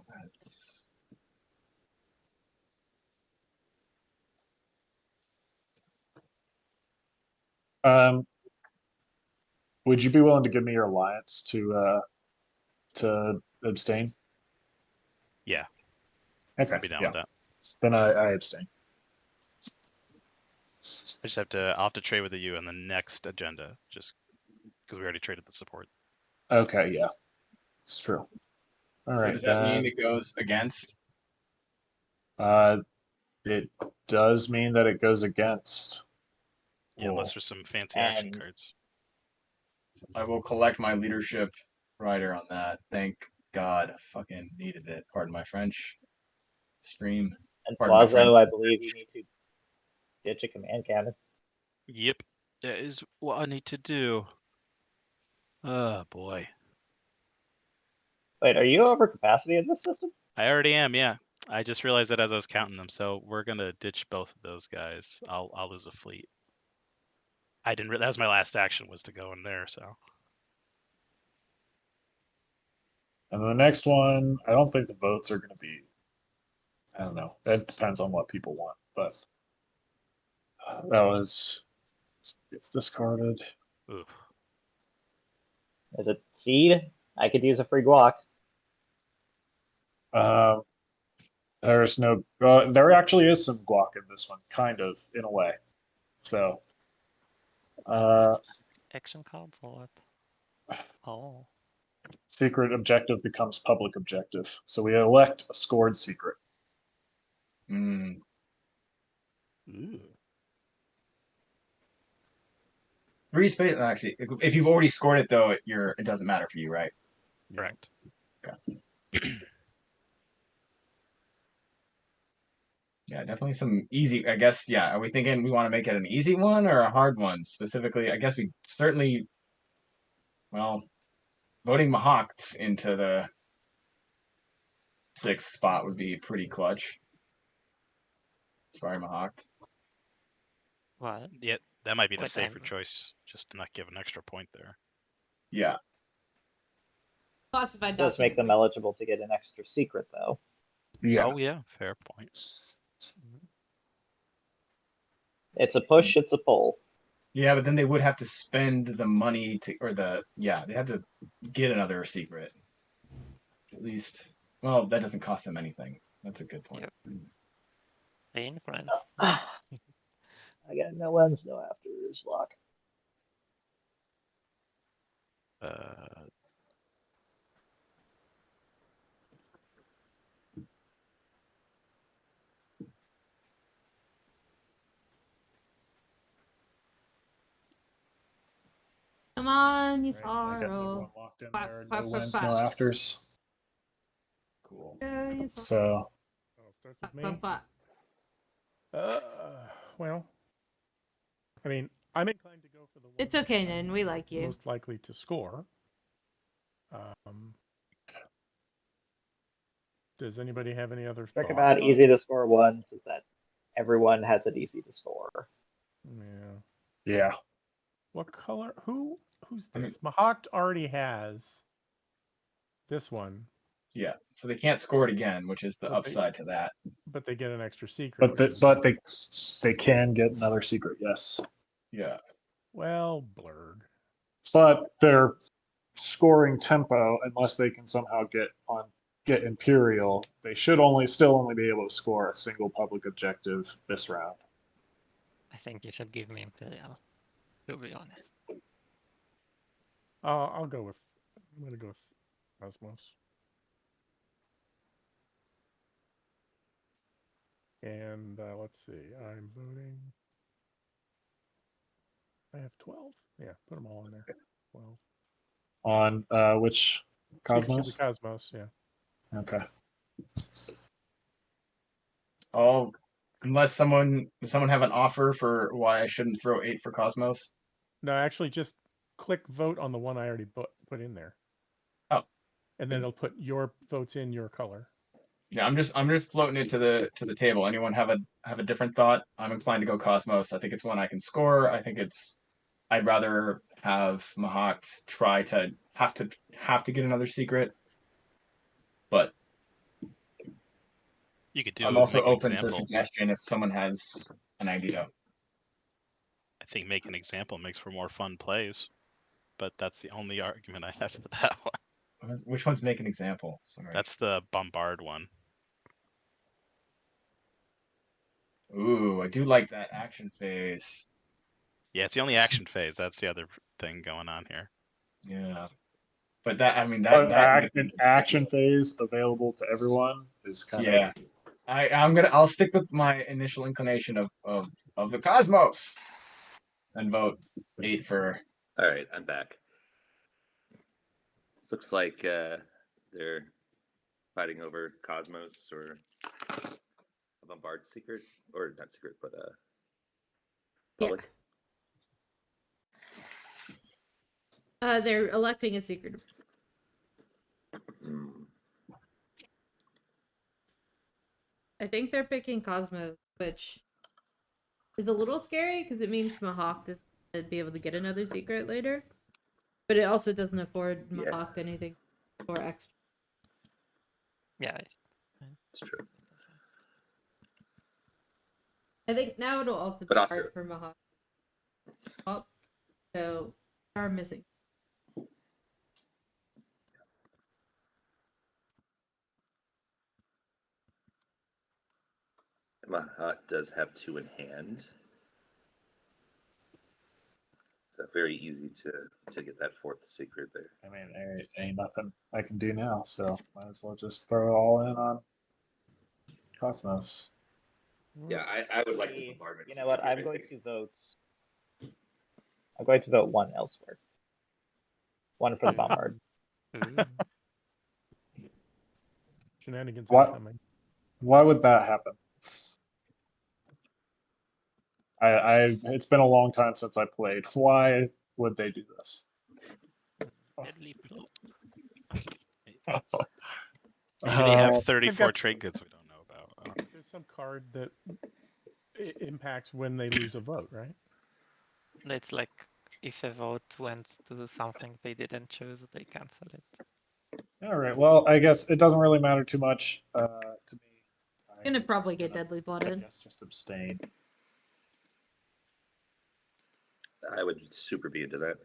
Would you be willing to give me your alliance to abstain? Yeah, Okay. I'd be down Yeah. with that. Then I abstain. I just have to. I'll have to trade with you on the next agenda, just because we already traded the support. Okay. Yeah. It's true. All so right. does that mean it goes against? It does mean that it goes against. Yeah, unless there's some fancy action And cards. I will collect my leadership rider on that. Thank God, I fucking needed it. Pardon my French. Stream. and Pardon my French. Swazo, I believe you need to ditch a command cannon. Yep, that is what I need to do. Oh boy. Wait, are you over capacity in this system? I already am, yeah. I just realized that as I was counting them, so we're gonna ditch both of those guys. I'll lose a fleet. I didn't. That was my last action was to go in there. So And the next one, I don't think the votes are going to be. I don't know. That depends on what people want, but that was. It's discarded. oof. Is it seed? I could use a free guac. There's no. There actually is some guac in this one, kind of in a way. So. Action cards or what? Oh. Secret objective becomes public objective. So we elect a scored secret. Mm. Free space. Actually, if you've already scored it though, it doesn't matter for you, right? Correct. Okay. Yeah, definitely some easy. I guess. Yeah. Are we thinking we want to make it an easy one or a hard one specifically? I guess we certainly. Well, voting Mahawks into the 6th spot would be pretty clutch. Sorry, Mahawk. What? Yeah, that might be the Wait, safer I'm- choice, just to not give an extra point there. Yeah. Classified It does make document. them eligible to get an extra secret, though. Yeah. Oh yeah, fair point. It's a push, it's a pull. Yeah, but then they would have to spend the money to, or they have to get another secret. At least, well, that doesn't cost them anything. That's a good point. Yep. The influence. I got no ends, no after this block. Come on, you Right, I guess everyone sorrow. locked in Quack, there. quack, No quack, wins, quack. no afters. Cool. Yeah, you sorrow. So Oh, it starts Quack, with quack, me. quack. Well, I mean, I'm inclined to go for the one It's okay, Nin. We like you. most likely to score. Does anybody have any other Trick thoughts about on- easy to score ones is that everyone has it easy to score. Yeah. Yeah. What color? Who's I mean- this? Mahawk already has this one, Yeah, so they can't score it again, which is the But they- upside to that. but they get an extra secret. But which is they can get another secret, yes. Yeah. well blurred. But their scoring tempo, unless they can somehow get Imperial, they should still only be able to score a single public objective this round. I think you should give me Imperial, to be honest. I'm gonna go with Cosmos. And let's see. I'm voting. I have 12. Yeah, put them all in there. 12. On which Cosmos? The Cosmos, yeah. Okay. Oh, unless does someone have an offer for why I shouldn't throw 8 for Cosmos? No, actually, just click vote on the one I already put in there. Oh. And then it'll put your votes in your color. Yeah, I'm just floating it to the table. Anyone have a different thought? I'm inclined to go Cosmos. I think it's one I can score. I think I'd rather have Mahawk try to have to get another secret. But You could do. I'm also make an open to example. suggestion if someone has an idea. I think make an example makes for more fun plays, but that's the only argument I have for that one. Which one's make an example? Sorry. That's the bombard one. Ooh, I do like that action phase. Yeah, it's the only action phase. That's the other thing going on here. Yeah, but that Action phase available to everyone is kind of yeah. I'll stick with my initial inclination of the Cosmos and vote 8 for. All right, I'm back. This looks like they're fighting over Cosmos or a Bombard secret, or not secret, but public. Yeah. They're electing a secret. I think they're picking Cosmos, which is a little scary because it means Mahawk is going to be able to get another secret later. But it also doesn't afford Mahawk anything or extra. Yeah, it's true. I think now it'll also be hard for Mahawk. Oh, so are missing. Mahawk does have 2 in hand. So very easy to get that 4th secret there. I mean, there ain't nothing I can do now, so might as well just throw it all in on Cosmos. Yeah, I would like the bombardment. You know what? I'm going to vote 1 elsewhere. 1 for the bombard. Shenanigans What? incoming. Why would that happen? It's been a long time since I played. Why would they do this? Deadly plot. Maybe they have 34 trade goods we don't know about. There's some card that impacts when they lose a vote, right? It's like if a vote went to something they didn't choose, they cancel it. All right. Well, I guess it doesn't really matter too much to me. I'm gonna probably get deadly blooded. I guess just abstain. I would super be into that.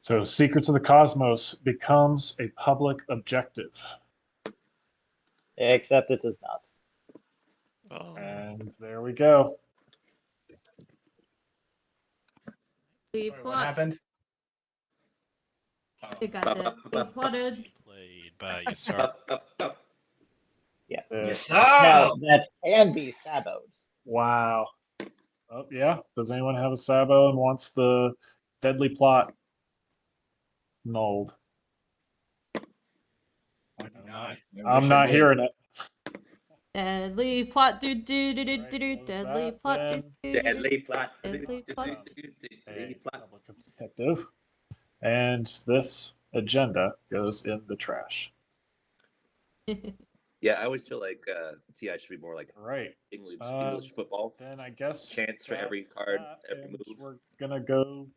So Secrets of the Cosmos becomes a public objective. Except it does not. Oh. And there we go. What happened? They got deadly plotted. Played by Yasar. Yeah. Yes, Now, that can be Saboed. Wow. Oh, yeah. Does anyone have a Sabo and wants the deadly plot nulled? Why not? I'm not hearing it. Deadly plot, do do do do Alright, do do. close Deadly that plot, do then. do do do. Deadly plot. Deadly plot. Deadly A plot. public detective. And this agenda goes in the trash. Yeah, I always feel like TI should be more like Right. English football. Then I guess Chance for every that's card, that, every and move. we're gonna go.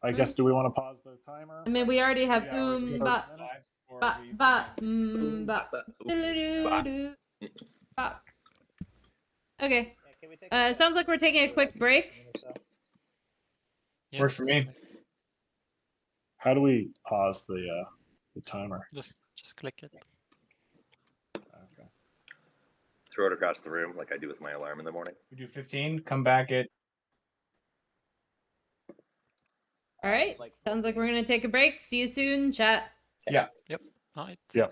I guess. Do we want to pause the timer? I mean, we already have 3 hours and 30 ba minutes, or ba we ba Boom, ba. ba, Do boom, ba. do do. Ba. Okay. Yeah, can we take a Sounds like we're taking a for, quick break. 15 or so? Yeah, Works for me. How do we pause the timer? just click it. Okay. Throw it across the room like I do with my alarm in the morning. We do 15. Come back at. All right. Sounds like we're gonna take a break. See you soon, chat. Yeah. All right. Yeah.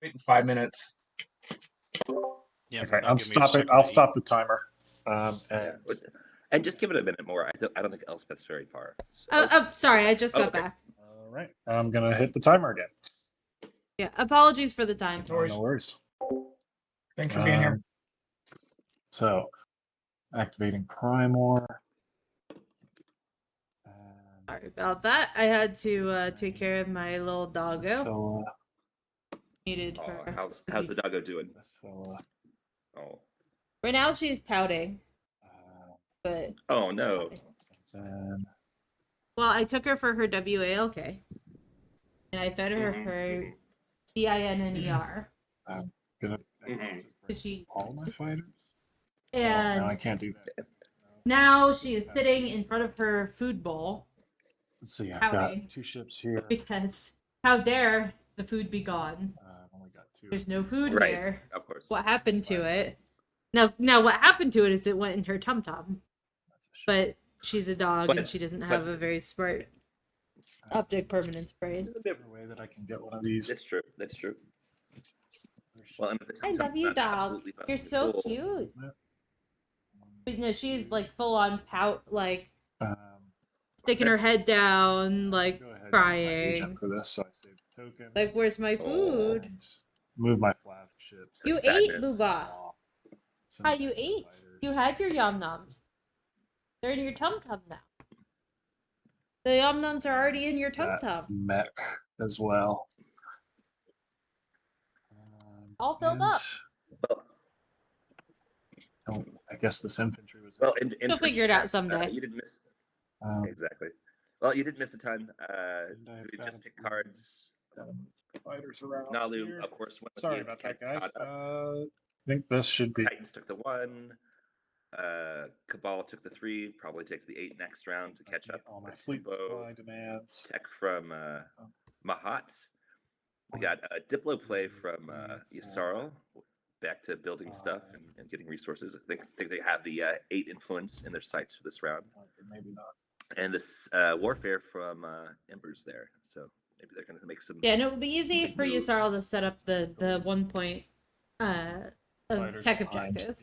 Wait 5 minutes. Yeah, Okay, without I'm giving me a stopping. second I'll to eat. stop the timer. Yeah, and just give it a minute more. I don't think Elspeth's very far. So, Sorry, I just got okay. back. All right, I'm gonna hit the timer again. Yeah, apologies for the time. No worries. Thanks for being here. So, activating Primor. Sorry about that. I had to take care of my little doggo. So, Needed Oh, her. how's the doggo doing? so Oh. Right now she's pouting, but Oh no. then, well, I took her for her WALK, and I fed her her DINNER. I'm gonna Did she? all my fighters. And No, I can't do that. now she is sitting in front of her food bowl. Let's see, I've pouting got 2 ships here. because how dare the food be gone? I've only got 2. There's no food Right, here. of course. What happened to it? Now, what happened to it is it went in her tum tum. But she's a dog and she doesn't have a very smart optic permanence brain. Is there a way that I can get one of these? That's true. That's true. Well, and if the I tum-tum's love you, not dog. absolutely You're busting so cool, cute. But no, she's like full on pout, like sticking her head down, like Go ahead and use my crying. agent for this, so I save the token. Like, where's my food? Move my flagship. You Such ate, sadness. Booba. Hi, you ate. You had your yum nums. They're in your tum tum now. The yum nums are already in your tum tum. Mech as well. All filled up. Well, Oh, I guess this infantry was. well, You'll figure it out someday. You didn't miss. Um, Exactly. Well, you did miss a ton. and I've Did we got just a pick few, cards? Fighters around Nalu, here. of course, went with Sorry the about to get that, guys. caught up. I think this should be. Titans took the 1. Cabal took the 3. Probably takes the 8 next round to catch up. All my with fleet Timbo. supply demands. Tech from Mahat. We got a Diplo play from Yasarl. Back to building stuff and getting resources. I think they have the 8 influence in their sights for this round. Maybe not. And this warfare from Embers there. So maybe they're going to make some. Yeah, and it would be easy big for moves. Yusarl to set up the 1 point tech objective.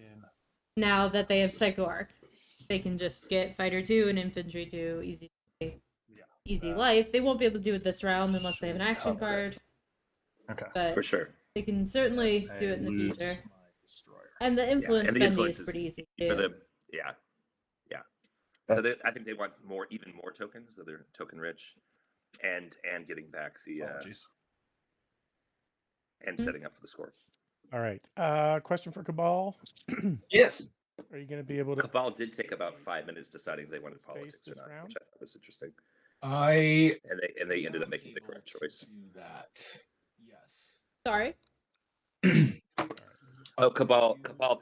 Now that they have Psycho Arc, they can just get Fighter 2 and Infantry 2 easy life. They won't be able to do it this round unless they have an action card. Okay. But For sure. they can certainly do it in the future. And the influence and the bendy influence is pretty easy for too. the yeah. So I think they want even more tokens, so they're token rich, and getting back the and setting up for the score. All right. Question for Cabal. Yes. Are you going to be able to? Cabal did take about 5 minutes deciding they wanted politics or this not, round? which I thought was interesting. I And they ended up making the correct choice. do that. Yes. Sorry. Oh, Cabal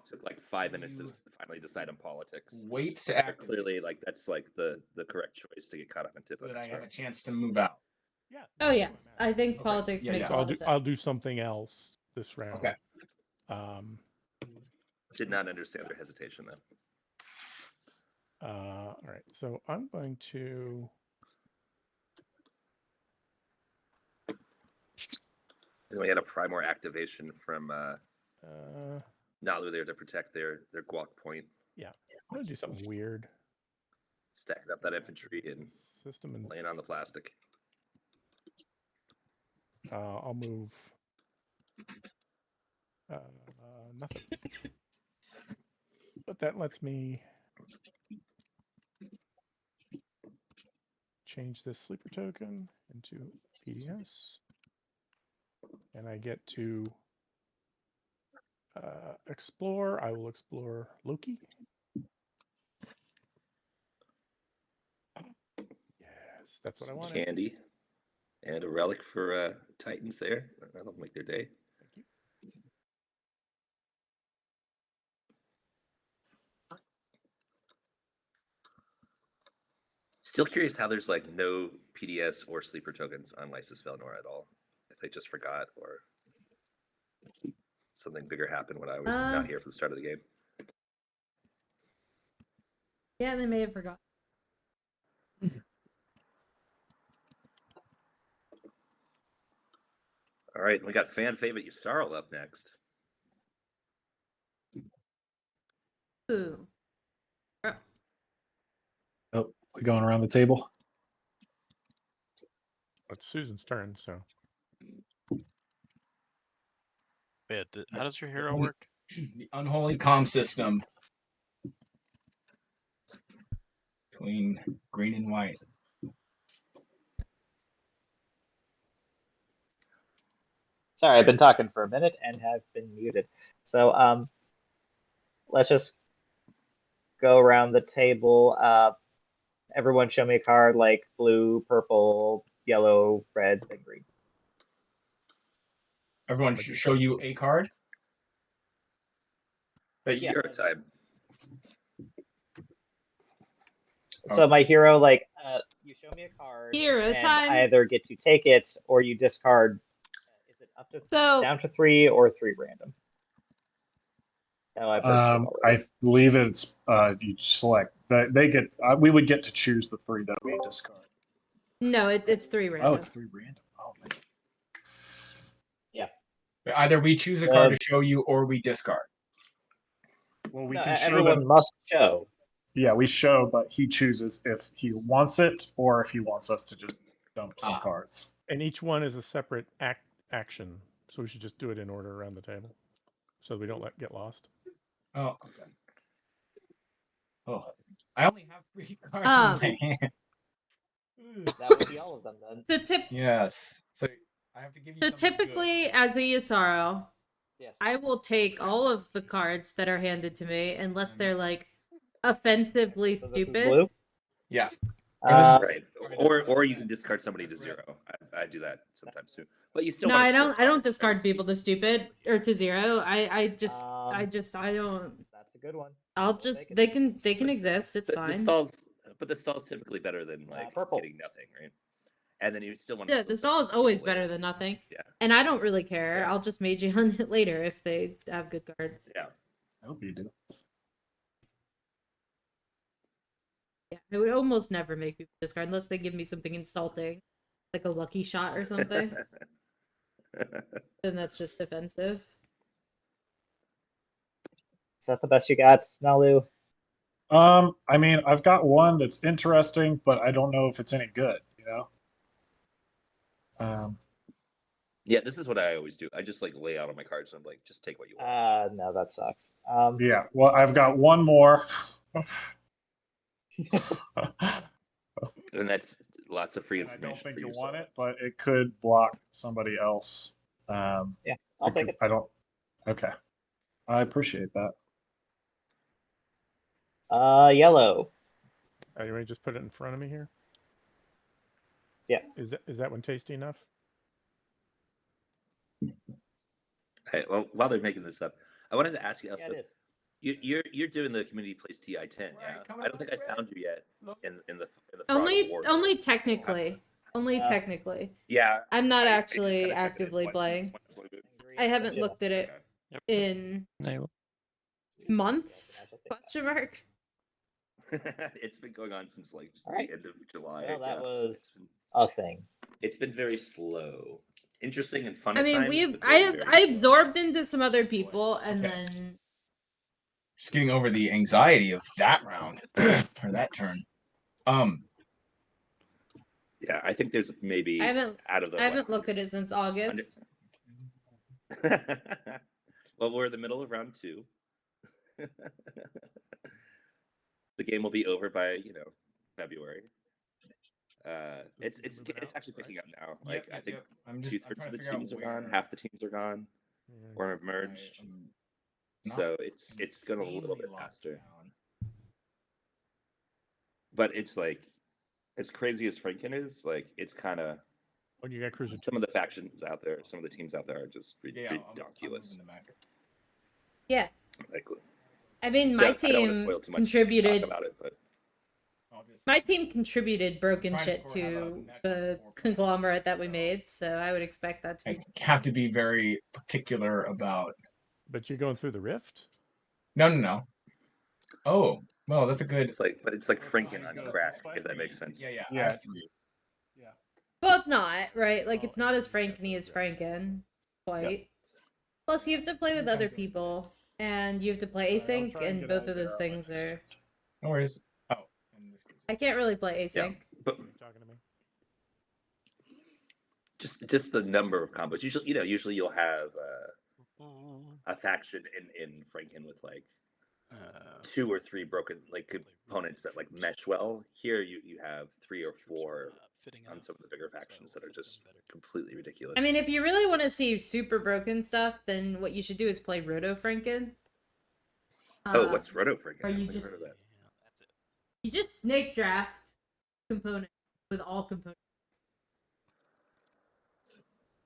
took like 5 minutes to finally decide on politics. Wait to They're act clearly like that's like the correct choice to get caught up in tip. so that I have a chance to move out. Yeah. Oh yeah, I think Okay. politics Yeah, makes yeah. a lot of sense. I'll do something else this round. Okay. Did not understand their hesitation though. All right. So I'm going to. And we had a Primor activation from Uh, Nalu there to protect their Guac point. yeah. I'm going to do something weird. Stacking up that infantry and System and laying on the plastic. I'll move. Nothing. But that lets me change this sleeper token into PDS. And I get to explore. I will explore Loki. Yes, that's what I wanted. Candy. And a relic for Titans there. That'll make their day. Thank you. Still curious how there's like no PDS or sleeper tokens on Lysis Velnor at all. If they just forgot or something bigger happened when I was not here for the start of the game. Yeah, they may have forgotten. All right, we got fan favorite Yusarl up next. Ooh. Oh, we going around the table. It's Susan's turn, so. Yeah, how does your hero work? The unholy comm system between green and white. Sorry, I've been talking for a minute and have been muted. So let's just go around the table. Everyone show me a card like blue, purple, yellow, red, and green. Everyone should show you a card. Yeah. Hero time. So my hero, like, you show me a card, Hero and time. I either get to take it or you discard. Is it up to down to 3 or 3 random? No, I've heard I believe it's you select. They get. We would get to choose the 3 that we discard. No, it's 3 random. Oh, it's 3 random. Oh, man. Yeah. Either we choose a card to show you or we discard. Well, we No, can show everyone them. must show. Yeah, we show, but he chooses if he wants it or if he wants us to just dump some cards. And each one is a separate action, so we should just do it in order around the table, so we don't get lost. Oh, okay. Oh, I only have 3 cards in my hand. That would be all of them then. So Yes. So I have to give you. So typically, as a Yusaro, yes, I will take all of the cards that are handed to me, unless they're like offensively So this is stupid. blue? Yeah. Right. Or you can discard somebody to 0. I do that sometimes too. But you still. No, want I to don't. I don't discard people to stupid or to 0. I don't. That's a good one. I'll just. They can exist. It's fine. But the stall's typically better than like getting nothing, right? And then you still want. Yeah, the stall is always better than nothing. Yeah. And I don't really care. I'll just mage you on it later if they have good cards. Yeah. I hope you do. Yeah, I would almost never make people discard unless they give me something insulting, like a lucky shot or something. Then that's just defensive. Is that the best you got, Snalu? I mean, I've got one that's interesting, but I don't know if it's any good. You know. Yeah, this is what I always do. I just like lay out on my cards and I'm like, just take what you want. No, that sucks. Yeah. Well, I've got one more. And that's lots of free I information. don't think you want it, but it could block somebody else. Yeah, I'll take it. I don't. Okay. I appreciate that. Yellow. Are you ready to just put it in front of me here? Yeah. Is that one tasty enough? Hey, well, while they're making this up, I wanted to ask you, Elspeth, it is. You're doing the community plays TI10, yeah? I don't think I found you yet in the only technically. Only technically. Yeah. I'm not actually actively playing. I haven't looked at it in months? Question mark. It's been going on since like the end of July. Well, that was a thing. It's been very slow. Interesting and fun. I mean, I absorbed into some other people and then just getting over the anxiety of that round or that turn. Yeah, I think there's maybe I haven't looked at it since August. Well, we're in the middle of round 2. The game will be over by February. It's actually picking up now. Like I think 2/3 of the teams are gone, half the teams are gone, or have merged. So it's going a little bit faster. But it's like, as crazy as Franken is, like it's kind of. When you got Cruiser, some of the factions out there, some of the teams out there are just ridiculous. Yeah. Like, I mean, my team contributed. About it, but my team contributed broken shit to the conglomerate that we made, so I would expect that to be. I have to be very particular about. But you're going through the rift? No. Oh, well, that's a good. It's like Franken on crack, if that makes sense. Yeah. Yeah. Well, it's not, right? Like, it's not as Franken-y as Franken, quite. Plus, you have to play with other people, and you have to play Sorry, I'll async, try and and get out both of of those there on my things next are. turn. No worries. Oh, in this case. I can't really play Yeah, async. but Talking to me. just the number of combos. Usually you'll have a faction in Franken with like 2 or 3 broken like components that like mesh well. Here you have 3 or 4 on some of the bigger factions that are just completely ridiculous. I mean, if you really want to see super broken stuff, then what you should do is play Roto Franken. What's Roto Franken? Or I you haven't just heard of that. That's it. you just snake draft components with all components.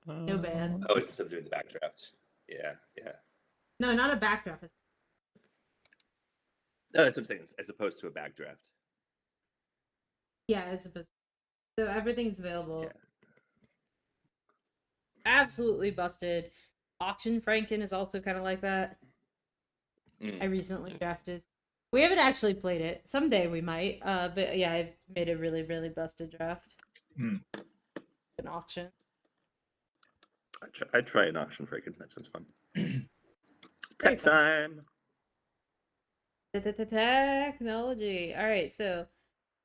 No ban. Oh, it's just doing the backdraft. Yeah. No, not a backdraft. No, that's what I'm saying. As opposed to a backdraft. Yeah, it's supposed. So everything's available. Yeah. Absolutely busted. Auction Franken is also kind of like that. Mm. I recently drafted. We haven't actually played it. Someday we might. But yeah, I made a really, really busted draft. Mm. An auction. I'd try an auction Franken. That sounds fun. Pretty Tech fun. time. Technology. All right. So,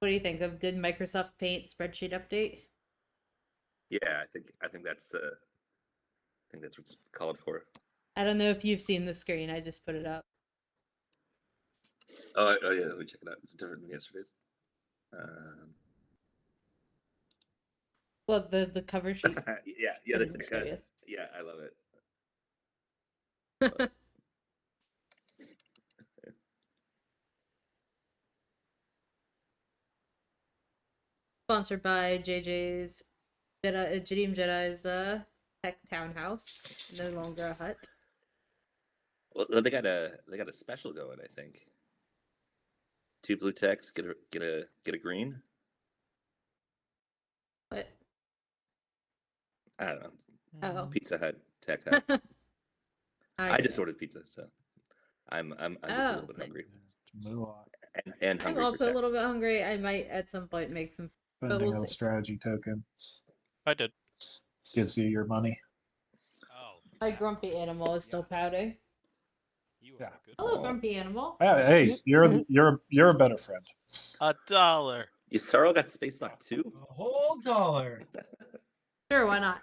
what do you think of good Microsoft Paint spreadsheet update? Yeah, I think that's what's called for. I don't know if you've seen the screen. I just put it up. Oh yeah, let me check it out. It's different than yesterday's. Well, the cover sheet. yeah, I that's didn't show you. yeah, I love it. Sponsored by JJ's Jadeem Jedi's tech townhouse. No longer a hut. Well, they got a special going. I think 2 blue techs get a green. What? I don't know. Oh. Pizza Hut, Tech Hut. I get just it. ordered pizza, so I'm just a little bit but hungry. And hungry. I'm for also a tech. little bit hungry. I might at some point make some, but Spending we'll on a see. strategy token I did. gives you your money. Oh. My grumpy animal is still pouting. You Yeah. are a good Hello, Oh. grumpy animal. Hey, you're a better friend. $1. Yusaro got Space Lock too. A whole dollar. Sure, why not?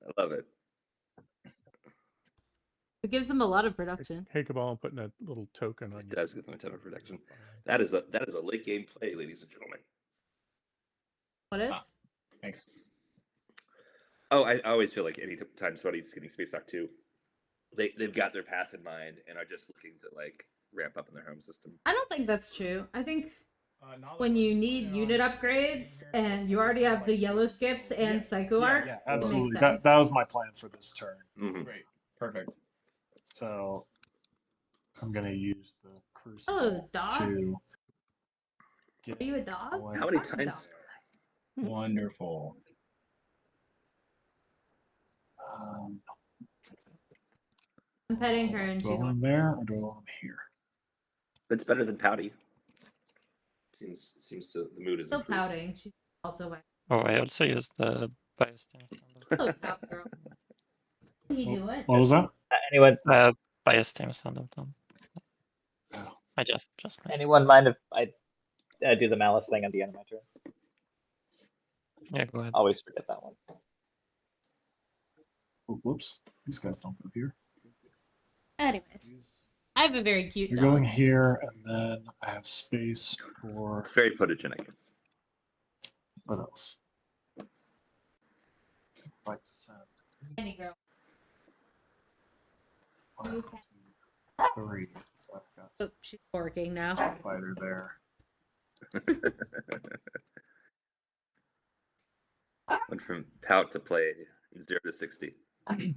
I love it. It gives them a lot of production. Hey, Cabal, I'm putting a little token on It you. does give them a ton of protection. That is a late game play, ladies and gentlemen. What is? Thanks. Oh, I always feel like any time somebody's getting Space Lock 2, they've got their path in mind and are just looking to like ramp up in their home system. I don't think that's true. I think when you need unit upgrades and you already have the yellow skips and Psycho Arc, Yeah, it makes absolutely. sense. That was my plan for this turn. Mm-hmm. Great. Perfect. So I'm gonna use the Oh, crucible dog? to get Are you a dog? going How many Are you a times? dog? Wonderful. I'm petting her and do I she's want him there or do I want him here? It's better than Pouty. Seems to the mood is still improved. pouting. She's also wet. Oh, I also used the bias team. Hello, pout girl. What are you doing? What was that? Anyone Bias team send them down. Oh. I just anyone mind if I do the malice thing at the end of my turn? yeah, go ahead. Always forget that one. Oh, whoops. These guys don't go here. Anyways, I have a very cute You're dog. going here, and then I have space for It's very photogenic. what else? I'd like to send Any girl. 1, 2, 3. So I've got Oh, she's working now. some fighter there. Went from Pout to play 0 to 60. All right.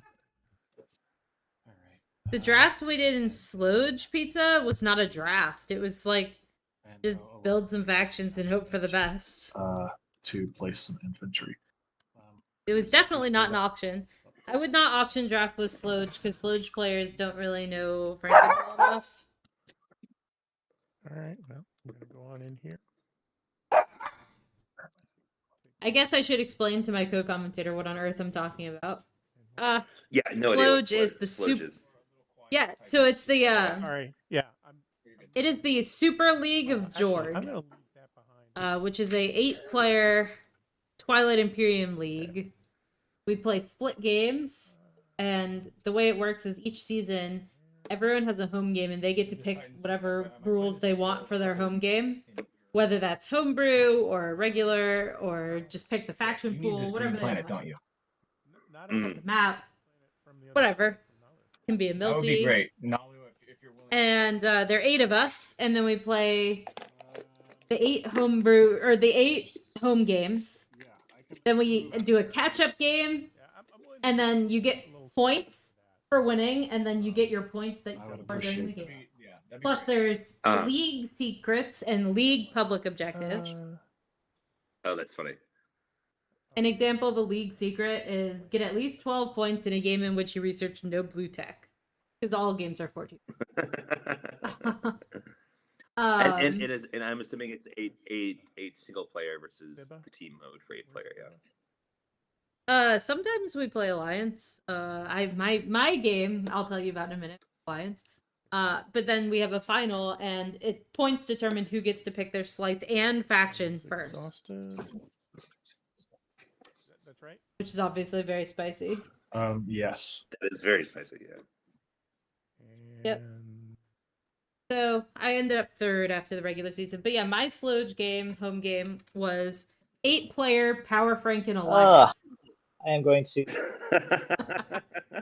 The draft we did in Sludge Pizza was not a draft. It was like And, just build some factions and hope for the best. to place some infantry. It was definitely not an auction. I would not auction draft with Sludge because Sludge players don't really know Franken well enough. All right, well, we're gonna go on in here. I guess I should explain to my co-commentator what on earth I'm talking about. Yeah, no idea what Sloge is the Sloge super. is. Yeah, so it's the Sorry. Yeah. it is the Super League of Actually, Jord, I'm gonna leave that behind. which is a 8-player Twilight Imperium league. We play split games, and the way it works is each season, everyone has a home game, and they get to pick whatever rules they want for their home game, whether that's homebrew or regular or just pick the faction You need pool, this whatever green they planet, want. don't you? Not Mm. The map, from the other whatever, side, from Nalu. can be a That would be multi. great. Nalu, if you're willing. And there are 8 of us, and then we play the 8 homebrew or the 8 home games. Then we do a catch-up game, and then you get points for winning, and then you get your points that you I would score during the appreciate game. Yeah, that'd be Plus, great. there's league secrets and league public objectives. Oh, that's funny. An example of a league secret is get at least 12 points in a game in which you research no blue tech, because all games are 14. And it is, and I'm assuming it's eight single player versus the team mode for 8-player. Yeah. Sometimes we play Alliance. My game I'll tell you about in a minute. Alliance. But then we have a final, and it points determine who gets to pick their slice and faction first, Exhausted. That's right. which is obviously very spicy. Yes. That is very spicy. Yeah. Yep. So I ended up 3rd after the regular season. But yeah, my Sloge game, home game, was 8-player Power Franken Alliance. I am going to.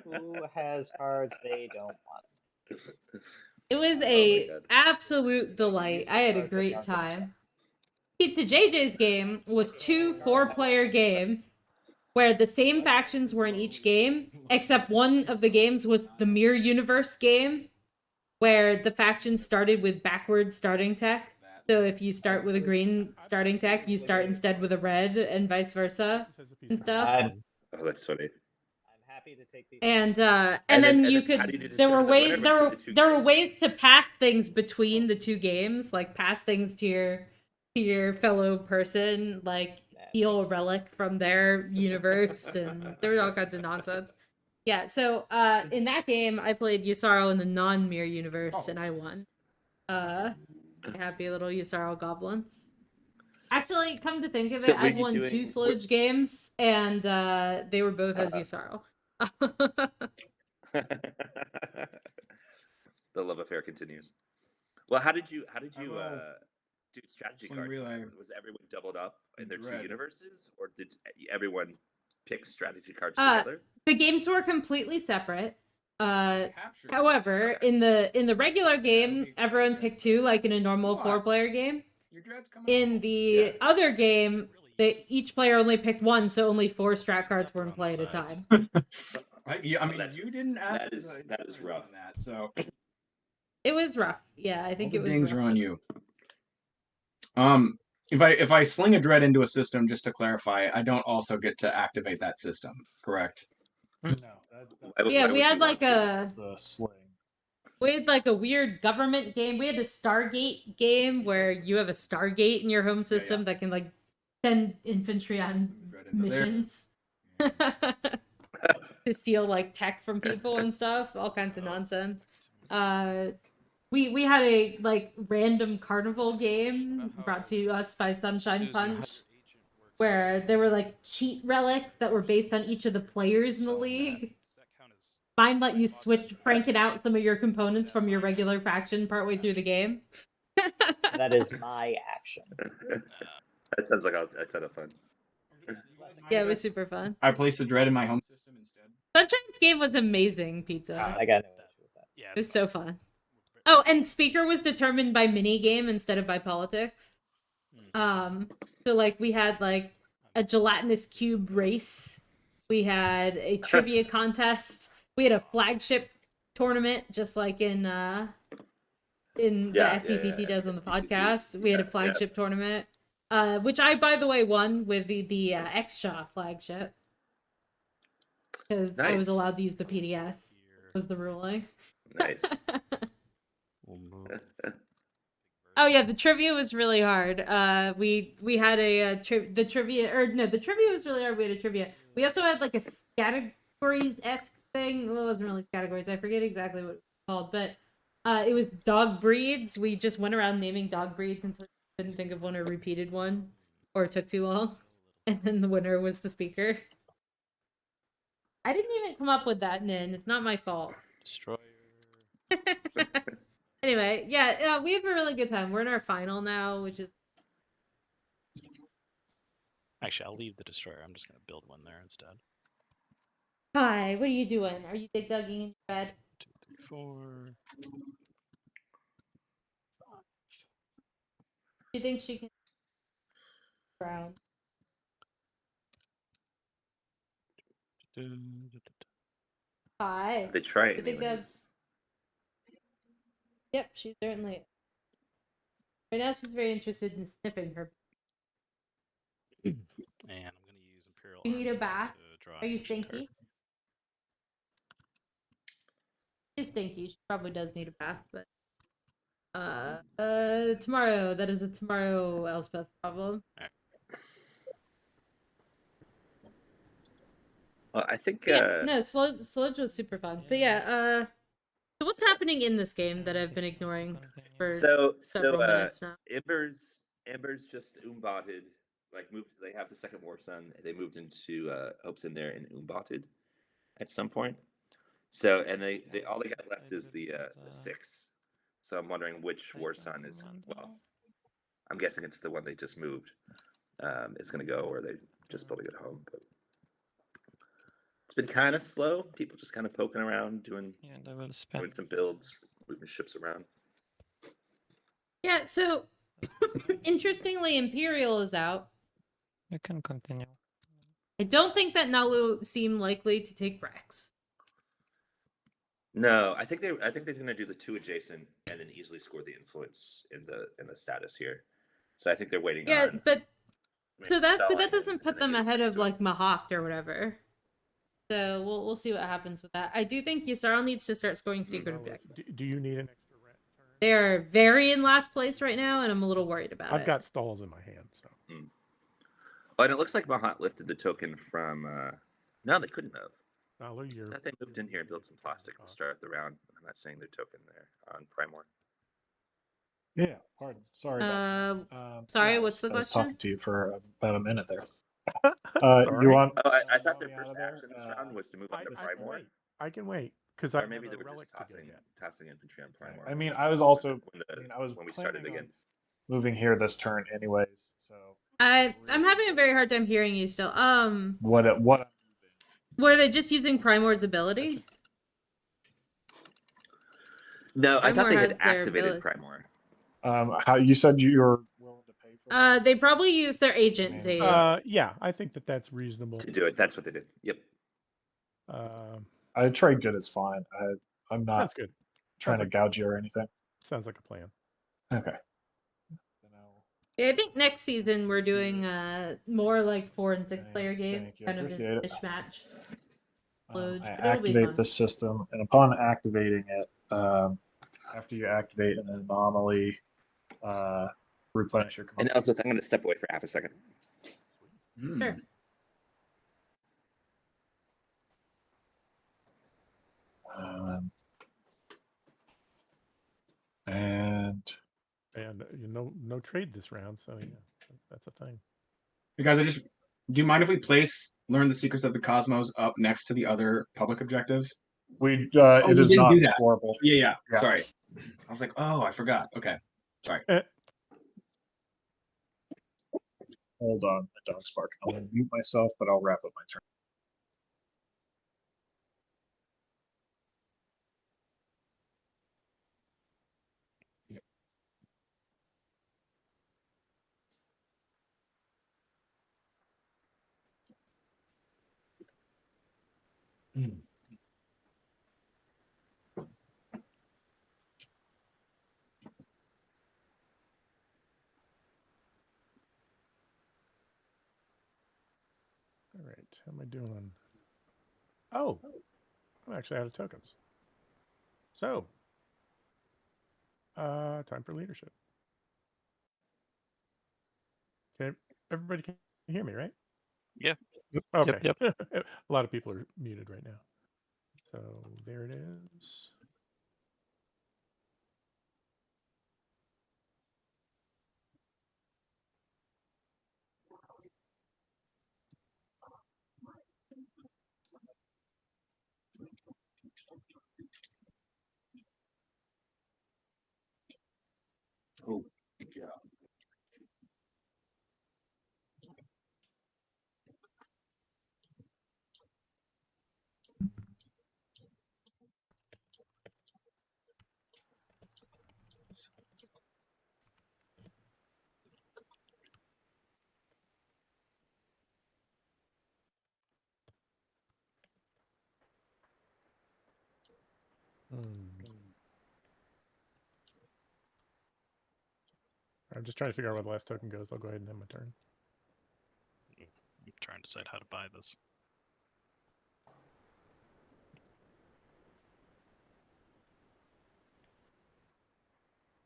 Who has cards they don't want? It was a absolute delight. I had a great time. Pizza JJ's game was 2 4-player games where the same factions were in each game, except one of the games was the Mirror Universe game, where the factions started with backwards starting tech. So if you start with a green starting tech, you start instead with a red, and vice versa, and stuff. Oh, that's funny. I'm happy to take these. And And then then you how could do you there were determine the ways winner there were between the two there were games? ways to pass things between the 2 games, like pass things to your fellow person, like steal a relic from their universe, and there was all kinds of nonsense. Yeah, so in that game I played Yusarl in the non-mirror universe, and I won. Happy little Yusarl goblins. Actually, come to think of So it, were I've you won 2 doing- Sloge games, and they were both as Yusarl. The love affair continues. Well, how did you do strategy Sling cards? relay. Was everyone doubled up in their 2 Dread. universes, or did everyone pick strategy cards Uh, together? The games were completely separate. Capture. However, in the regular game, everyone picked 2, like in a normal 4-player game. Your dread's coming In out. the other game, each player only picked 1, so only 4 strat cards were in play at a time. I mean, That's- you didn't ask. that is- for the that is points rough. on that, so It was rough. Yeah, I think all it the was dings rough. are on you. If I sling a dread into a system, just to clarify, I don't also get to activate that system, correct? No. Yeah, Why we would had you like want to? The sling. we had like a weird government game. We had a Stargate game where you have a Stargate in your home system that can like send infantry on Dread into there. missions to steal like tech from people and stuff, all kinds of nonsense. We had a like random carnival game brought to us by Sunshine Punch, where there were like cheat relics that were based on each of the players in the league. Mine let you switch franken out some of your components from your regular faction partway through the game. That is my action. That sounds like a ton of fun. Yeah, it was super fun. I placed the dread in my home system instead. Sunshine's game was amazing, Pizza. I got no issue with that. Yeah, It was so fun. Oh, and speaker was determined by mini game instead of by politics. So like we had like a gelatinous cube race. We had a trivia contest. We had a flagship tournament, just like in the SCPT does on the podcast. We had a flagship tournament, which I, by the way, won with the X-Shaw flagship because I was Nice. allowed to use the PDF. Was the ruling. Nice. Oh yeah, the trivia was really hard. We had the trivia was really hard. We had a trivia. We also had like a categories-esque thing. Well, it wasn't really categories. I forget exactly what it was called, but it was dog breeds. We just went around naming dog breeds until we couldn't think of one or repeated one, or it took too long, and then the winner was the speaker. I didn't even come up with that, Nin. It's not my fault. Destroyer. Anyway, yeah, we have a really good time. We're in our final now, which is Actually, I'll leave the destroyer. I'm just gonna build one there instead. hi. What are you doing? Are you dig dugging in your bed? 2, 3, 4. Do you think she can ground? Hi. They try You think anyways. that's Yep, she certainly. Right now, she's very interested in sniffing her. And I'm gonna use Imperial You need Arms a bath? to draw Are an you ancient stinky? She's stinky. She probably does need a bath, but tomorrow. That is a tomorrow Elspeth problem. Card. Well, I think Yeah, no, Sludge was super fun. But yeah, so what's happening in this game that I've been ignoring for so several minutes now? Ember's just umbotted, like moved. They have the second War Sun. They moved into Hopes in there and umbotted at some point. So and they all they got left is the 6. So I'm wondering which War Sun is I'm guessing it's the one they just moved. Is going to go, or they just building it home. But it's been kind of slow. People just kind of poking around, doing some builds, moving ships around. Yeah, so interestingly, Imperial is out. You can continue. I don't think that Nalu seemed likely to take Rex. No, I think they're going to do the 2 adjacent and then easily score the influence in the status here. So I think they're waiting Yeah, on. but that Stalin doesn't and put then them do ahead next of to it. like Mahawk or whatever. So we'll see what happens with that. I do think Yusarl needs to start scoring secret objectives. Do you need an extra turn? They are very in last place right now, and I'm a little worried about it. I've got stalls in my hand, so. Oh, and it looks like Mahat lifted the token from. No, they couldn't have. I thought they moved in here and built some plastic to start the round. I'm not saying their token there on Primor. Yeah, pardon. Sorry about that. Sorry, yeah, what's the I was question? talking to you for about a minute there. Sorry. You want? Oh, I thought their me out first of there? action this round was to move on to I can Primor. wait. I can wait because Or I maybe have they a were relic just to go get. tossing infantry on Primor. I mean, I was also. I was when we started planning on again. moving here this turn, anyways. So I'm having a very hard time hearing you still. what? Were they just using Primor's ability? No, I thought Primor they had has their activated ability. Primor. How you said you were willing to pay for that? They probably used their agent to. Yeah, I think that's reasonable. To do it, that's what they did. Yep. I trade good is fine. I'm not That's good. trying to gouge you or anything. Sounds like a plan. Okay. Yeah, I think next season we're doing more like 4 and 6 player game, thank you, kind of a appreciate it. mismatch. I But it'll be activate fun. the system, and upon activating it, after you activate an anomaly, replenish your command. And Elspeth, I'm going to step away for half a second. Sure. And no trade this round, so yeah, that's a thing. You guys, do you mind if we place Learn the Secrets of the Cosmos up next to the other public objectives? It we is didn't not do that. horrible. Yeah. Sorry. I was like, oh, I forgot. Okay. Sorry. Hold on, my dog's barking. I'm going to mute myself, but I'll wrap up my turn. All right, how am I doing? Oh, I'm actually out of tokens. So, time for leadership. Okay, everybody can hear me, right? Yeah. Okay. Yep. A lot of people are muted right now. So there it is. Oh, yeah. I'm just trying to figure out where the last token goes. I'll go ahead and end my turn. I'm trying to decide how to buy this.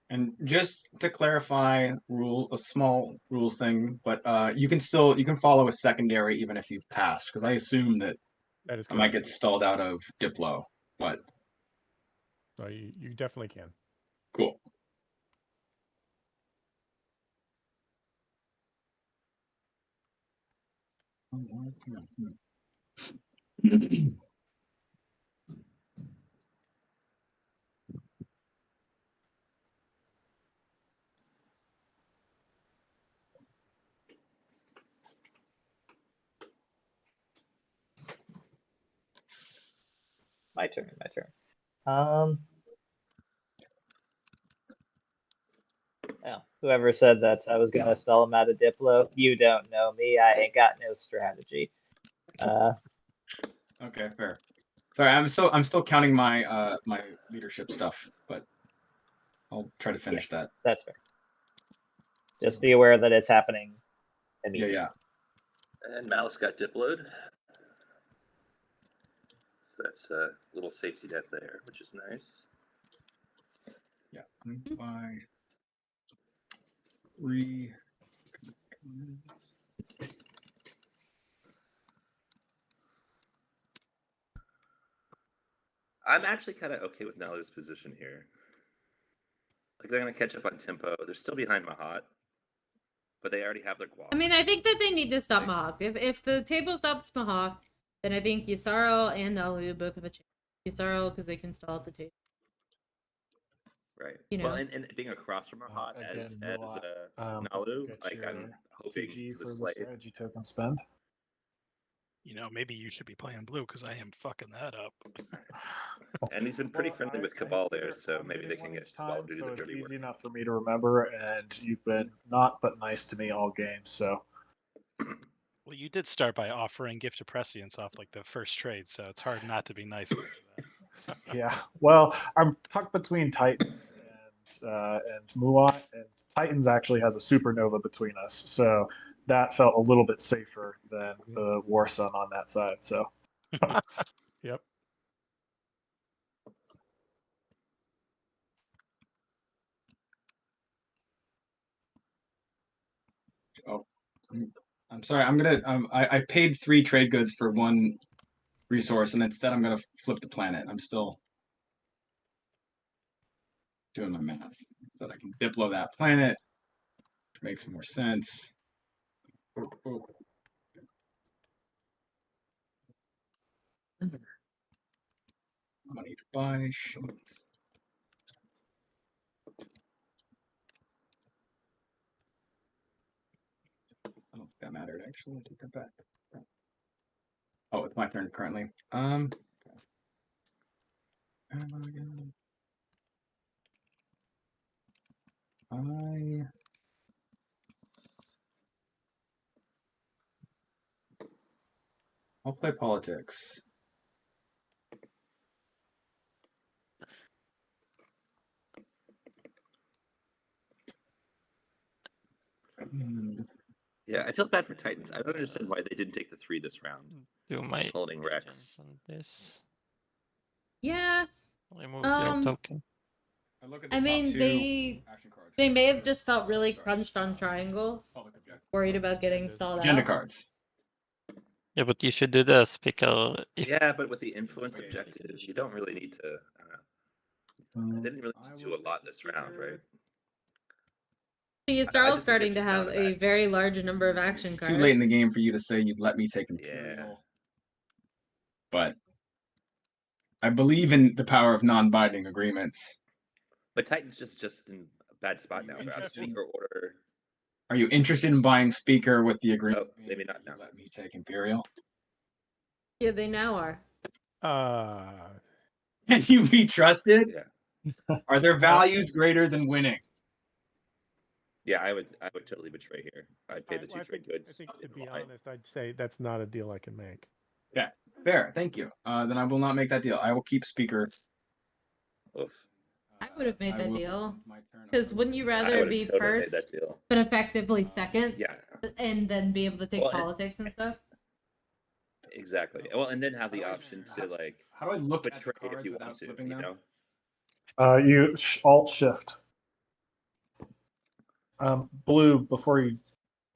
And just to clarify, a small rules thing, but you can follow a secondary even if you've passed, because I assume that That is I might correct. get stalled out of Diplo, but So you definitely can. cool. My turn. Well, whoever said that I was gonna spell him out of Diplo, you don't know me. I ain't got no strategy. Okay, fair. Sorry, I'm still counting my my leadership stuff, but I'll try to finish that. That's fair. Just be aware that it's happening immediately. Yeah. And Malice got diploed. So that's a little safety net there, which is nice. Yeah. By 3. I'm actually kind of okay with Nala's position here. Like they're gonna catch up on tempo. They're still behind Mahat, but they already have their guap. I mean, I think that they need to stop Mahawk. If the table stops Mahawk, then I think Yisarl and Nalu both have a chance. Yisarl because they can stall at the table. Right. You know. Well, and being across from Mahat as Nalu, like I'm hoping TG for the for the slate. strategy token spend. You know, maybe you should be playing blue because I am fucking that up. And he's been pretty friendly with Cabal there, so maybe they can get Cabal to do so the it's dirty easy work. enough for me to remember, and you've been not but nice to me all game. So Well, you did start by offering gift of prescience off like the first trade, so it's hard not to be nice after that. yeah, well, I'm tucked between Titans and Muat, and Titans actually has a supernova between us, so that felt a little bit safer than the War Sun on that side. So Yep. Oh, I'm sorry. I'm gonna. I paid 3 trade goods for 1 resource, and instead I'm gonna flip the planet. I'm still doing my math so that I can Diplo that planet. Makes more sense. Oh. Money to buy. Shit. I don't think that mattered actually. I'll take that back. Oh, it's my turn currently. I'll play politics. Yeah, I feel bad for Titans. I don't understand why they didn't take the 3 this round. Do my Holding Rex. agents on this. Yeah. Remove the old token. I look at the I top mean, two they action cards. they may have Or, just felt really sorry, crunched on triangles, public objective. worried about getting Agendas. stalled Agenda out. cards. Yeah, but you should do the speaker. If Yeah, but with the influence Wait, objective, you don't really need to. I don't know. I didn't really need to do a lot this round, right? You I are all just think starting to it's have not a bad- very large number of action It's cards. too late in the game for you to say you'd let me take Imperial. But I believe in the power of non-binding agreements. But Titan's just in a bad spot now. They're out of Interested? speaker order. Are you interested in buying Speaker with the agreement? Oh, maybe not now. Let me take Imperial. Yeah, they now are. Can you be trusted? Yeah. Are there values greater than winning? Yeah, I would totally betray here. I'd pay the two I trade think, goods. I think to in be line. honest, I'd say that's not a deal I can make. Yeah, fair. Thank you. Then I will not make that deal. I will keep Speaker. Oof. I would have made I that will- deal. my turn. Because wouldn't you I rather would be have totally made first, that deal. but effectively second, Yeah, and then be able to take Well, and- politics and stuff? exactly. Well, and then have the option to like How do I look at the betray if cards you without want to. flipping You them? know. You Alt Shift. Blue, before you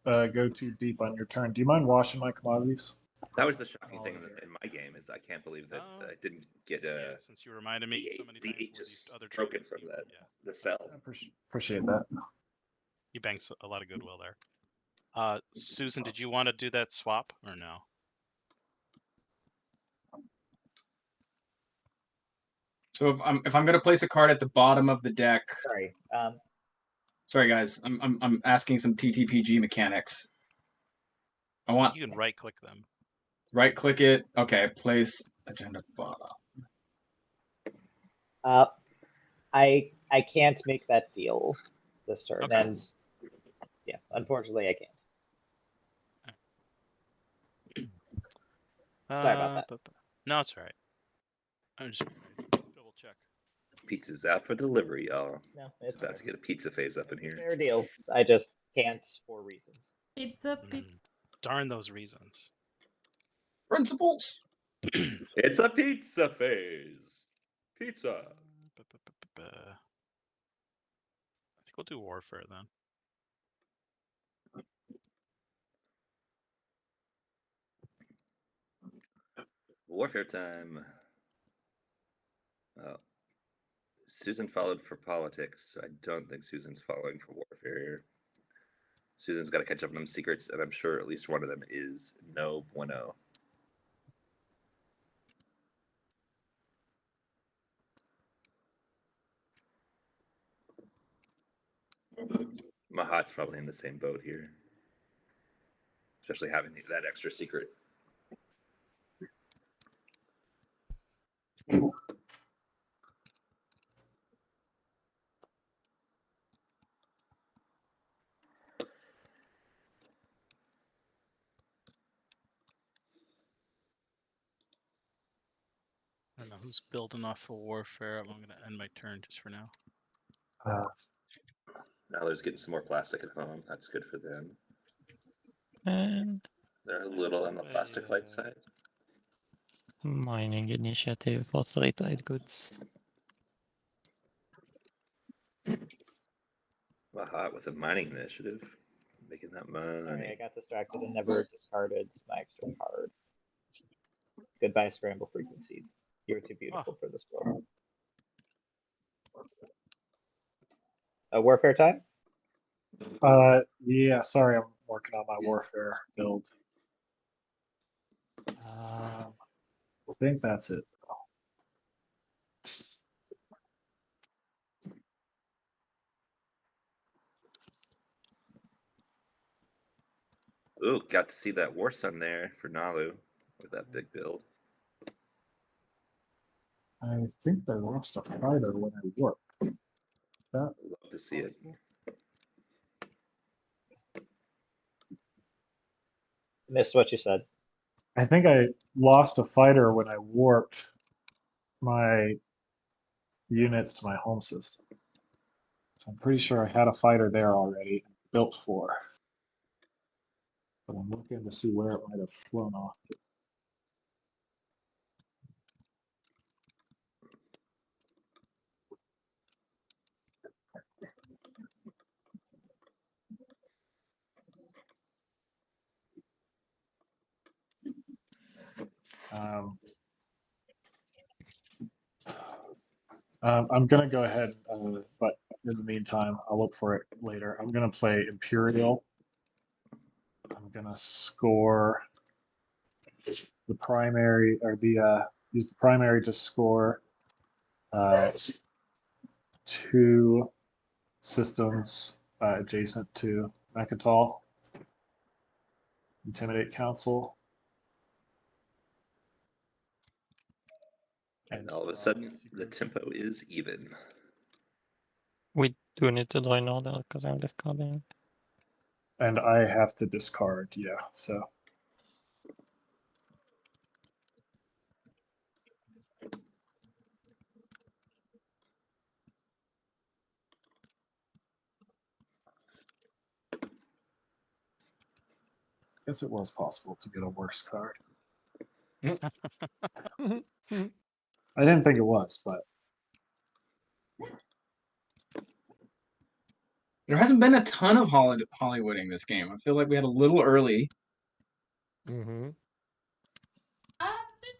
go too deep on your turn, do you mind washing my commodities? That was the shocking thing in my game is I can't believe that I didn't get Yeah, since you reminded me so many the times eight where these just other broken traders, from you, the yeah, the cell. I appreciate that. you banked a lot of goodwill there. Susan, did you want to do that swap or no? So if I'm gonna place a card at the bottom of the deck, Sorry. sorry guys, I'm asking some TTPG mechanics. I want You can right click them. right click it. Okay, place agenda bottom. I can't make that deal this turn, Okay. and yeah, unfortunately, I can't. Sorry about that. No, it's all right. I'm just double check. Pizza's out for delivery, y'all. No, It's it's about to get a pizza phase up in here. fair deal. I just can't for reasons. Pizza, Darn those reasons. Principles. It's a pizza phase. Pizza. I think we'll do warfare then. Warfare time. Oh. Susan followed for politics, so I don't think Susan's following for warfare here. Susan's got to catch up on them secrets, and I'm sure at least one of them is no bueno. Mahat's probably in the same boat here, especially having that extra secret. I don't know who's building off for warfare. I'm gonna end my turn just for now. Now there's getting some more plastic at home. That's good for them. and They're a little on the plastic light side. mining initiative for 3 trade goods. Mahat with a mining initiative, making that Sorry, I money. got distracted and never discarded my extra card. Goodbye, scramble frequencies. You're too beautiful for this world. Warfare time? Yeah, sorry, I'm working on my warfare build. I think that's it. Ooh, got to see that War Sun there for Nalu with that big build. I think I lost a fighter when I worked. That Love to see it. Missed what you said. I think I lost a fighter when I warped my units to my home system. So I'm pretty sure I had a fighter there already, built for. But I'm looking to see where it might have flown off. I'm gonna go ahead, but in the meantime, I'll look for it later. I'm gonna play Imperial. I'm gonna score the primary, or use the primary to score 2 systems adjacent to Mechatol. Intimidate Council. And all of a sudden, the tempo is even. We do need to draw in order because I'm discarding. And I have to discard, yeah, so. I guess it was possible to get a worse card. I didn't think it was, but There hasn't been a ton of Hollywooding this game. I feel like we had a little early. Mm-hmm.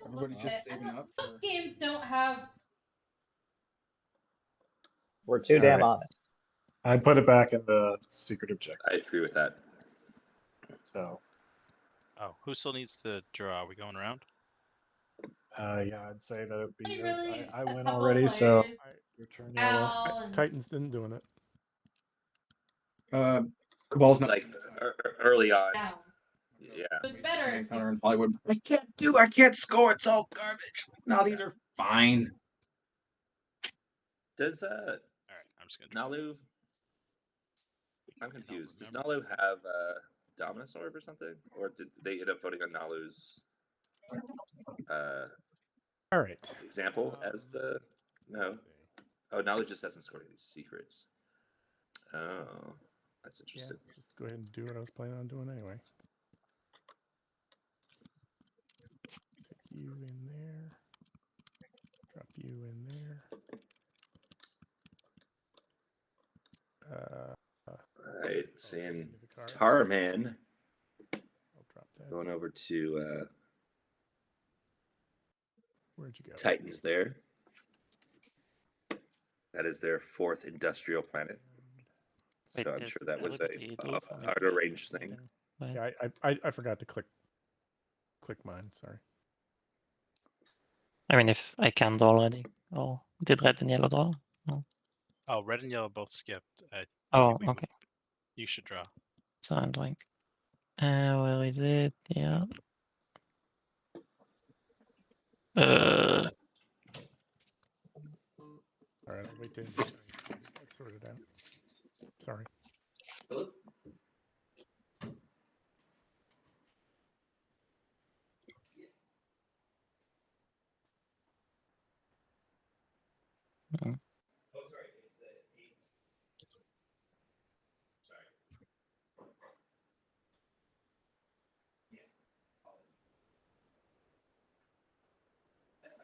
Everybody's just saving up. Most games don't have. We're too All damn right. honest. I put it back in the secret objective. I agree with that. So, Oh, who still needs to draw? Are we going around? yeah, I'd say that it'd be. Really, I a win couple already, so players, your turn, Yellow. Al and Titans didn't doing it. Cabal's not Like early on. down. Yeah. So it's better if counter in Hollywood. I can't score. It's all garbage. No, these are fine. Does All right, I'm just gonna draw. Nalu? I'm confused. Does Nalu have Dominus Orb or something, or did they end up voting on Nalu's All right. example as the no? Oh, Nalu just hasn't scored any secrets. Oh, that's Yeah, interesting. just go ahead and do what I was planning on doing anyway. Take you in there. Drop you in there. All right, seeing give me the card. Tarman I'll drop that. going over to Where'd you go? Titans there. That is their 4th industrial planet. So Wait, I'm is sure that was everybody do a it for me? harder range thing. Yeah, I forgot to click mine. Sorry. I mean, if I can draw already, or did red and yellow draw? No. Oh, red and yellow both skipped. I Oh, think we okay. You should draw. So I'm drawing. Where is it? Yeah. All right, I'll wait to get sorted out. Sorry. Mm.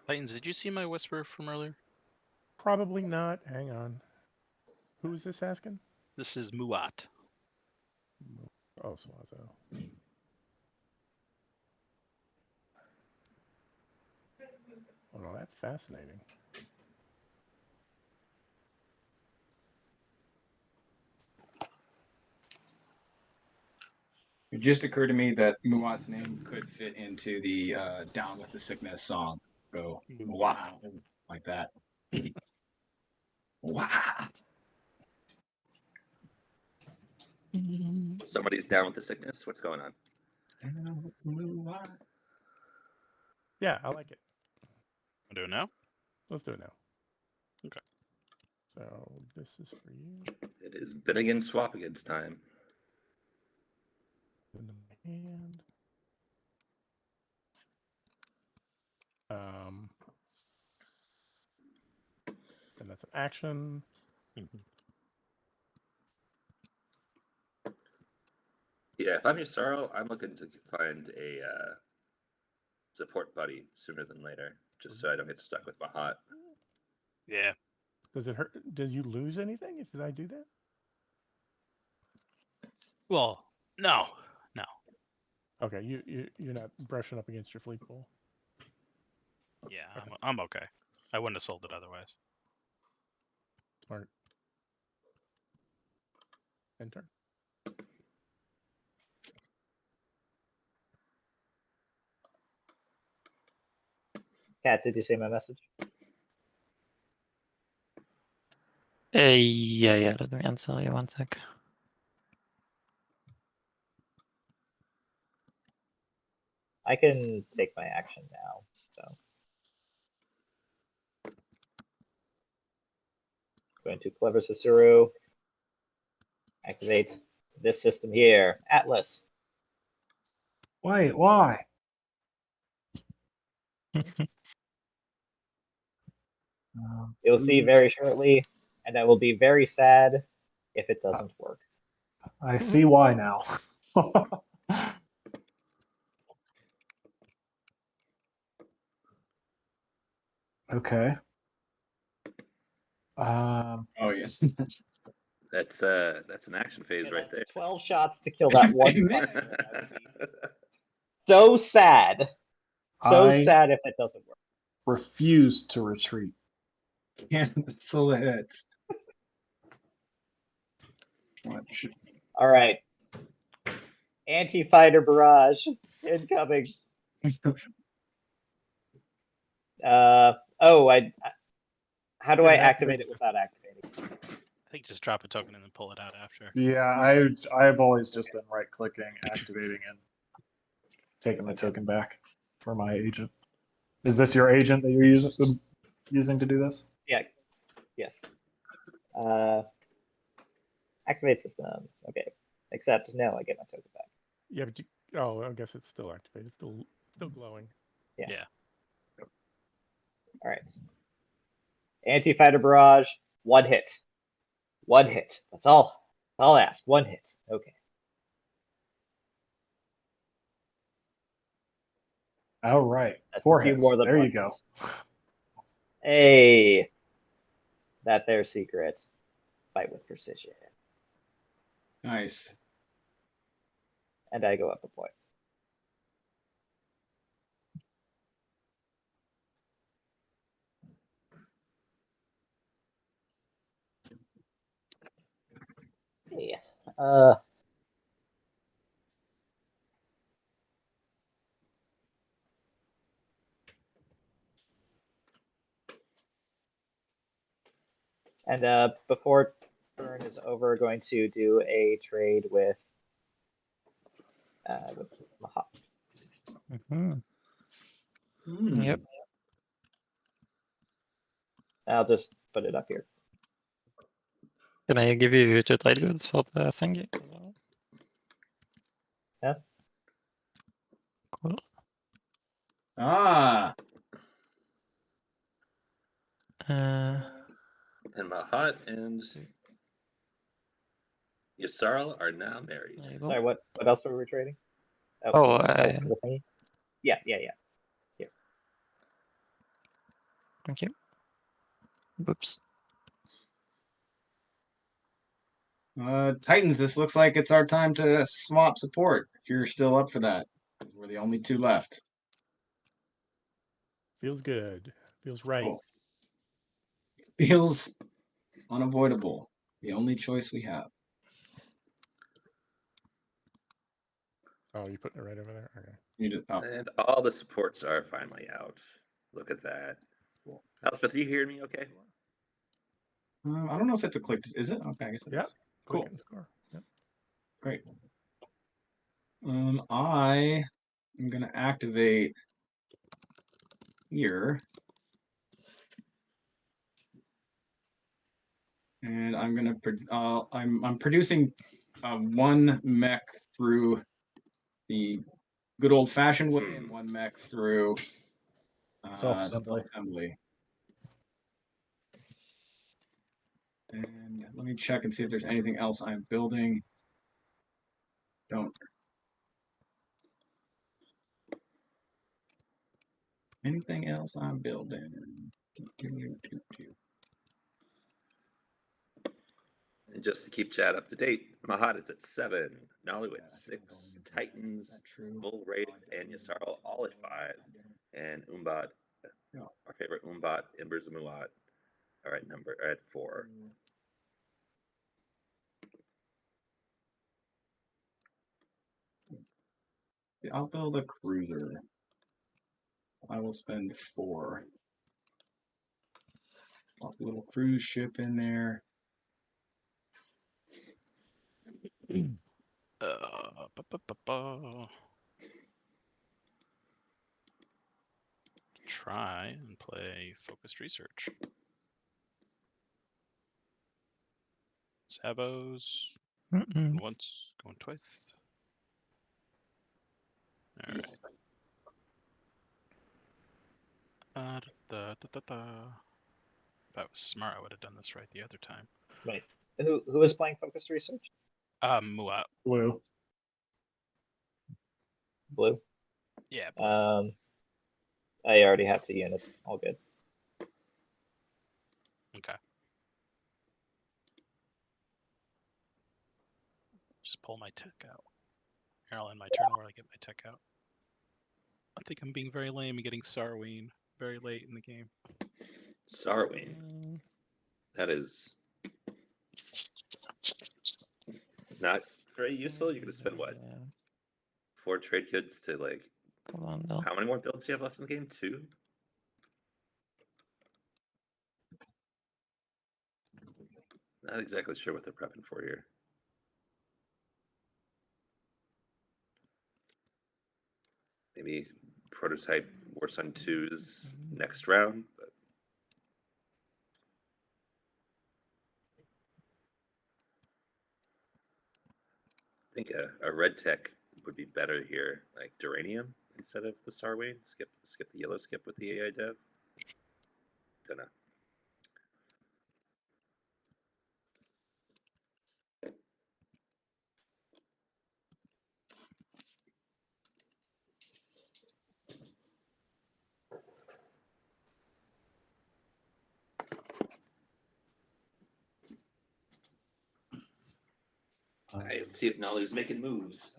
Titans, did you see my whisper from earlier? Probably not. Hang on. Who is this asking? This is Muat. Oh, Swazo. Oh no, that's fascinating. It just occurred to me that Muat's name could fit into the Down with the Sickness song. Go, wow, like that. Wow. Somebody's down with the sickness. What's going on? Yeah, I like it. I'll do it now? Let's do it now. Okay. So this is for you. It is bid against swap against time. Into my hand. And that's an action. Yeah, if I'm your Sorrow, I'm looking to find a support buddy sooner than later, just so I don't get stuck with my hot. Yeah. Does it hurt? Did you lose anything if I do that? Well, no. Okay, you're not brushing up against your fleet pool. Yeah, I'm okay. I wouldn't have sold it otherwise. Smart. Enter. Kat, did you see my message? Yeah, let me answer you 1 sec. I can take my action now, so. Going to Clever Cicero. Activate this system here, Atlas. Wait, why? You'll see very shortly, and I will be very sad if it doesn't work. I see why now. Okay. Oh yes. That's an action phase Okay, right there. that's 12 shots to kill that one Amen. fire. I would be so sad. So I sad if it doesn't work. refuse to retreat. Cancel the hits. All right. Anti-fighter barrage incoming. How do I activate it without activating? I think just drop a token and then pull it out after. Yeah, I've always just been right clicking, activating, and taking the token back for my agent. Is this your agent that you're using to do this? Yeah. Yes. Activate system. Okay. Except no, I get my token back. Yeah, but oh, I guess it's still activated. It's still glowing. Yeah. Yeah. All right. Anti-fighter barrage. 1 hit. 1 hit. That's all. I'll ask. 1 hit. Okay. All right. That's 4 a few hits. more than There 1 you go. hit. Hey. That their secret. Fight with precision. Nice. And I go up a point. Hey. And before turn is over, going to do a trade with Mahat. Yep. I'll just put it up here. Can I give you 2 trade goods for the thingy? Yeah. Cool. Ah. And Mahat and Yasarl are now married. There you go. Sorry, what else were we trading? Oh, for the thingy? Yeah. Here. Thank you. Whoops. Titans, this looks like it's our time to swap support. If you're still up for that, we're the only 2 left. Feels good. Feels right. Oh. Feels unavoidable. The only choice we have. Oh, you're putting it right over there? Okay. You just, oh. And all the supports are finally out. Look at that. Cool. Elspeth, are you hearing me okay? I don't know if it's a click. Is it? Okay, I guess it Yeah. is. Cool. And score. Yep. Great. I am gonna activate here, and I'm gonna I'm producing 1 mech through the good old fashioned way and 1 mech through Self-assembly. self-assembly. And let me check and see if there's anything else I'm building. Don't. Anything else I'm building? And just to keep chat up to date, Mahat is at 7, Nalu at 6, Titans, Bull Wraith, and Yasarl all at 5, and Umbat Our favorite Umbot, Embers of Muat, are at 4. Yeah, I'll build a cruiser. I will spend 4. Pop a little cruise ship in there. Try and play focused research. Sabos. Once, going twice. All right. If I was smart, I would have done this right the other time. Wait, who was playing focused research? Muat. Blue. Blue. Yeah. Blue. I already have 2 units. All good. Okay. Just pull my tech out. Here, I'll end my turn where I get my tech out. I think I'm being very lame and getting Sarween very late in the game. Sarween. That is not very useful. You're gonna spend what? 4 trade goods to like. Hold on, though. How many more builds do you have left in the game? 2. Not exactly sure what they're prepping for here. Maybe prototype War Sun 2s next round, but I think a red tech would be better here, like Duranium instead of the Starway. Skip the yellow skip with the AI dev. Dunno. Let's see if Nalu's making moves.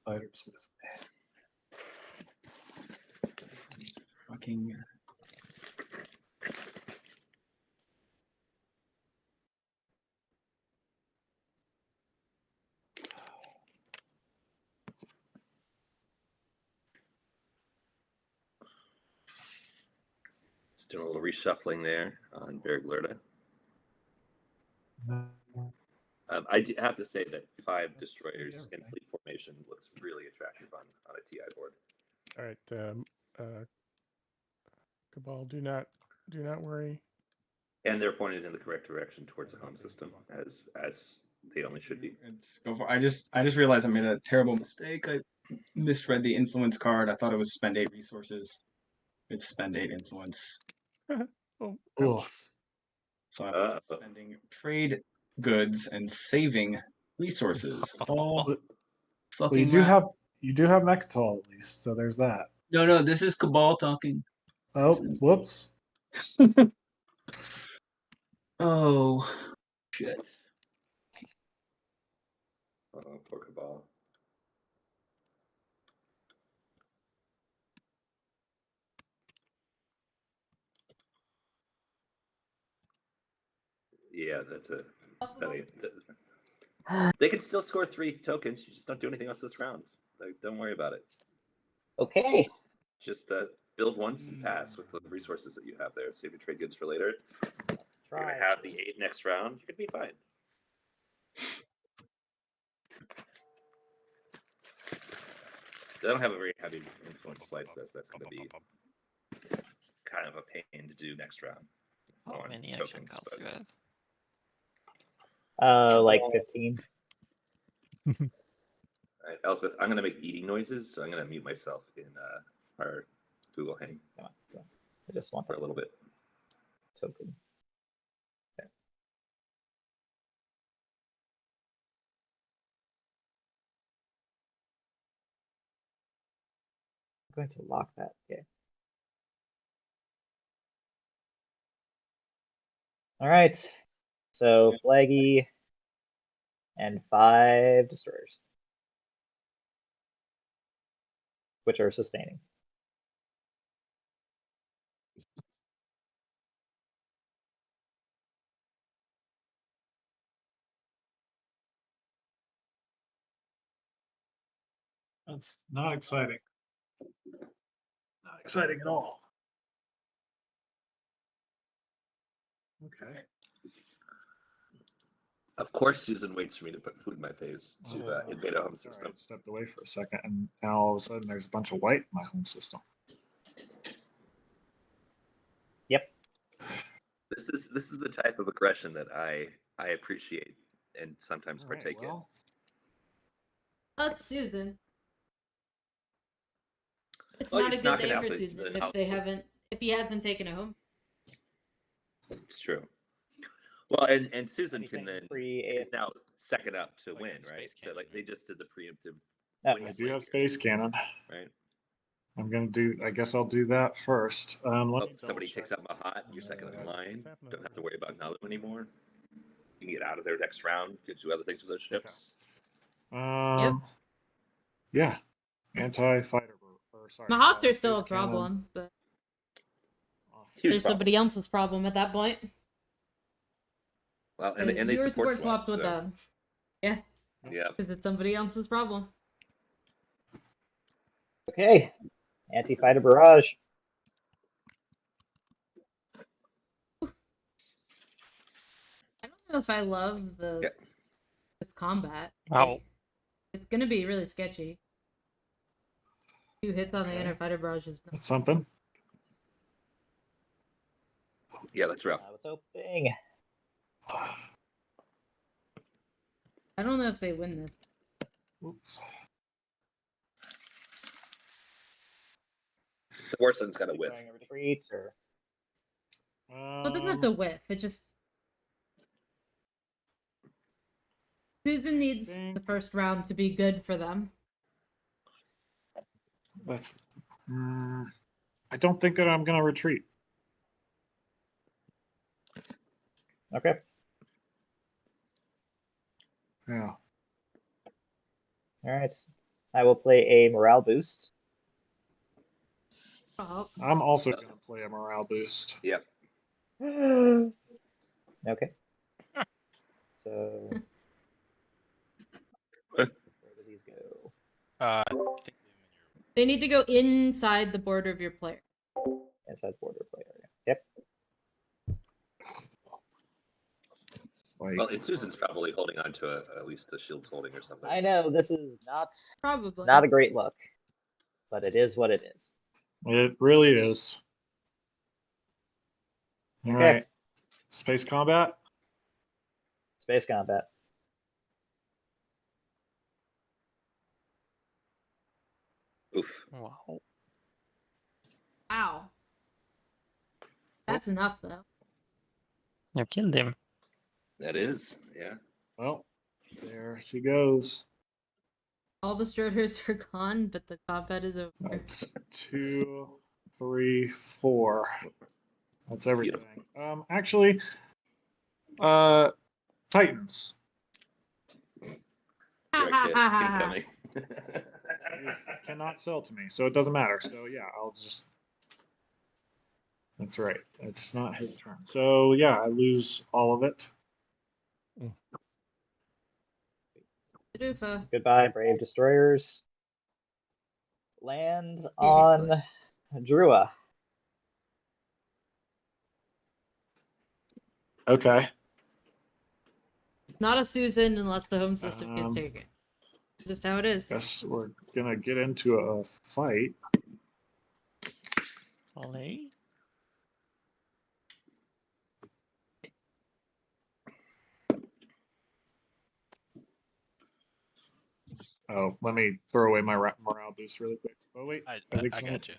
Fighters with fucking. Just doing a little reshuffling there on Berglerda. I do have to say that 5 destroyers in fleet formation looks really attractive on a TI board. All right, Cabal, do not worry. And they're pointed in the correct direction towards a home system, as they only should be. It's go for. I just realized I made a terrible mistake. I misread the influence card. I thought it was spend 8 resources. It's spend 8 influence. Oh, So I'm spending trade goods and saving resources. All Well, fucking. you do have Mechatol at least, so there's that. No, this is Cabal talking. Oh, whoops. Oh, shit. Oh, poor Cabal. Yeah, that's a. They can still score 3 tokens. You just don't do anything else this round. Like, don't worry about it. Okay. Just build once and pass with the resources that you have there. Save your trade goods for later. You're gonna have the 8 next round. You're gonna be fine. They don't have a very heavy influence slice, so that's gonna be kind of a pain to do next round. How many action cards do you have? Like 15. All right, Elspeth, I'm gonna make eating noises, so I'm gonna mute myself in our Google Hang. Come on. I just want for a little bit. Token. Okay. I'm going to lock that. Okay. All right. So flaggy and 5 destroyers, which are sustaining. That's not exciting. Not exciting at all. Okay. Of course, Susan waits for me to put food in my face to invade a home Sorry, system. I stepped away for a second, and now all of a sudden there's a bunch of white in my home system. Yep. This is the type of aggression that I appreciate and sometimes All right, partake in. well, That's Susan. It's Oh, not a he's good knocking day out for the Susan house. if he hasn't taken it home. It's true. Well, and Susan Anything can then free is now second up to Like win, a right? space So like cannon, they right? just did the preemptive Oh. win I do streak, have space cannon. right? I'm gonna do. I guess I'll do that first. Let Oh, me if somebody double takes check. out Mahat, you're second in line. What's happening Don't over have to there? worry about Nalu anymore. You can get out of there next round. Get do other things with those ships. Yeah, anti-fighter or sorry. Mahathir's still a space cannon problem, but off. Huge there's problem. somebody else's problem at that point. Well, and they Your support swapped with so, them. Yeah, yeah. because it's somebody else's problem. Okay. Anti-fighter barrage. I don't know if I love Yeah. this combat. Wow. It's gonna be really sketchy. 2 hits on the Okay. anti-fighter barrage is. That's something. Yeah, that's rough. I was hoping. I don't know if they win this. Oops. The Warson's got Are a we whiff. trying a retreat or? Well, it doesn't have to whiff. It just Susan needs the first round to be good for them. That's. I don't think that I'm gonna retreat. Okay. Yeah. All right. I will play a morale boost. Oh, I'm also gonna play a morale boost. Yep. Okay. So where do these go? I think they need to go inside the border of your player. Inside border play area. Yep. Like, Well, and Susan's probably holding on to at least a shield's holding or something. I know this is Probably not a great look, but it is what it is. it really is. All Okay. right. Space combat. Space combat. Oof. Wow. Ow. That's enough though. You killed him. That is, yeah. Well, there she goes. All the Stroders are gone, but the combat is over. That's 2, 3, 4. That's everything. Actually, Titans. Direct hit. Incoming. You cannot sell to me, so it doesn't matter. So yeah, I'll just. That's right. It's not his turn. So yeah, I lose all of it. Doofa. Goodbye, brave destroyers. Land on Drua. Okay. Not a Susan unless the home system gets Um, taken. Just how it is. Guess we're gonna get into a fight. Ollie? Oh, let me throw away my morale boost really quick. Oh wait, I think got you.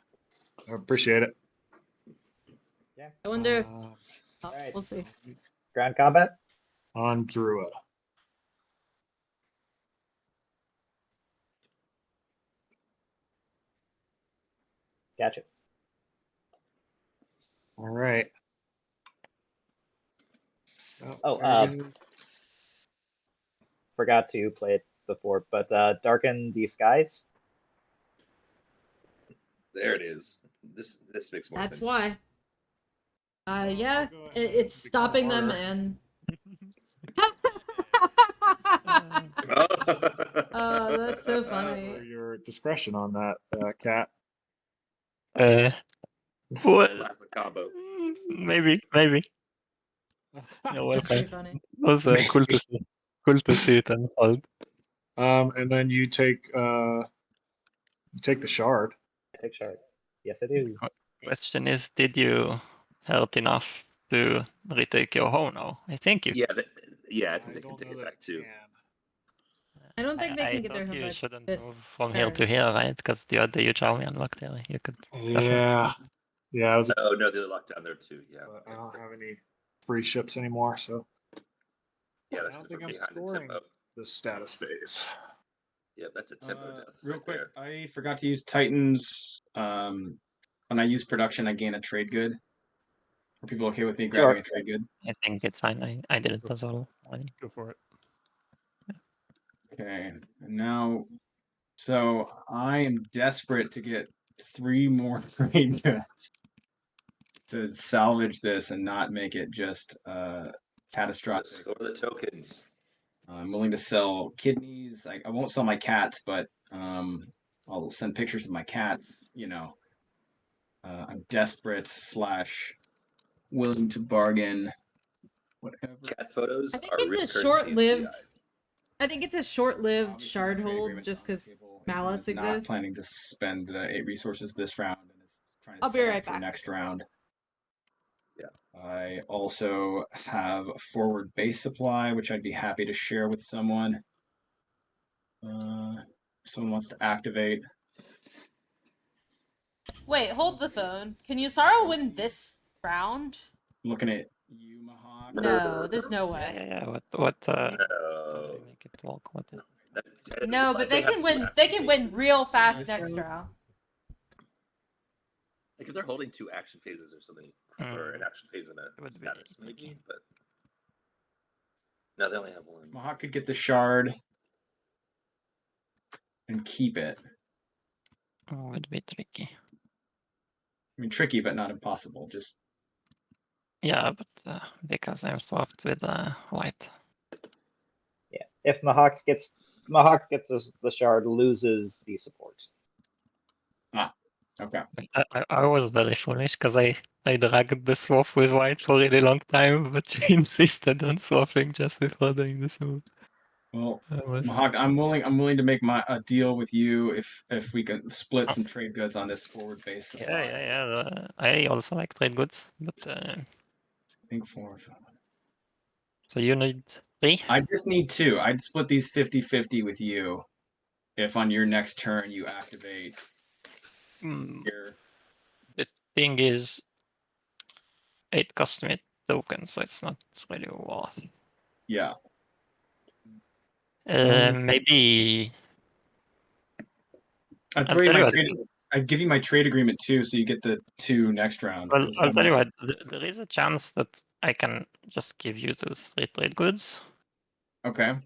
I appreciate it. Yeah. I wonder if Alright. we'll see. Ground combat. On Drua. Gotcha. All right. Oh, Dragon. forgot to play it before, but Darken the Skies. There it is. This makes more That's sense. why. I'll Yeah, go ahead it's and become stopping them harder. and. Oh, that's so funny. For your discretion on that, Cat. Well, Classic combo. maybe. Yeah, well, That's pretty funny. It was cool to see. Cool to see it unfold. And then you take the shard. Take shard. Yes, I do. Question is, did you hurt enough to retake your home now? I think you. Yeah, I think they can don't take know it that back too. I don't think they I can get their thought home you back shouldn't this move from turn. here to here, right? Because you had the huge army unlocked there. You could. Yeah, I was. Oh no, they're locked down there too. Yeah. But I don't have any free ships anymore, so Yeah, I that's don't because think we're I'm behind in scoring tempo. the status phase. Yeah, that's a tempo death. Real right quick, there. I forgot to use Titans. When I use production, I gain a trade good. Are people okay with me grabbing Sure. a trade good? I think it's fine. I did it as well. Go for it. Okay, and now, so I am desperate to get 3 more trade goods to salvage this and not make it just catastrophic. Score the tokens. I'm willing to sell kidneys. I won't sell my cats, but I'll send pictures of my cats. You know, I'm desperate / willing to bargain. Whatever. Cat photos I think are real it's a currency in CI. short-lived. I think it's a short-lived Obviously, shard my trade hold agreement's just on the because table. If mallets someone's not exist. planning to spend the 8 resources this round and is trying to I'll be set right up for back. next round. Yeah. I also have a forward base supply, which I'd be happy to share with someone. Someone wants to activate. Wait, hold the phone. Can Yusara win this round? I'm looking at you, Mahawk. No, there's no way. Yeah. What? How do No. we make it work? What is? No, but they have can two win. action They can win phases. real fast This next round? round. Like if they're holding 2 action phases or something, or an action phase and a would be status, maybe. tricky. But no, they only have 1. Mahawk could get the shard and keep it. Would be tricky. I mean, tricky, but not impossible. Just Yeah, but because I'm swapped with white. Yeah. If Mahawk gets the shard, loses the support. okay. I was very foolish because I dragged the swap with white for a really long time, but she insisted on swapping just before doing the swap. Well, I was- Mahawk, I'm willing to make a deal with you if we can split some trade goods on this forward base supply. Yeah. I also like trade goods, but I think 4. so you need 3. I just need 2. I'd split these 50-50 with you. If on your next turn you activate here. The thing is, 8 custom tokens, so it's not really worth. Yeah. Maybe. I'd I'll throw you tell my you what. trade. I'd give you my trade agreement too, so you get the 2 next round. Well, 'cause I'll I'm- tell you what. There is a chance that I can just give you those 3 trade goods, Okay.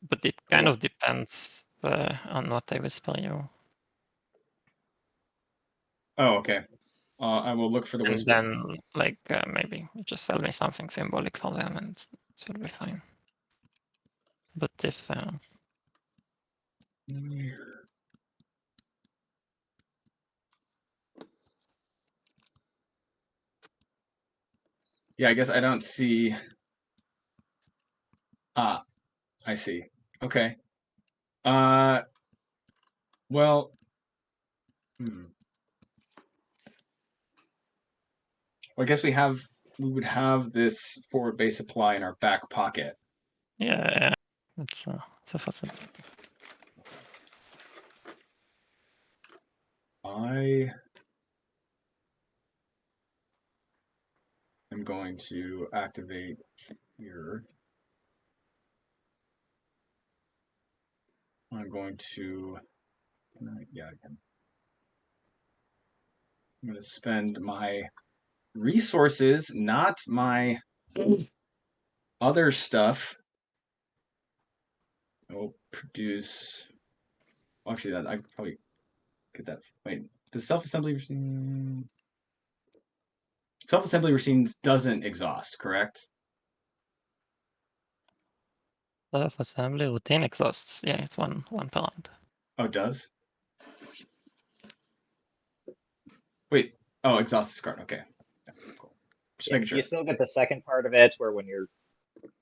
but it kind of depends on what I whisper you. Oh, okay. I will look for the And whisper. then, like, maybe you just sell me something symbolic for them, and it will be fine. But if Yeah, I guess I don't see. Ah, I see. Okay. Well. Well, I guess we would have this forward base supply in our back pocket. yeah, it's a possibility. I am going to activate here. I'm going to. Yeah, I can. I'm going to spend my resources, not my other stuff. I will produce. Actually, that I could probably get that. Wait, the self-assembly machine. Self-assembly machines doesn't exhaust, correct? Self-assembly routine exhausts. Yeah, it's one per round. Oh, it does? Wait. Oh, exhaust is card. Okay. Yeah, cool. Just Yeah, making sure. you still get the second part of it, where when your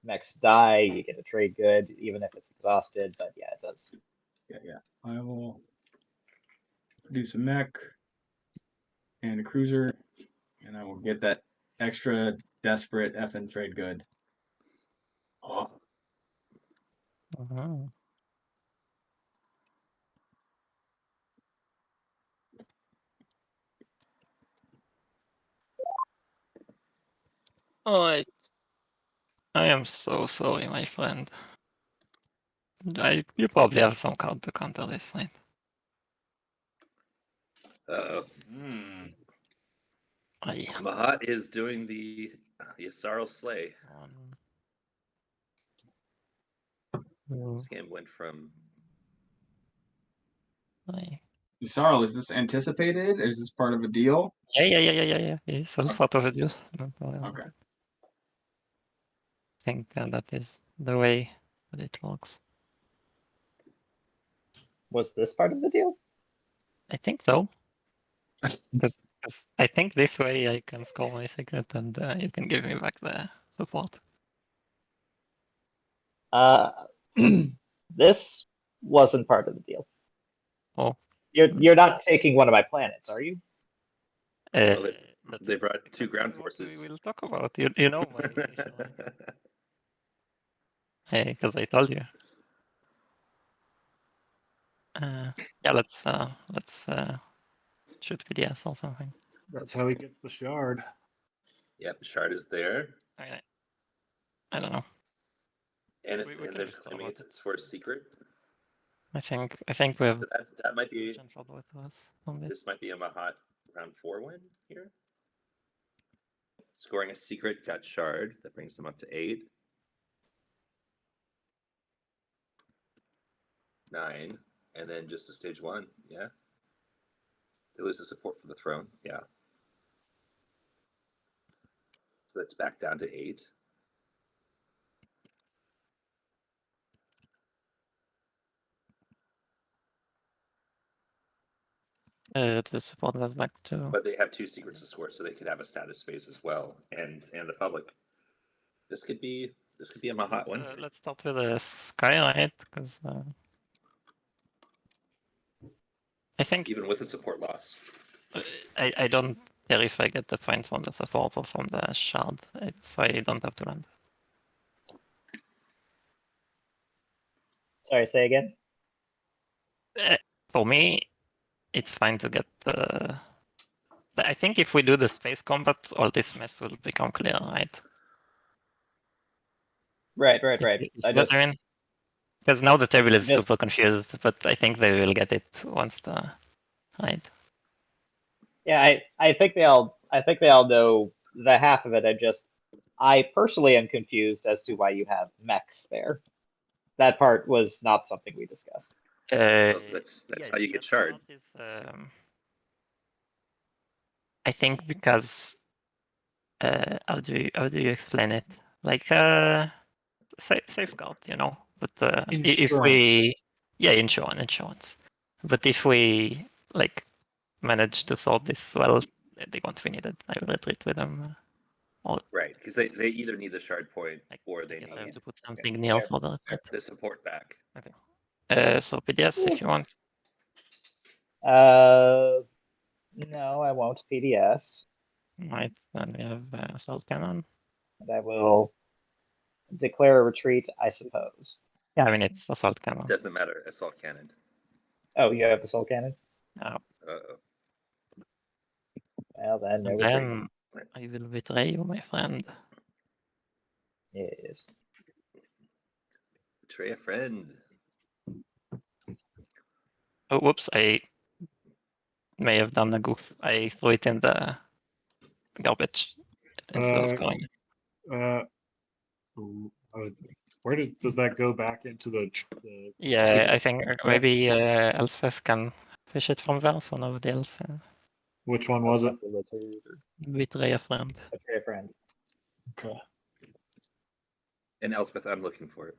mechs die, you get a trade good, even if it's exhausted. But yeah, it does. Yeah. I will produce a mech and a cruiser, and I will get that extra desperate effing trade good. Oh. Mhm. Oh, I am so sorry, my friend. You probably have some card to counter this, right? Hmm. Mahat is doing the Yssaril Slay. This game went from. Yssaril, is this anticipated? Is this part of a deal? Yeah. It's all part of the deal. Don't worry about Okay. it. I think that is the way that it works. Was this part of the deal? I think so. Because I think this way I can score my secret and you can give me back the support. This wasn't part of the deal. Oh. You're not taking one of my planets, are you? Well, they brought 2 ground forces. We will talk about. You know my initial. Hey, because I told you. Yeah, let's shoot PDS or something. That's how he gets the shard. Yep, shard is there. Okay. I don't know. And, We and can they're just talk claiming about it's for a secret. I think we have That might be. solution for both of us on this. This might be a Mahat round 4 win here. Scoring a secret, got shard. That brings them up to 8. 9. And then just a stage 1. Yeah. They lose the support for the throne. Yeah. So that's back down to 8. The support goes back to. But they have 2 secrets to score, so they could have a status phase as well, and the public. This could be a Mahat one. Let's start with the Skylight, because I think even with the support loss. I don't care if I get the point from the support or from the shard. So I don't have to land. Sorry, say again. For me, it's fine to get the. I think if we do the space combat, all this mess will become clear, right? Right. I mean, because now the table is just- super confused, but I think they will get it once the right. Yeah, I think they all know the half of it. I personally am confused as to why you have mechs there. That part was not something we discussed. Well, that's how you get shard. I think because how do you explain it? Like safeguard, you know. But if we insurance. But if we like manage to solve this well, they won't be needed. I will retreat with them. Right, because they either need the shard point or they I have need to put something near for the retreat. the support back. Okay. So PDS if you want. No, I won't PDS. Right, then we have assault cannon. And I will declare a retreat, I suppose. Yeah, I mean it's assault cannon. Doesn't matter. Assault cannon. Oh, you have assault cannons? No. Well then, no And retreat. then I will betray you, my friend. Yes. Betray a friend. Oh, whoops! I may have done a goof. I threw it in the garbage instead of scoring it. Where does that go back into the Yeah, secret- I think maybe Elspeth can fish it from there, so nobody else. Which one was it? Betray a friend. Betray a friend. Okay. And Elspeth, I'm looking for it.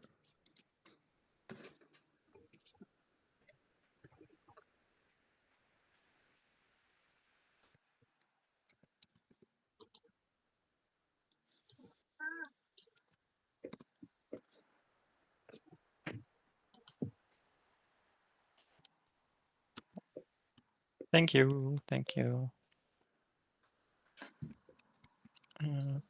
Thank you. Thank you. Uh,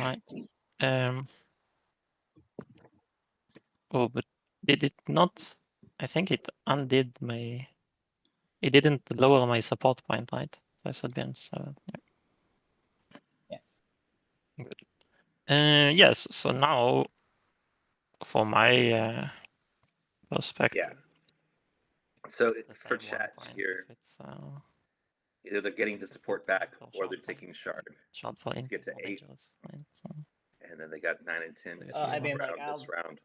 right. Oh, but did it not? I think it undid my. It didn't lower my support point, right? So I should be on 7. Yeah. Good. Yes. So now, for my perspective. Yeah. So the for same chat 1 point here, if it's either they're getting the support back for or they're short taking shard point to get to more 8, dangerous, right? So and then they got 9 and 10 So if I you mean, round like, this round.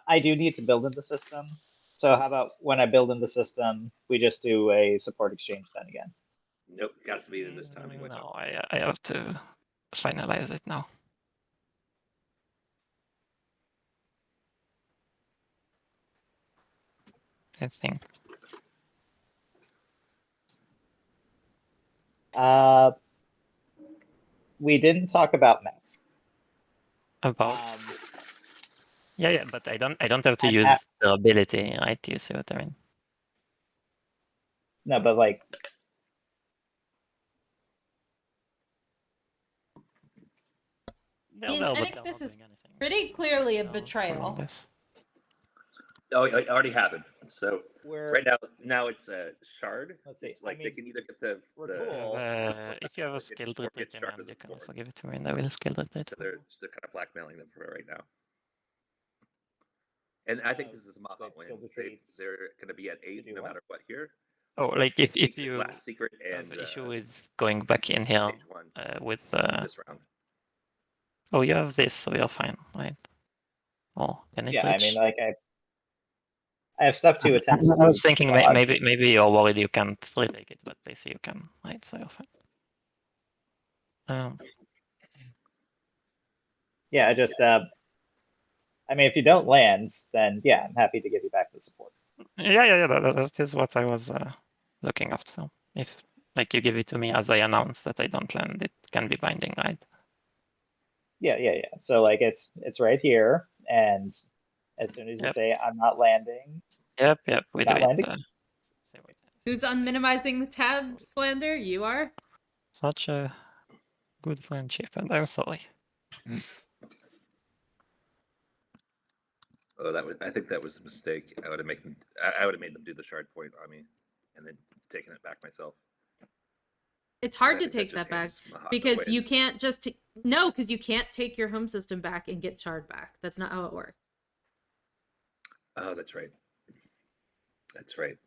I do need to build in the system. So how about when I build in the system, we just do a support exchange then again? Nope, got to be in this timing window. no, I have to finalize it now. I think. We didn't talk about mechs. About yeah, but I don't have to and use the ability, right? You see what I mean? No, but like I think this is pretty clearly a betrayal. Oh, it already happened. So We're, right now it's a shard. Let's see. It's like I they mean, can either get the cool. If you have a skilled retreat command, you can also give it to me, and I will skill retreat. So they're kind of blackmailing them for right now. And I think this is a Maha win. They're going to be at 8 no matter what here. Oh, like if you last secret and have issue with going back in here stage 1 with this round. Oh, you have this, so you're fine, right? Oh, can it Yeah, reach? I mean, like I have stuff to attend to. I was thinking so maybe you're worried you can't retake it, but they say you can, right? So you're fine. Yeah, I just I mean, if you don't land, then yeah, I'm happy to give you back the support. Yeah. That is what I was looking after. If like you give it to me as I announce that I don't land, it can be binding, right? Yeah. So like it's right here, and as soon as you say I'm not landing. Yep. We do not it. landing. Who's unminimizing the tab slander? You are? Such a good friendship, and I'm sorry. Oh, I think that was a mistake. I would have made them do the shard point on me, and then taken it back myself. It's hard to take that back because you can't just because you can't take your home system back and get shard back. That's not how it works. Oh, that's right. That's right.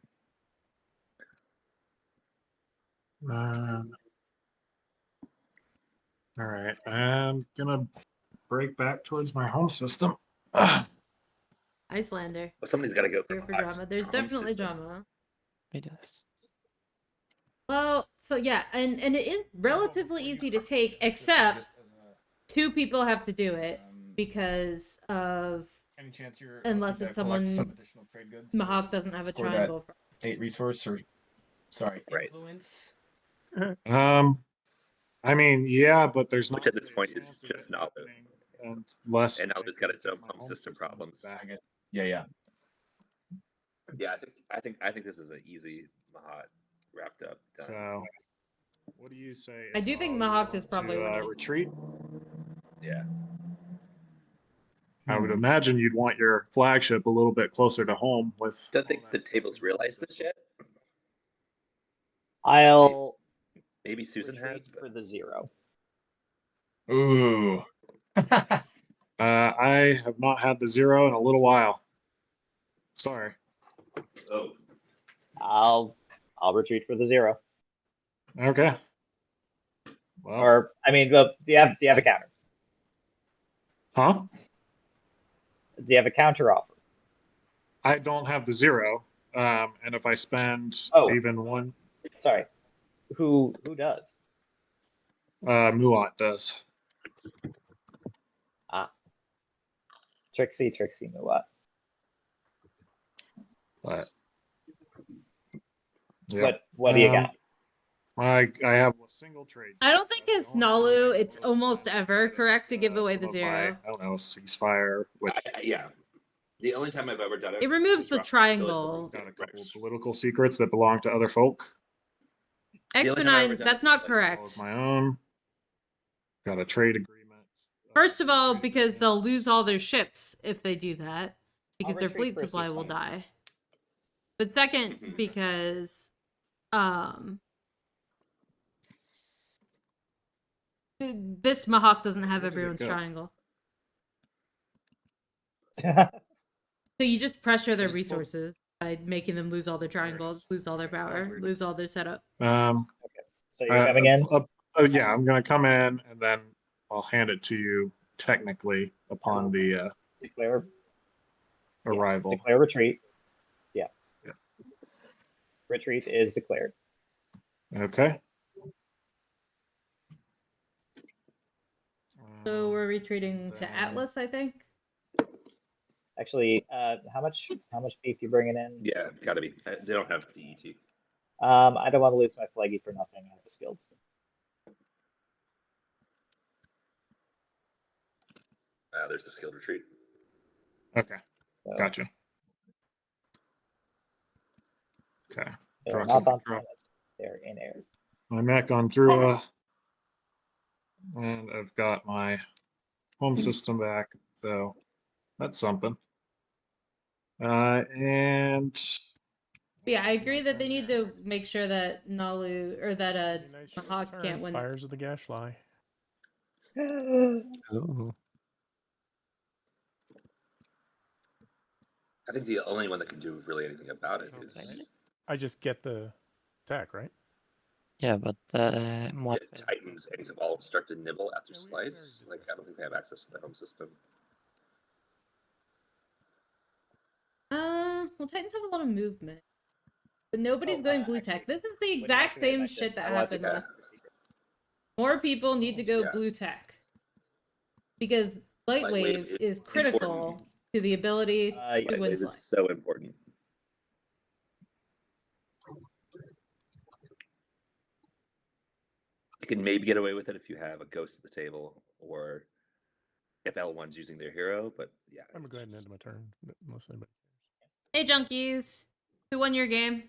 All right, I'm gonna break back towards my home system. Icelander. Well, somebody's got to go here for drama. There's definitely drama. It is. Well, so yeah, and it is relatively easy to take, except 2 people have to do it because of Any chance you're unless it's someone some additional trade goods? Mahawk doesn't have a triangle for 8 resource or right. influence. I mean, yeah, but there's not. Which at this point is just Nalu. And less. And Nalu's got its own home system problems. Yeah. Yeah, I think this is an easy Mahat wrapped up. Done. So, what do you say? I do think Mahawk is probably retreat. Yeah. I would imagine you'd want your flagship a little bit closer to home. With Don't think the tables realize this yet. I'll maybe Susan has for the 0. Ooh. I have not had the 0 in a little while. Sorry. Oh. I'll retreat for the 0. Okay. Well, Or I mean, well, do you have a counter? huh? Do you have a counter offer? I don't have the 0. And if I spend Oh. even 1, Sorry. Who does? Muat does. Ah. Trixie Muat. But yeah. What do you got? I have a single trade. I don't think That's it's the only thing Nalu. I It's was almost spent ever outside correct to of, give away some the of my, 0. I don't know, ceasefire, which Yeah. The only time I've ever done it. It removes was the roughly until it's triangle. got a couple of political secrets that belong to other folk, The only time I've ever X9, done that's it was, not like, as well correct. as my own. Got a trade agreement. First of all, trade because they'll agreements. lose all their ships if they do that, because their retreat fleet for a supply will ceasefire. die. But second, Mhm. because this Mahawk doesn't have Where did it everyone's go? triangle. So you just pressure their resources by making them lose all their triangles, lose all their power, lose all their setup. So you're coming in? Yeah, I'm gonna come in and then I'll hand it to you technically upon the Declare arrival. Yeah, declare retreat. Yeah. Yeah. Retreat is declared. Okay. So we're retreating to then- Atlas, I think. Actually, how much beef you bringing in? Yeah, gotta be. They don't have DET. I don't want to lose my flaggy for nothing. I have a skilled. There's the skilled retreat. Okay. So Gotcha. Okay. they're Drop not on drop planet. They're in air. my mech on Drua. And I've got my home system back, so that's something. And Yeah, I agree that they need to make sure that Nalu or that Pretty nice Mahawk turn. can't win. Fires of the Gashly. Ooh. I think the only one that can do really anything about it is I just get the attack, right? Yeah, but what if Titans and Cabal start to nibble at their slice. Like, I don't think they have access to the home system. Well, Titans have a lot of movement, but nobody's going blue tech. Actually, This is the when you exact activate same my shit ship, that I want to happened go last. for the secrets. More people need to go Yeah. blue tech because light Lightwave wave is is critical important. to the ability to Lightwave win is slice. so important. You can maybe get away with it if you have a ghost at the table or if L1's using their hero, but yeah. I'm gonna go ahead and end my turn. Unless anybody Hey, junkies, who won your game?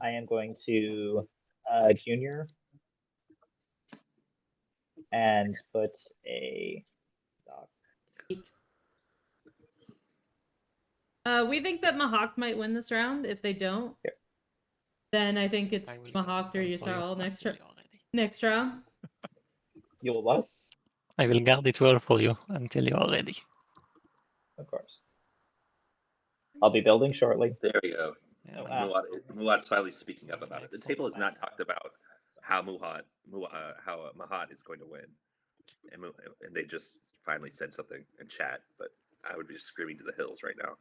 I am going to junior and put a dock. We think that Mahawk might win this round. If they don't, then I think it's Mahawk or Yusarl next round. You will what? I will guard it well for you until you are ready. Of course. I'll be building shortly. There we go. Yeah, Muat's finally speaking up about it. The table has not talked about how Mahat is going to win, and they just finally said something in chat. But I would be just screaming to the hills right now.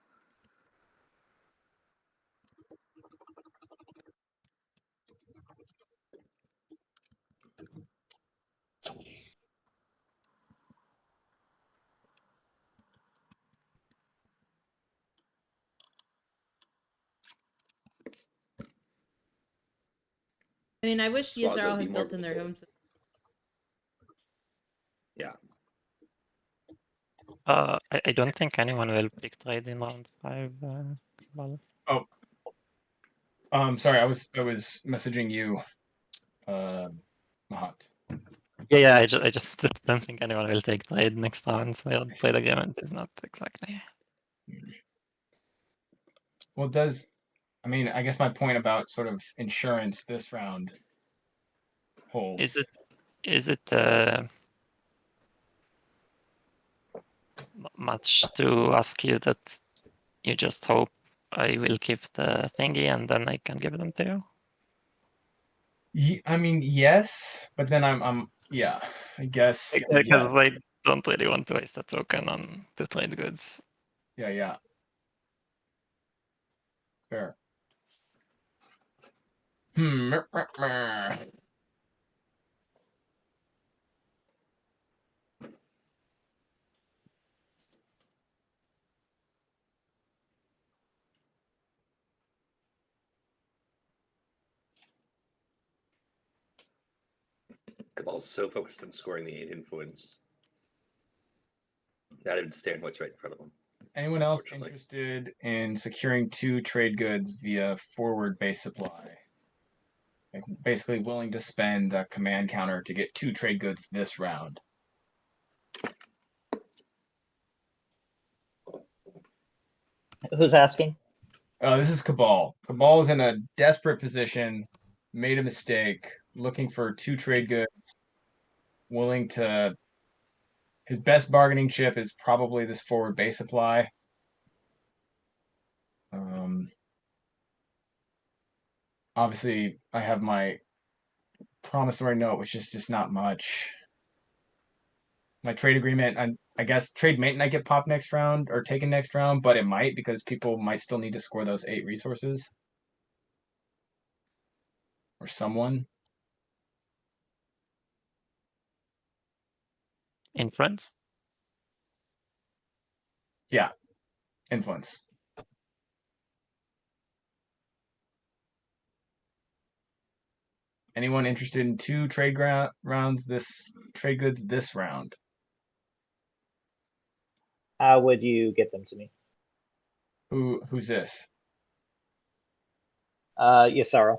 I mean, I wish Swazo Yusarl be had more built in their vocal. home system. Yeah. I don't think anyone will pick trade in round 5. Sorry, I was messaging you, Mahat. Yeah, I just don't think anyone will take trade next round. So your trade agreement is not exactly. Well, I mean, I guess my point about sort of insurance this round holds. Is it much to ask you that you just hope I will keep the thingy and then I can give them to you? I mean, yes, but then yeah, I guess, Because yeah, I don't really want to waste a token on to trade goods. yeah, fair. Meh. Cabal's so focused on scoring the 8 influence, not even stand what's right in front of him. Anyone else interested in securing 2 trade goods via forward base supply? Like basically willing to spend a command counter to get 2 trade goods this round. Who's asking? This is Cabal. Cabal is in a desperate position, made a mistake, looking for 2 trade goods, willing to. His best bargaining chip is probably this forward base supply. Obviously, I have my promissory note, which is just not much. My trade agreement, I guess trade mate might get popped next round or taken next round, but it might because people might still need to score those 8 resources. Or someone. Influence? Yeah. Influence. Anyone interested in 2 trade rounds trade goods this round? How would you get them to me? Who's this? Yasara.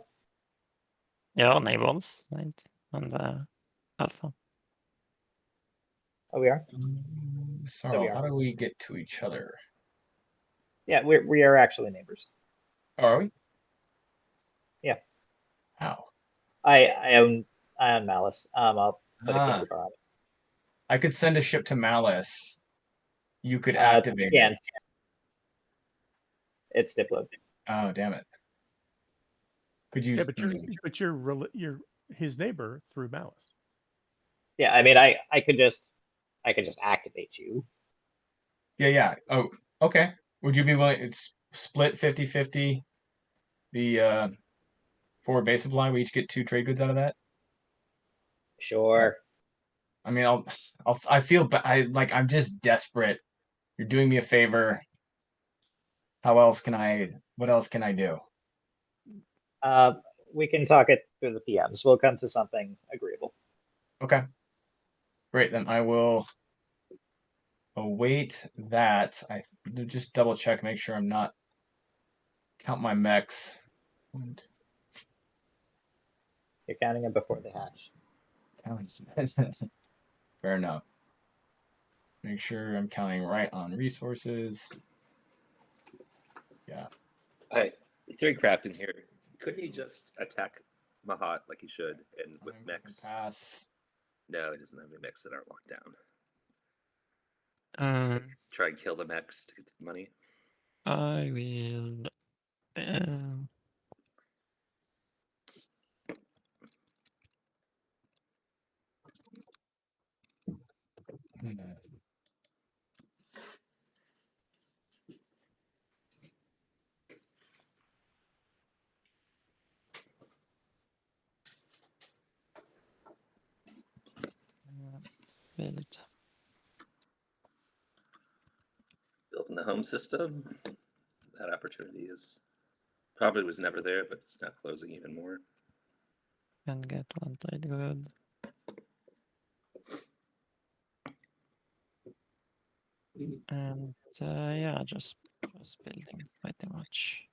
Yeah, neighbors, right? And Alpha. Oh, we are? Sorrow, are. how do we get to each other? Yeah, we are actually neighbors. Oh, are we? Yeah. How? I own Malice. I'll put a candy bar on it. I could send a ship to Malice. You could activate can't. it. It's diploed. Oh, damn it. Could you? Yeah, but you're his neighbor through Malice. Yeah, I mean, I could just activate you. Yeah. Oh, okay. Would you be willing? It's split 50-50. The forward base supply. We each get 2 trade goods out of that. Sure. I mean, I feel, but I'm just desperate. You're doing me a favor. What else can I do? We can talk it through the PMs. We'll come to something agreeable. Okay. Great, then I will await that. I just double check, make sure I'm not count my mechs. You're counting them before they hatch. Fair enough. Make sure I'm counting right on resources. Yeah. Alright, theory crafting here. Couldn't you just attack Mahat like you should, and with mechs? Pass. No, it doesn't have any mechs that aren't locked down. Um, Try and kill the mechs to get the money. I will. Build. Building the home system. That opportunity is probably was never there, but it's now closing even more. Can get 1 trade good. And yeah, just building pretty much.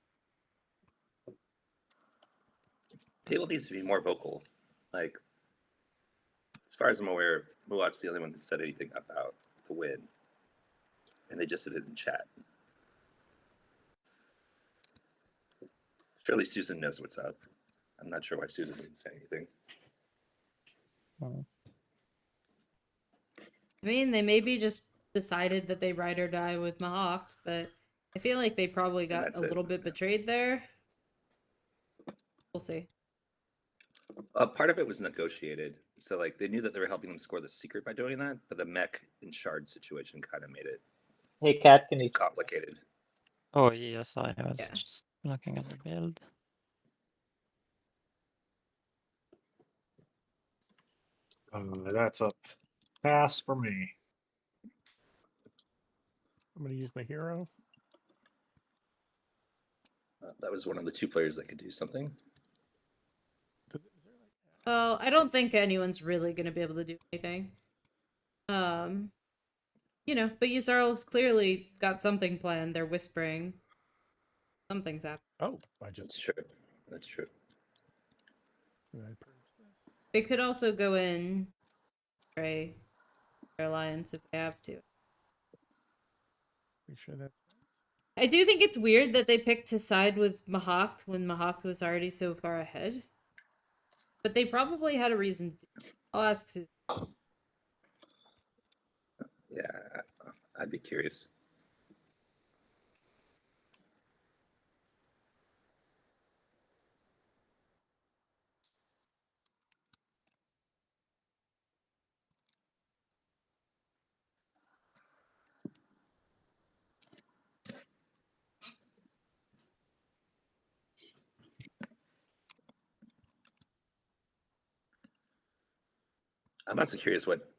People needs to be more vocal. Like, as far as I'm aware, Mulat's the only one that said anything about the win, and they just did it in chat. Surely Susan knows what's up. I'm not sure why Susan didn't say anything. I mean, they maybe just decided that they ride or die with Mahawks, but I feel like they probably And got that's a it. little bit betrayed there. We'll see. Part of it was negotiated, so like they knew that they were helping them score the secret by doing that, but the mech and shard situation kind of made it Hey, Kat, can you? complicated. Oh yes, I was Yeah. just looking at the build. That's a pass for me. I'm going to use my hero. That was one of the 2 players that could do something. Well, I don't think anyone's really going to be able to do anything. You know, but Yuzarl's clearly got something planned. They're whispering. Something's happening. Oh, I just. That's true. That's true. Did I purge this? They could also go in, their alliance if they have to. Make sure that. I do think it's weird that they picked to side with Mahacht when Mahacht was already so far ahead. But they probably had a reason to do it. I'll ask Susan. Yeah, I'd be curious. I'm also curious what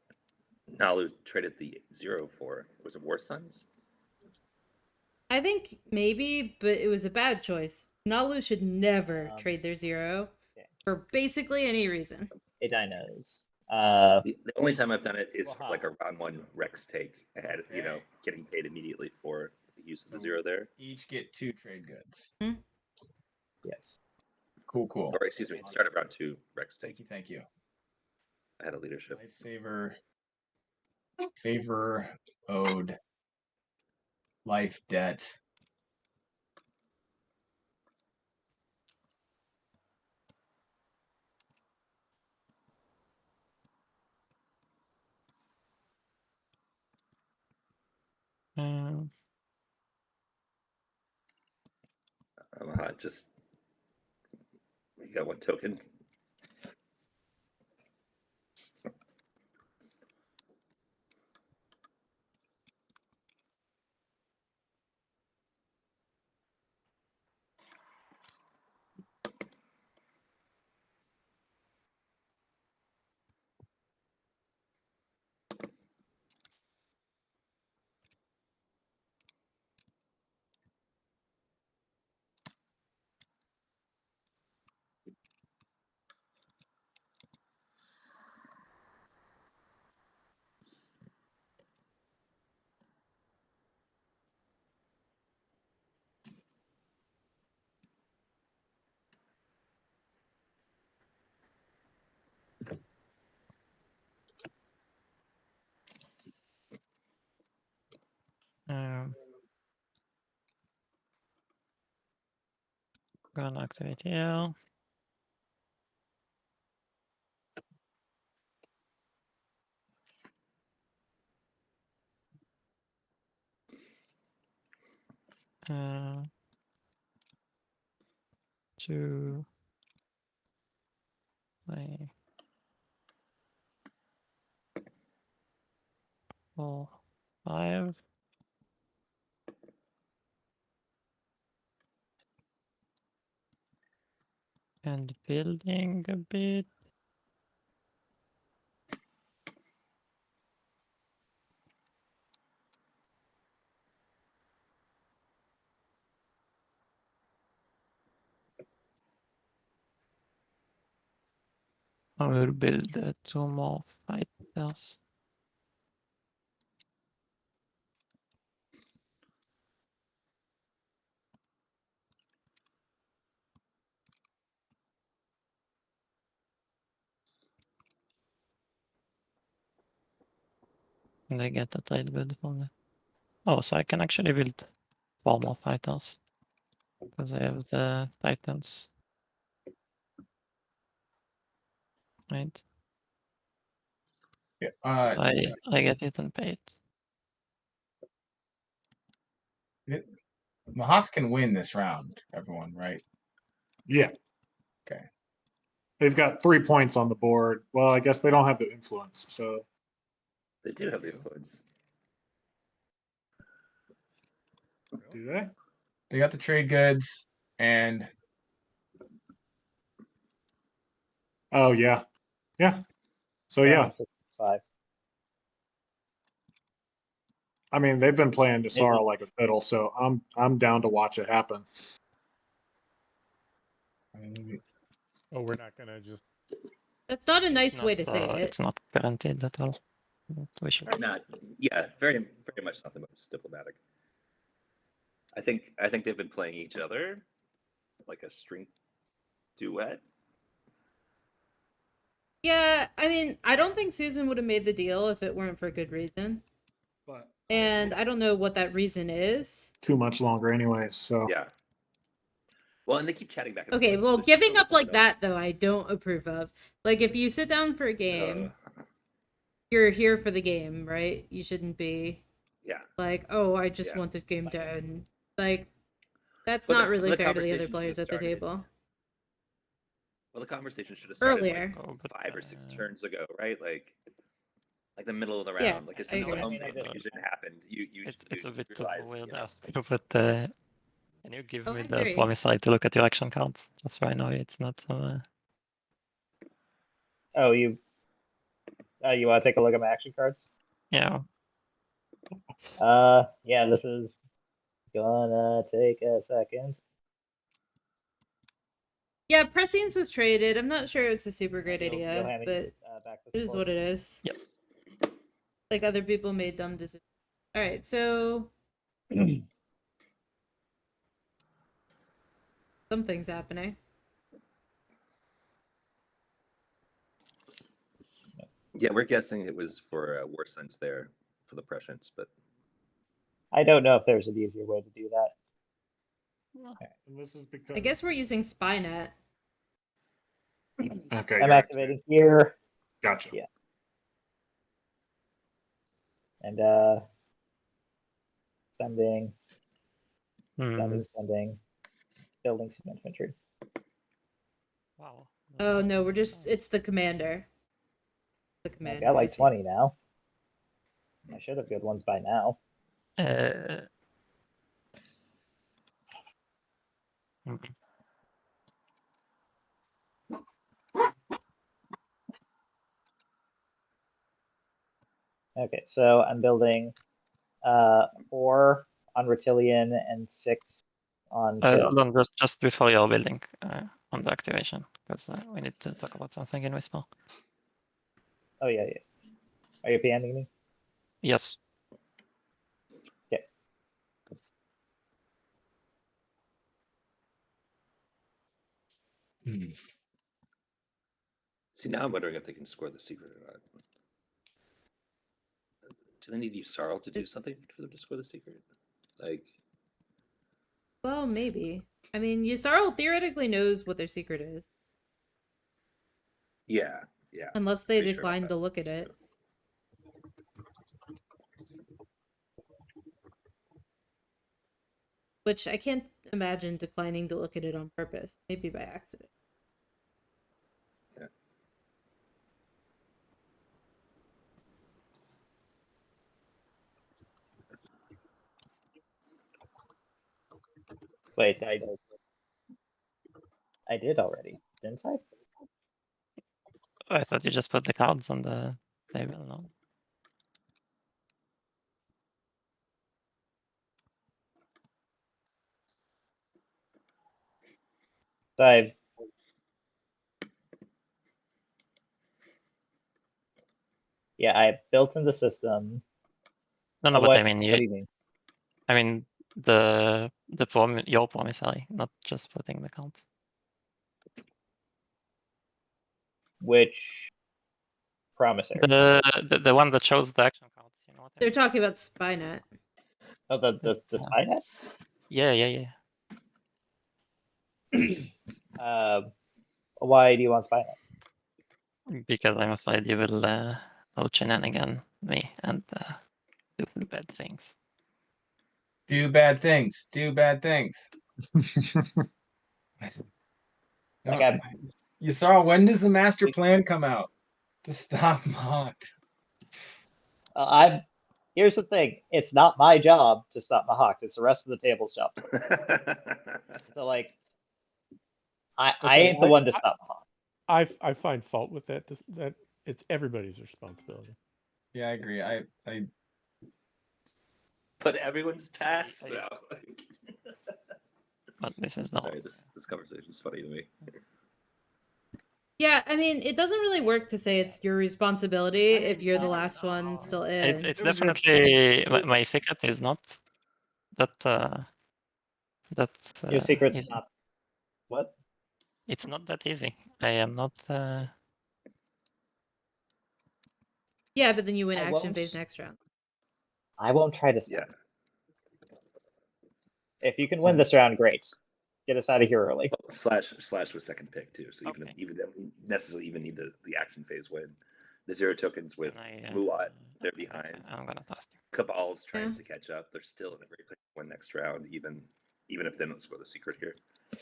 Nalu traded the 0 for. Was it War Suns? I think maybe, but it was a bad choice. Nalu should never trade their 0 okay. for basically any reason. Hey, Dinos. The only time I've done it is for like a round 1 Rex take. I had, you know, getting paid immediately for the use of the 0 there. Each get 2 trade goods. Yes. Cool. Or excuse me, start of round 2 Rex take. Thank you. I had a leadership. Lifesaver. Favor owed. Life debt. Just you got 1 token. Gonna activate here. Two, 3, 4, 5. And building a bit. I will build 2 more fighters. And I get a trade build from it. Oh, so I can actually build 4 more fighters. Because I have the titans. Right? Yeah. So I get it and pay it. The Hawks can win this round, everyone, right? Yeah. Okay. They've got 3 points on the board. Well, I guess they don't have the influence, so They do have the influence. do they? They got the trade goods, and Oh yeah, yeah. So Yeah, yeah, my system's 5. I mean they've been playing Maybe. Desara like a fiddle, so I'm down to watch it happen. Oh, we're not gonna just. That's not a It's nice way not, to say it. It's not guaranteed at all. But we should. Not, yeah, very much not the most diplomatic. I think they've been playing each other like a string duet. Yeah, I mean, I don't think Susan would have made the deal if it weren't for good reason. But And I don't know what that reason is. too much longer, anyways. So Yeah. Well, and they keep chatting back and Okay, forth. well, so giving there's up like no- that, though, I don't approve of. Like, if you sit down for a game, Uh, you're here for the game, right? You shouldn't be yeah. like, oh, I just Yeah. want this game to end. Like, that's But not really the fair to the other conversation players should at the have started- table. Well, the conversation should have started Earlier. like 5 or 6 turns ago, right? Like the middle of the Yeah, round. Like as I soon as the agree. home I mean, I just- confusion happened, you It's a bit realize, of a weird you know, ask, but can you give Oh, me I the agree. plumbing side to look at your action cards? Just so I know it's not. Oh, you want to take a look at my action cards? Yeah. Yeah, this is gonna take a second. Yeah, Prescience was traded. I'm not sure it's a super great You'll idea, hand me, but back this it is board. what it is. Yes. Like, other people made dumb decisions. Alright, so something's happening. Yeah, we're guessing it was for War Sons there for the prescience, but I don't know if there's an easier way to do that. and this is because I guess we're using Spynet. Okay, I'm you're activating here, Gotcha. Yeah. and spending, building some infantry. Wow. Oh no, it's the commander. The I've commander. got I like see. 20 now. I should have good ones by now. Okay, so I'm building 4 on Reptilian and 6 on Shield. Lon, just before you're building on the activation, because we need to talk about something in Whisper. Oh yeah. Are you PMing me? Yes. Okay. see now I'm wondering if they can score the secret or not. Do they need to use Sarl to do something for them to score the secret? Like, Well, maybe. I mean, Yusarl theoretically knows what their secret is. yeah. Unless they Pretty sure about decline that. to look at it. Which I can't imagine declining to look at it on purpose. Maybe by accident. Yeah. Wait, I did already, didn't I? Oh, I thought you just put the cards on the table. No. So I built in the system. No, but what, I mean, what do you mean? I mean your promissory, not just putting the cards. Which promissory? The one that shows the action cards. You know what I They're mean? talking about Spynet. Oh, the spy net? Yeah. Why do you want spy net? Because I'm afraid you will out shenanigan me and do bad things. Do bad things. Do bad things. Like You saw, when does the master plan come out to stop Mahawk? Here's the thing. It's not my job to stop Mahawk. It's the rest of the table's job. So like, I Okay, ain't the one to stop Mahawk. I find fault with that. That it's everybody's responsibility. Yeah, I agree. I But everyone's passed now. But this is not. Sorry, this conversation is funny to me. Yeah, I mean, it doesn't really work to say it's your responsibility if you're the last one still in. It's definitely my secret is not that Your secret's easy. not what? It's not that easy. I am not. Yeah, but then you win I action won't. phase next round. I won't try to stop. Yeah. If you can win this round, great. Get us out of here early. Well, slash was second pick too, so even then we necessarily even need the action phase win. The 0 tokens with Muat, they're behind. I'm gonna toss you. Cabal's trying to catch up. They're still in a great place to win next round, even if they don't score the secret here.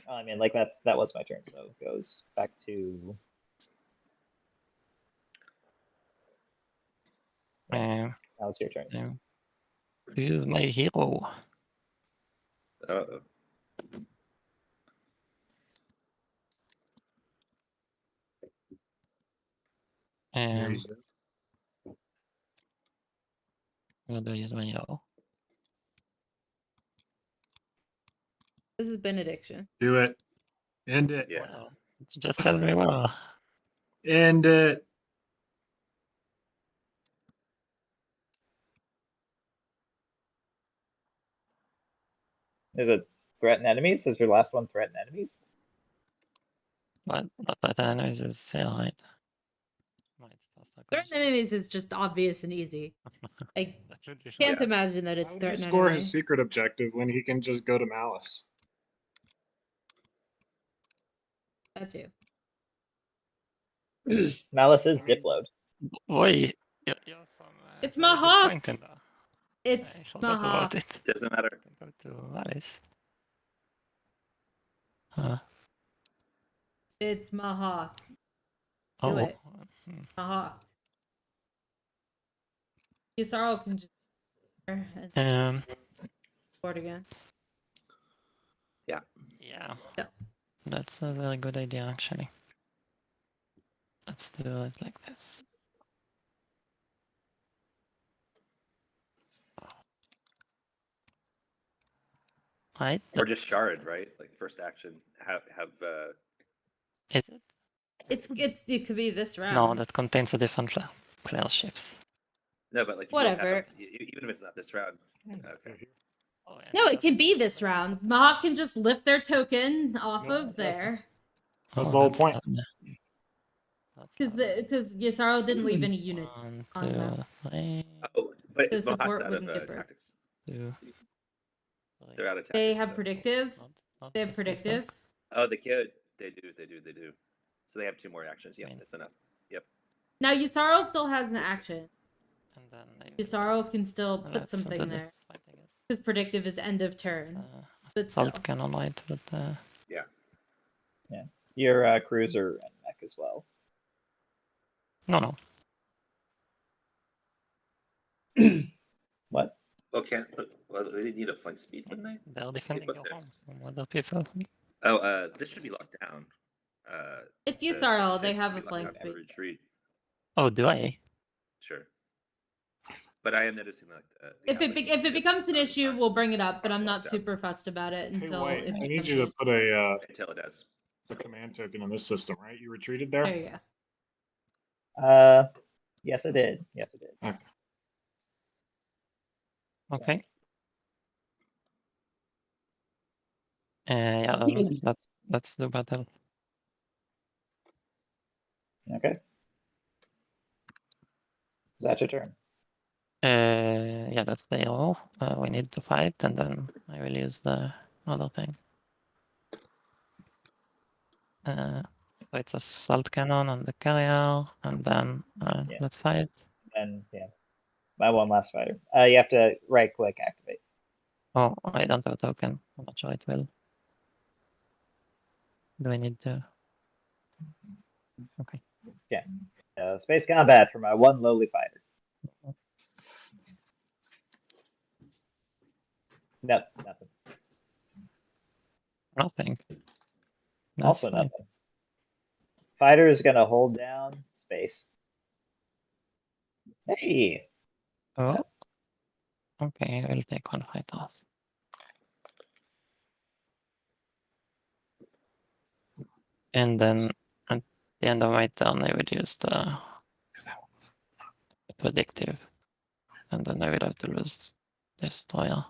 I mean, like that was my turn, so it goes back to. Now it's your turn. Who's my hero? Uh-oh. I'm gonna use my hero. This is benediction. Do it. End it. Yeah. Wow. Just tell me well. End it. Is it threaten enemies? Is your last one threaten enemies? But that enemies is sail height. Threaten enemies is just obvious and easy. I Yeah. can't imagine that How it's would you threaten score enemy. his secret objective when he can just go to Malice? That too. Malice is dipload. Boy, you're some. It's very good Mahawk. point in there. It's I forgot about Mahawk. it. Doesn't matter. Go to Alice. Huh. It's Mahawk. Do Oh. it. Mahawk. Yusaro can just and board again. Yeah. Yeah. Yeah. That's a very good idea, actually. Let's do it like this. Right. Or just shard, right? Like first action, have. Is it? It could be this round. No, that contains a different class ships. No, but like whatever. Even if it's not this round. Okay. Oh, yeah, No, it can be this round. Mahawk can just lift their token off of there. That's the whole point. Because Yusaro didn't leave any units on the map. Oh, but The Mohawk's support out wouldn't of get burnt. tactics. Two. They're out of tactics. They have so- predictive. Not They have this way, so- predictive. Oh, they could. They do. So they have 2 more actions. Yeah, that's enough. Yep. Now Yusaro still has an action. And then Yusaro can still put let's something do there. this fight, I guess. Because predictive is end of turn. But still. Salt cannon light, but Yeah. Yeah. Your cruiser and mech as well. no. What? Well, they didn't need a flank speed, didn't they? They're defending put your this. home from other people. Oh, this should be locked down. It's the Yusaro. They ship have should a be locked flank down for speed. retreat. Oh, do I? Sure. But I am noticing that If it becomes an issue, we'll bring it up. But I'm not locked down. super fussed about it Hey, until White, it I need becomes you an to issue. put a until it does. command token in this system, right? You retreated there? There you go. Yes, I did. Yes, I did. Okay. Okay. Yeah, then let's do battle. Okay. That's your turn. Yeah, that's the hero. We need to fight, and then I will use the other thing. So it's a salt cannon on the carrier, and then Yeah. let's fight. And yeah, my one last fighter. You have to right click activate. Oh, I don't have a token. I'm not sure it will. Do I need to? Okay. Space combat for my one lowly fighter. No, nothing. Nothing. That's Also fine. nothing. Fighter is gonna hold down space. Hey, Oh. Okay, I will take one fight off. And then at the end of my turn, I would use the predictive. And then I would have to lose Destroyer.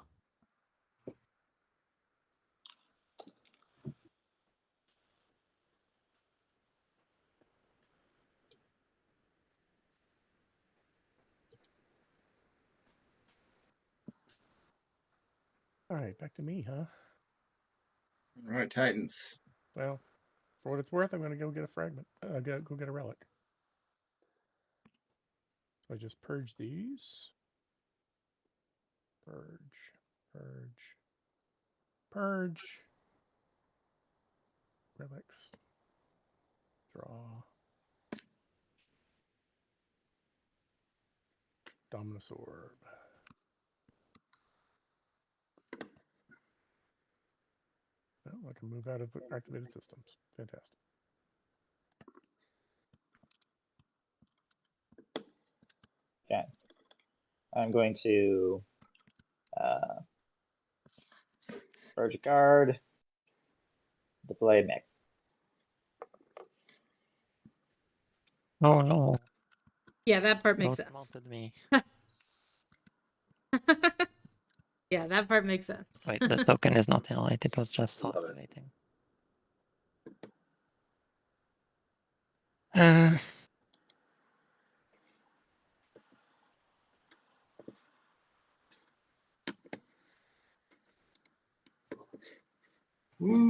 All right, back to me, huh? All right, Titans. Well, for what it's worth, I'm going to go get a fragment. Go get a relic. So I just purge these. Purge. Relics. Draw. Dominus Orb. Well, I can move out of activated systems. Fantastic. okay. I'm going to purge a card. Deploy mech. Oh no. Yeah, that part makes Don't sense. mounted me. Yeah, that part makes sense. Wait, the token is not in light, it was just Love it. activating.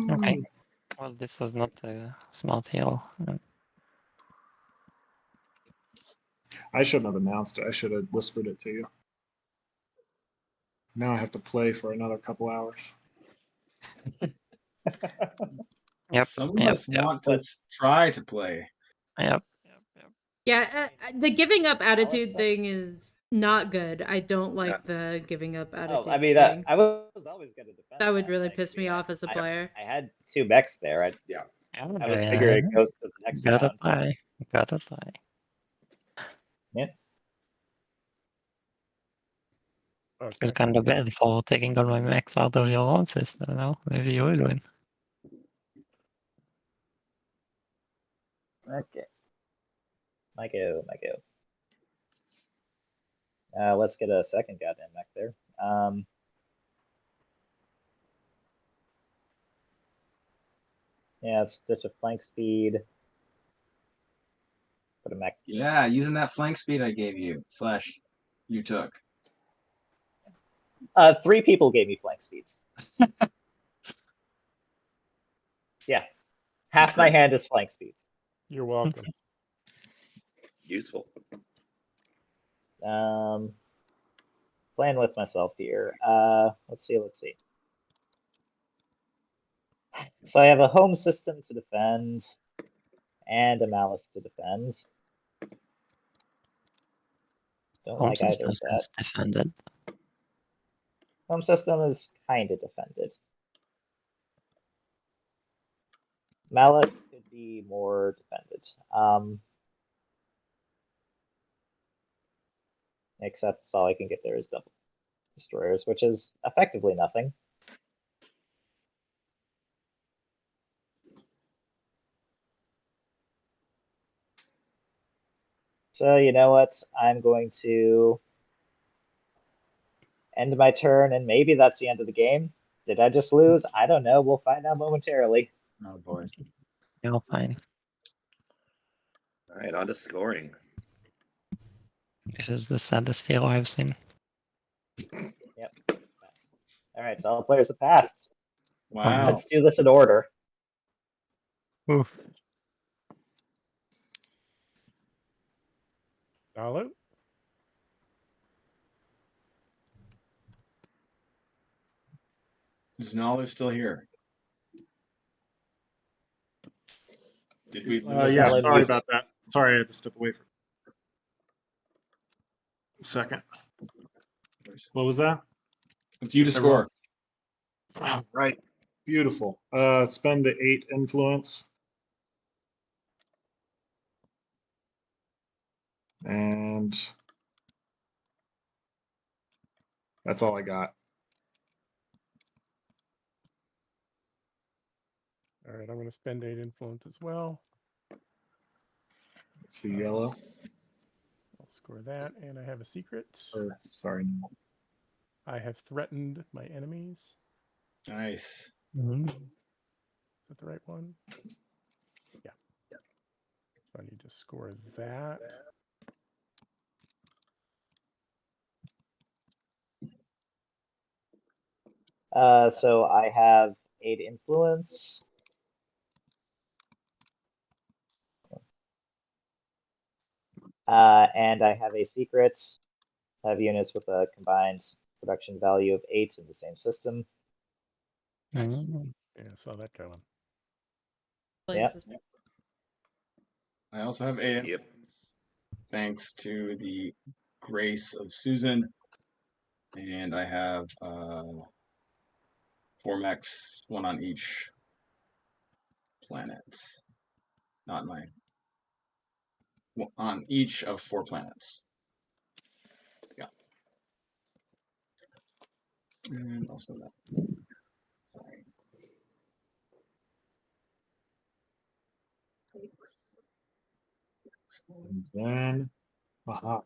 Okay. Well, this was not a smart hero. I shouldn't have announced it. I should have whispered it to you. Now I have to play for another couple hours. Yep. Some of Yep. us want to try to play. Yep. Yeah, the giving up attitude Alice, thing is not good. I don't like Yeah. the giving up Oh, attitude I mean, thing. I was always going to defend That would really like, piss me off as a player. I had 2 mechs there. I was figuring it goes to the next Gotta round. try. Gotta try. Yeah. Oh, Feel kind of bad for taking all my mechs out of your own system now. Maybe you will win. Okay. My go. Let's get a second goddamn mech there. Yeah, it's just a flank speed. Put a mech. Yeah, using that flank speed I gave you / you took. 3 people gave me flank speeds. Yeah. Half my hand is flank speeds. You're welcome. Useful. Playing with myself here. Let's see. So I have a home system to defend and a malice to defend. Don't Home like either system of that. seems defended. Home system is kind of defended. Malice could be more defended. Except all I can get there is double destroyers, which is effectively nothing. So you know what? I'm going to end my turn, and maybe that's the end of the game. Did I just lose? I don't know. We'll find out momentarily. Oh boy. You're fine. All right, on to scoring. This is the saddest hero I've seen. Yep. All right, so all players have passed. Wow. Let's do this in order. Oof. Hello? Is knowledge still here? Did we lose? Yeah, Silent sorry user. about that. Sorry, I had to step away for a second. What was that? It's you to score. Oh, right. Beautiful. Spend the 8 influence. And that's all I got. All right, I'm going to spend 8 influence as well. Let's see, yellow. I'll score that, and I have a secret. Or, sorry. I have threatened my enemies. Nice. Mhm. Is that the right one? Yeah. So I need to score that. So I have 8 influence. And I have a secret. I have units with a combined production value of 8 in the same system. Mhm. Yeah, I saw that coming. Yep. I also have 8 Yep. thanks to the grace of Susan. And I have 4 mechs, 1 on each planet. Not mine. On each of 4 planets. Yeah. And also that. Sorry. And then, aha.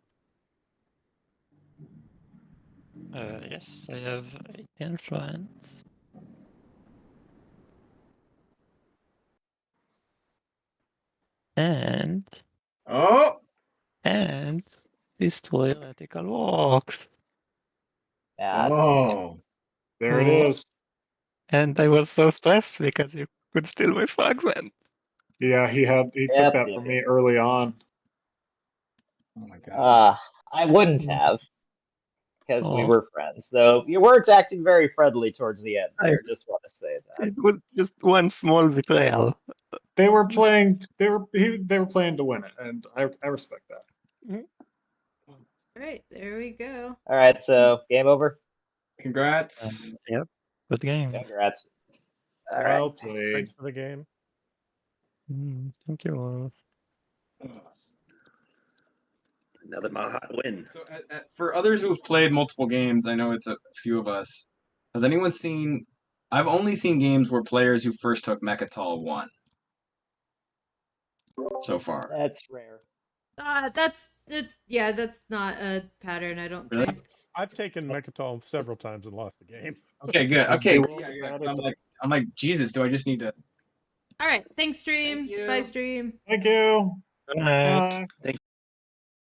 Yes, I have 8 influence. And Oh! destroy heretical walks. Yeah. Oh! There it Oh. is. And I was so stressed because you could steal my fragment. Yeah, he took Yep, that yep, from yep. me early on. Oh my god. I wouldn't have, because we Oh. were friends. Though you weren't acting very friendly towards the end there. Just want to say that. It was just one small betrayal. They were playing. They were playing to win it, and I respect that. All right, there we go. All right, so game over. Congrats. Yep. Good game. Congrats. All right. Well played. Thanks for the game. Thank you. Another Mahat win. So, for others who've played multiple games, I know it's a few of us. Has anyone seen? I've only seen games where players who first took Mechatol won. So far. That's rare. That's not a pattern. I don't Really? think. I've taken Mechatol several times and lost the game. Okay, good. Have Okay, they rolled yeah, it yeah. bad? So I'm like, Jesus. Do I just need to? All right, thanks, stream. Thank you. Bye, stream. Thank you. Good night. Bye.